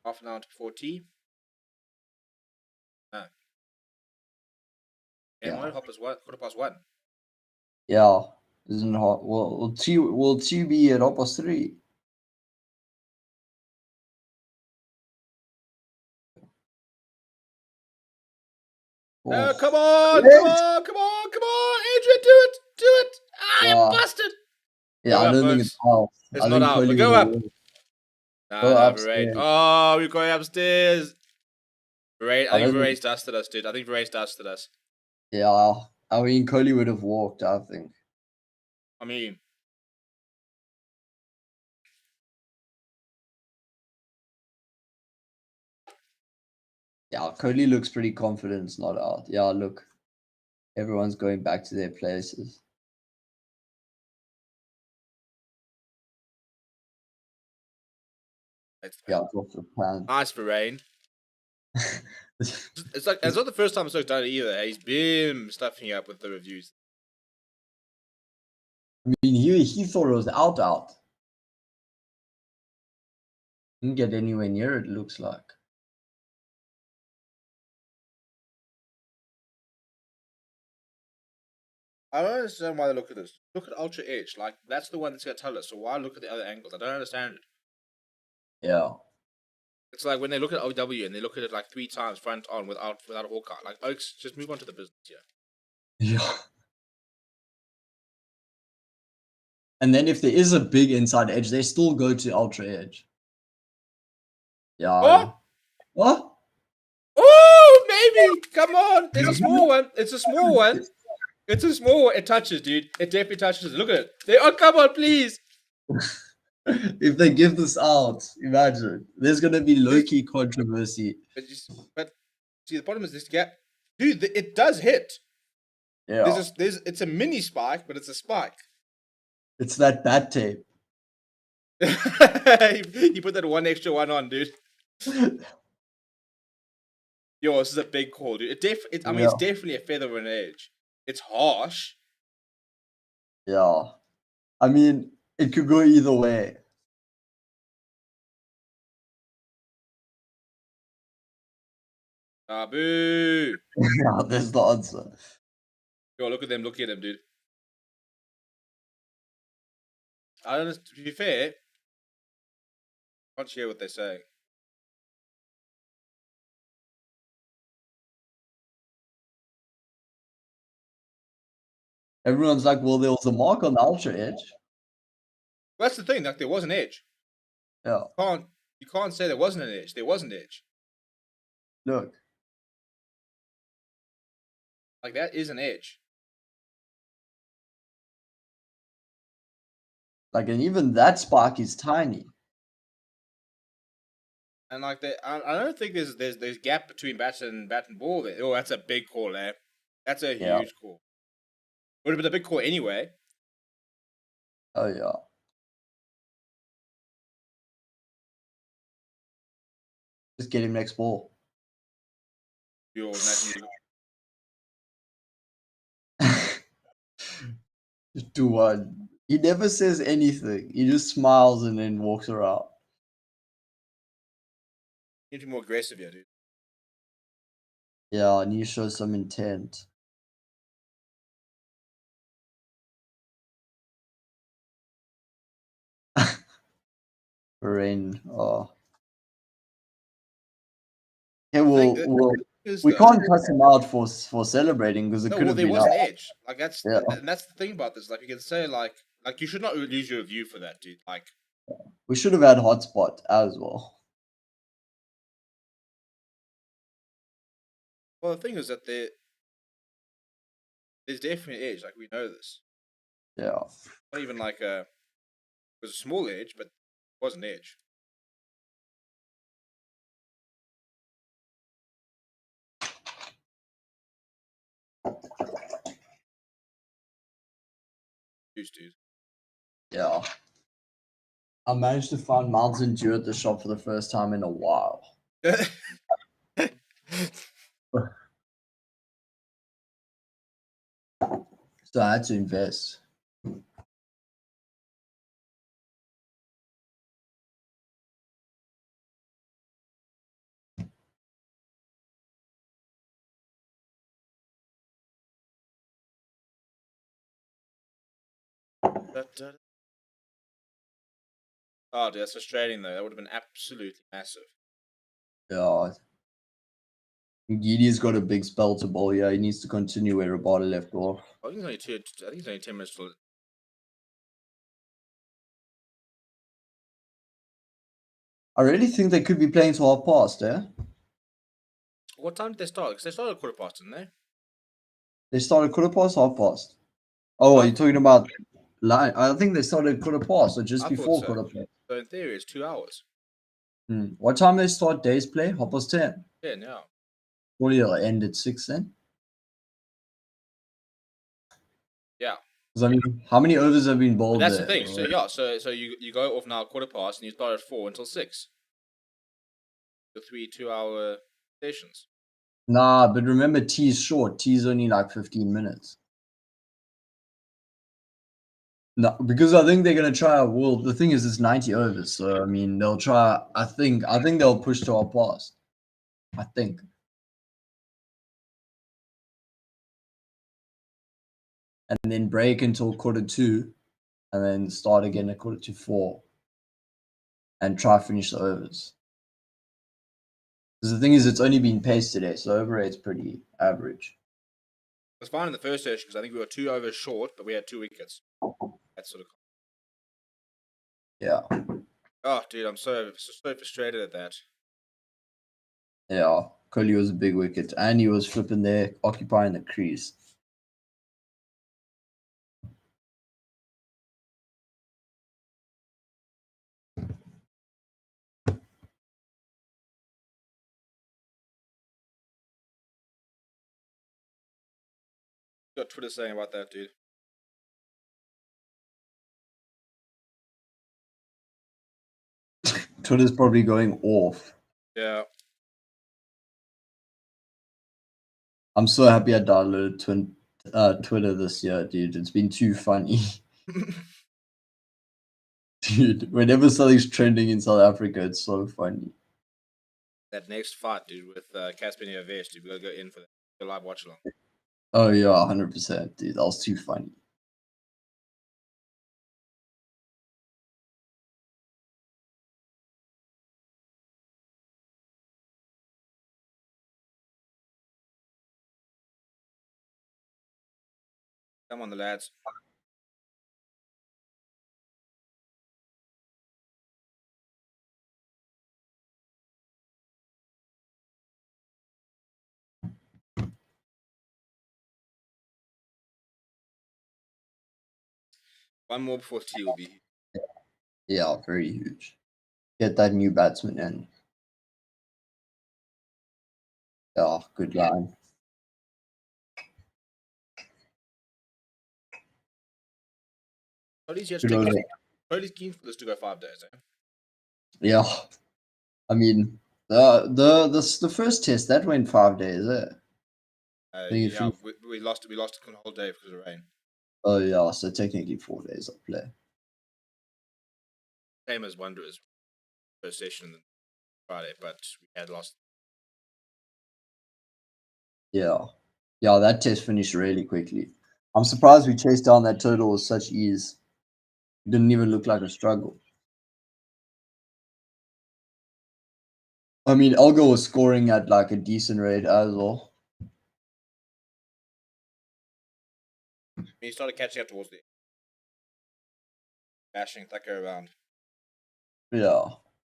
Half an hour to 40. No. And Yeah. Hoppers one, +1. Yeah. Isn't hot. Will two be at opposite 3? No, come Oh. on, Yes! come on, come on, come on, Adrian, do it, do it. Ah, you busted. Yeah, I don't think it's out. It's I not think out, but Kohli go will up. win. No, Go Varane. upstairs. Oh, we're going upstairs. Varane, I think don't think- Varane's dusted us, dude. I think Varane's dusted us. Yeah, I mean, Kohli would have walked, I think. I mean, Yeah, Kohli looks pretty confident it's not out. Yeah, look. Everyone's going back to their places. Yeah, it's off the plan. nice Varane. It's like it's not the first time Stoke's done it either. He's been stuffing up with the reviews. I mean, he thought it was out. Didn't get anywhere near it, looks like. I don't understand why they look at this. Look at Ultra Edge. Like, that's the one that's going to tell us. So why look at the other angles? I don't understand it. Yeah. It's like when they look at OW and they look at it like 3 times front on without a Hawkeye. Like, Oaks, just move on to the business here. Yeah. And then if there is a big inside edge, they still go to ultra edge. Yeah. Oh! What? Oh, maybe! Come on! There's a small one. It's a small one. It's a small one. It touches, dude. It definitely touches. Look at it. Come on, please. If they give this out, imagine. There's going to be low-key controversy. But see, the problem is this gap. Dude, it does hit. Yeah. It's a mini spike, but it's a spike. It's that bat tape. You put that one extra one on, dude. Yo, this is a big call, dude. I mean, it's definitely a feather of an edge. It's harsh. Yeah. I mean, it could go either way. Boo. Yeah, that's the answer. Yo, look at them, dude. I don't. To be fair, I can't hear what they're saying. Everyone's like, well, there was a mark on the ultra edge. Well, that's the thing. Like, there was an edge. Yeah. You can't say there wasn't an edge. There was an edge. Look. Like, that is an edge. Like, and even that spark is tiny. And like that, I don't think there's gap between bat and ball there. Oh, that's a big call, eh? That's a Yeah. huge call. Would have been a big call anyway. Oh, yeah. Just get him next ball. Yo, imagine Just do one. He never says anything. He just smiles and then walks around. you need to be more aggressive here, dude. Yeah, and you show some intent. Rain. Oh. Yeah, we can't cut him out for celebrating because it could have there been was an us. edge. Like Yeah. and that's the thing about this. Like you can say like you should not lose your view for that, dude. Like We should have had hotspot as well. well, the thing is that there's definitely an edge. Like we know this. Yeah. Not even like it was a small edge, but it was an edge. Dude. Yeah. I managed to find Mountain Dew at the shop for the first time in a while. So I had to invest. Oh, dude, that's frustrating though. That would have been absolutely massive. Yeah. Gideon's got a big spell to bowl. Yeah, he needs to continue where Rabada left off. I think it's only 10 minutes till. I really think they could be playing to half past, eh? What time did they start? Because they started at 15:15, didn't they? They started quarter past, half past. Oh, are you talking about line? I think they started quarter past, or just I thought before so. quarter past. So in theory, it's 2 hours. What time they start days play? Half past 10. Yeah, now. What will end at 6 then? Yeah. Because I mean, how many overs have been But bowled that's there? the thing. So yeah, so you go off now at 15:15 and you start at 4 until 6. The 3 2-hour sessions. Nah, but remember T's short. T's only like 15 minutes. No, because I think they're gonna try. Well, the thing is, it's 90 overs, so I mean, they'll try. I think they'll push to our past. I think. And then break until quarter 2, and then start again at quarter 4, and try finish the overs. Because the thing is, it's only been paced today, so over rate's pretty average. It was fine in the first session because I think we were 2 overs short, but we had 2 wickets. That's sort of. Yeah. Oh, dude, I'm so frustrated at that. Yeah. Kohli was a big wicket, and he was flipping there, occupying the crease. Got Twitter saying about that, dude. Twitter's probably going off. Yeah. I'm so happy I downloaded Twitter this year, dude. It's been too funny. Dude, whenever something's trending in South Africa, it's so funny. That next fight, dude, with Caspian Vest, dude, we gotta go in for that. Go live watch along. Oh yeah, 100%, dude. That was too funny. Come on, the lads. One more before tea will be. Yeah, very huge. Get that new batsman in. Yeah, good line. Cody's here to Good take over. this. Cody's keen for this to go 5 days, eh? Yeah, I mean the first test that went 5 days. I think it Yeah, finished. we lost a whole day because of rain. Oh yeah, so technically 4 days of play. Same as Wanderers first session on Friday, but we had lost. Yeah, yeah, that test finished really quickly. I'm surprised we chased down that total with such ease. It didn't even look like a struggle. I mean, Elgo was scoring at like a decent rate as well. He started catching up towards the bashing Thacker around. Yeah,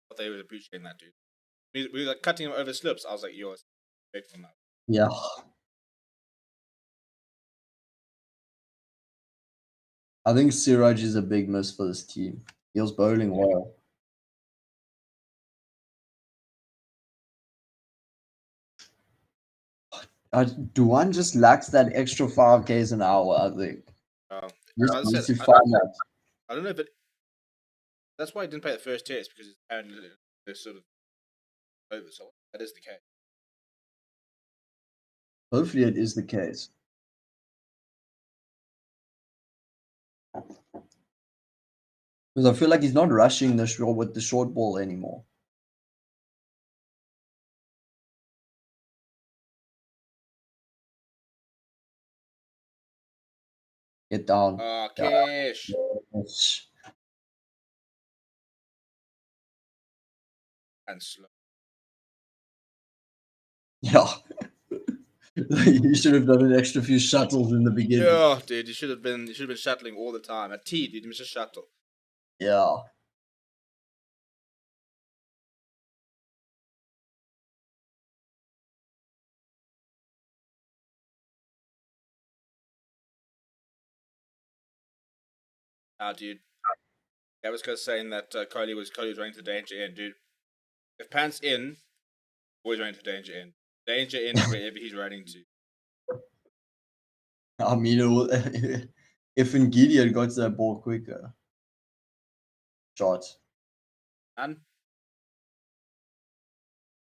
But they were appreciating that, dude. We were like cutting him over slips. I was like, yours. Big from that. yeah. I think Siraj is a big miss for this team. He was bowling well. Duan just lacks that extra 5Ks an hour, I think. Just As I needs said, to find that. I don't know if it. That's why he didn't play the first test because it's apparently they're sort of over. So that is the case. Hopefully, it is the case. Because I feel like he's not rushing the short with the short ball anymore. Get down. Yeah. Cash. And slow. Yeah. You should have done an extra few shuttles in the beginning. Yeah, dude, you should have been shuttling all the time. At T, dude, you missed a shuttle. Yeah. Dude. I was just saying that Cody was running to danger end, dude. If pants in, always running to danger end. Danger end is wherever he's running to. I mean, if Ngidi had got to that ball quicker. Shot. And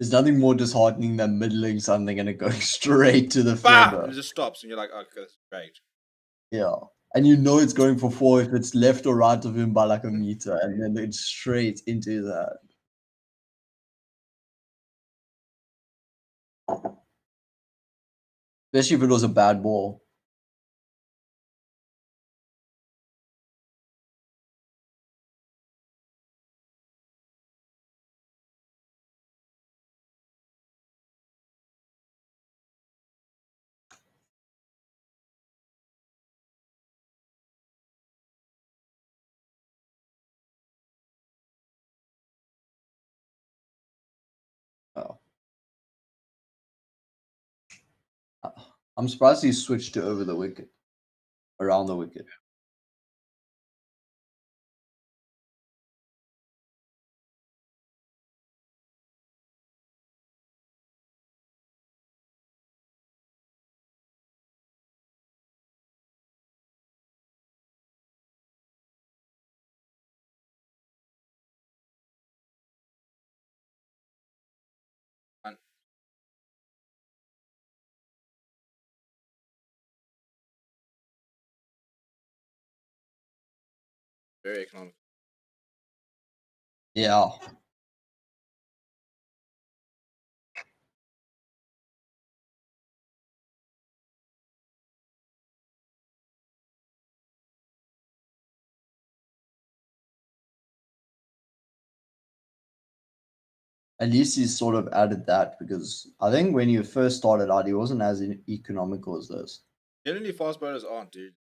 There's nothing more disheartening than middling something and it going straight to the bam! And fielder. it just stops, and you're like, oh, that's great. Yeah. And you know it's going for 4 if it's left or right of him by like a meter, and then it's straight into that. Especially if it was a bad ball. Oh. I'm surprised he switched to over the wicket, around the wicket. And Very economical. Yeah. At least he's sort of added that because I think when you first started out, he wasn't as economical as this. Generally, fast bowlers aren't, dude.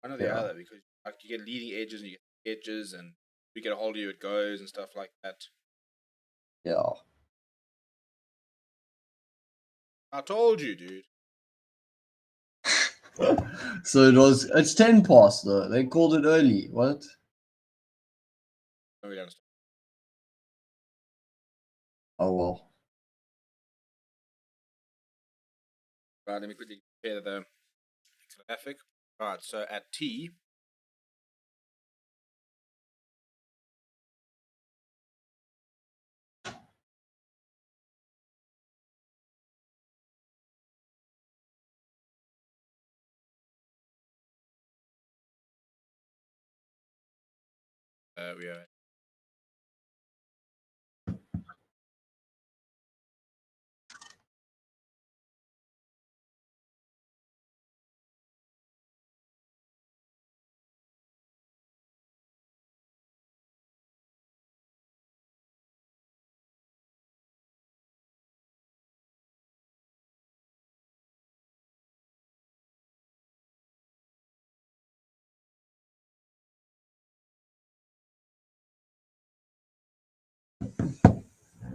One or the Yeah. other because like you get leading edges and you get edges, and we get a hold of you, it goes and stuff like that. Yeah. I told you, dude. So it's 10 past though. They called it early. What? No, we don't stop. Oh well. Right, let me quickly compare the graphic. Right, so at T, we are.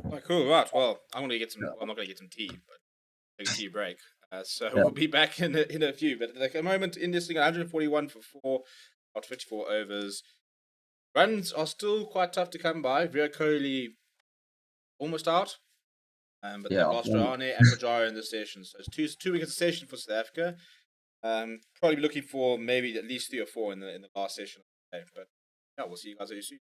Oh, cool. Right. Well, I'm gonna get some. Yeah. Well, I'm not gonna get some tea, but take a tea break. So Yeah. we'll be back in a few. But like a moment in this thing, 141 for four, about 54 overs. Runs are still quite tough to come by. Virat Kohli almost out, but they've Yeah. lost Rahane and Pujara in this session. So it's two wickets a session for South Africa. Probably be looking for maybe at least 3 or 4 in the last session. Okay, but yeah, we'll see you guys very soon.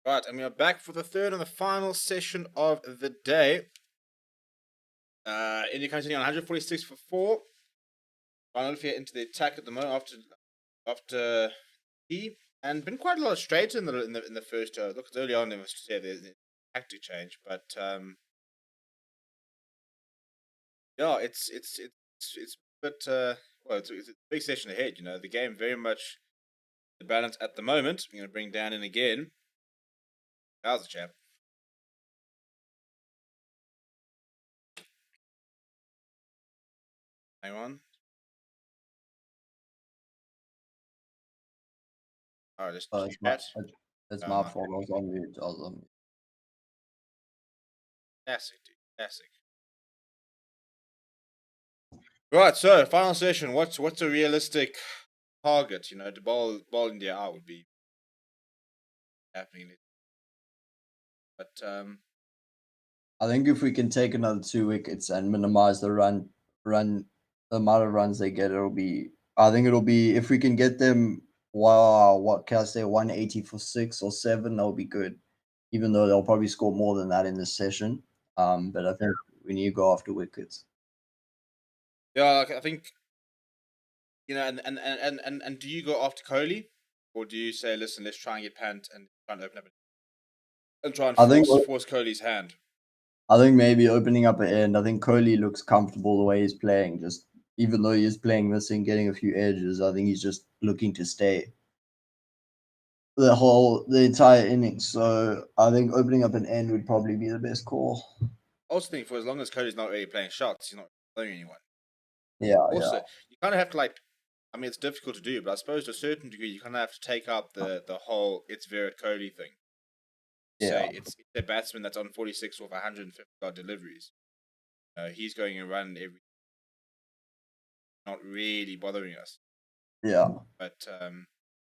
Right, and we are back for the third and the final session of the day. India continuing on 146 for 4. Finally into the attack at the moment after T, and been quite a lot of straight in the first. Look, early on, it was to say there's a tactic change, but yeah, it's but well, it's a big session ahead. You know, the game very much the balance at the moment. I'm going to bring Dan in again. How's the chap? Hang on. All right, let's It's my, chat. it's Oh, my my fault. I was on mute. I was on mute. classic, dude, classic. Right, so final session. What's a realistic target? You know, the ball in the out would be happening. But I think if we can take another 2 wickets and minimize the amount of runs they get, it'll be. I think it'll be if we can get them. Wow, what can I say? 180 for 6 or 7. That'll be good. Even though they'll probably score more than that in this session. But I think we need to go after wickets. yeah, I think you know, and do you go after Kohli, or do you say, listen, let's try and get Pant and try and open up and try and I think force Kohli's hand? I think maybe opening up an end. I think Kohli looks comfortable the way he's playing. Just even though he is playing missing, getting a few edges, I think he's just looking to stay the entire innings. So I think opening up an end would probably be the best call. I also think for as long as Kohli's not really playing shots, he's not playing anyone. Yeah, Also, you kind of have to like. I mean, it's difficult to do, but I suppose to a certain degree, you kind of have to take up the whole it's Virat Kohli thing. yeah, Say it's a batsman that's on 46 off 150 odd deliveries. He's going and run every, not really bothering us. yeah, But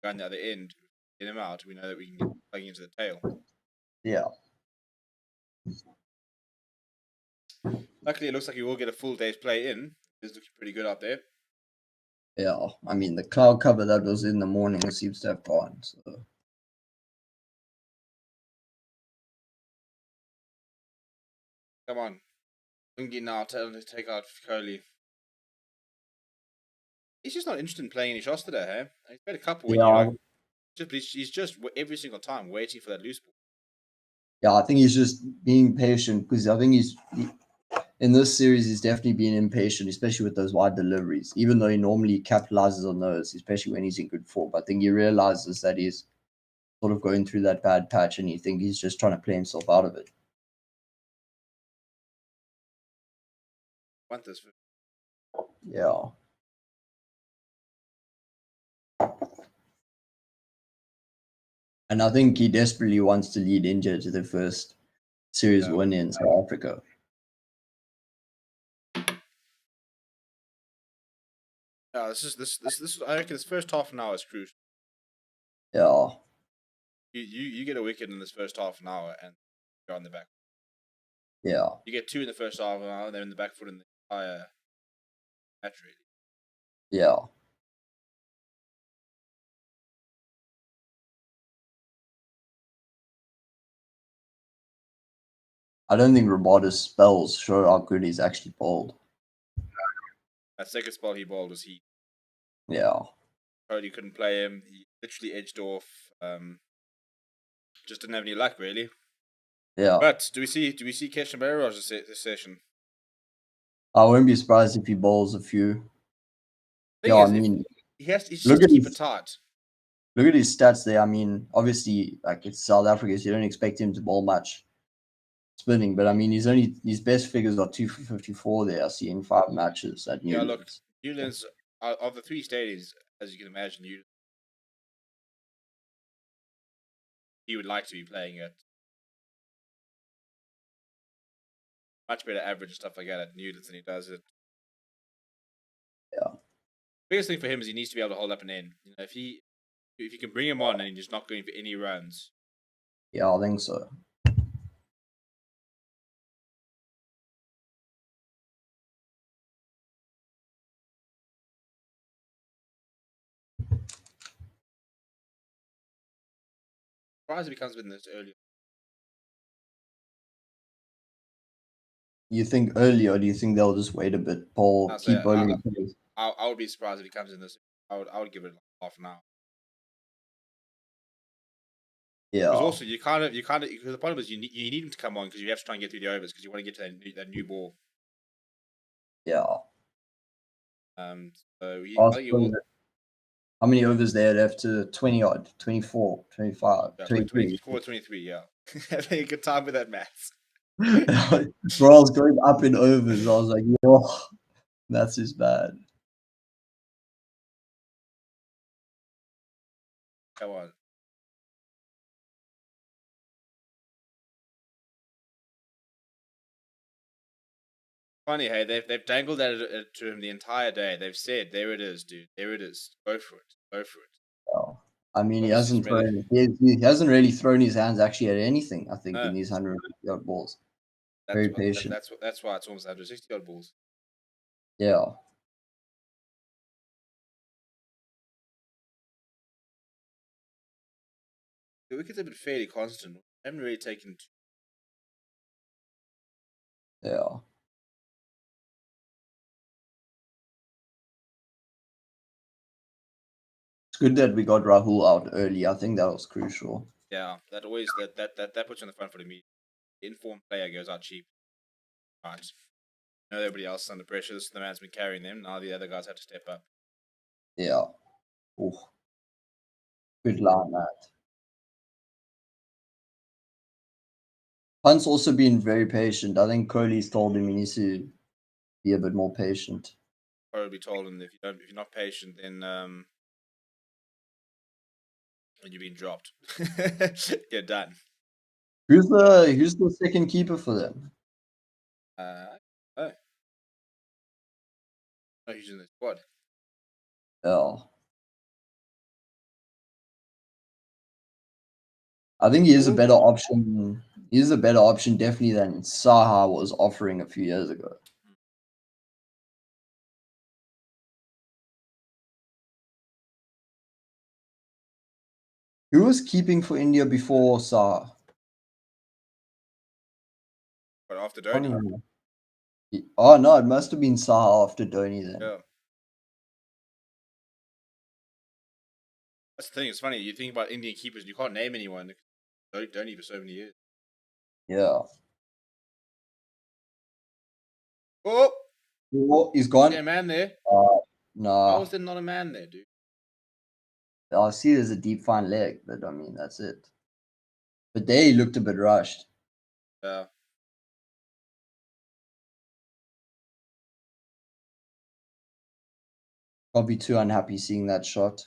going the other end, get him out. We know that we can get plugging into the tail. yeah. Luckily, it looks like he will get a full day's play in. It's looking pretty good out there. Yeah, I mean the cloud cover that was in the morning seems to have gone. So Come on, Lungi now, tell him to take out Kohli. He's just not interested in playing any shots today, hey? He's played a couple when you yeah, like. He's just every single time waiting for that loose ball. yeah. I think he's just being patient because I think in this series he's definitely been impatient, especially with those wide deliveries. Even though he normally capitalizes on those, especially when he's in good form. I think he realizes that he's sort of going through that bad patch, and you think he's just trying to play himself out of it. Want this? Yeah. And I think he desperately wants to lead India to the first series win in South Africa. Yeah, this. I reckon this first half an hour is crucial. Yeah. You get a wicket in this first half an hour, and you're on the back. Yeah. You get two in the first half an hour, and they're in the back foot in the entire match, really. Yeah. I don't think Robota's spells show how good he's actually bowled. That second spell he bowled was he. Yeah. Cody couldn't play him. He literally edged off. Just didn't have any luck, really. Yeah. But do we see Keshan Barrage this session? I wouldn't be surprised if he bowls a few. Thing Yeah, I is, mean, he just look to at keep it his tight. look at his stats there. I mean, obviously, like it's South Africa, so you don't expect him to bowl much spinning. But I mean, his best figures are 2 for 54 there. I see in 5 matches at Yeah, look, Newlands. Newlands of the three stadiums, as you can imagine, he would like to be playing at much better average and stuff like that at Newlands than he does at. Yeah. Biggest thing for him is he needs to be able to hold up an end. You know, if you can bring him on and he's just not going for any runs, Yeah, I think so. surprised if he comes in this early. You think early, or do you think they'll just wait a bit? Paul, I'll say keep bowling. I would be surprised if he comes in this. I would give it like half an hour. Because Yeah, also you kind of because the problem is you need him to come on because you have to try and get through the overs because you want to get to that new ball. yeah. So I I think you suppose will. that- how many overs they had after 20 odd, 24, 25, Yeah, 23. call it 23. Yeah, having a good time with that maths. Bro, I was going up in overs. I was like, yo, that's just bad. Come on. Funny, hey, they've dangled that to him the entire day. They've said, "There it is, dude. There it is. Go for it. Go for it." Yeah. I mean, he Obviously, hasn't he's made it. thrown. He hasn't really thrown his hands actually at anything. I think No, in these 100 yard balls, that's very what patient. that's why it's almost 160 odd balls. Yeah, The wickets have been fairly constant. I haven't really taken. yeah. It's good that we got Rahul out early. I think that was crucial. Yeah, that always that puts you on the front foot immediately. The informed player goes out cheap. Right. You know, everybody else is under pressure. This is the man's been carrying them. Now the other guys have to step up. Yeah. Ooh, good line, that. Hunt's also been very patient. I think Kohli's told him he needs to be a bit more patient. Probably told him that if you're not patient, then you've been dropped. You're done. Who's the second keeper for them? Oh, no, he's in the squad. Yeah. I think he is a Ooh. better option. He is a better option definitely than Saha was offering a few years ago. Who was keeping for India before Saha? But after I don't Dhoni, remember. Oh no, it must have been Saha after Dhoni then. yeah. That's the thing. It's funny. You think about Indian keepers, and you can't name anyone. Dhoni for so many years. Yeah. Oh, Oh, he's is there a gone. man there? How Nah. is there not a man there, dude? I see there's a deep fine leg, but I mean that's it. But there he looked a bit rushed. Yeah. Probably too unhappy seeing that shot.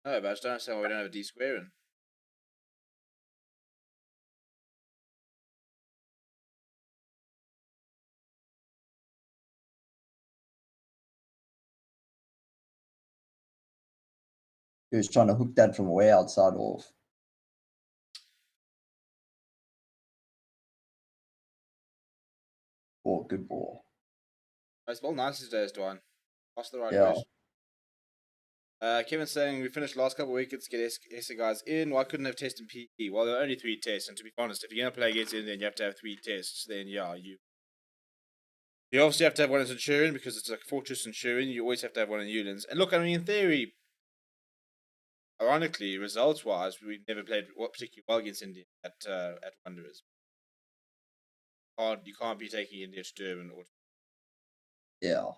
No, but I just don't understand why we don't have a D square in. He was trying to hook that from way outside off. Oh, good ball. It's well nice these days, Dwan. Lost the right Yeah. push. Kevin's saying we finished the last couple of weekends, get SC guys in. Why couldn't have tested PE? Well, there are only 3 tests, and to be honest, if you're gonna play against India, you have to have 3 tests. Then yeah, you obviously have to have one in Centurion because it's like Fortress Centurion. You always have to have one in Newlands. And look, I mean, in theory, ironically, results wise, we've never played particularly well against India at Wanderers. You can't be taking India to Durban or Yeah.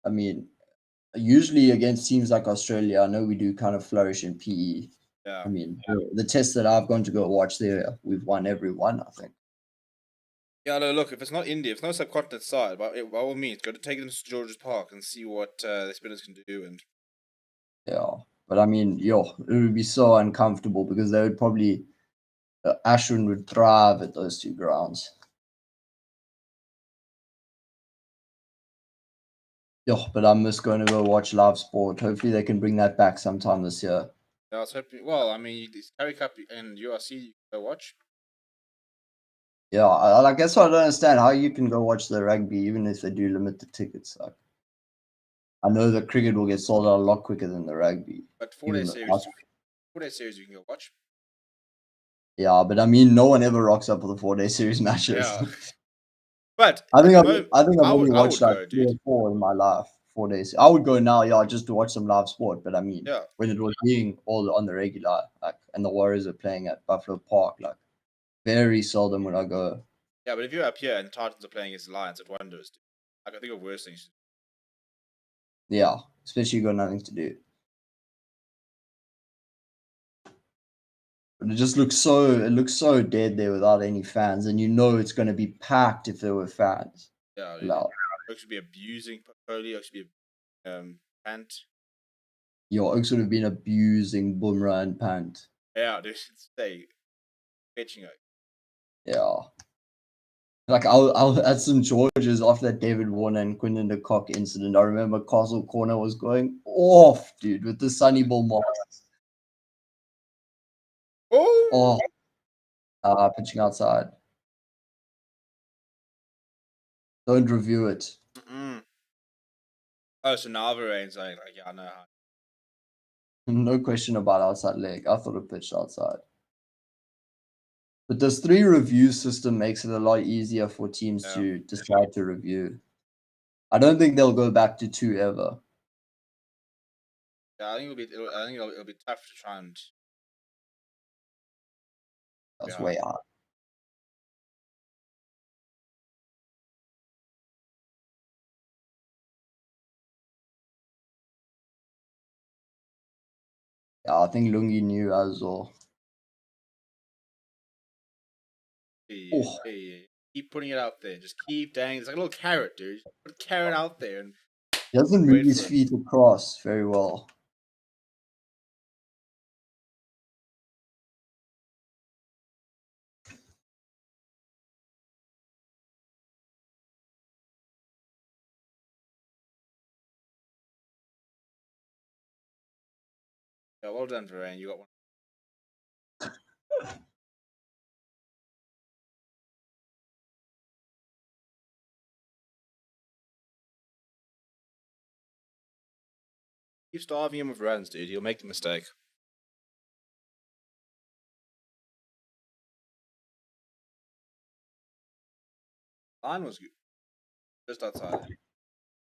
I mean, usually against teams like Australia, I know we do kind of flourish in PE. yeah. I mean, the tests that I've gone to go watch there, we've won every one, I think. Yeah, no, look, if it's not India, if it's not subcontinent side, by all means, go to take them to George's Park and see what the spinners can do. And Yeah. But I mean, yo, it would be so uncomfortable because they would probably, Ashwin would thrive at those two grounds. Yo, but I miss going to go watch live sport. Hopefully they can bring that back sometime this year. I was hoping, well, I mean, this Curry Cup and URC, you can go watch. Yeah, I guess I don't understand how you can go watch the rugby even if they do limit the tickets. Like, I know the cricket will get sold out a lot quicker than the rugby. But 4 day Even the series, 4 day series, you can go watch. Yeah, but I mean, no one ever rocks up for the 4-day series matches. Yeah. But I at think the I've moment, I think I've only I watched would like go, 3 dude. or 4 in my life, 4 days. I would go now, yeah, just to watch some live sport. But I mean, Yeah. when it was being all on the regular, like, and the Warriors are playing at Buffalo Park, like, very seldom would I go. Yeah, but if you're up here and the Titans are playing against the Lions, it wonders, dude. I can think of worse things. Yeah, especially you got nothing to do. But it looks so dead there without any fans, and you know it's going to be packed if there were fans. Yeah, dude. Loud. Oaks should be abusing Poli. Oaks should be Pant. Your Oaks would have been abusing Bumrah and Pant. Yeah, dude. Stay fetching Oaks. Yeah. Like I was at St. George's after that David Warner and Quinton de Kock incident. I remember Castle Corner was going off, dude, with the Sunny Bull masks. Oh! Oh, pitching outside. Don't review it. Mm-mm. Oh, so Navarain's like, yeah, I know how. No question about outside leg. I thought it pitched outside. But this 3 review system makes it a lot easier for teams Yeah. to decide to review. I don't think they'll go back to 2 ever. Yeah, I think it'll be tough to try and. That's Yeah. way out. Yeah, I think Lungi knew as well. Hey, Oh, hey, keep putting it out there. Just keep dangling. It's like a little carrot, dude. Put a carrot out there and he doesn't move wait his for it. feet across very well. Yeah, well done, Varane. You got one. Keep starving him with runs, dude. He'll make the mistake. Line was good. Just outside.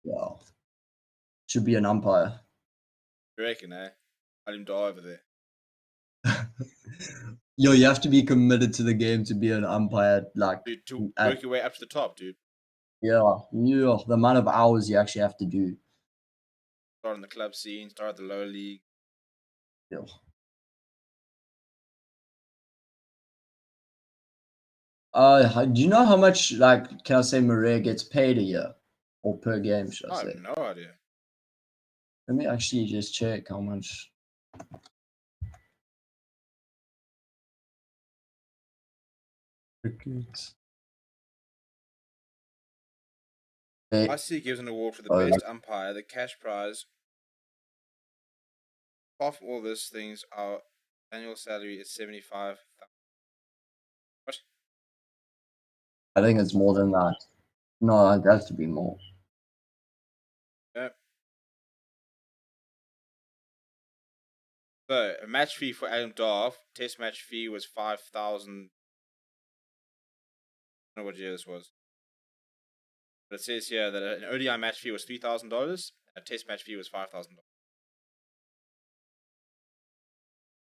Yeah. Should be an umpire. You reckon, eh? Let him die over there. Yo, you have to be committed to the game to be an umpire. Like, Dude, to at, work your way up to the top, dude. yeah, the amount of hours you actually have to do. Start in the club scene, start at the lower league. Yeah. Do you know how much, like, can I say, Maria gets paid a year or per game? Should I I have say? no idea. Let me actually just check how much. IC gives an award for the Oh, best umpire. The cash prize. Apart from all these things, our annual salary is 75. What? I think it's more than that. No, it has to be more. Yeah. So a match fee for Adam Darf. Test match fee was 5,000. I don't know what year this was. But it says here that an ODI match fee was $3,000. A test match fee was $5,000.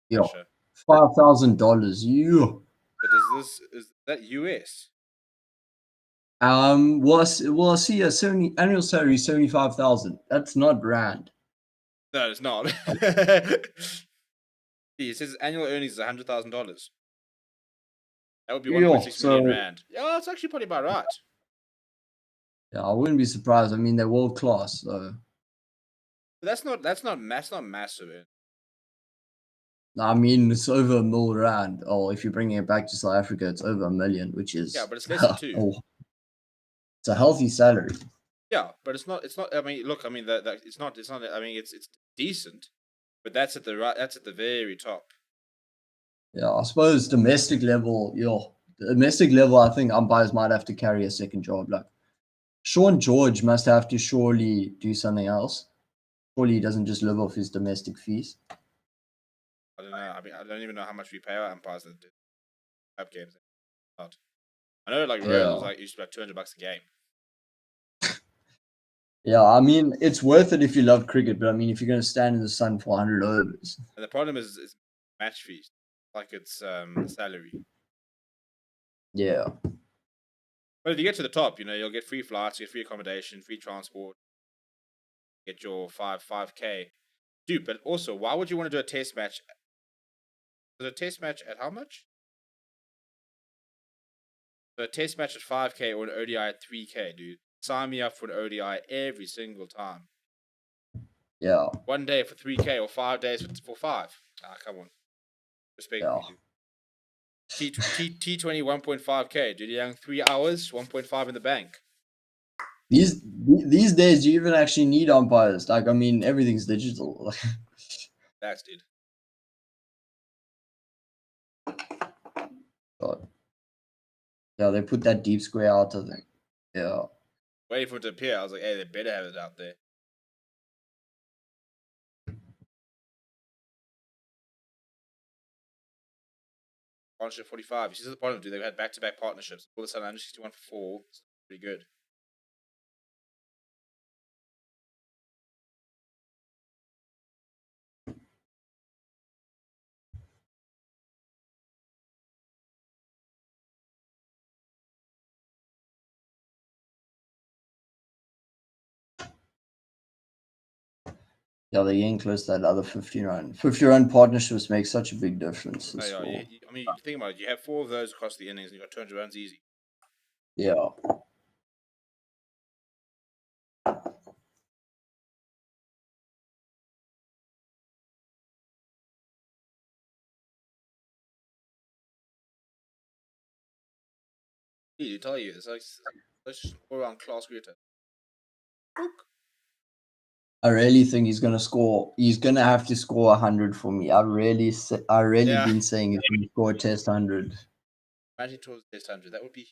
Yeah, Sure. $5,000. You. But is that US? Well, I see a 70 annual salary 75,000. That's not rand. No, it's not. It says annual earnings is $100,000. That would be Yeah, 1.6 million so rand. Yeah, it's actually probably about right. yeah, I wouldn't be surprised. I mean, they're world class, so But that's not massive. I mean, it's over a mil rand. Oh, if you're bringing it back to South Africa, it's over a million, which Yeah, is but it's less than two. oh, it's a healthy salary. Yeah, but it's not. It's not. I mean, look. I mean, that it's not. It's not. I mean, it's decent, but that's at the right. That's at the very top. Yeah, I suppose domestic level, domestic level, I think umpires might have to carry a second job. Like Sean George must have to surely do something else. Surely he doesn't just live off his domestic fees. I don't know. I mean, I don't even know how much we pay our umpires. That do. Cup games. Not. I know, like Rose was Yeah. like used to be like $200 a game. Yeah, I mean, it's worth it if you love cricket, but I mean, if you're going to stand in the sun for 100 overs. And the problem is match fees, like it's a salary. Yeah. But if you get to the top, you'll get free flights, get free accommodation, free transport, get your five k. Dude, but also, why would you want to do a test match? Is a test match at how much? So a test match at 5k or an ODI at 3k, dude. Sign me up for an ODI every single time. Yeah. 1 day for 3k or 5 days for five. Ah, come on. Respect Yeah. me, dude. T20 1.5k, dude. Young 3 hours, 1.5 in the bank. These days, you even actually need umpires. Like, I mean, everything's digital. That's dude. God. Yeah, they put that deep square out, I think. Yeah. Waiting for it to appear. I was like, hey, they better have it out there. Partnership 45. You see the bottom, dude. They've had back-to-back partnerships. All of a sudden, 161 for 4. It's pretty good. Yeah, they're getting close to that other 50 run. 50-run partnerships make such a big difference. Oh, This yeah, for I mean, you think about it. You have 4 of those across the innings, and you got 200 runs easy. yeah. You tell you, it's like let's all around class creator. I really think he's gonna score. He's gonna have to score 100 for me. I really Yeah. been saying he's gonna score a test 100. Imagine towards this 100. That would be.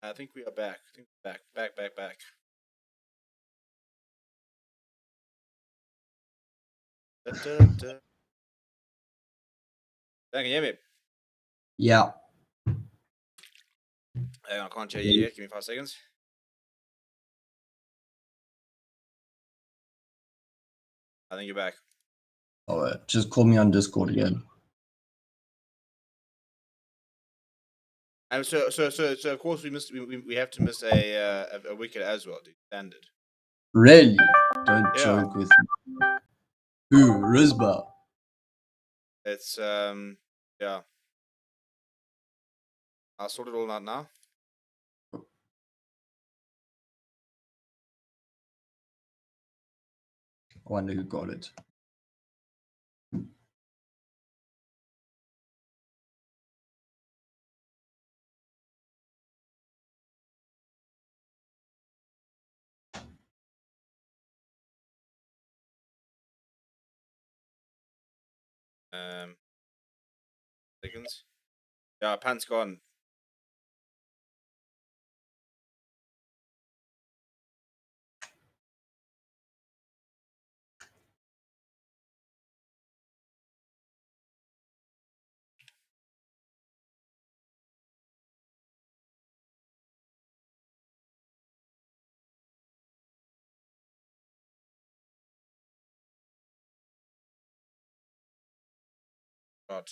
I think we are back. I think we're back. Da, da, da. Can you hear me? Yeah. Hang on, I can't hear you yet. Give me 5 seconds. I think you're back. All right. Just call me on Discord again. And so of course we have to miss a wicket as well, dude. Standard. Really? Don't Yeah. joke with me. Who? Risba. It's yeah. I'll sort it all out now. I wonder who got it. Seconds. Yeah, pants gone. God.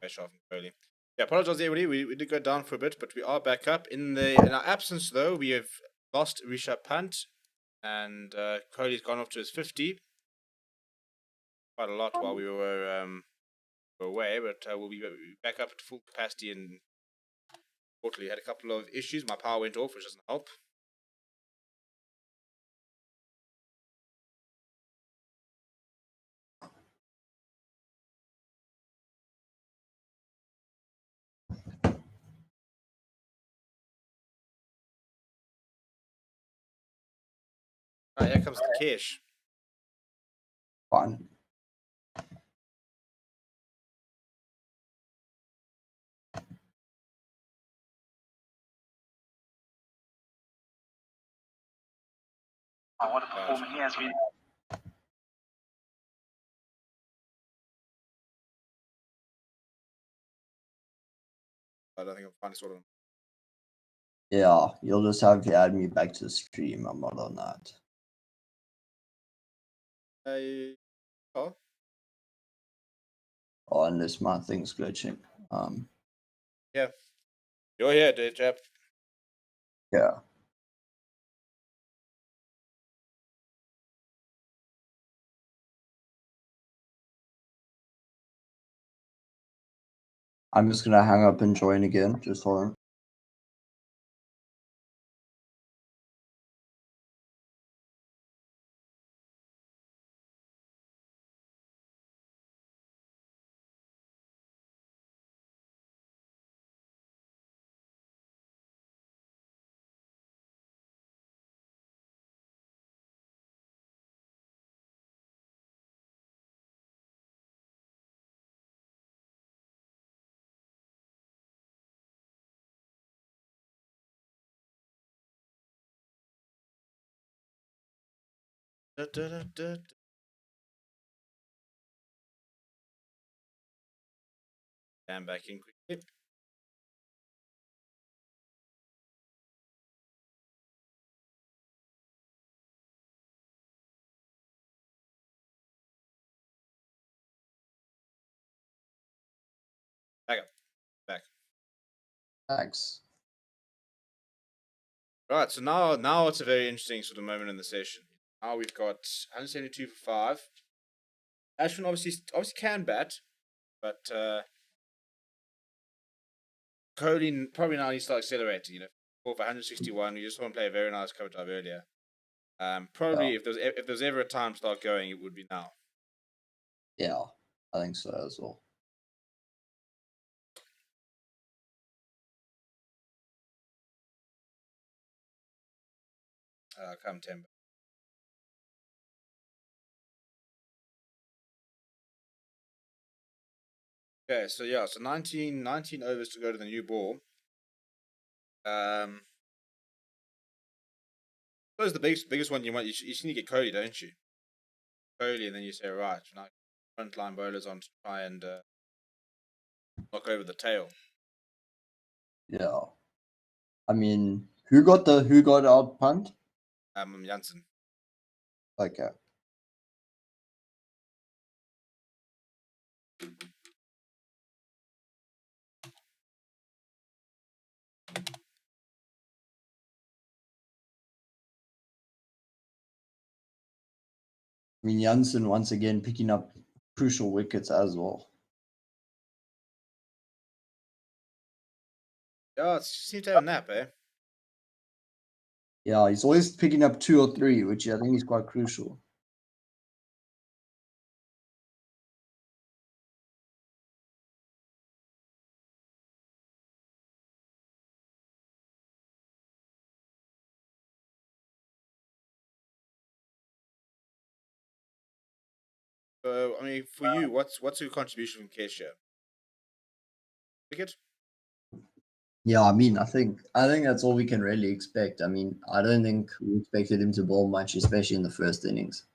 pressure off Kohli. Yeah, apologize everybody. We did go down for a bit, but we are back up. In our absence though, we have lost Rishabh Pant, and Kohli's gone off to his 50. Quite a lot while we were away, but we'll be back up at full capacity. And unfortunately, had a couple of issues. My power went off, which doesn't help. Here comes the cash. Fine. What a performance he has been. I don't think I'll find this one. Yeah, you'll just have to add me back to the stream. I'm not on that. Oh, Oh, unless my thing's glitching. yeah. You're here, dear chap. Yeah. I'm just gonna hang up and join again. Just hold on. Da, da, da, da. Stand back in quickly. Back up. Back. Thanks. Right, so now it's a very interesting sort of moment in the session. Now we've got 172 for 5. Ashwin obviously can bat, but Kohli probably now needs to start accelerating. For 161, we just want to play a very nice cover drive earlier. Probably Yeah. if there's ever a time to start going, it would be now. Yeah, I think so as well. Come Timber. Okay, so 19 overs to go to the new ball. I suppose the biggest one you just need to get Kohli, don't you? Kohli, and then you say, right, now frontline bowlers on to try and knock over the tail. Yeah. I mean, who got out punt? Janssen. Okay. I mean, Janssen once again picking up crucial wickets as well. Yeah, it seems to have a nap, eh? Yeah, he's always picking up 2 or 3, which I think is quite crucial. So, I mean, for you, what's your contribution from Kesha? Wicket? Yeah, I mean, I think that's all we can really expect. I mean, I don't think we expected him to bowl much, especially in the first innings.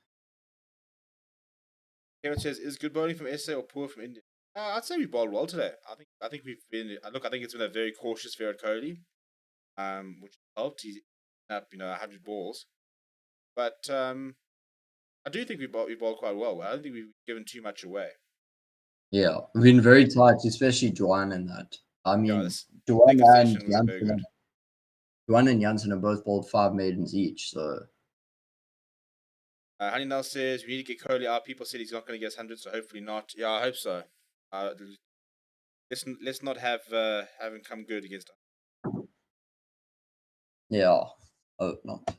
Kevin says, is good bowling from SA or poor from India? I'd say we bowled well today. I think we've been look. I think it's been a very cautious Virat Kohli, which helped. He's up 100 balls, but I do think we bowled quite well. I don't think we've given too much away. Yeah, we've been very tight, especially Duan and that. I Yeah, mean, this Duan second and session was very Janssen, good. Duan and Janssen have both bowled 5 maidens each. So Honey Nell says we need to get Kohli out. People said he's not going to get 100, so hopefully not. Yeah, I hope so. Let's not have him come good against us. yeah, hope not.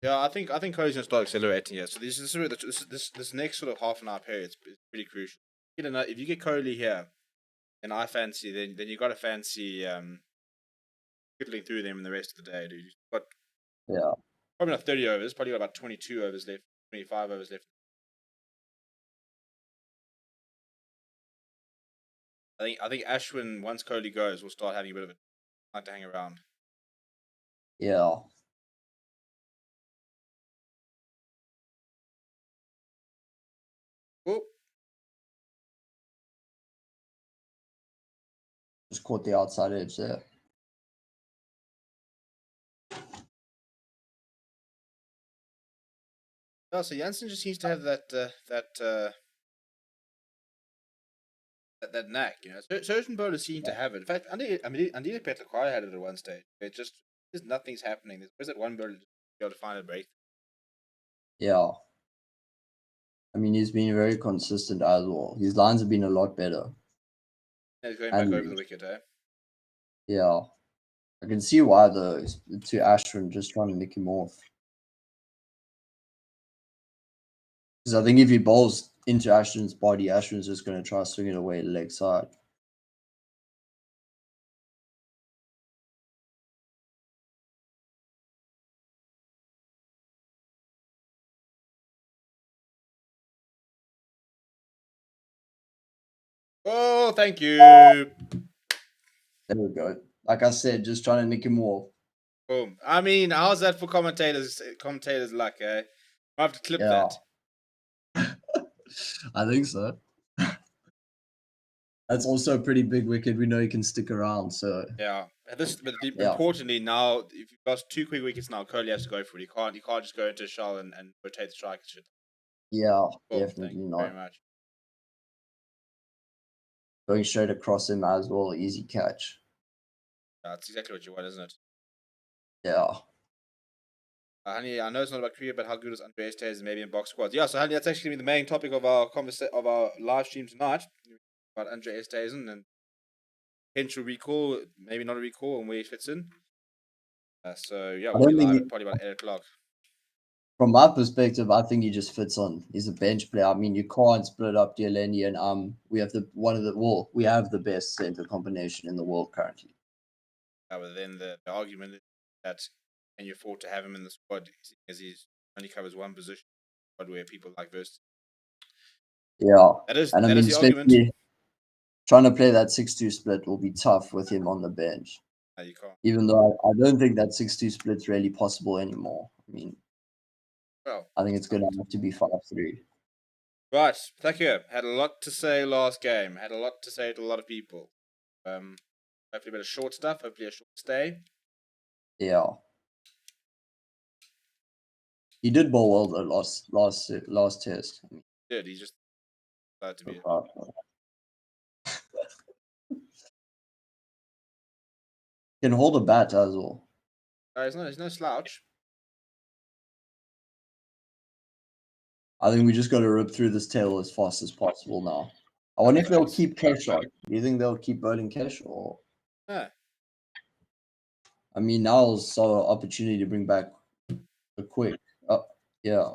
Yeah, I think Kohli's gonna start accelerating here. So this next sort of half an hour period is pretty crucial. If you get Kohli here, and I fancy then you got to fancy fiddling through them in the rest of the day, dude. You've got Yeah, probably not 30 overs, probably got about 22 overs left, 25 overs left. I think Ashwin, once Kohli goes, will start having a bit of a time to hang around. yeah. Oh, Just caught the outside edge there. no, so Janssen just seems to have that knack, you know. Certain bowlers seem to have it. In fact, Andile Petlakwai had it at one stage. It just nothing's happening. There's always that one bowler to be able to find a break. Yeah. I mean, he's been very consistent as well. His lines have been a lot better. And he's going back And over the wicket, eh? yeah, I can see why though. To Ashwin just trying to nick him off. Because I think if he bowls into Ashwin's body, Ashwin's just going to try to swing it away leg side. Oh, thank you. There we go. Like I said, just trying to nick him off. Boom. I mean, how's that for commentators? Commentators' luck, eh? I have to clip Yeah. that. I think so. That's also a pretty big wicket. We know he can stick around. So Yeah. yeah, Importantly, now if you've lost 2 quick wickets now, Kohli has to go for it. He can't just go into a shell and rotate the strike and shit. yeah, Boom. definitely Thank you not. very much. Going straight across him as well. Easy catch. That's exactly what you want, isn't it? Yeah. Honey, I know it's not about cricket, but how good is Andre Estes maybe in box squads? Yeah, so Honey, that's actually the main topic of our live stream tonight about Andre Estes and potential recall, maybe not a recall, and where he fits in. So yeah, I we'll be don't think live he, at probably about 8 o'clock. from my perspective, I think he just fits on. He's a bench player. I mean, you can't split up Delaney and we have we have the best center combination in the world currently. But then the argument is that can you afford to have him in the squad as he only covers one position, but where people like versus. Yeah, That I mean, is the argument. especially trying to play that 6-2 split will be tough with him on the bench. No, you can't. Even though I don't think that 6-2 split's really possible anymore. I mean, Well, I think it's going to have to be 5-3. right, Thakir had a lot to say last game. Had a lot to say to a lot of people. Hopefully a bit of short stuff. Hopefully a short stay. Yeah. He did bowl well the last test. I mean, Did he just decided to be? Can hold a bat as well. He's no slouch. I think we just got to rip through this tail as fast as possible now. I wonder if they'll keep Cash on. Do you think they'll keep bowling Cash or? Yeah. I mean, now's so opportunity to bring back a quick. Yeah.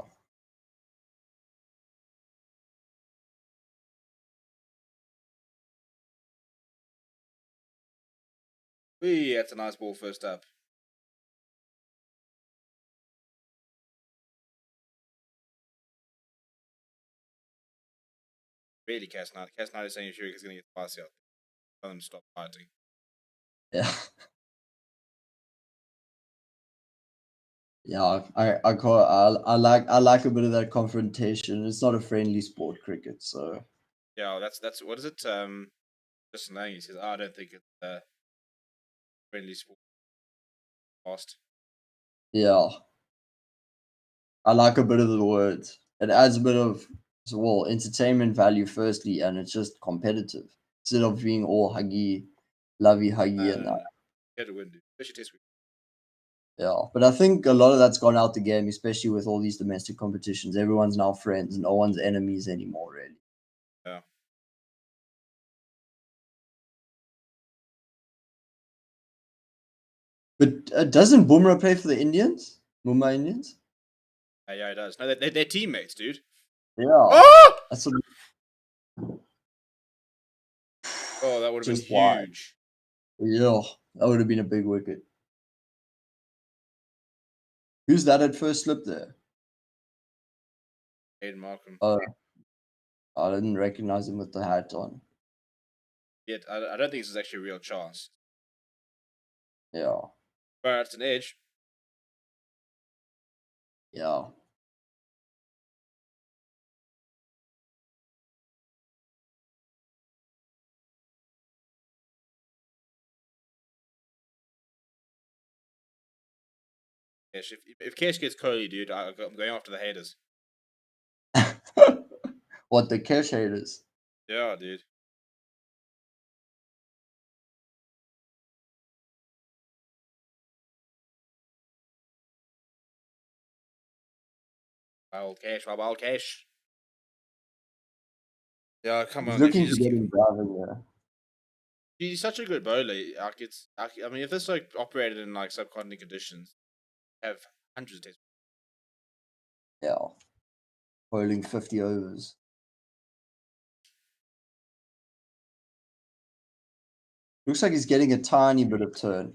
That's a nice ball first up. Really, Cass Knight. Cass Knight is saying Furyk is going to get the pass out. Tell them to stop fighting. Yeah. Yeah, I like a bit of that confrontation. It's not a friendly sport, cricket, so Yeah, that's what is it? Just Lang, he says, I don't think it's friendly sport. Fast. yeah, I like a bit of the words. It adds a bit of well entertainment value firstly, and it's just competitive instead of being all huggy, lovey huggy and that. Get to win, dude. Especially test week. Yeah, but I think a lot of that's gone out the game, especially with all these domestic competitions. Everyone's now friends, no one's enemies anymore, really. Yeah. But doesn't Bumrah play for the Indians? Mumbai Indians? Yeah, it does. No, they're teammates, dude. Yeah, Oh! that's what, Oh, that would have been just why. huge. Yeah, that would have been a big wicket. Who's that at first slip there? Aiden Markham. Oh, I didn't recognize him with the hat on. Yet, I don't think this is actually a real chance. Yeah, But it's an edge. yeah. Kesh. If Kesh gets Kohli, dude, I'm going after the haters. What the cash haters? Yeah, dude. My old Kesh. Yeah, come He's on. If you looking to just get keep, him driving there. he's such a good bowler. I mean, if this like operated in like subcontinent conditions, have hundreds of tests. Yeah, bowling 50 overs. Looks like he's getting a tiny bit of turn.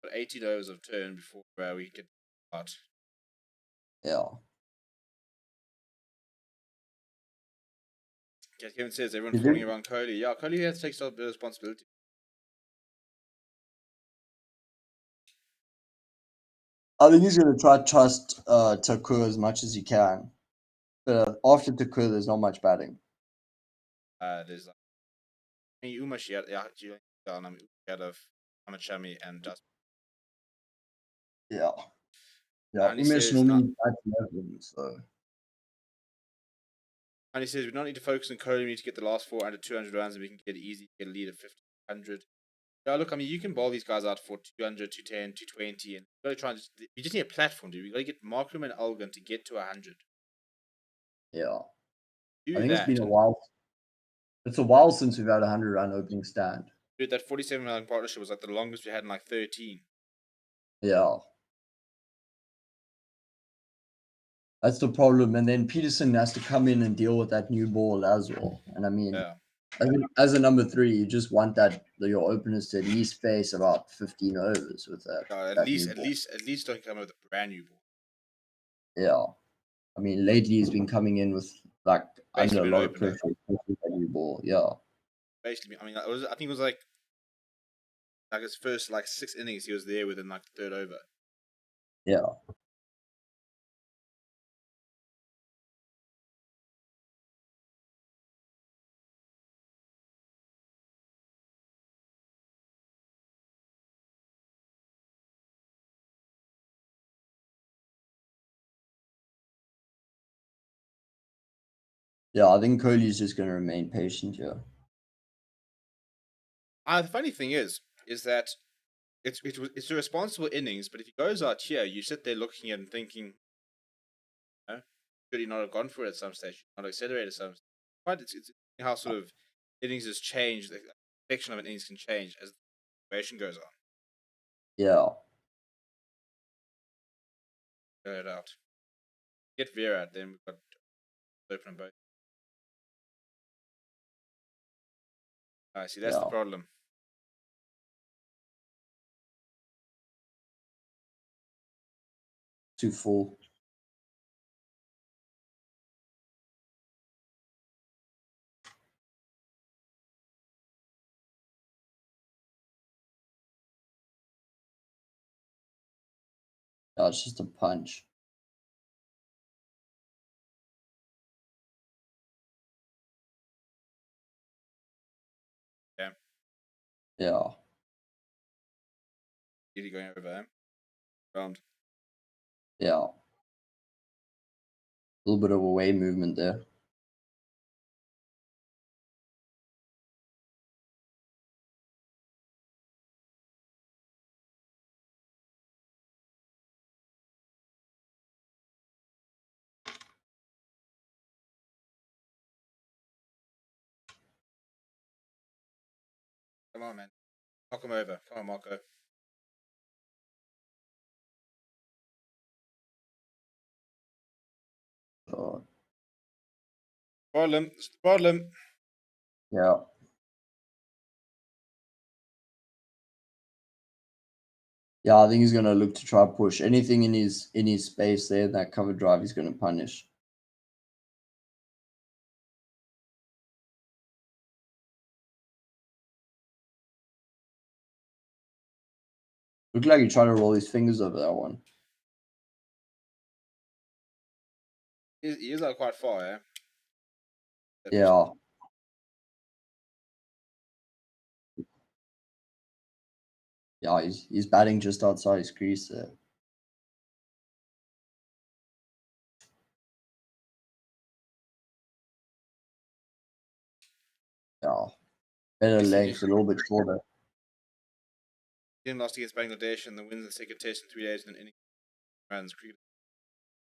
But 18 overs of turn before we get out. Yeah. Kevin says everyone He falling did. around Kohli. Yeah, Kohli has to take some bit of responsibility. I think he's going to try to trust Takur as much as he can. But after Takur, there's not much batting. There's like Umash, Yadav, Amachami, and Dust. Yeah. Yeah. And he Umesh says not. normally bats 11, so. And he says we don't need to focus on Kohli. We need to get the last four under 200 runs, and we can get easy, get a lead of 100. Yeah, look, I mean, you can bowl these guys out for 200, 210, 220, and you got to try and you just need a platform, dude. We got to get Markram and Olgun to get to 100. Yeah. I Do think it's that, been a and while. It's a while since we've had a 100-run opening stand. dude, that 47-run partnership was like the longest we had in like 13. Yeah. That's the problem. And then Peterson has to come in and deal with that new ball as well. And I mean, Yeah, as a number 3, you just want that your openers to at least face about 15 overs with at that least, new ball. at least don't come with a brand new ball. Yeah. I mean, lately he's been coming in with like Basically, under a been lot an of opener. pressure with that new ball. Yeah. Basically, I mean, I think it was like his first like 6 innings, he was there within like the third over. Yeah. Yeah, I think Kohli's just going to remain patient here. The funny thing is that it's a responsible innings, but if he goes out here, you sit there looking at it and thinking, should he not have gone for it at some stage? Not accelerated at some stage. But it's how sort of innings has changed. The affection of an innings can change as the situation goes on. Yeah. Go it out. Get Vera out, then we've got open them both. I see, that's the Yeah. problem. Too full. Oh, it's just a punch. Yeah. Yeah. Really going over him. Round. Yeah. A little bit of away movement there. Come on, man. Knock him over. Come on, Marco. Oh, Problem. It's the problem. yeah. Yeah, I think he's gonna look to try push anything in his space there. That cover drive, he's gonna punish. Looked like he tried to roll his fingers over that one. He is out quite far, yeah. Yeah. Yeah, he's batting just outside his crease there. Yeah. Better Yes, he length, a little bit shorter. Team lost against Bangladesh and then wins the second test in 3 days and inning runs cricket.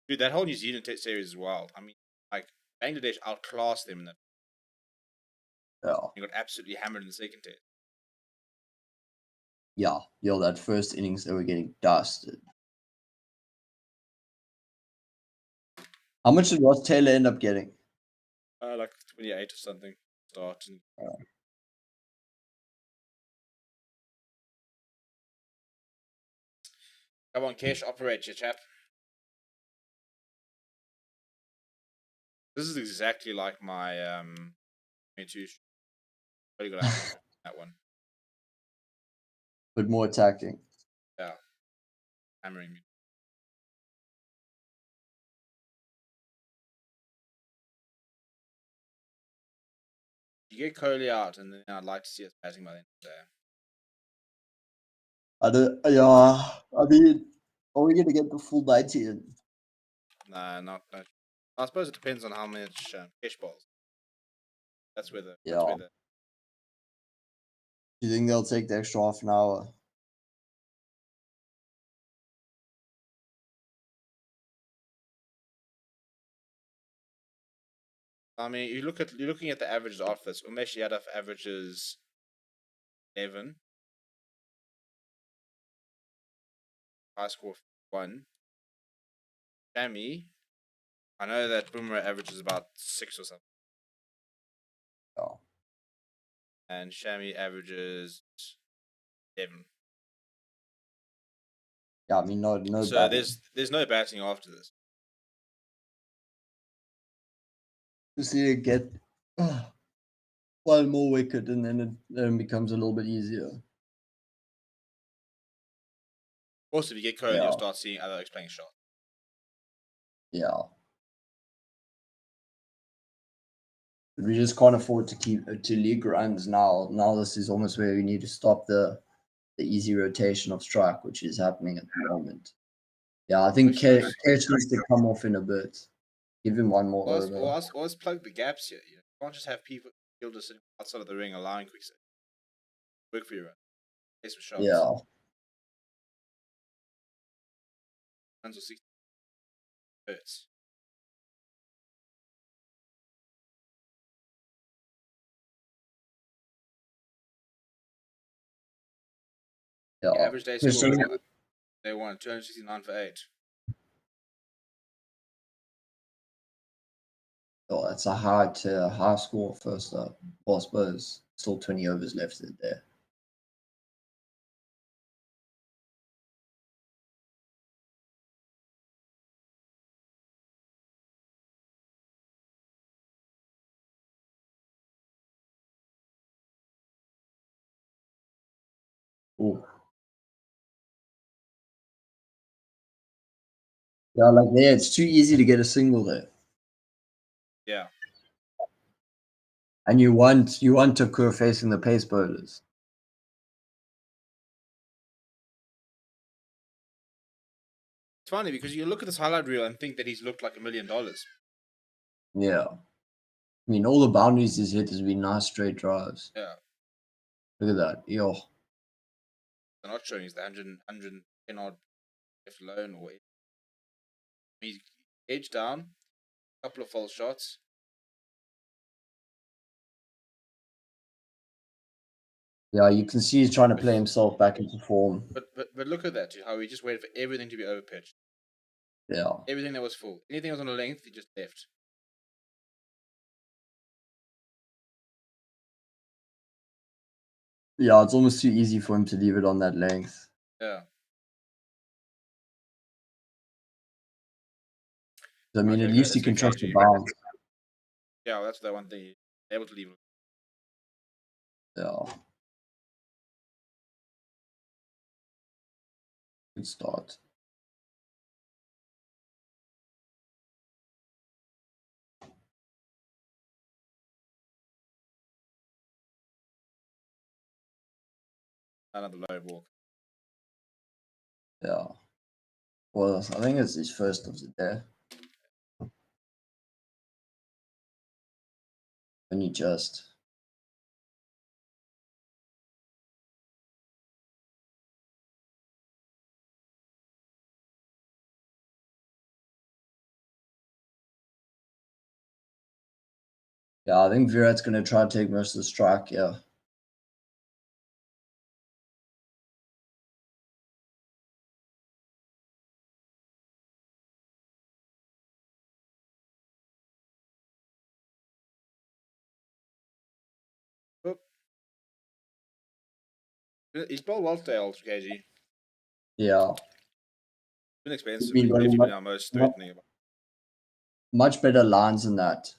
Dude, that whole New Zealand test series is wild. I mean, like Bangladesh outclassed them in that. Yeah. They got absolutely hammered in the second test. Yeah. Yo, that first innings they were getting dusted. How much did Ross Taylor end up getting? Like 28 or something. Start. And come on, Kesh, operate your chap. This is exactly like my 22. Really got that one. But more attacking. Yeah. Hammering me. You get Kohli out, and then I'd like to see us batting by the end of the day. I mean, are we gonna get the full 90 in? Nah, not. I suppose it depends on how much Kesh balls. That's where the. Yeah. That's where the. Do you think they'll take the extra half an hour? I mean, you're looking at the averages off this. Umesh Yadav averages 11. High score 1. Shami, I know that Boomerang averages about 6 or something. Yeah. And Shami averages 7. Yeah, I mean, no So batting. there's no batting after this. Just need to get one more wicket and then it becomes a little bit easier. Also, if you get Kohli, Yeah. you'll start seeing other playing shots. Yeah. But we just can't afford to keep to league runs now. Now this is almost where we need to stop the easy rotation of strike, which is happening at the moment. Yeah, I think Cash needs to come off in a bit. Give him one more over. Or plug the gaps here. You can't just have people fielders sitting outside of the ring allowing quick set. Work for you, run. Take some shots. Yeah. Runs or 60 hurts. Yeah. The average day score they won 269 for 8. Oh, that's a high score first up. Well, I suppose still 20 overs left in there. Ooh. Yeah, like there, it's too easy to get a single there. Yeah. And you want Takur facing the pace bowlers. It's funny because you look at this highlight reel and think that he's looked like $1 million. Yeah. I mean, all the boundaries he's hit has been nice straight drives. Yeah. Look at that. Yo. They're not showing he's the 110 odd left alone or he's edged down, a couple of false shots. Yeah, you can see he's trying to play himself back into form. But look at that, how he just waited for everything to be overpitched. Yeah. Everything that was full. Anything that was on a length, he just left. Yeah, it's almost too easy for him to leave it on that length. Yeah. I mean, Okay, at good. least he That's can good, trust the KG. bounce. Yeah, well, that's the one thing. He's able to leave. Yeah. Good start. Another low ball. Yeah. Well, I think it's his first of the day. Only just. Yeah, I think Virat's going to try to take most of the strike. Yeah. Oop. He's bowled well today, old KG. Yeah. Been expensive, Been but he's running definitely been our most threatening. much better lines than that.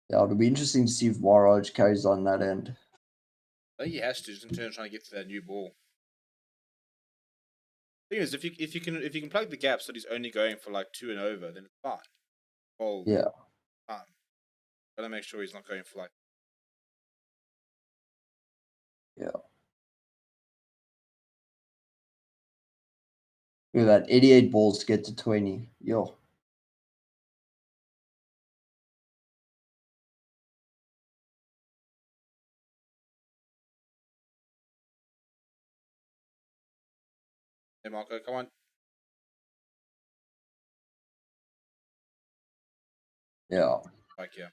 Yeah, it'll be interesting to see if Waraj carries on that end. I think he has to, just in terms of trying to get to that new ball. Thing is, if you can plug the gap so that he's only going for like 2 and over, then it's fine. Well, Yeah. fine. Gotta make sure he's not going for like. Yeah. Look at that, 88 balls to get to 20. Yo. Hey Marco, come on. Yeah. Back here.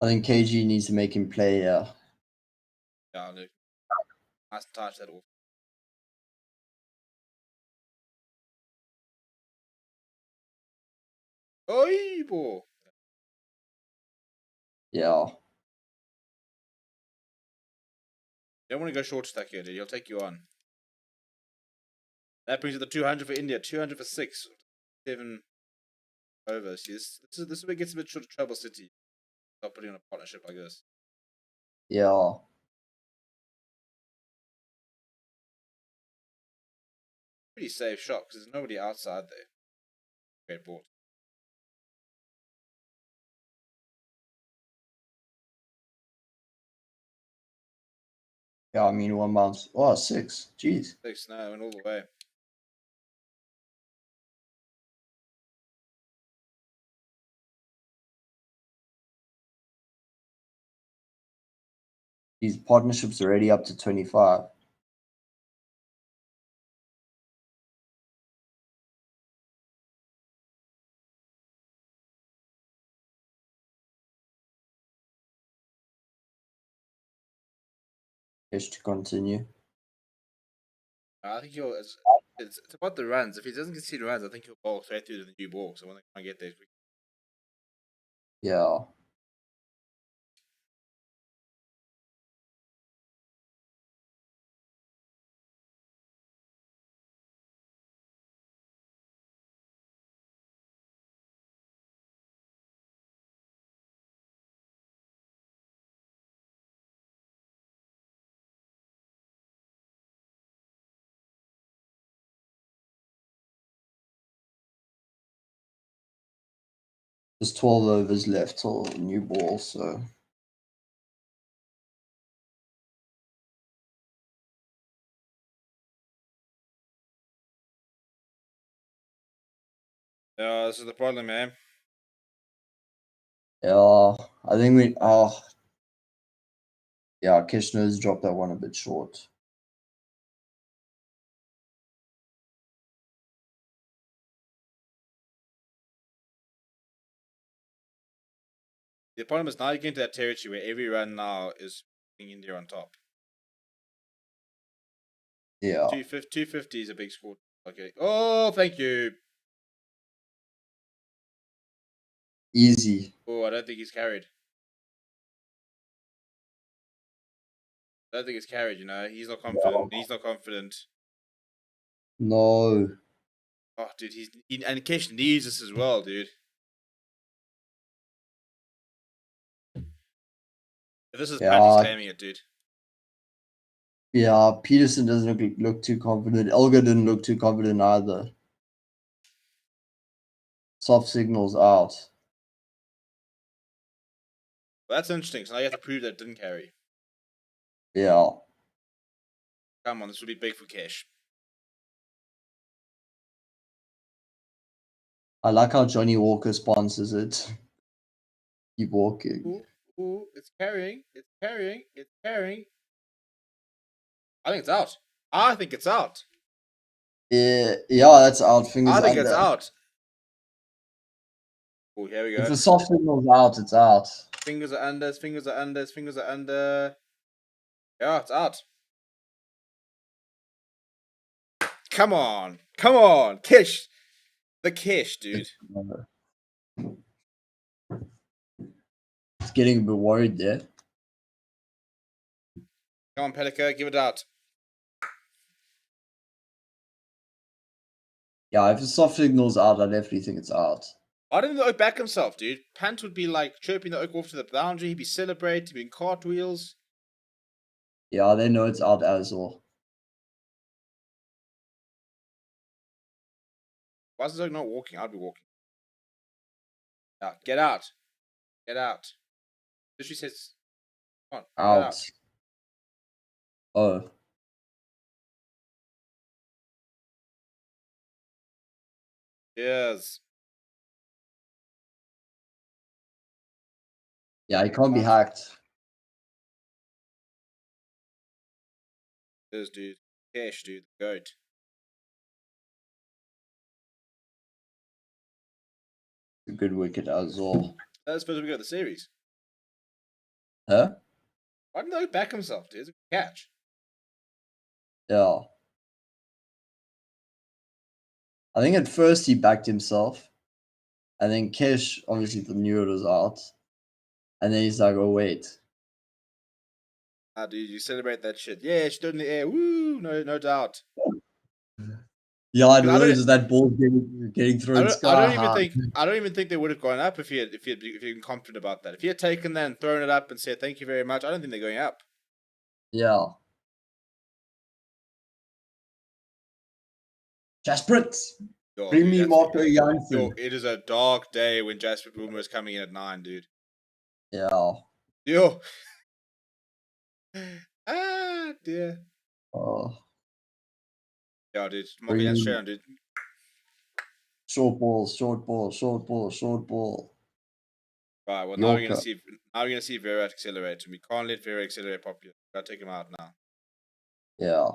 I think KG needs to make him play. Yeah. Yeah, look. Nice touch that off. Oi, ball. Yeah. You don't want to go short stack here, dude. He'll take you on. That brings you the 200 for India. 200 for 6. 7 over. See, this is where it gets a bit trouble city. Stop putting on a partnership like this. Yeah. Pretty safe shot because there's nobody outside there. Great ball. Yeah, I mean, one bounce. Oh, 6. Jeez. 6 now, went all the way. His partnership's already up to 25. Cash to continue. I think it's about the runs. If he doesn't concede runs, I think he'll bowl straight through to the new ball. So when I get there, Yeah. There's 12 overs left till new ball, so yeah, this is the problem, man. yeah, I think we yeah, Kishner's dropped that one a bit short. The problem is now you get into that territory where every run now is India on top. Yeah. 250 is a big score. Okay. Oh, thank you. Easy. Oh, I don't think he's carried. I don't think it's carried, you know. He's not confident. Yeah. He's not confident. No. Oh, dude, and Kesh needs this as well, dude. If this is Pat, he's claiming it, dude. Yeah, Peterson doesn't look too confident. Elgar didn't look too confident either. Soft signals out. Well, that's interesting. So now you have to prove that it didn't carry. Yeah. Come on, this would be big for Kesh. I like how Johnny Walker sponsors it. Keep walking. Ooh, it's carrying. It's carrying. It's carrying. I think it's out. I think it's out. Yeah, that's out. Fingers I think under. it's out. Oh, here we go. If the soft signal's out, it's out. Fingers are under. Fingers are under. Fingers are under. Yeah, it's out. Come on. Come on. Kish. The Kish, dude. It's getting a bit worried there. Come on, Pelica. Give it out. Yeah, if the soft signal's out, I definitely think it's out. Why didn't the Oak back himself, dude? Pant would be like chirping the Oak off to the boundary. He'd be celebrating, doing cartwheels. Yeah, they know it's out as well. Why is the Oak not walking? I'd be walking. Yeah, get out. Get out. She says, come on. Out. Oh. Yes. Yeah, he can't be hacked. Yes, dude. Cash, dude. Goat. A good wicket as well. That's supposed to be the series. Huh? Why didn't the Oak back himself, dude? It's a catch. Yeah. I think at first he backed himself. And then Kesh obviously knew it was out. And then he's like, oh, wait. Ah, dude, you celebrate that shit. Yeah, she stood in the air. Woo! No doubt. Yeah, I noticed that ball getting thrown sky high. I don't even think they would have gone up if he had been confident about that. If he had taken that and thrown it up and said thank you very much, I don't think they're going up. Yeah. Jasprit. Bring me Marco Jansen. It is a dark day when Jasper Boomer is coming in at 9, dude. Yeah. Yo. Ah, dear. Oh. Yeah, dude. Marco Jansen straight on, dude. Short ball, short ball, short ball, short ball. Right. Well, now we're Yorker. gonna see Virat accelerate, and we can't let Virat accelerate properly. Gotta take him out now. Yeah.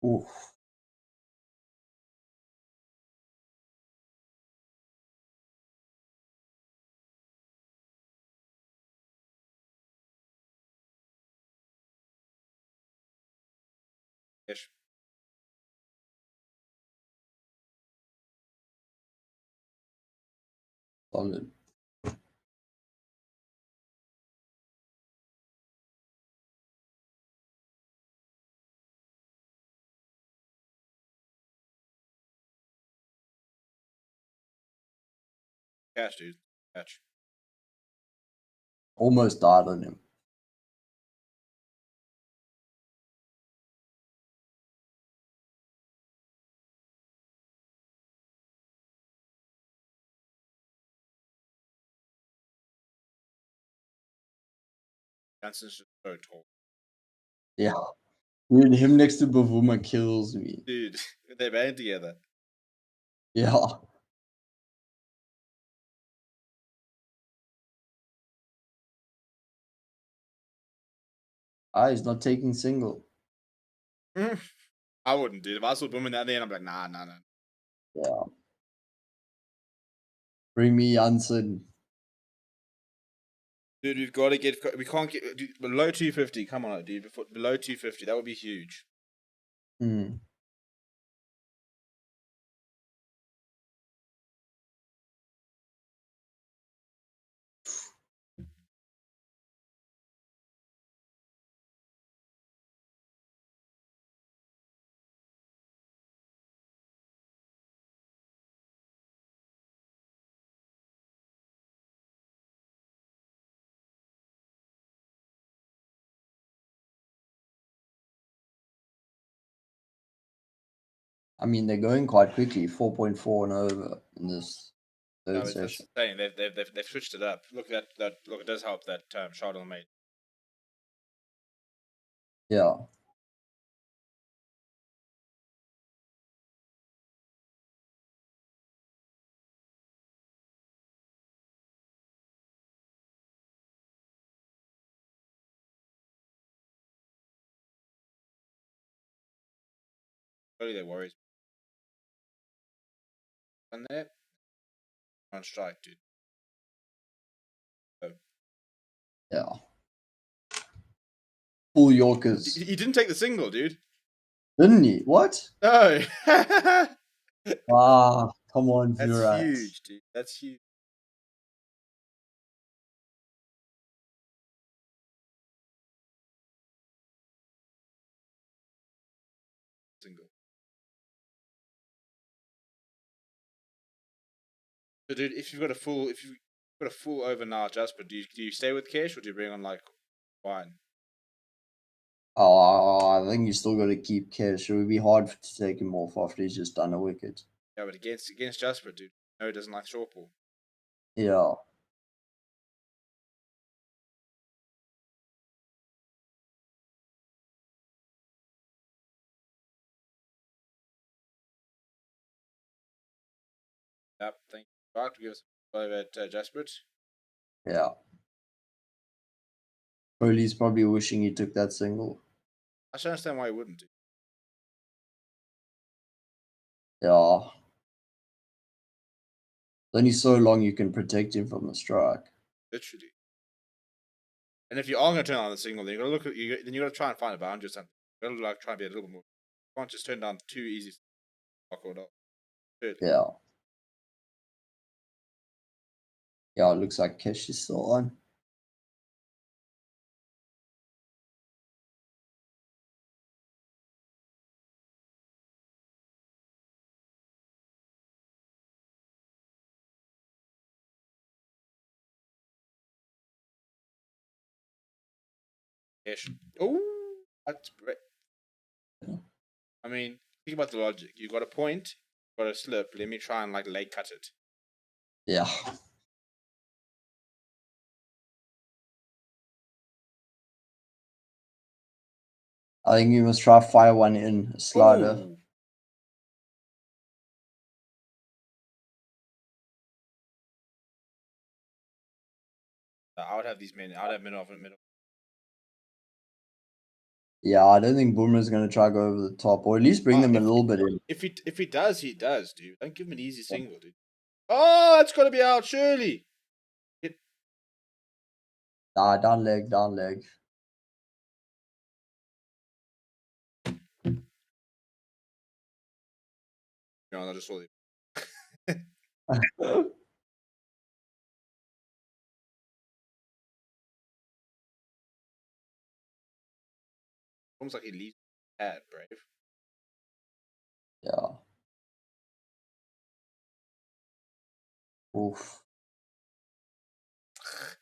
Oof. Yes. Solid. Catch, dude. Catch. Almost died on him. Johnson's just so tall, Yeah. Dude, him next to Bavuma kills me. dude. They're band together. Yeah. Ah, he's not taking single. I wouldn't, dude. If I saw Boom in that end, I'm like, nah. Yeah. Bring me Janssen. Dude, we've got to get. We can't get dude, below 250. Come on, dude. Below 250, that would be huge. Hmm. I mean, they're going quite quickly. 4.4 and over in this third No, that's session. saying they've switched it up. Look at that. Look, it does help that Charlotte made. Yeah. Only their worries. And there, on strike, dude. Oh. Yeah. Full Yorkers. He didn't take the single, dude. Didn't he? What? No. Ah, come on, That's Virat. huge, dude. That's huge. Single. So, dude, if you've got a full over now, Jasper, do you stay with Cash or do you bring on like wine? Oh, I think you still got to keep Cash. It would be hard to take him off after he's just done a wicket. Yeah, but against Jasper, dude. No, he doesn't like short ball. Yeah. Yep, thank you. Right, to give us a over at Jasper. Yeah. Kohli's probably wishing he took that single. I should understand why he wouldn't do. Yeah. It's only so long you can protect him from the strike. Literally. And if you are going to turn on the signal, then you got to look at then you got to try and find a boundary or something. You got to like try and be a little bit more. You can't just turn down too easy. Yeah. Yeah, it looks like Cash is still on. Ish. Oh, that's great. Yeah. I mean, think about the logic. You got a point, you got a slip. Let me try and like leg cut it. Yeah. I think you must try fire one in, a slider. Ooh. I would have these men. I would have middle. Yeah, I don't think Boomer's going to try go over the top, or at least bring them a little bit in. If he does, he does, dude. Don't give him an easy single, dude. Oh, it's got to be out, surely. Nah, down leg, down leg. No, I just saw it. Almost like he leaves bad, Brave. Yeah. Oof.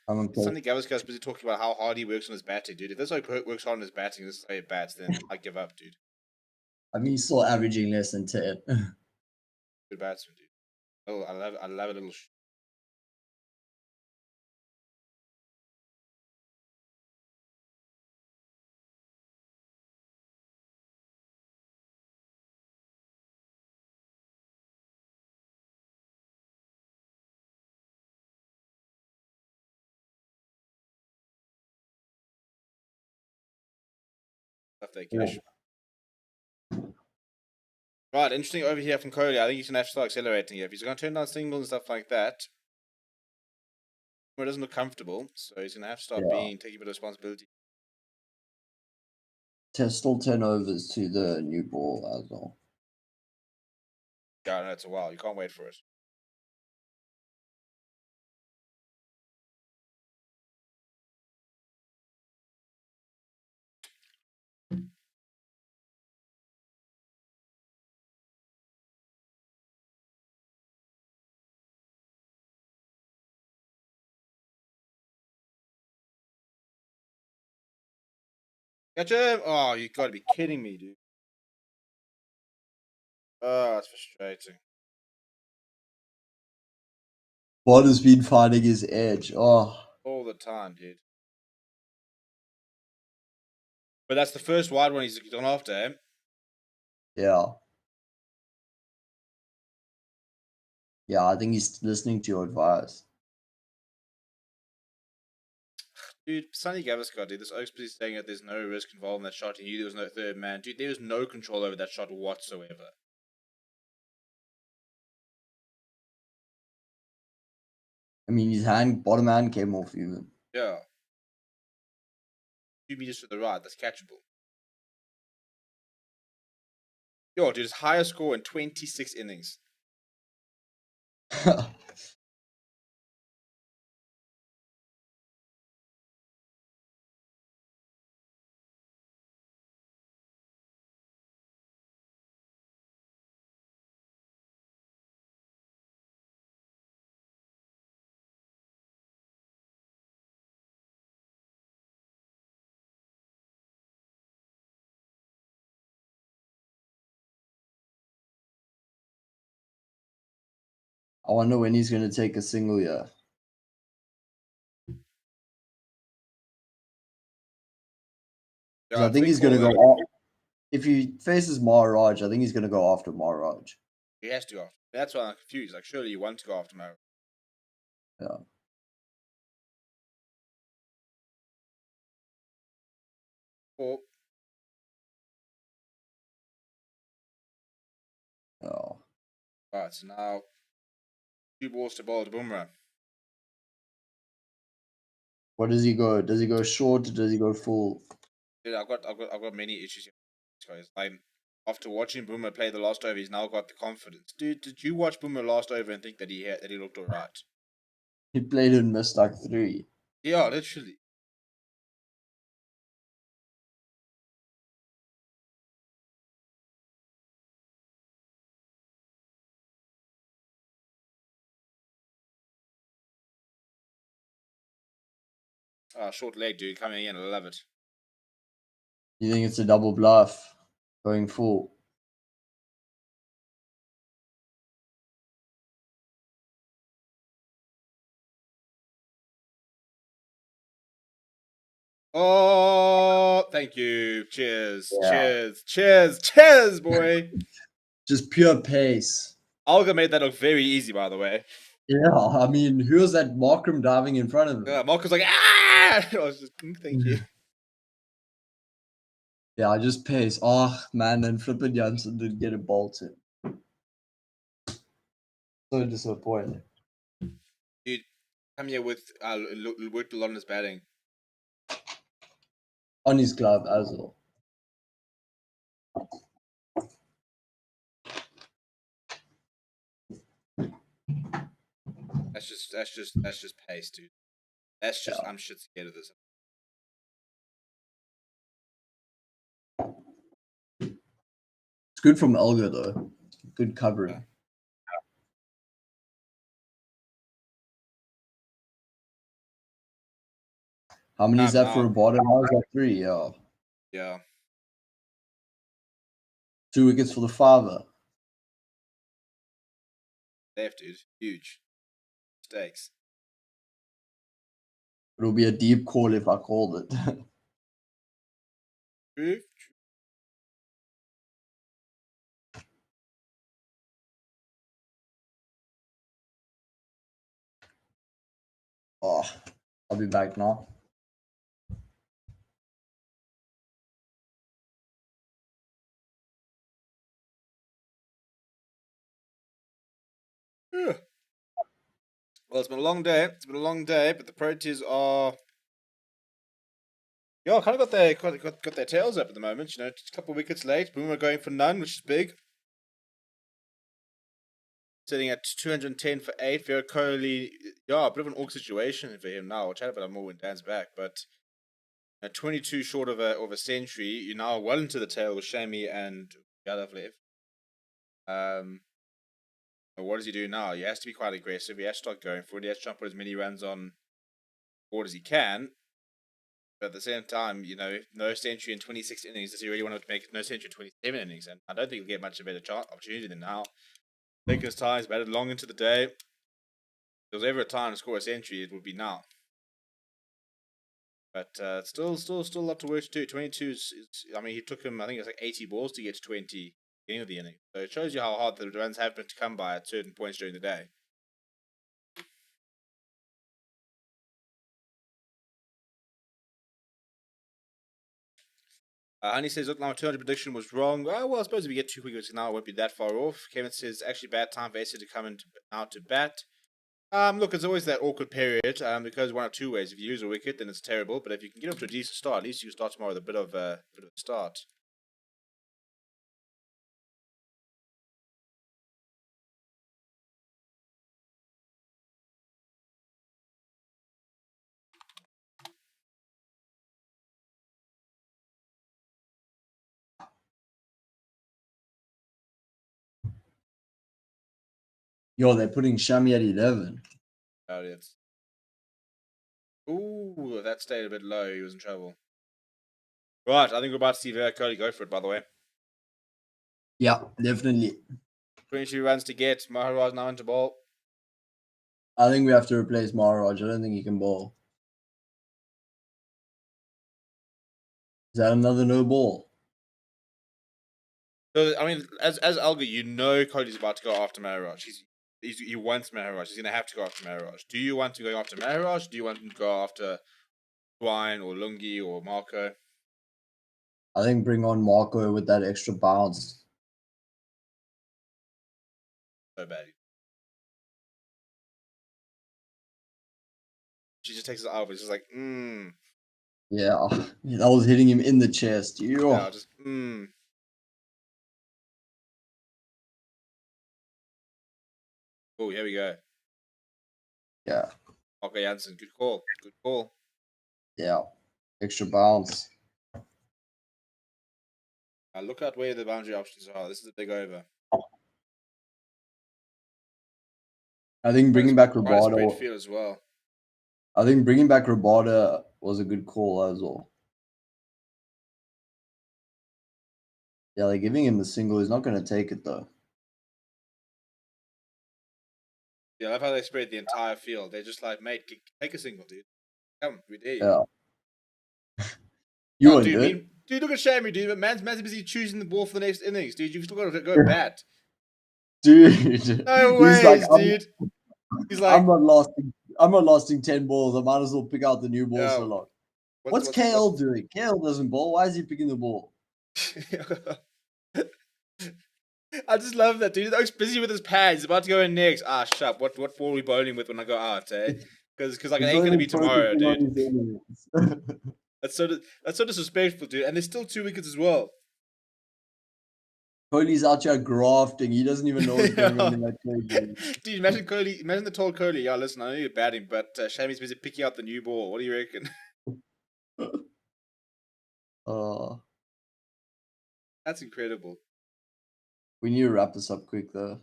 Sonny Gavaskar is busy talking about how hard he works on his batting, dude. If this like works hard on his batting, this is how he bats, then I give up, dude. I mean, he's still averaging less than 10. Good batsman, dude. Oh, I love a little. Stuff there, Cash. Right, interesting over here from Kohli. I think he's gonna have to start accelerating here. If he's gonna turn down singles and stuff like that, it doesn't look comfortable, so he's gonna have to start taking a bit of responsibility. Still turnovers to the new ball as well. Yeah, no, it's a while. You can't wait for it. Catch him! Oh, you gotta be kidding me, dude. Oh, it's frustrating. Bond has been finding his edge. Oh. All the time, dude. But that's the first wide one he's gone after him. Yeah. Yeah, I think he's listening to your advice. Dude, Sonny Gavaskar, dude, this Oaks is saying that there's no risk involved in that shot. He knew there was no third man. Dude, there was no control over that shot whatsoever. I mean, his bottom hand came off even. Yeah. 2 meters to the right, that's catchable. Yo, dude, his highest score in 26 innings. I wonder when he's going to take a single here. Yeah, I think he's going to go off. If he faces Maharaj, I think he's going to go after Maharaj. He has to go after. That's why I'm confused. Like, surely you want to go after Maharaj. Yeah. Or Oh. Alright, so now 2 balls to bowl to Bumrah. What does he go? Does he go short or does he go full? Dude, I've got many issues here, guys. After watching Boomer play the last over, he's now got the confidence. Dude, did you watch Boomer last over and think that he looked alright? He played and missed like 3. Yeah, literally. Short leg, dude, coming in. I love it. You think it's a double bluff going full? Oh, thank you. Cheers. Yeah. Cheers, boy. Just pure pace. Olga made that look very easy, by the way. Yeah, I mean, who was that Markram diving in front of him? Yeah, Mark was like, ah! I was just, thank you. Yeah, just pace. Oh, man, and Flippin Janssen didn't get a bolt in. So disappointing. Dude, come here with, worked a lot on his batting. On his glove as well. That's just pace, dude. That's just, Yeah. I'm shit scared of this. It's good from Elga, though. Good covering. Yeah. How many is that for Now. a bottom? How is that 3? Yeah. Yeah. 2 wickets for the father. Left, dude. Huge. Stakes. It'll be a deep call if I called it. True. Oh, I'll be back now. Yeah. Well, it's been a long day. But the Proteas are. Yeah, kind of got their tails up at the moment. You know, just a couple of wickets late. Boomer going for none, which is big. Sitting at 210 for 8. Virat Kohli, yeah, a bit of an awkward situation for him now. We'll chat about it more when Dan's back. But 22 short of a century. You're now well into the tail with Shami and Yadav left. What does he do now? He has to be quite aggressive. He has to start going for it. He has to try and put as many runs on board as he can. But at the same time, you know, no century in 26 innings. Does he really want to make no century in 27 innings? And I don't think he'll get much of a better opportunity than now. Taking his time, he's batted long into the day. If there was ever a time to score a century, it would be now. But still a lot to work to do. 22 is, I mean, he took him, I think it's like 80 balls to get to 20 beginning of the inning. So it shows you how hard the runs have been to come by at certain points during the day. Honey says, look, my 200 prediction was wrong. Well, I suppose if you get 2 wickets now, it won't be that far off. Kevin says, actually bad time for Essay to come out to bat. Look, it's always that awkward period because one of two ways. If you lose a wicket, then it's terrible. But if you can get up to a decent start, at least you start tomorrow with a bit of a start. Yo, they're putting Shami at 11. It's. Ooh, that stayed a bit low. He was in trouble. Right, I think we're about to see Virat Kohli go for it, by the way. Yeah, definitely. 22 runs to get. Maharaj now into ball. I think we have to replace Maharaj. I don't think he can bowl. Is that another no ball? So, I mean, as Alga, you know Kohli's about to go after Maharaj. He wants Maharaj. He's going to have to go after Maharaj. Do you want to go after Maharaj? Do you want him to go after Twine or Lungi or Marco? I think bring on Marco with that extra bounce. So bad. She just takes it out, but it's just like, Yeah, that was hitting him in the chest. Yeah, just, Oh, here we go. Yeah. Okay, Janssen, good call. Good call. Yeah. Extra bounce. Look at where the boundary options are. This is a big over. I think bringing back Quite a spread Rabada. field as well. I think bringing back Rabada was a good call as well. Yeah, they're giving him the single. He's not going to take it though. Yeah, I love how they spread the entire field. They're just like, mate, take a single, dude. Come, we dare you. Yeah. You Oh, wouldn't dude, do it. dude, look at Shammy, dude. But man's busy choosing the ball for the next innings, dude. You've still got to go bat. Dude, No he's like, ways, dude. He's like, I'm not lasting 10 balls. I might as well pick out the new ball so oh, long. what's What's KL doing? KL doesn't bowl. Why is he picking the ball? I just love that, dude. He's busy with his pads. He's about to go in next. Ah, shut. What ball are we bowling with when I go out, eh? Because like it He's ain't not gonna be even tomorrow, focusing on dude. his innings. That's so disrespectful, dude. And there's still 2 wickets as well. Kohli's out here grafting. He doesn't even know what's going on in that game. Dude, imagine Kohli. Imagine they told Kohli, "Yeah, listen, I know you're batting, but Shammy's busy picking out the new ball. What do you reckon?" Uh, That's incredible. we need to wrap this up quick though.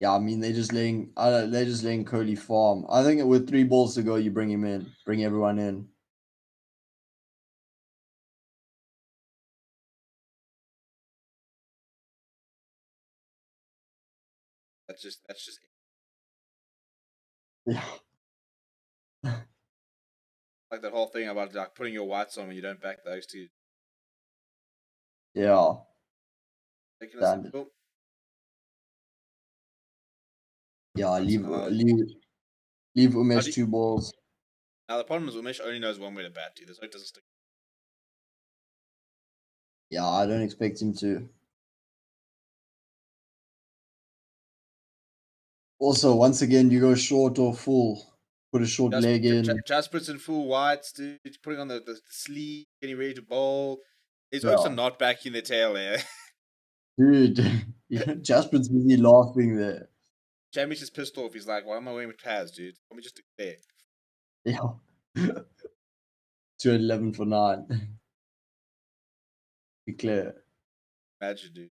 Yeah, I mean they're just letting Kohli farm. I think with 3 balls to go, you bring him in, bring everyone in. That's just Yeah, like that whole thing about like putting your whites on when you don't back those two. yeah. Taking us Standard. oh, Yeah, leave now, Umesh do, 2 balls. now the problem is Umesh only knows one way to bat, dude. So it doesn't stick. Yeah, I don't expect him to. Also, once again, you go short or full. Put a short leg in. Just puts in full whites, dude. Putting on the sleeve, getting ready to bowl. He's Yeah. also not backing the tail there. Dude, Jasper's busy laughing there. Jamie's just pissed off. He's like, "Why am I wearing with pads, dude? Let me just declare." Yeah. 211 for 9. Declare. Imagine, dude.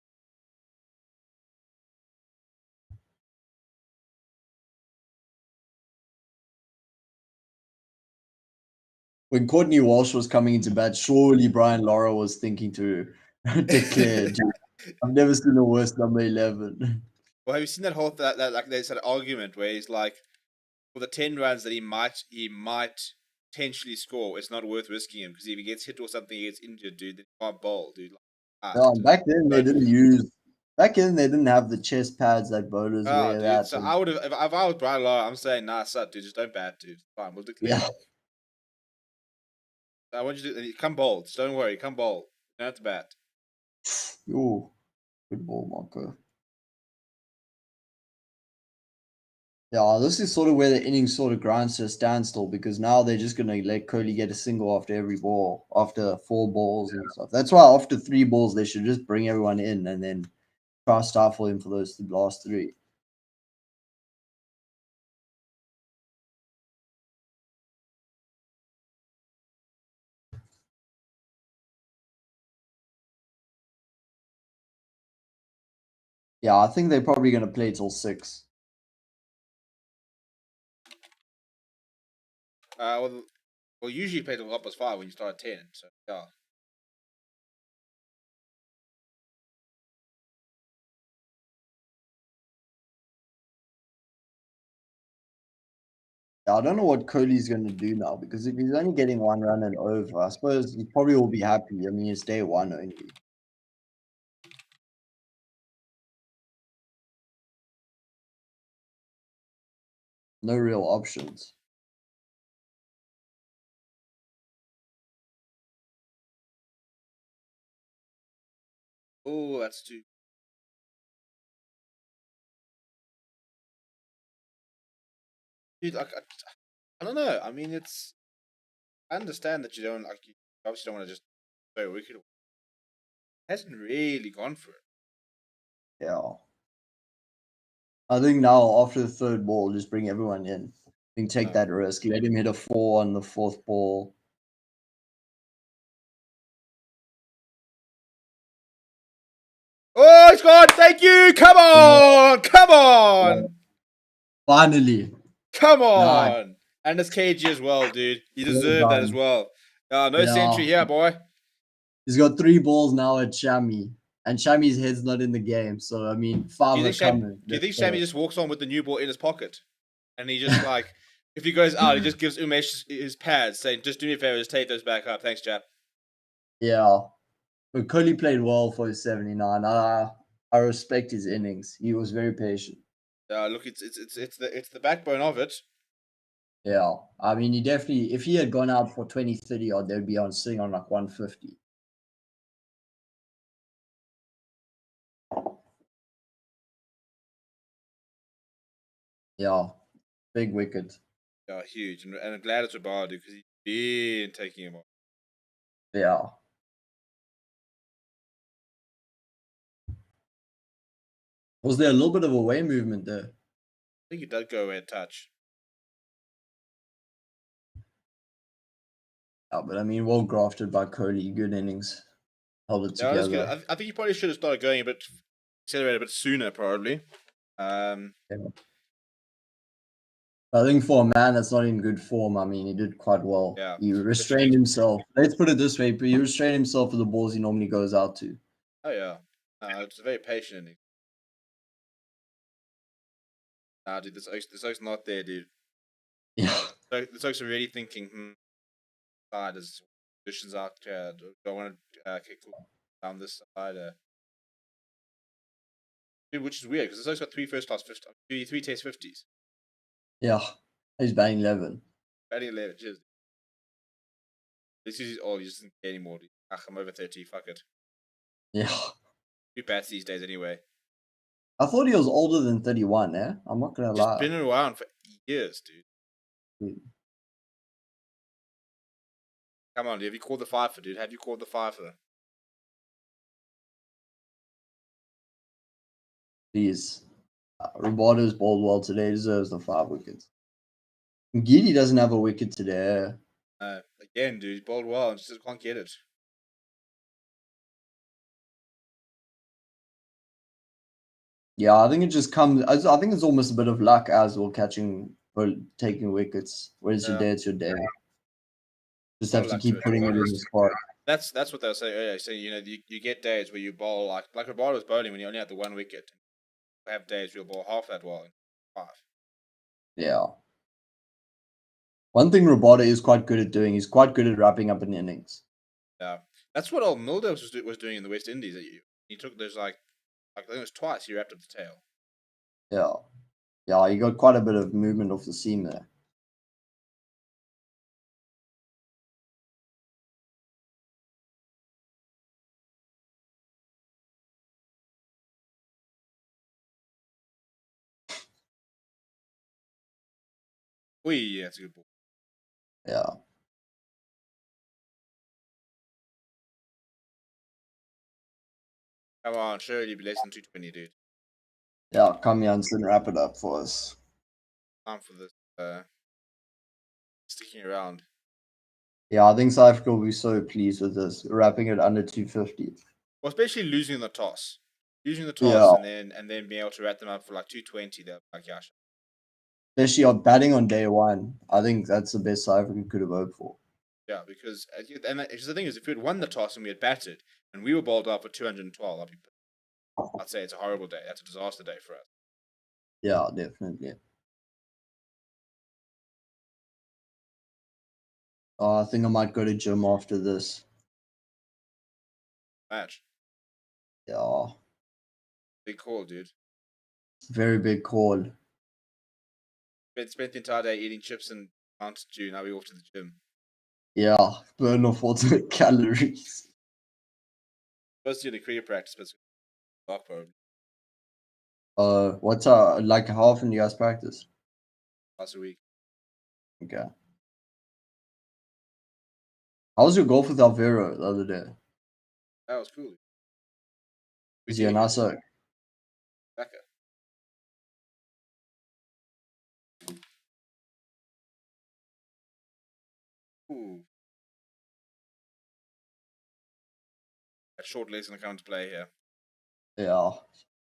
When Courtney Walsh was coming into bat, surely Brian Lara was thinking to declare. Dude, I've never seen a worse number 11. Well, have you seen that whole that like there's an argument where he's like, for the 10 runs that he might potentially score, it's not worth risking him because if he gets hit or something, he gets injured, dude. Then he can't bowl, dude. Like, No, back then they don't- didn't use. Back then they didn't have the chest pads that bowlers wear. dude. That So and, I would have if I was Brian Lara, I'm saying nah, sut, dude. Just don't bat, dude. Fine, we'll declare. yeah. I want you to come bowl. Just don't worry, come bowl. You don't have to bat. Ooh, good ball, Marco. Yeah, this is sort of where the innings sort of grinds to a standstill because now they're just going to let Kohli get a single after every ball, after 4 balls and stuff. That's why after 3 balls, they should just bring everyone in and then try to stifle him for those last 3. Yeah, I think they're probably going to play till 6. Well, usually you play till 5:30 when you start at 10. So yeah. Yeah, I don't know what Kohli's going to do now because if he's only getting 1 run and over, I suppose he probably will be happy. I mean, it's day 1 only. No real options. Oh, that's too. Dude, I don't know. I mean, I understand that you don't like. You obviously don't want to just throw a wicket. Hasn't really gone for it. Yeah. I think now after the 3rd ball, just bring everyone in. I think take that risk. Let him hit a 4 on the 4th ball. Oh, it's gone! Thank you! Come on! Come on! Finally. Come Nice. on! And it's KG as well, dude. You Well deserve that as done. well. No Yeah. century here, boy. He's got 3 balls now at Shami. And Shami's head's not in the game. So, I mean, 5 are coming. Do you think Shammy just walks on with the new ball in his pocket? And he just like If he goes out, he just gives Umesh his pads, saying, "Just do me a favor, just take those back up. Thanks, chap." Yeah. But Kohli played well for his 79. I respect his innings. He was very patient. Look, it's the backbone of it. Yeah. I mean, he definitely, if he had gone out for 20, 30 odd, they'd be sitting on like 150. Yeah. Big wicket. Yeah, huge, and I'm glad it's Rabada because he's been taking him off. Yeah. Was there a little bit of away movement there? I think he does go away a touch. Yeah, but I mean, well grafted by Kohli. Good innings. Held it Yeah, that's good. together. I think he probably should have started going a bit, accelerated a bit sooner, probably. Yeah. I think for a man that's not in good form, I mean, he did quite well. Yeah. He restrained himself. Let's put it this way, but he restrained himself for the balls he normally goes out to. Oh yeah, it's a very patient inning. Nah, dude, this oak's not there, dude. Yeah. So this oak's already thinking, there's conditions out here. Do I want to kick down this side? Dude, which is weird because this oak's got three first class 50, three test 50s. Yeah. He's batting 11. Batting 11, cheers. This is all. He just doesn't care anymore. Dude. I'm over 30. Fuck it. Yeah. Who bats these days anyway? I thought he was older than 31, eh? I'm not going to lie. Just been around for years, dude. Come on, dude. Have you called the fifer, dude? Have you called the fifer? Please. Roboto's bowled well today. Deserves the 5 wickets. Giddy doesn't have a wicket today. Again, dude. He's bowled well and just can't get it. Yeah, I think it just comes. I think it's almost a bit of luck as well, catching or taking wickets. When it's your day, it's your day. Just have to keep putting it in the spot. That's what they were saying earlier. So you get days where you bowl like Rabada was bowling when you only had the 1 wicket. You have days where you'll bowl half that well in 5. Yeah. One thing Rabada is quite good at doing, he's quite good at wrapping up an innings. Yeah, that's what old Mildos was doing in the West Indies. He took those like I think it was twice he wrapped up the tail. Yeah. Yeah, he got quite a bit of movement off the seam there. Yeah, that's a good ball. Yeah. Come on, surely be less than 220, dude. Yeah, come here and wrap it up for us. Time for this sticking around. Yeah, I think South Africa will be so pleased with this, wrapping it under 250. Well, especially losing the toss. Losing the toss Yeah. and then being able to wrap them up for like 220, they're like, yeah. Especially on batting on day one. I think that's the best South Africa could have hoped for. Yeah, because the thing is, if we had won the toss and we had batted and we were bowled up for 212, I'd say it's a horrible day. That's a disaster day for us. Yeah, definitely. I think I might go to gym after this. Match. Yeah. Big call, dude. Very big call. Spent the entire day eating chips and Mountain Dew. Now we're off to the gym. Yeah, burn off all the calories. Supposed to do the cricket practice, but it's dark probably. What's like how often do you guys practice? Once a week. Okay. How was your golf with Alvaro the other day? That was cool. Is he a nice oak? Becca. Ooh. That short leg's gonna come into play here. Yeah.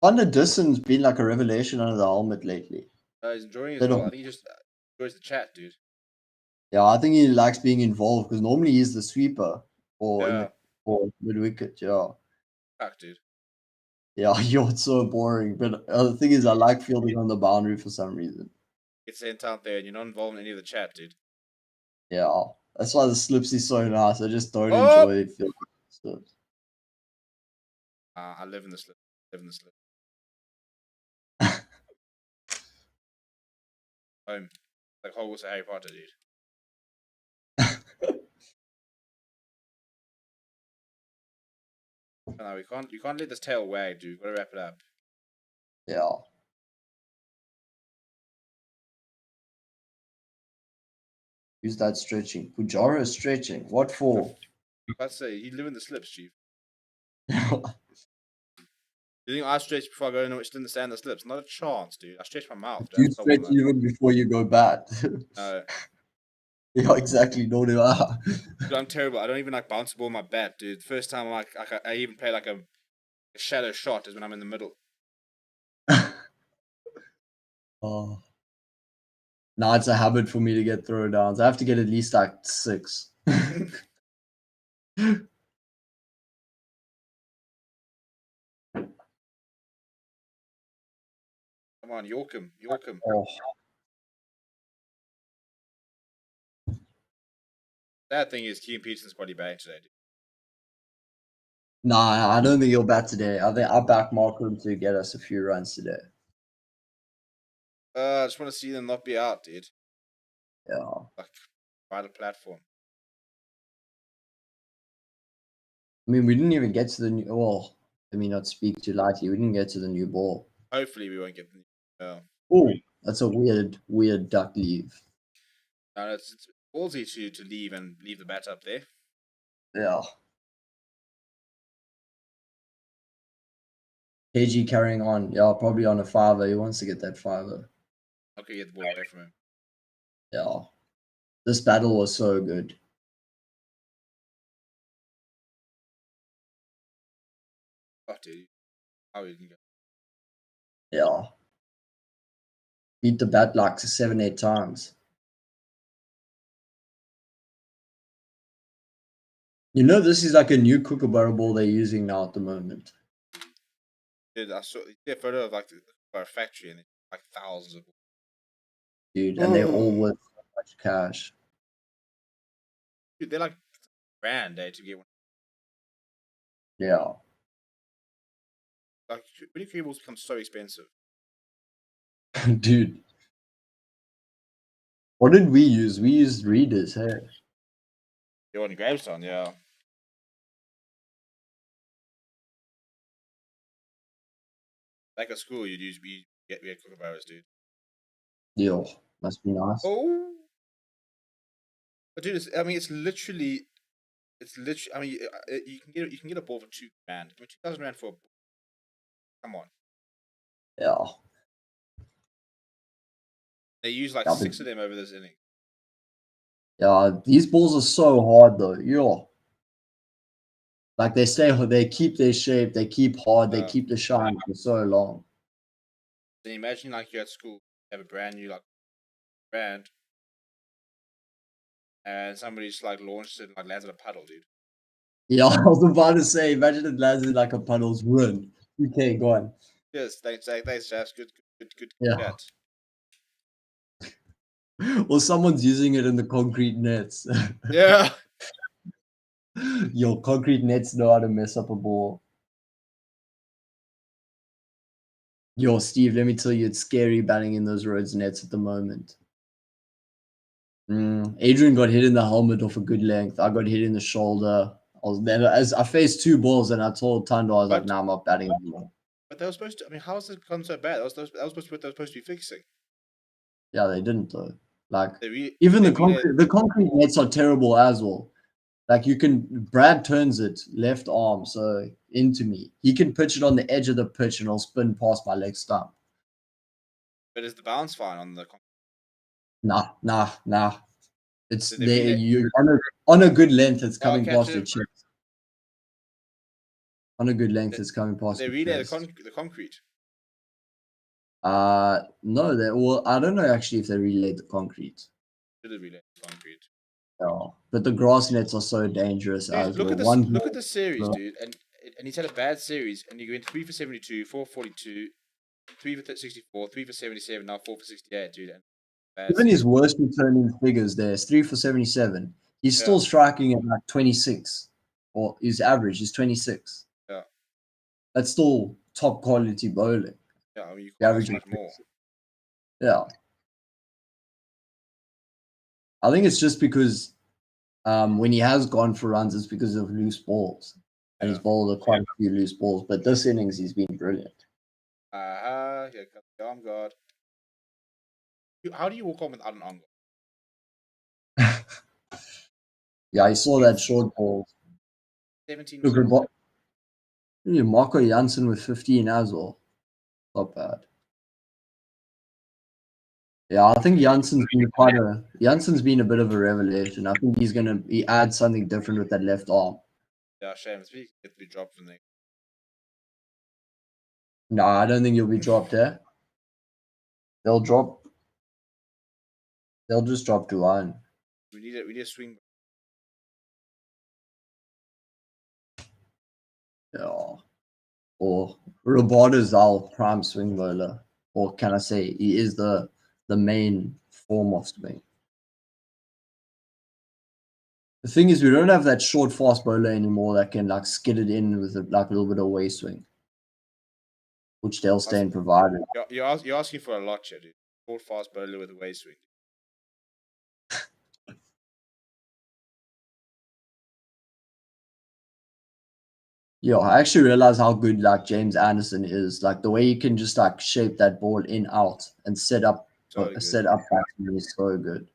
Van der Dissen's been like a revelation under the helmet lately. He's enjoying it as well. I think he just enjoys the chat, dude. Yeah, I think he likes being involved because normally he's the sweeper or mid wicket. Yeah. Fuck, dude. Yeah, you're so boring. But the thing is, I like fielding on the boundary for some reason. get sent out there and you're not involved in any of the chat, dude. Yeah, that's why the slips is so nice. I just don't Oh! enjoy field slips. I live in the slip. Live in the slip. Home. Like Hogwarts or Harry Potter, dude. No, we can't. You can't let this tail wag, dude. We've got to wrap it up. Yeah. Who's that stretching? Pujara is stretching. What for? Let's say you live in the slips, chief. You think I stretch before I go in and stand the slips? Not a chance, dude. I stretch my mouth. Do you That's stretch even before you go bat? No. Yeah, exactly. No, do I. Dude, I'm terrible. I don't even like bounce the ball in my bat, dude. First time I even play like a shadow shot is when I'm in the middle. Oh. Now it's a habit for me to get throwdowns. I have to get at least like 6. Come on, Yorkham. Oh. Sad thing is, Keane Peterson's probably back today, dude. Nah, I don't think he'll bat today. I think I'll back Markham to get us a few runs today. I just want to see them not be out, dude. Yeah. Like, right a platform. I mean, we didn't even get to the new. Well, let me not speak too lightly. We didn't get to the new ball. Hopefully, we won't get the. Oh, that's a weird duck leave. No, it's ballsy to leave and leave the bat up there. Yeah. KG carrying on. Yeah, probably on a 5er. He wants to get that 5er. Not gonna get the ball away from him. Yeah. This battle was so good. Oh, dude. How you can go? Yeah. Beat the bat like 7-8 times. You know, this is like a new Kookaburra ball they're using now at the moment. Dude, I saw a photo of like a factory and like thousands of. Dude, and they're all worth so much cash. Dude, they're like grand, to get one. Yeah. Like when cables become so expensive. Dude. What did we use? We used readers, hey. You're on Gravestone, yeah. Back at school, you'd use we had kookaburras, dude. Yo, must be nice. Oh, but dude, it's literally. I mean, you can get a ball for £2,000. I mean, £2,000 for a ball. Come on. Yeah. They use like 6 of them over this inning. Yeah, these balls are so hard though. Yo. Like they keep their shape, they keep hard, they keep the shine for so long. Then imagine like you're at school, you have a brand new like brand, and somebody just like launched it and like lands in a puddle, dude. Yeah, I was about to say, imagine it lands in like a puddle's ruin. Okay, go on. Yes, thanks, Jazz. Good Yeah. chat. Or someone's using it in the concrete nets. Yeah. Yo, concrete nets know how to mess up a ball. Yo, Steve, let me tell you, it's scary batting in those roads nets at the moment. Adrian got hit in the helmet off a good length. I got hit in the shoulder. As I faced 2 balls, and I told Tando, I was like, "Nah, I'm not batting anymore." But they were supposed to. I mean, how is it gone so bad? That was supposed to what they were supposed to be fixing. Yeah, they didn't though. Like even the concrete nets are terrible as well. Like Brad turns it left arm so into me. He can pitch it on the edge of the pitch and it'll spin past my leg stump. But is the bounce fine on the? Nah. It's Did there. You on a good length. It's coming past your chest. On a good length, it's coming past. They relay the concrete. No. Well, I don't know actually if they relayed the concrete. Should have relayed the concrete. No, but the grass nets are so dangerous Dude, as look well. Look at the series, dude, and he's had a bad series, and you went 3 for 72, 4 for 42, 3 for 64, 3 for 77, now 4 for 68, dude. bad Even his season. worst returning figures there is 3 for 77. He's still Yeah. striking at like 26, or his average is 26. Yeah. That's still top quality bowling. Yeah, I mean, you The can't average ask is much more. 26. Yeah. I think it's just because when he has gone for runs, it's because of loose balls. And he's Yeah. bowled quite a few loose balls. But this innings, he's been brilliant. Yeah, got the arm guard. How do you walk on without an arm guard? Yeah, I saw that short ball. 17 Look, balls. Marco Janssen with 15 as well. Not bad. Yeah, I think Janssen's been a bit of a revelation. I think he adds something different with that left arm. Yeah, shame. It's really get to be dropped from there. No, I don't think he'll be dropped there. They'll just drop to line. We need a swing. Yeah. Or Roboto's our prime swing bowler. Or can I say he is the main form of swing. The thing is, we don't have that short fast bowler anymore that can like skid it in with a little bit of way swing, which Dale Steyn provided. You're asking for a lot here, dude. Short fast bowler with a way swing. Yo, I actually realized how good like James Anderson is. Like the way he can just like shape that ball in out and set up So good. batsmen is so good.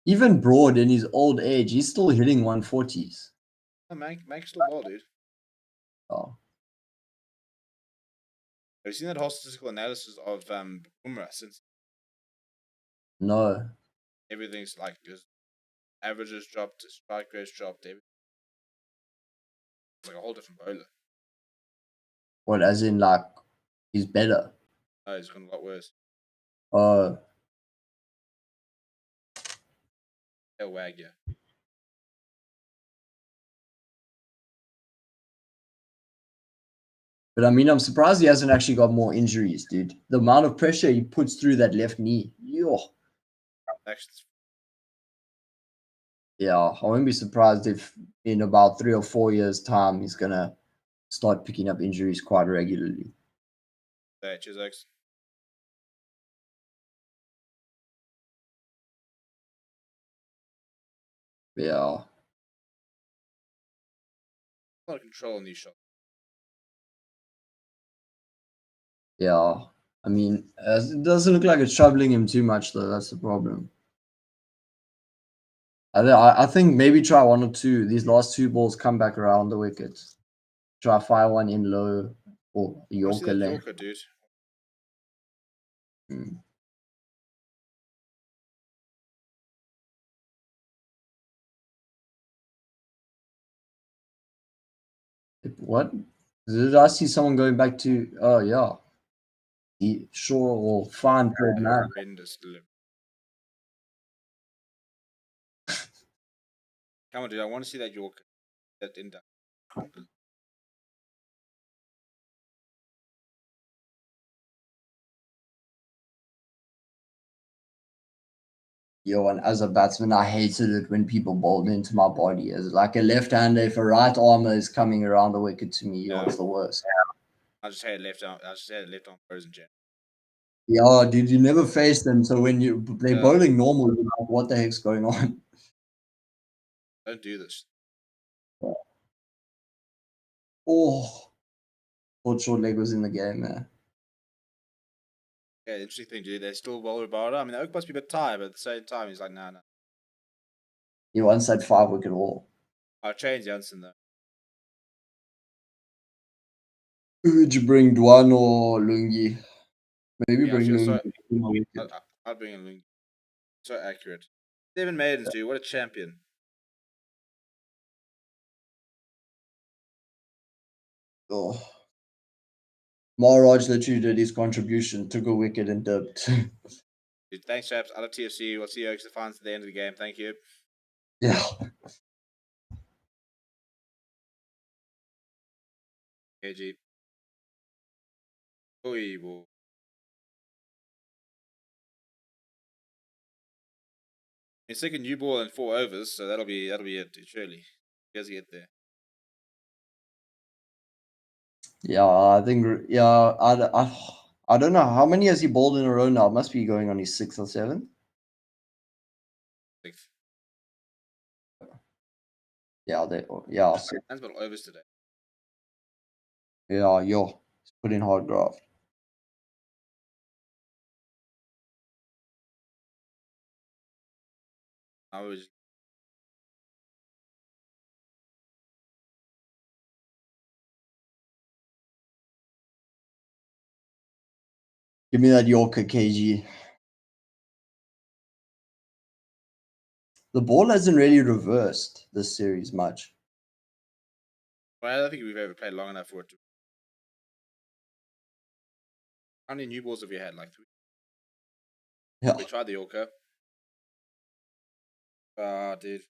Even Broad in his old age, he's still hitting 140s. Oh, Mank still ball, dude. Oh, Have you seen that whole statistical analysis of Bumrah since no. everything's like his averages dropped, his strike rates dropped, everything. It's like a whole different bowler. What, as in like he's better? Oh, he's gone a lot worse. Oh, Yeah, wag, yeah. but I mean, I'm surprised he hasn't actually got more injuries, dude. The amount of pressure he puts through that left knee. Yo. Actually, Yeah, I wouldn't be surprised if in about 3 or 4 years' time he's gonna start picking up injuries quite regularly. cheers, X. Yeah, A lot of control on these shots. yeah. I mean, it doesn't look like it's troubling him too much, though. That's the problem. I think maybe try one or two. These last two balls come back around the wickets. Try fire one in low or I want to see Yorker that lane. Yorker, dude. Hmm. What? Did I see someone going back to? Oh yeah, sure or fine third man. Horrendous delivery. Come on, dude. I want to see that Yorker. That in that. Yo, and as a batsman, I hated it when people bowled into my body. As like a left-hander, if a right armer is coming around the wicket to me, yo, Yeah. it's the worst. I just had left arm. I just had left arm frozen general. Yeah, dude, you never face them. So when they're Yeah. bowling normal, you're like, what the heck's going on? Don't do this. Oh, thought short leg was in the game, man. Yeah, interesting thing, dude. They still bowl about it. I mean, Oak must be a bit tired, but at the same time, he's like, nah. He once had 5 wicket haul. I'll change Janssen though. Who would you bring, Dwan or Lungi? Maybe Yeah, I bring feel Lungi. so. I'll bring in Ling. So accurate. 7 maidens, dude. What a champion. Oh. Maharaj literally did his contribution, took a wicket and dipped. Dude, thanks, chaps. Out of TFC. We'll see you Oaks the fans at the end of the game. Thank you. Yeah. KG. Oi, It's like a new ball and 4 overs, so that'll be it. Surely, you guys get there. Yeah, I think. Yeah, I don't know how many has he bowled in a row now. It must be going on his 6th or 7th. Like, Yeah, yeah, man's got overs today. yeah, yo, he's put in hard graft. I was Give me that Yorker, KG. The ball hasn't really reversed this series much. well, I don't think we've ever played long enough for it to. How many new balls have you had? Like 3? Yeah, We tried the Yorker. Dude.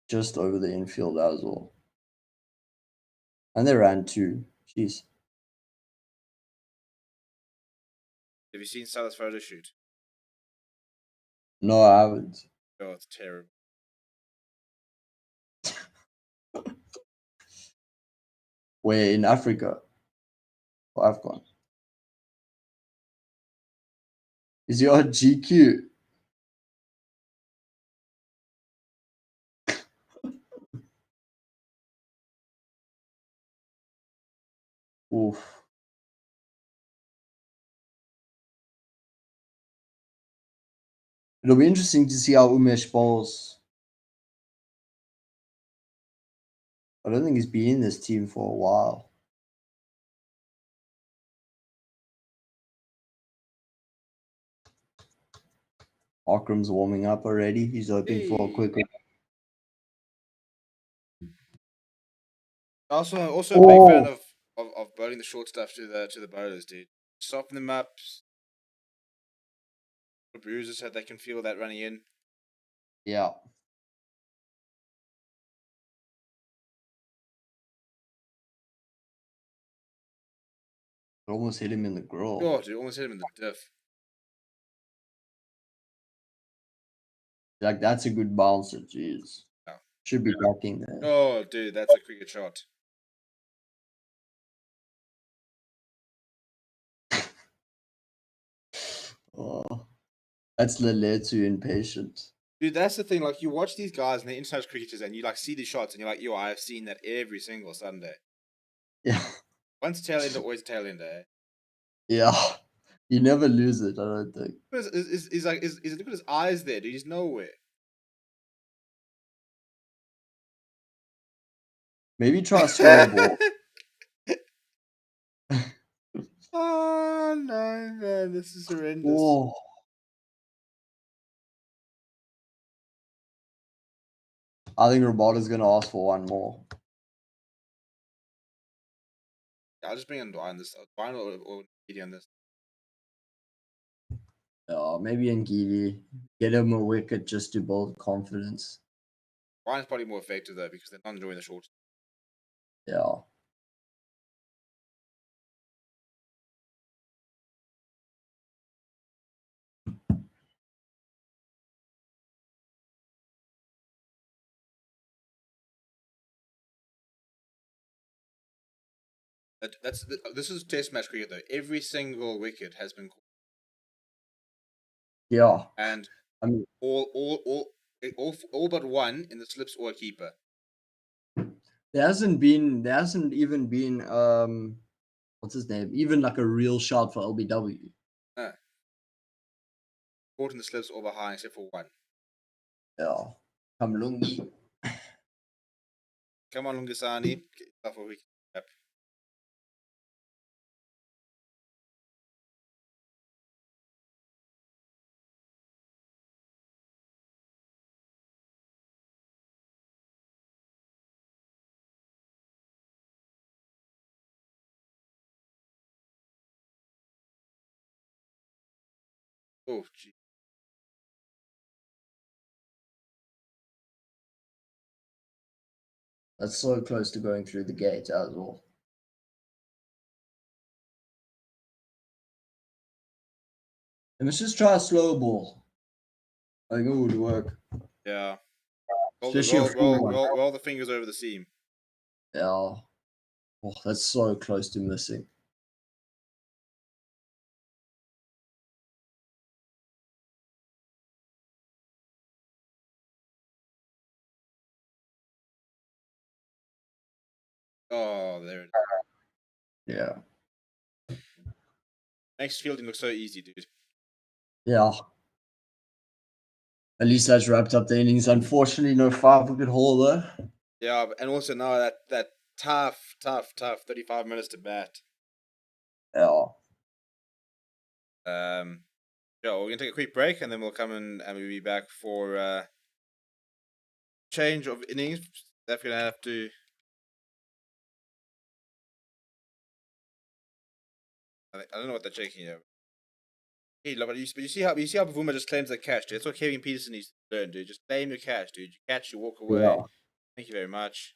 just over the infield as well. And they ran 2. Jeez. Have you seen Salah's photo shoot? No, I haven't. Oh, it's terrible. Where in Africa? Or Afghan? Is he on GQ? Oof. It'll be interesting to see how Umesh bowls. I don't think he's been in this team for a while. Akram's warming up already. He's hoping for a quick. Also a big fan of bowling the short stuff to the bowlers, dude. Soften them up. The bruises so they can feel that running in. Yeah. It almost hit him in the grill. Oh, dude, almost hit him in the diff. Like, that's a good bouncer. Jeez. Yeah. Should be ducking there. Oh, dude, that's a cricket shot. Oh, that's Leletu impatient. Dude, that's the thing. Like, you watch these guys and they're international cricketers, and you like see these shots, and you're like, "Yo, I've seen that every single Sunday." Yeah. Once tail ender, always tail ender. Yeah. You never lose it, I don't think. Is like is look at his eyes there, dude. He's nowhere. Maybe try a slower ball. Oh no, man, this is horrendous. Oh. I think Robota's going to ask for one more. I'll just bring in Dwayne this. Dwayne or Edie on this. Maybe Ngidi. Get him a wicket just to build confidence. Dwayne's probably more effective though because they're not enjoying the short. Yeah. This is Test match cricket though. Every single wicket has been caught. Yeah. And I mean, all but one in the slips or a keeper. there hasn't even been what's his name? Even like a real shot for LBW. Caught in the slips or behind except for one. Yeah. Kamlungi. Come on, Lungisani. Get yourself a wicket. Yep. Oh, gee. That's so close to going through the gate as well. And let's just try a slow ball. I think it would work. Yeah. Especially a full one. Roll the fingers over the seam. Yeah. Oh, that's so close to missing. Oh, there it is. Yeah. Makes fielding look so easy, dude. Yeah. At least that's wrapped up the innings. Unfortunately, no 5-wicket haul though. Yeah, and also now that tough 35 minutes to bat. Yeah. Yeah, we're gonna take a quick break and then we'll come in and we'll be back for change of innings. That's gonna have to. I don't know what they're checking here. Hey, but you see how Bavuma just claims the catch, dude. That's what Kevin Peterson needs to learn, dude. Just claim your catch, dude. You catch, you walk away. Yeah. Thank you very much.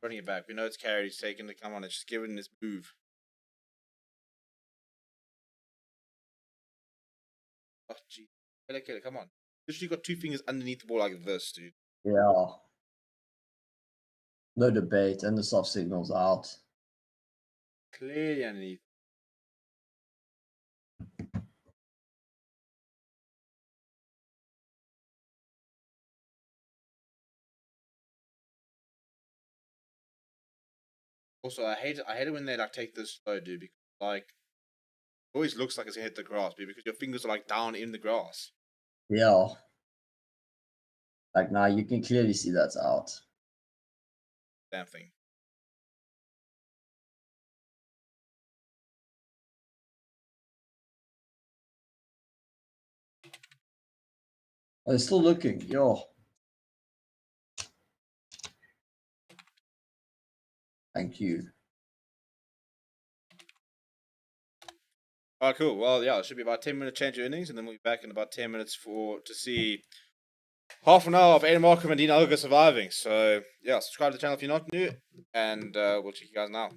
Running it back. We know it's carried. He's taking the come on. It's just giving this move. Oh, gee. Kill it. Come on. Literally got two fingers underneath the ball like this, dude. Yeah. No debate, and the soft signal's out. Clearly underneath. Also, I hate it when they like take this slow, dude, because like it always looks like it's gonna hit the grass, dude, because your fingers are like down in the grass. Yeah. Like now you can clearly see that's out. Damn thing. Oh, they're still looking. Yo. Thank you. Alright, cool. Well, yeah, it should be about 10-minute change of innings, and then we'll be back in about 10 minutes to see half an hour of Aiden Markham and Dean Alger surviving. So yeah, subscribe to the channel if you're not new, and we'll check you guys now.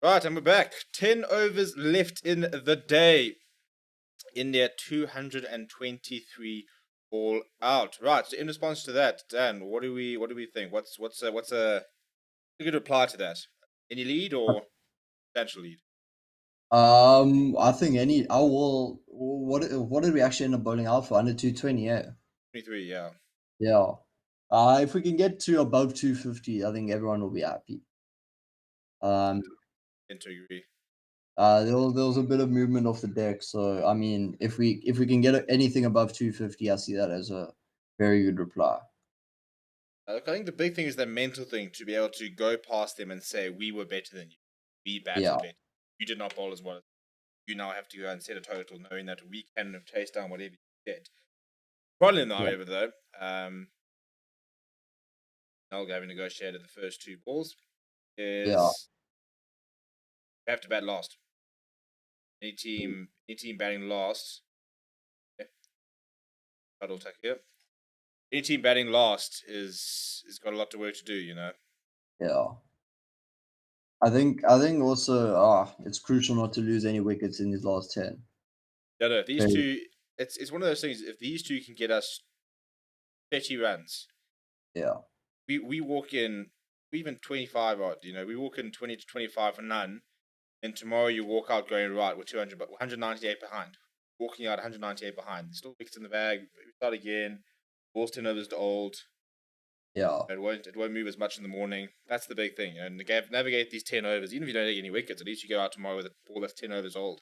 Right, and we're back. 10 overs left in the day. India 223 all out. Right, so in response to that, Dan, what do we think? What's a good reply to that? Any lead or potential lead? I think I will. What did we actually end up bowling out for? Under 220, yeah. 23, yeah. Yeah. If we can get to above 250, I think everyone will be happy. Into agree. There was a bit of movement off the deck, so I mean, if we can get anything above 250, I see that as a very good reply. I think the big thing is the mental thing to be able to go past them and say we were better than you, we batted Yeah. better, you did not bowl as well. You now have to go and set a total, knowing that we can chase down whatever you get. Problem, Yeah. however, though, Nolga having negotiated the first two balls is we have to bat last. Any team batting last. Puddle tuck here. Any team batting last is got a lot of work to do, you know. Yeah. I think also it's crucial not to lose any wickets in these last 10. No, these Okay. two. It's one of those things. If these two can get us 30 runs, Yeah. we walk in even 25 odd. You know, we walk in 20 to 25 for none, and tomorrow you walk out going right with 200, but 198 behind. Walking out 198 behind. Still wickets in the bag. We start again. Balls 10 overs to old. Yeah. It won't move as much in the morning. That's the big thing. And navigate these 10 overs. Even if you don't take any wickets, at least you go out tomorrow with a ball that's 10 overs old.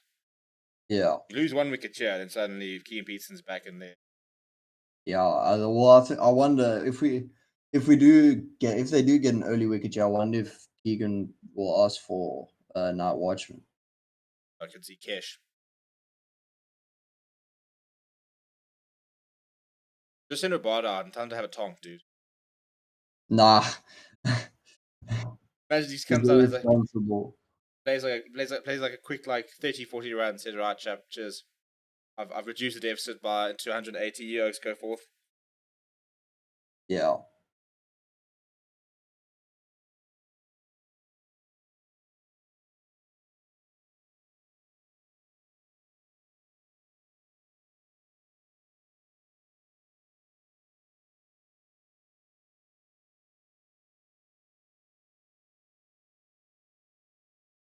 Yeah. You lose one wicket here, then suddenly Keane Peterson's back in there. Yeah. I wonder if they do get an early wicket, I wonder if Keegan will ask for a night watchman. I can see Kesh. Just send Rabada out and tell him to have a tonk, dude. Nah. Imagine he He's comes out as a irresponsible. plays like a quick 30, 40 runs, says, right, chap, cheers. I've reduced the deficit by 280 Yokes, go forth. Yeah.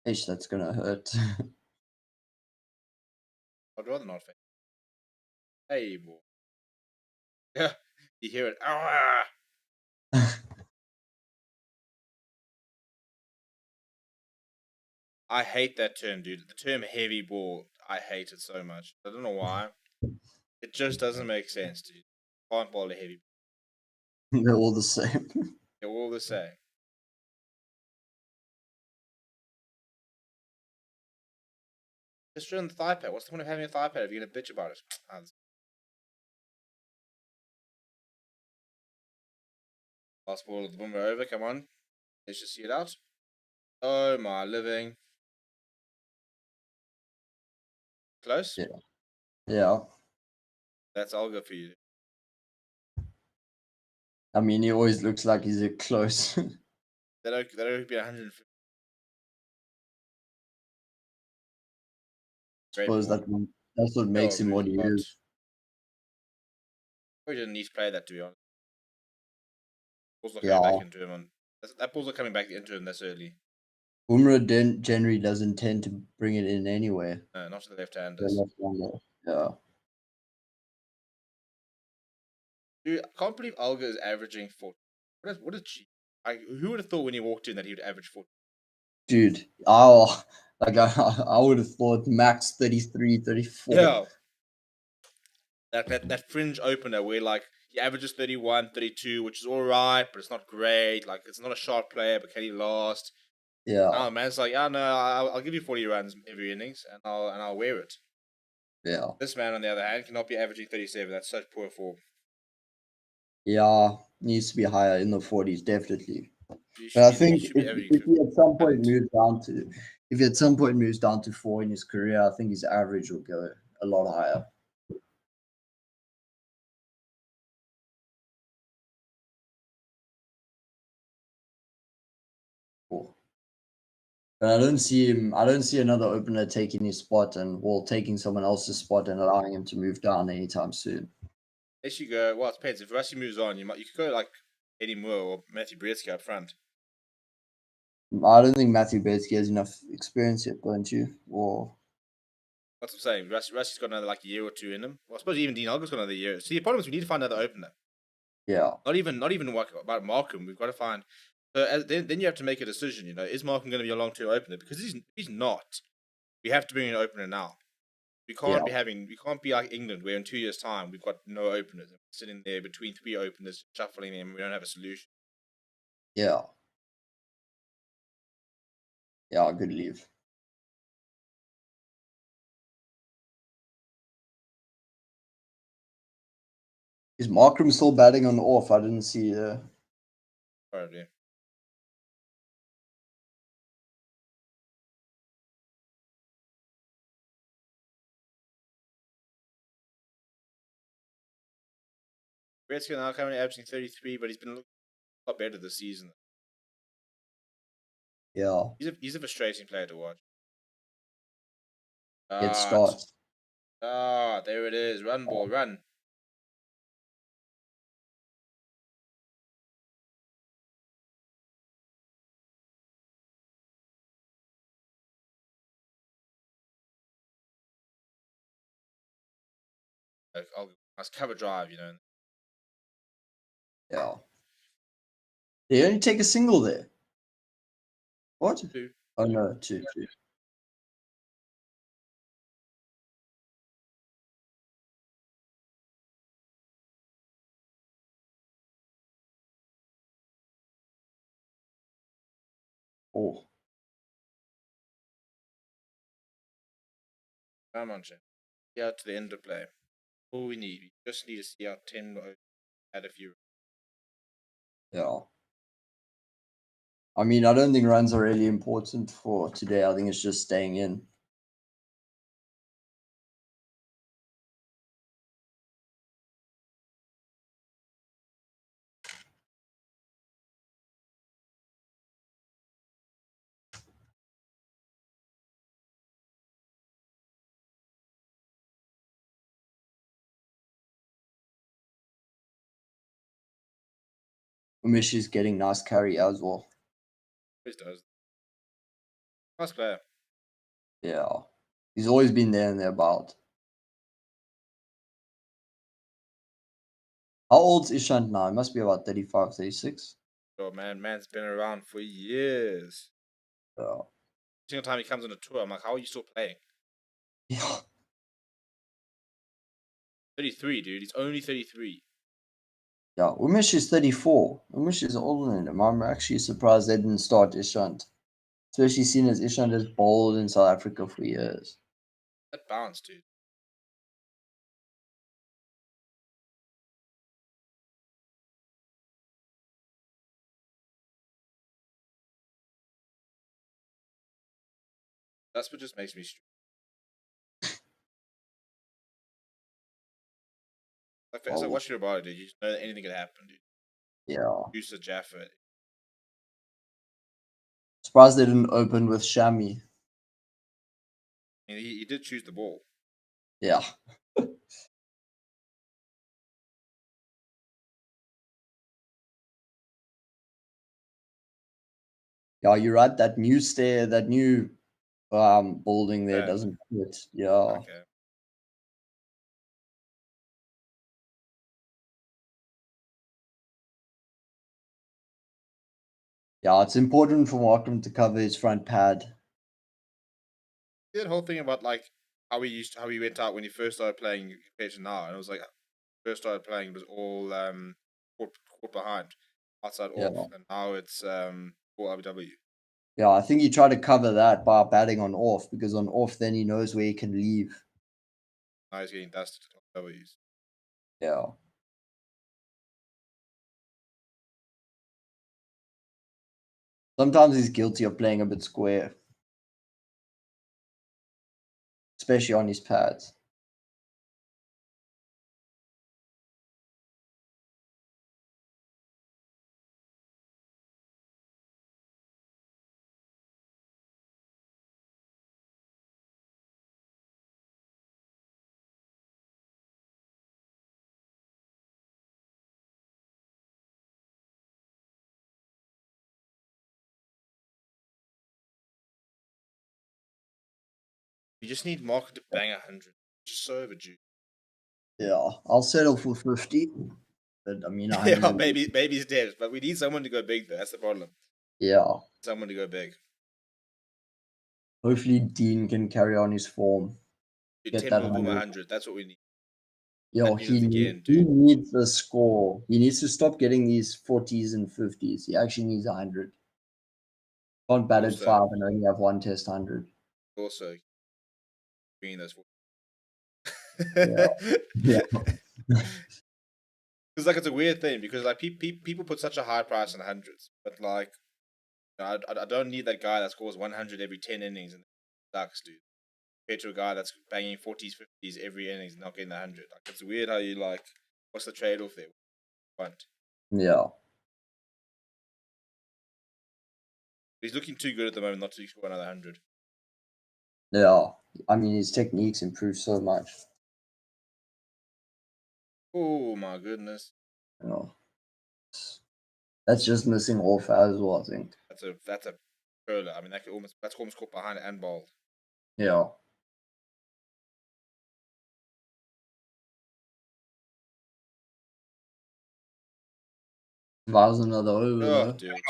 Ish, that's gonna hurt. I'd rather not. Hey, boy. Yeah, you hear it. Ah! I hate that term, dude. The term heavy ball, I hate it so much. I don't know why. It just doesn't make sense, dude. Can't ball a heavy ball. They're all the same. They're all the same. Just run the thigh pad. What's the point of having a thigh pad if you're gonna bitch about it? Last ball of the boomer over. Come on. Let's just see it out. Oh my living. Close? Yeah. Yeah. That's all good for you. I mean, he always looks like he's close. That'll be 150. Great Suppose ball. that's what makes him what he is. We didn't need to play that, to be honest. Ball's not Yeah. coming back into him. That ball's not coming back into him this early. Bumrah generally doesn't tend to bring it in anyway. No, not to the left-handers. Yeah. Dude, I can't believe Alga is averaging 40. What is she? Who would have thought when he walked in that he would average 40? Dude, I would have thought max 33, 34. Yeah. That fringe opener where like he averages 31, 32, which is alright, but it's not great. Like it's not a sharp player, but can he last? Yeah. Oh man, it's like, yeah, no, I'll give you 40 runs every innings and I'll wear it. Yeah. This man on the other hand cannot be averaging 37. That's such poor form. Yeah. Needs to be higher in the 40s, definitely. He But I he think should be averaging if 50. he at some point moves down to 4 in his career, I think his average will go a lot higher. Cool. But I don't see him. I don't see another opener taking his spot taking someone else's spot and allowing him to move down anytime soon. Unless you go, well, it depends. If Rusty moves on, you could go like Eddie Moore or Matthew Brzezinski up front. I don't think Matthew Bates has enough experience yet, don't you? Or That's what I'm saying. Rusty's got another like year or two in him. Well, I suppose even Dean Elgar's got another year. See, the problem is we need to find another opener. yeah, Not even like about Markham. We've got to find. So then you have to make a decision. You know, is Markham going to be a long-term opener? Because he's not. We have to bring in an opener now. We can't be like England, where in 2 years' time we've got no openers. We're sitting there between three openers, shuffling them. We don't have a solution. yeah, yeah. Good leave. Is Markram still batting on off? I didn't see. Probably. Gretzky now currently averaging 33, but he's been looking a lot better this season. Yeah, He's a frustrating player to watch. it starts. There it is. Run, ball, run. Nice cover drive, you know. Yeah. They only take a single there. What? Two. Oh no, two. Oh, Come on, Jim. See out to the end of play. All we need. We just need to see out 10 add a few. yeah. I mean, I don't think runs are really important for today. I think it's just staying in. Umish is getting nice carry as well. Always does. Nice player. Yeah. He's always been there and thereabout. How old's Ishant now? He must be about 35, 36. Oh man, man's been around for years. Yeah. Single time he comes on a tour, I'm like, how are you still playing? Yeah. 33, dude. He's only 33. Yeah. Umish is 34. Umish is older than him. I'm actually surprised they didn't start Ishant. Especially seeing as Ishant has bowled in South Africa for years. That bounce, dude. That's what just makes me stupid. Like, it's like Oh, watching your body, dude. You just know that anything could happen, dude. yeah. Use the Jaffa. Surprised they didn't open with Shami. I mean, he did choose the ball. Yeah. Yeah, you're right. That new stair, that new building there Yeah. doesn't fit. Yeah. Okay. Yeah, it's important for Markham to cover his front pad. That whole thing about like how he went out when he first started playing compared to now, and it was like first started playing it was all caught behind, outside Yeah. off, and now it's all RW. Yeah, I think he tried to cover that by batting on off because on off then he knows where he can leave. Now he's getting dusted at W's. Yeah. Sometimes he's guilty of playing a bit square, especially on his pads. You just need Mark to bang 100. Just so overdue. Yeah, I'll settle for 50. But I mean, 100. Yeah, baby's dead. But we need someone to go big, though. That's the problem. Yeah. Someone to go big. Hopefully, Dean can carry on his form. Dude, Get 10 that will boom 100. 100. That's what we need. Yo, Newlands again, he dude. needs the score. He needs to stop getting these 40s and 50s. He actually needs 100. Can't bat at Also- 5 and only have one test 100. Also, bringing those. Yeah. Yeah. Because like it's a weird thing because like people put such a high price on hundreds, but like I don't need that guy that scores 100 every 10 innings and sucks, dude. Compared to a guy that's banging 40s, 50s every innings and not getting 100. Like it's weird how you like. What's the trade off there? Want? Yeah. He's looking too good at the moment not to score another 100. Yeah. I mean, his techniques improved so much. Oh my goodness, You know. That's just missing off as well, I think. that's a curler. I mean that's almost caught behind and bowled. Yeah. If I was another over, Oh, though. dude,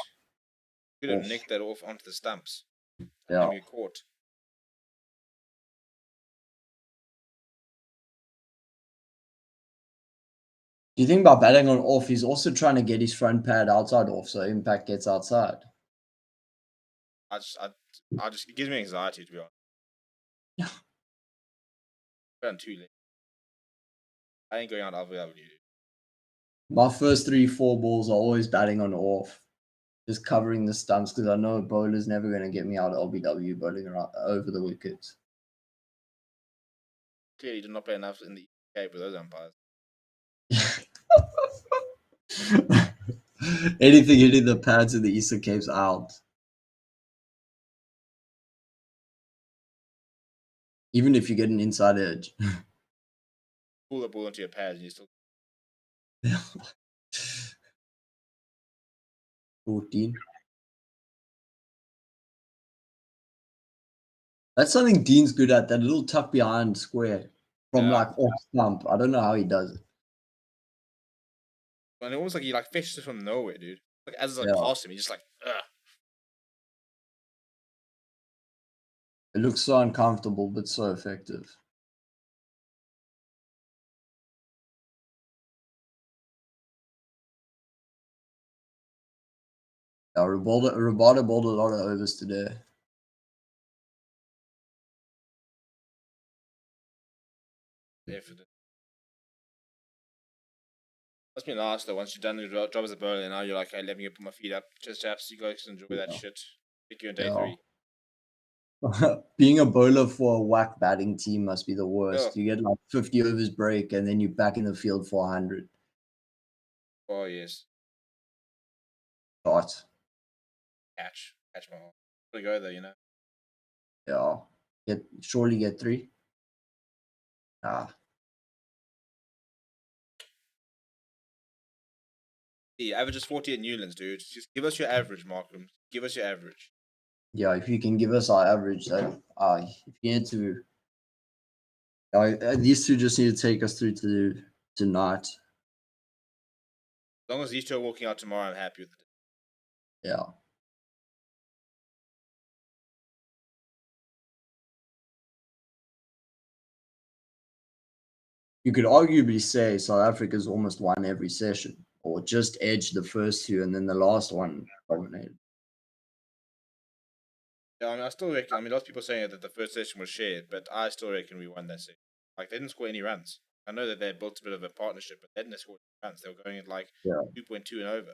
could have Oof. nicked that off onto the stumps. Yeah. And get caught. Do you think by batting on off, he's also trying to get his front pad outside off so impact gets outside? I just it gives me anxiety to be honest. Yeah. Done too late. I ain't going out LVW. My first 3-4 balls are always batting on off, just covering the stumps because I know a bowler's never going to get me out of LBW bowling around, over the wickets. Clearly did not play enough in the UK for those umpires. Anything hitting the pads in the Eastern Cape's out. Even if you get an inside edge. Pull the ball into your pads and you still 14. That's something Dean's good at, that little tuck behind square from Yeah. like off stump. I don't know how he does it. and almost like he like fishes it from nowhere, dude. Like as it's like Yeah. past him, he's just like ugh. It looks so uncomfortable, but so effective. Yeah, Roboto bowled a lot of overs today. Definitely. Must be nice though. Once you've done your job as a bowler, now you're like, hey, let me go put my feet up. Just chaps, you guys enjoy that Yeah. shit. Pick you on day Yeah. 3. Being a bowler for a whack batting team must be the worst. Oh. You get like 50 overs break and then you're back in the field for 100. Oh yes. Shot. Catch my arm. Gotta go though, you know. Yeah. Surely get 3. Yeah, average is 40 at Newlands, dude. Just give us your average, Markham. Give us your average. Yeah, if you can give us our average, then if you need to, these two just need to take us through to tonight. As long as these two are walking out tomorrow, I'm happy with it. Yeah. You could arguably say South Africa's almost won every session, or just edged the first 2, and then the last one dominated. Yeah, I mean, I still reckon. I mean, lots of people saying that the first session was shared, but I still reckon we won that session. Like they didn't score any runs. I know that they built a bit of a partnership, but they didn't score any runs. They were going at like 2.2 and over.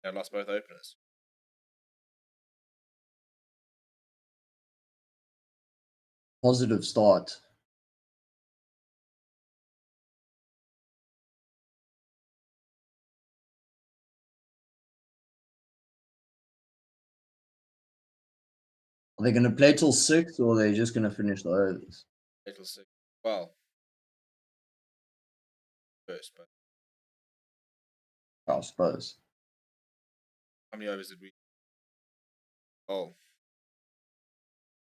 They lost both openers. Positive start. Are they going to play till 6, or are they just going to finish the overs? Little sick. Well, first, but I suppose. how many overs did we? Oh,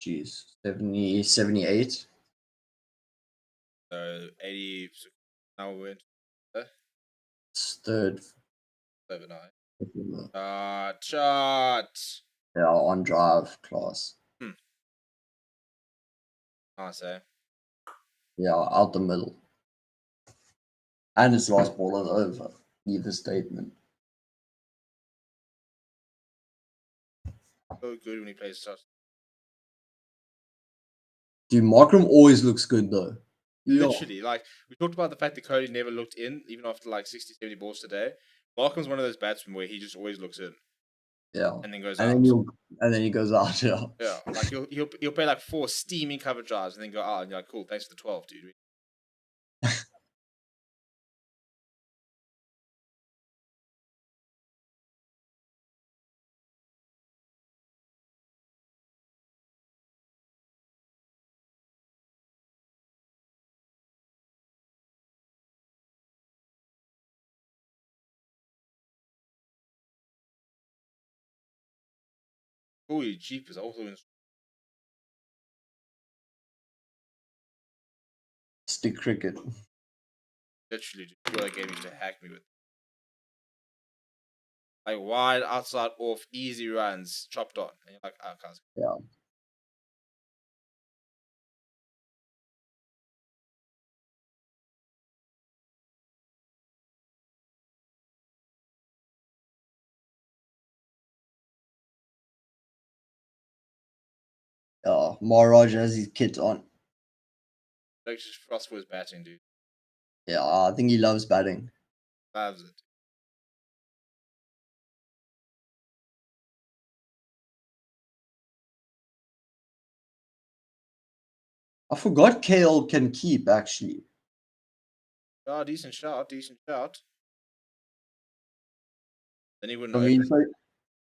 Jeez, 70, 78. So 80. So now we're into It's third. overnight. Yeah, Shot. on drive class. Nice, eh? Yeah, out the middle. And his last ball is over. Either statement. So good when he plays such. Dude, Markram always looks good though. Yeah. Literally, like, we talked about the fact that Cody never looked in, even after like 60, 70 balls today. Markham's one of those batsmen where he just always looks in Yeah. and then goes And out. then he goes out, yeah. Yeah, like he'll play like 4 steaming cover drives and then go out, and you're like, cool, thanks for the 12, dude. Holy jeepers, I also in Stick cricket. literally just feel that game used to hack me with. Like wide outside off, easy runs, chopped on. And you're like, oh, guys. Yeah. Yeah. Maharaj has his kit on. Like just frost for his batting, dude. Yeah, I think he loves batting. Loves it. I forgot KL can keep actually. Oh, decent shot, decent shot. Then he wouldn't I mean, open.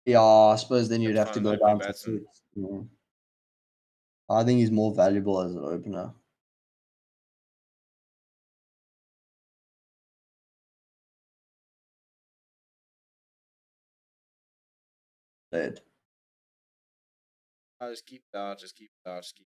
yeah, I suppose then you'd Have to have to find an go opening down to batsman. 6. Yeah. I think he's more valuable as an opener. Dead. Oh, just keep it out, just keep it out, just keep it out.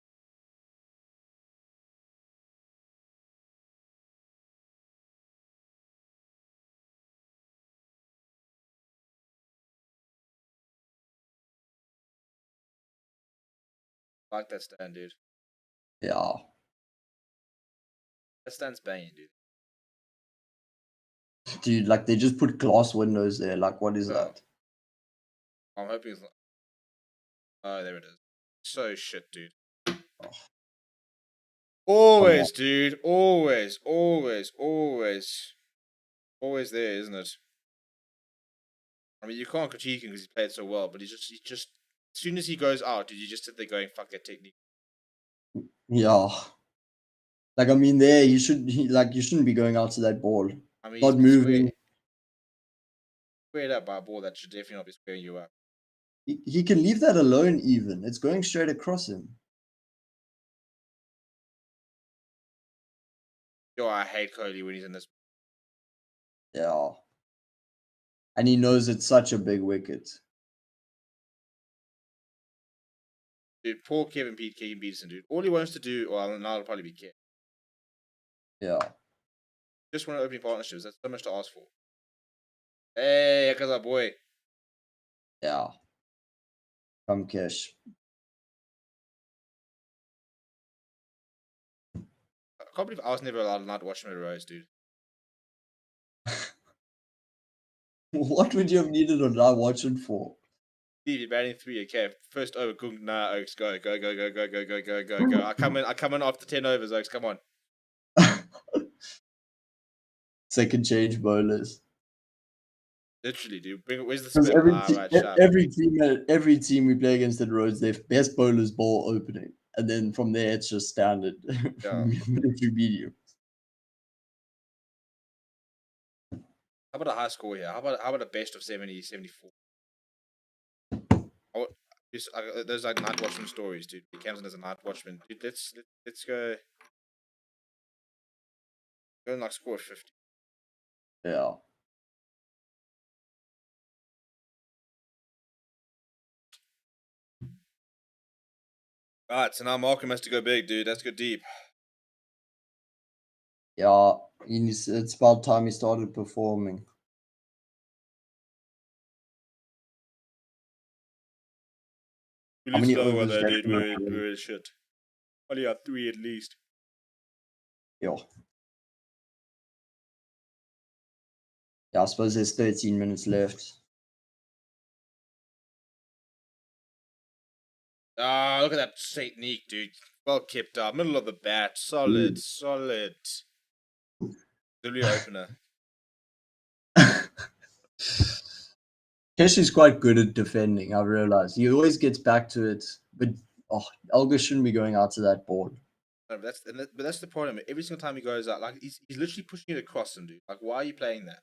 I like that stand, dude. Yeah. That stand's banging, dude. Dude, like they just put glass windows there. Like, what is Yeah. that? I'm hoping it's not. Oh, there it is. So shit, dude. Always, dude. Always, always, always. Always there, isn't it? I mean, you can't critique him because he played so well, but he just, as soon as he goes out, dude, you just sit there going, fuck that technique. Yeah. Like, I mean, there you shouldn't be going out to that ball. I mean, he's Not been moving. squared up by a ball that should definitely not be squaring you up. He can leave that alone. Even it's going straight across him. Yo, I hate Kohli when he's in this. Yeah. And he knows it's such a big wicket. Dude, poor Kevin Peterson, dude. All he wants to do, well, now it'll probably be Kev. Yeah. Just want to opening partnerships. That's so much to ask for. Hey, because our boy. Yeah. Come cash. I can't believe I was never allowed to not watch him at Rose, dude. What would you have needed on that watching for? Steve, you're batting 3, okay. First over, nah, Oaks, go, go, go, go, go, go, go, go, go, go. I come in after 10 overs, Oaks, come on. Second change bowlers. Literally, dude. Where's the Because spin? Right, sharp. every team we play against at Rhodes, their best bowlers ball opening, and then from there it's just standard Yeah. military medium. How about a high score here? How about a best of 70, 74? There's like night watchman stories, dude. Camden as a night watchman, dude. Let's go. Go and like score 50. Yeah. Alright, so now Markham has to go big, dude. That's go deep. Yeah, it's about time he started performing. We How lose many another one overs there, left dude. in the We're, game? we're shit. Only got 3 at least. Yeah. Yeah, I suppose there's 13 minutes left. Ah, look at that technique, dude. Well kept up. Middle of the bat. Solid, solid. Literally opener. Kesh is quite good at defending, I've realized. He always gets back to it, but Elgar shouldn't be going out to that ball. No, but that's the problem. Every single time he goes out, like he's literally pushing it across him, dude. Like, why are you playing that?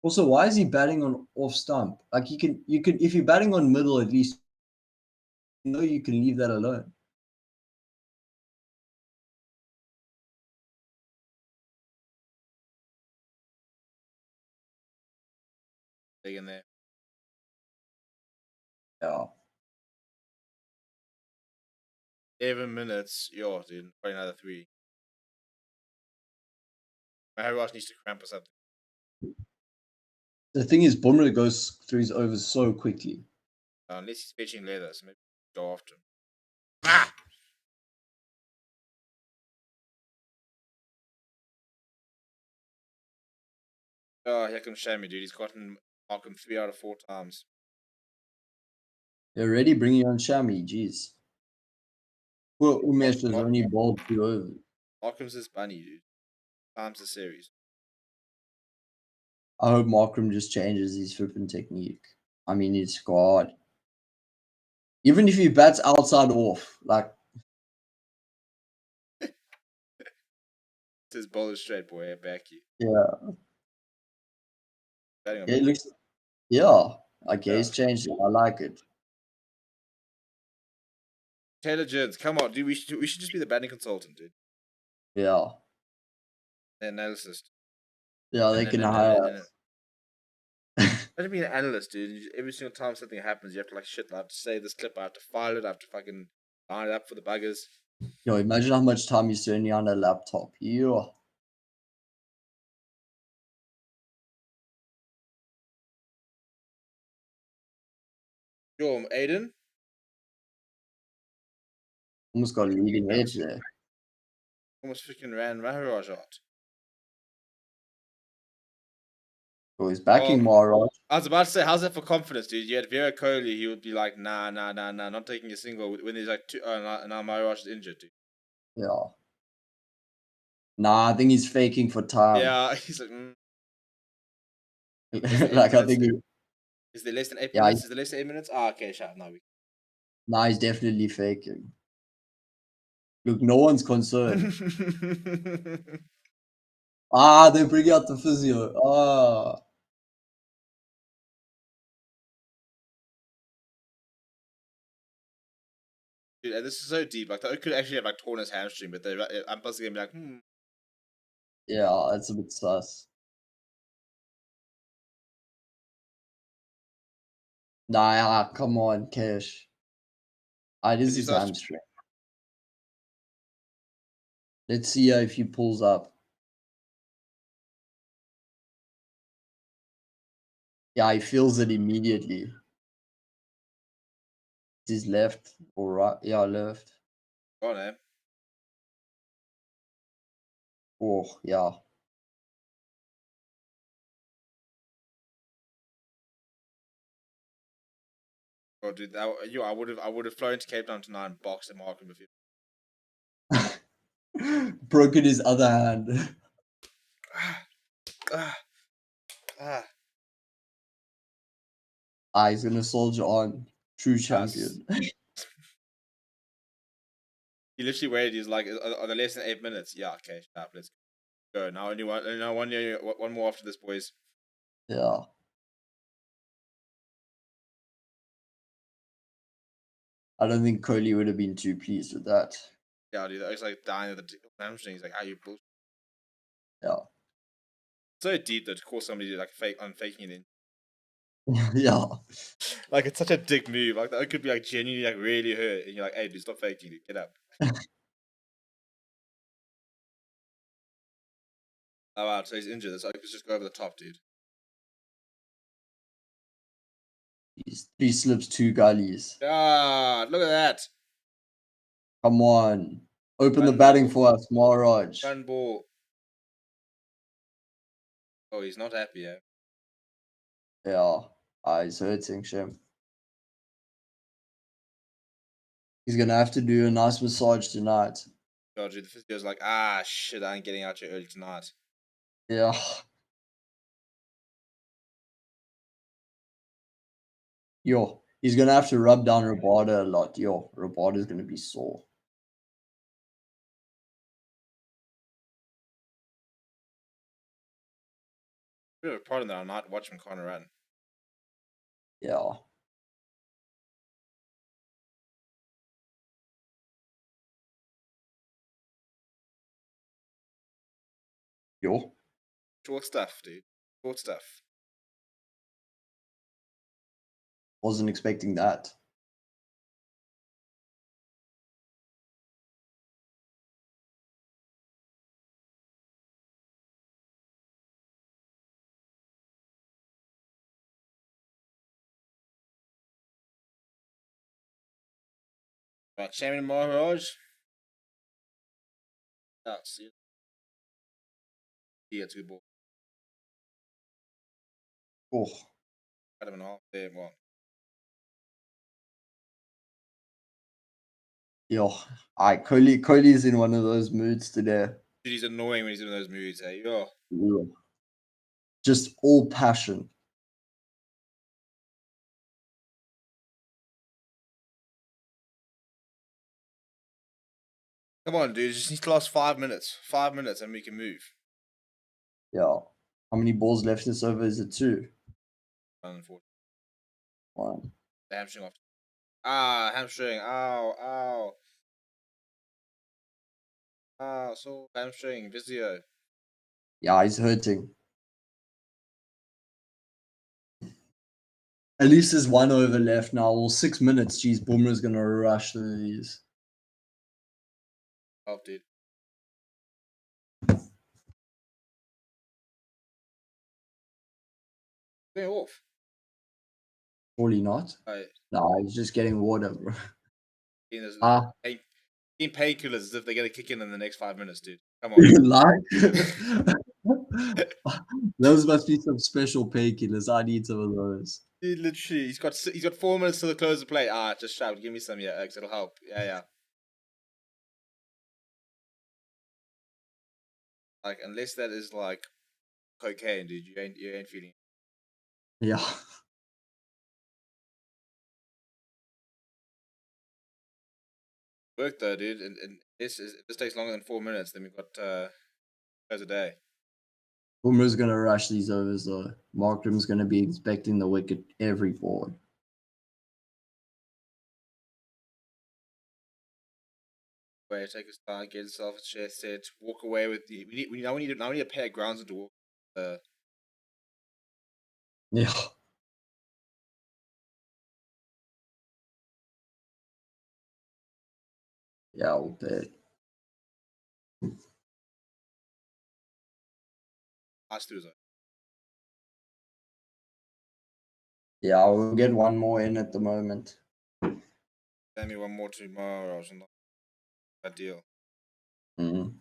Also, why is he batting on off stump? Like you can if you're batting on middle, at least you know you can leave that alone. Big in there. Yeah. 7 minutes. Yo, dude. Probably another 3. Maharaj needs to cramp or something. The thing is, Bumrah goes through his overs so quickly. Unless he's fetching leather, so maybe go after him. Ah! Oh, here comes Shammy, dude. He's gotten Markham 3 out of 4 times. They're already bringing on Shami, jeez. Well, Umesh has Mark- only bowled 2 overs. Markham's his bunny, dude. Times the series. I hope Markram just changes his flipping technique. I mean, his squad. Even if he bats outside off, like, It's his bowler straight, boy. I back you. yeah, Batting on it mid. looks, yeah, okay, Yeah. he's changed it. I like it. Taylor Jones, come on, dude. We should just be the batting consultant, dude. Yeah, The analyst. yeah, they can hire us. I don't be an analyst, dude. Every single time something happens, you have to like shit. I have to save this clip. I have to file it. I have to fucking line it up for the buggers. Yo, imagine how much time you're spending on a laptop. Yeah. Yo, Aiden. Almost got a leading edge there. Almost freaking ran Maharaj out. Oh, he's backing Well, Maharaj. I was about to say, how's that for confidence, dude? You had Virat Kohli, he would be like, nah, not taking a single when there's like 2. Now Maharaj is injured, dude. Yeah. Nah, I think he's faking for time. Yeah, he's like, Like, I think, is there less than 8 yeah, minutes? Is there less than 8 minutes? Ah, okay, shut up. No, we. nah, he's definitely faking. Look, no one's concerned. They bring out the physio. Dude, and this is so deep. Like, that could actually have like torn his hamstring, but I'm possibly gonna be like, Yeah, it's a bit sus. Nah, come on, Cash. This He's is not- hamstring. Let's see if he pulls up. Yeah, he feels it immediately. His left or right? Yeah, left. go on, eh? Oh, yeah. Oh, dude, I would have flown to Cape Town tonight and boxed and Markham with you. Broken his other hand. Ah, ah. He's gonna soldier on. True champion. He literally waited. He's like, are there less than 8 minutes? Yeah, okay, shut up, let's go. Now only one more after this, boys. Yeah. I don't think Kohli would have been too pleased with that. Yeah, dude, that was like dying of the hamstring. He's like, "Are you bullshit?" Yeah. So deep that to call somebody like fake unfaking it. Yeah. Like, it's such a dick move. Like, that could be like genuinely like really hurt, and you're like, "Hey, dude, stop faking it. Get up." Oh wow, so he's injured. So let's just go over the top, dude. He's 3 slips, 2 gullies. Ah, look at that. Come on. Open the Run batting ball. for us, Maharaj. Run ball. Oh, he's not happy, eh? Yeah. He's hurting, Shem. He's gonna have to do a nice massage tonight. Oh, dude, the physio's like, shit, I ain't getting out here early tonight. Yeah. Yo, he's gonna have to rub down Rabada a lot. Yo, Rabada's gonna be sore. Bit of a problem that I'm not watching Connor run. Yeah. Yo. Short stuff, dude. Short stuff. Wasn't expecting that. Right, Shaman Maharaj. That's it. Yeah, it's a good ball. Oh. Cut him in half there. Well, Yo. Kohli's in one of those moods today. dude, he's annoying when he's in those moods, eh? Yo. Yeah. Just all passion. Come on, dude. It just needs to last 5 minutes. 5 minutes and we can move. Yeah. How many balls left this over? Is it 2? Unfortunately. 1. The hamstring off. Hamstring. Ow. So hamstring. Visio. Yeah, he's hurting. At least there's 1 over left now. Well, 6 minutes. Geez, Boomer's gonna rush through these. Oh, dude. Going off. Surely not. Right. No, he's just getting water, bro. Ah. Eating painkillers as if they're going to kick in the next 5 minutes, dude. Come on. Like, those must be some special painkillers. I need some of those. Dude, literally, he's got 4 minutes to the close of play. Just shout, give me some, yeah, X, it'll help. Yeah. Like, unless that is like cocaine, dude, you ain't feeling it. Yeah. Work though, dude, and if this takes longer than 4 minutes, then we've got close a day. Boomer's gonna rush these overs though. Markram's gonna be expecting the wicket every ball. Where take his time, get himself a chair set, walk away with the. We need a pair of grounds to walk. Yeah. Yeah, I'll bet. Last two, though. Yeah, we'll get 1 more in at the moment. Send me one more tomorrow. I was not that deal. Mm.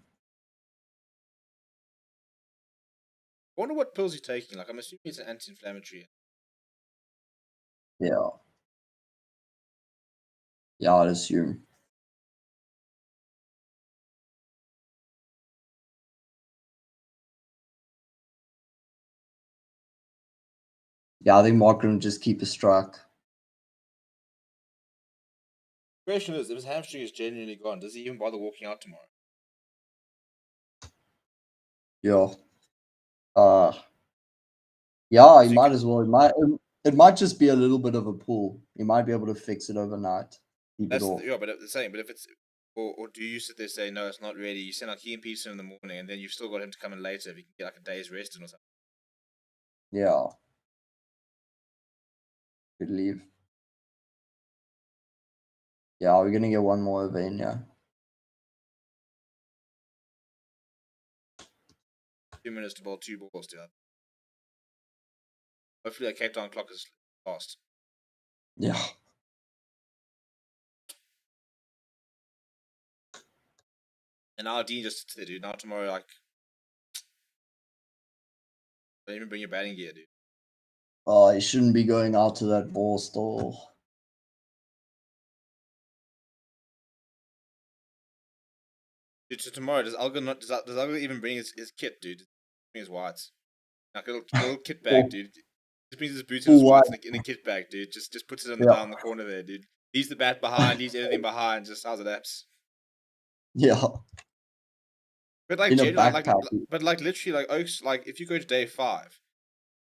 I wonder what pills you're taking. Like, I'm assuming it's an anti-inflammatory. Yeah. Yeah, I'd assume. Yeah, I think Markram just keep a strike. The question is, if his hamstring is genuinely gone, does he even bother walking out tomorrow? Yeah. Yeah, he So might as well. It might just be a little bit of a pull. He might be able to fix it overnight. Keep it off. yeah, but the same. But if it's or do you sit there and say no, it's not ready? You send out Keen Peterson in the morning, and then you've still got him to come in later if you can get like a day's rest or something. Yeah. Good leave. Yeah, we're gonna get one more over in, yeah. 2 minutes to bowl 2 balls to that. Hopefully, that Cape Town clock is fast. Yeah. And now Dean just sits there, dude. Now tomorrow, like, don't even bring your batting gear, dude. Oh, he shouldn't be going out to that ball still. Dude, so tomorrow, does Alga even bring his kit, dude? Bring his whites. Like a little kit bag, dude. Just brings his boots and his Full whites white. in a kit bag, dude. Just puts it Yeah. down in the corner there, dude. Leaves the bat behind, leaves everything behind, just how's it apps. Yeah. But like In a genuinely, backpack. but like literally, like Oaks, like if you go to day 5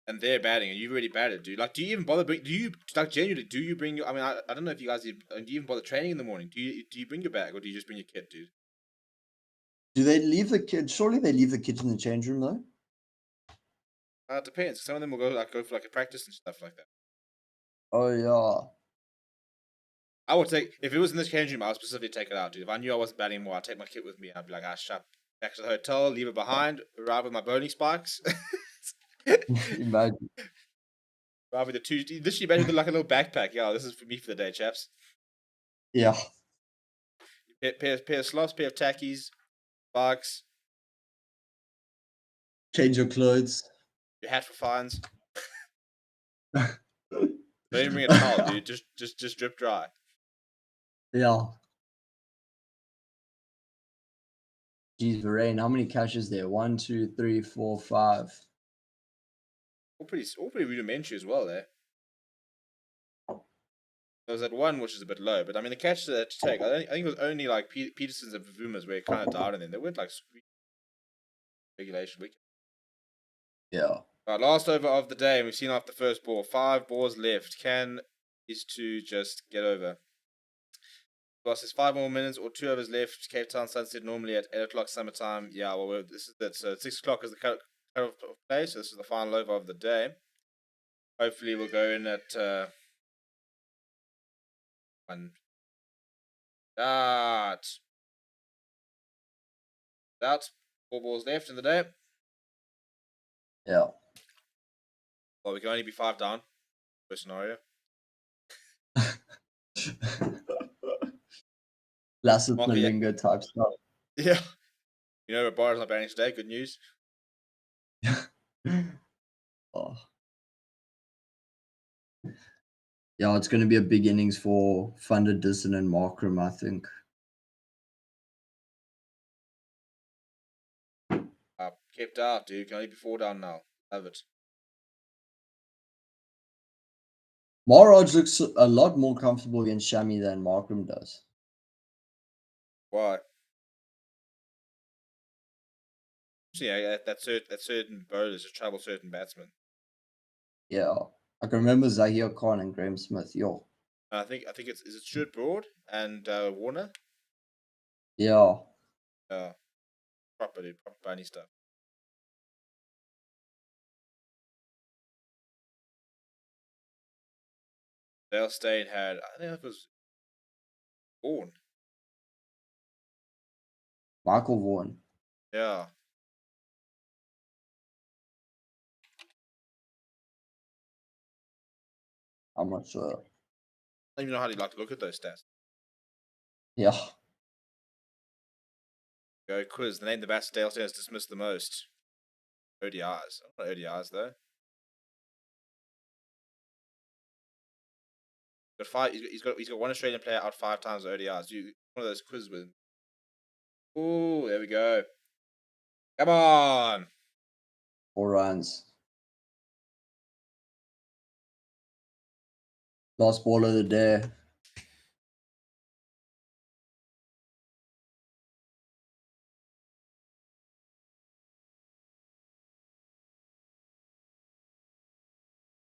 and they're batting and you've already batted, dude, like do you even bother do you like genuinely do you bring your? I mean, I don't know if you guys do you even bother training in the morning? Do you bring your bag or do you just bring your kit, dude? Do they leave the kid? Surely they leave the kids in the change room though. It depends. Some of them will go for like a practice and stuff like that. Oh yeah. I would take if it was in this change room, I would specifically take it out, dude. If I knew I wasn't batting more, I'd take my kit with me. I'd be like, shut back to the hotel, leave it behind, arrive with my bowling spikes. Imagine. Arrive with the two, literally batting with like a little backpack. Yeah, this is for me for the day, chaps. Yeah. Pair of slops, pair of tackies, spikes, Change your clothes. your hat for fines. Don't even bring a towel, dude. Just drip dry. Yeah. Jeez, Varane, how many catches there? 1, 2, 3, 4, 5. All pretty rudimentary as well there. There was that one which is a bit low, but I mean the catches that to take. I think it was only like Peterson's and Vuma's where it kind of died, and then they weren't like regulation wicket. Yeah. Right, last over of the day, and we've seen off the first ball. 5 balls left. Can these two just get over? Boss is 5 more minutes or 2 overs left. Cape Town sunset normally at 8 o'clock summertime. Yeah, well, this is that. So 6 o'clock is the cut of play. So this is the final over of the day. Hopefully, we'll go in at 1. Out. 4 balls left in the day. Yeah. Well, we can only be 5 down. First scenario. Lasset Mark, Malinga type stuff. Yeah. You know, Bar's not batting today. Good news. Oh. Yeah, it's going to be a big innings for Thunder Dison and Markram, I think. Kept out, dude. Can only be 4 down now. Love it. Maharaj looks a lot more comfortable against Shami than Markram does. Why? Yeah, that certain bowlers just trouble certain batsmen. Yeah. I can remember Zahir Khan and Graham Smith. Yo. I think it's is it Stuart Broad and Warner. Yeah. Proper dude, proper bunny stuff. Dale Steyn had I think it was Vaughan. Michael Vaughan. Yeah. I'm not sure. I don't even know how you like to look at those stats. Yeah. Go quiz. The name the best Dale Steyn has dismissed the most. ODIs. Not ODIs though. He's got one Australian player out 5 times ODIs. One of those quizzes with him. Ooh, there we go. Come on. 4 runs. Last ball of the day.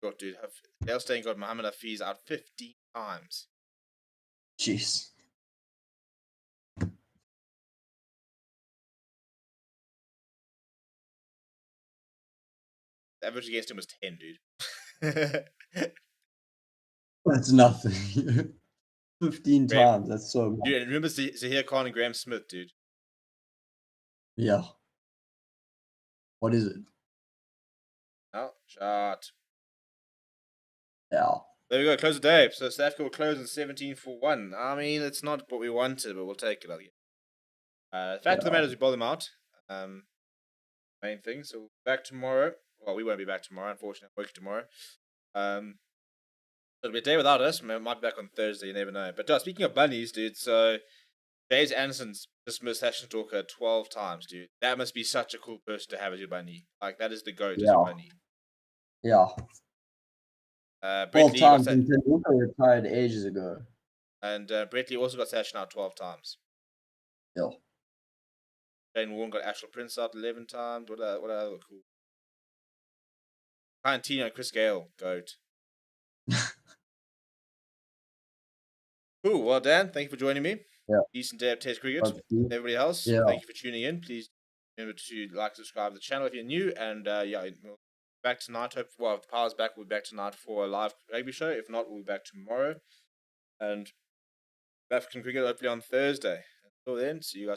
God, dude, Dale Steyn got Muhammad Hafiz out 15 times. Jeez. The average against him was 10, dude. That's nothing. 15 Graham, times. That's so much. dude, and remember Zahir Khan and Graham Smith, dude. Yeah. What is it? Oh, shot. Yeah. There we go, close the day. So South Africa will close in 17 for 1. I mean, it's not what we wanted, but we'll take it, I guess. The fact of the matter is we bowled them out. Main thing. So we'll be back tomorrow. Well, we won't be back tomorrow, unfortunately. I'm working tomorrow. It'll be a day without us. We might be back on Thursday, you never know. But speaking of bunnies, dude, so James Anderson's dismissed Session Talker 12 times, dude. That must be such a cool person to have as your bunny. Like, that is the GOAT as your bunny. Yeah. Brett 12 Lee times got and Tenuka retired ages ago. and Brett Lee also got Session out 12 times. Yeah. Jane Warren got Ashwell Prince out 11 times. What other cool? Tino and Chris Gale, GOAT. Cool. Well, Dan, thank you for joining me. Yeah. Decent day of Test cricket. Everybody else, thank you for tuning in. Please remember to like, subscribe to the channel if you're new. And we'll back tonight. Hope if the power's back, we'll be back tonight for a live rugby show. If not, we'll be back tomorrow. And African cricket hopefully on Thursday. Until then, see you guys.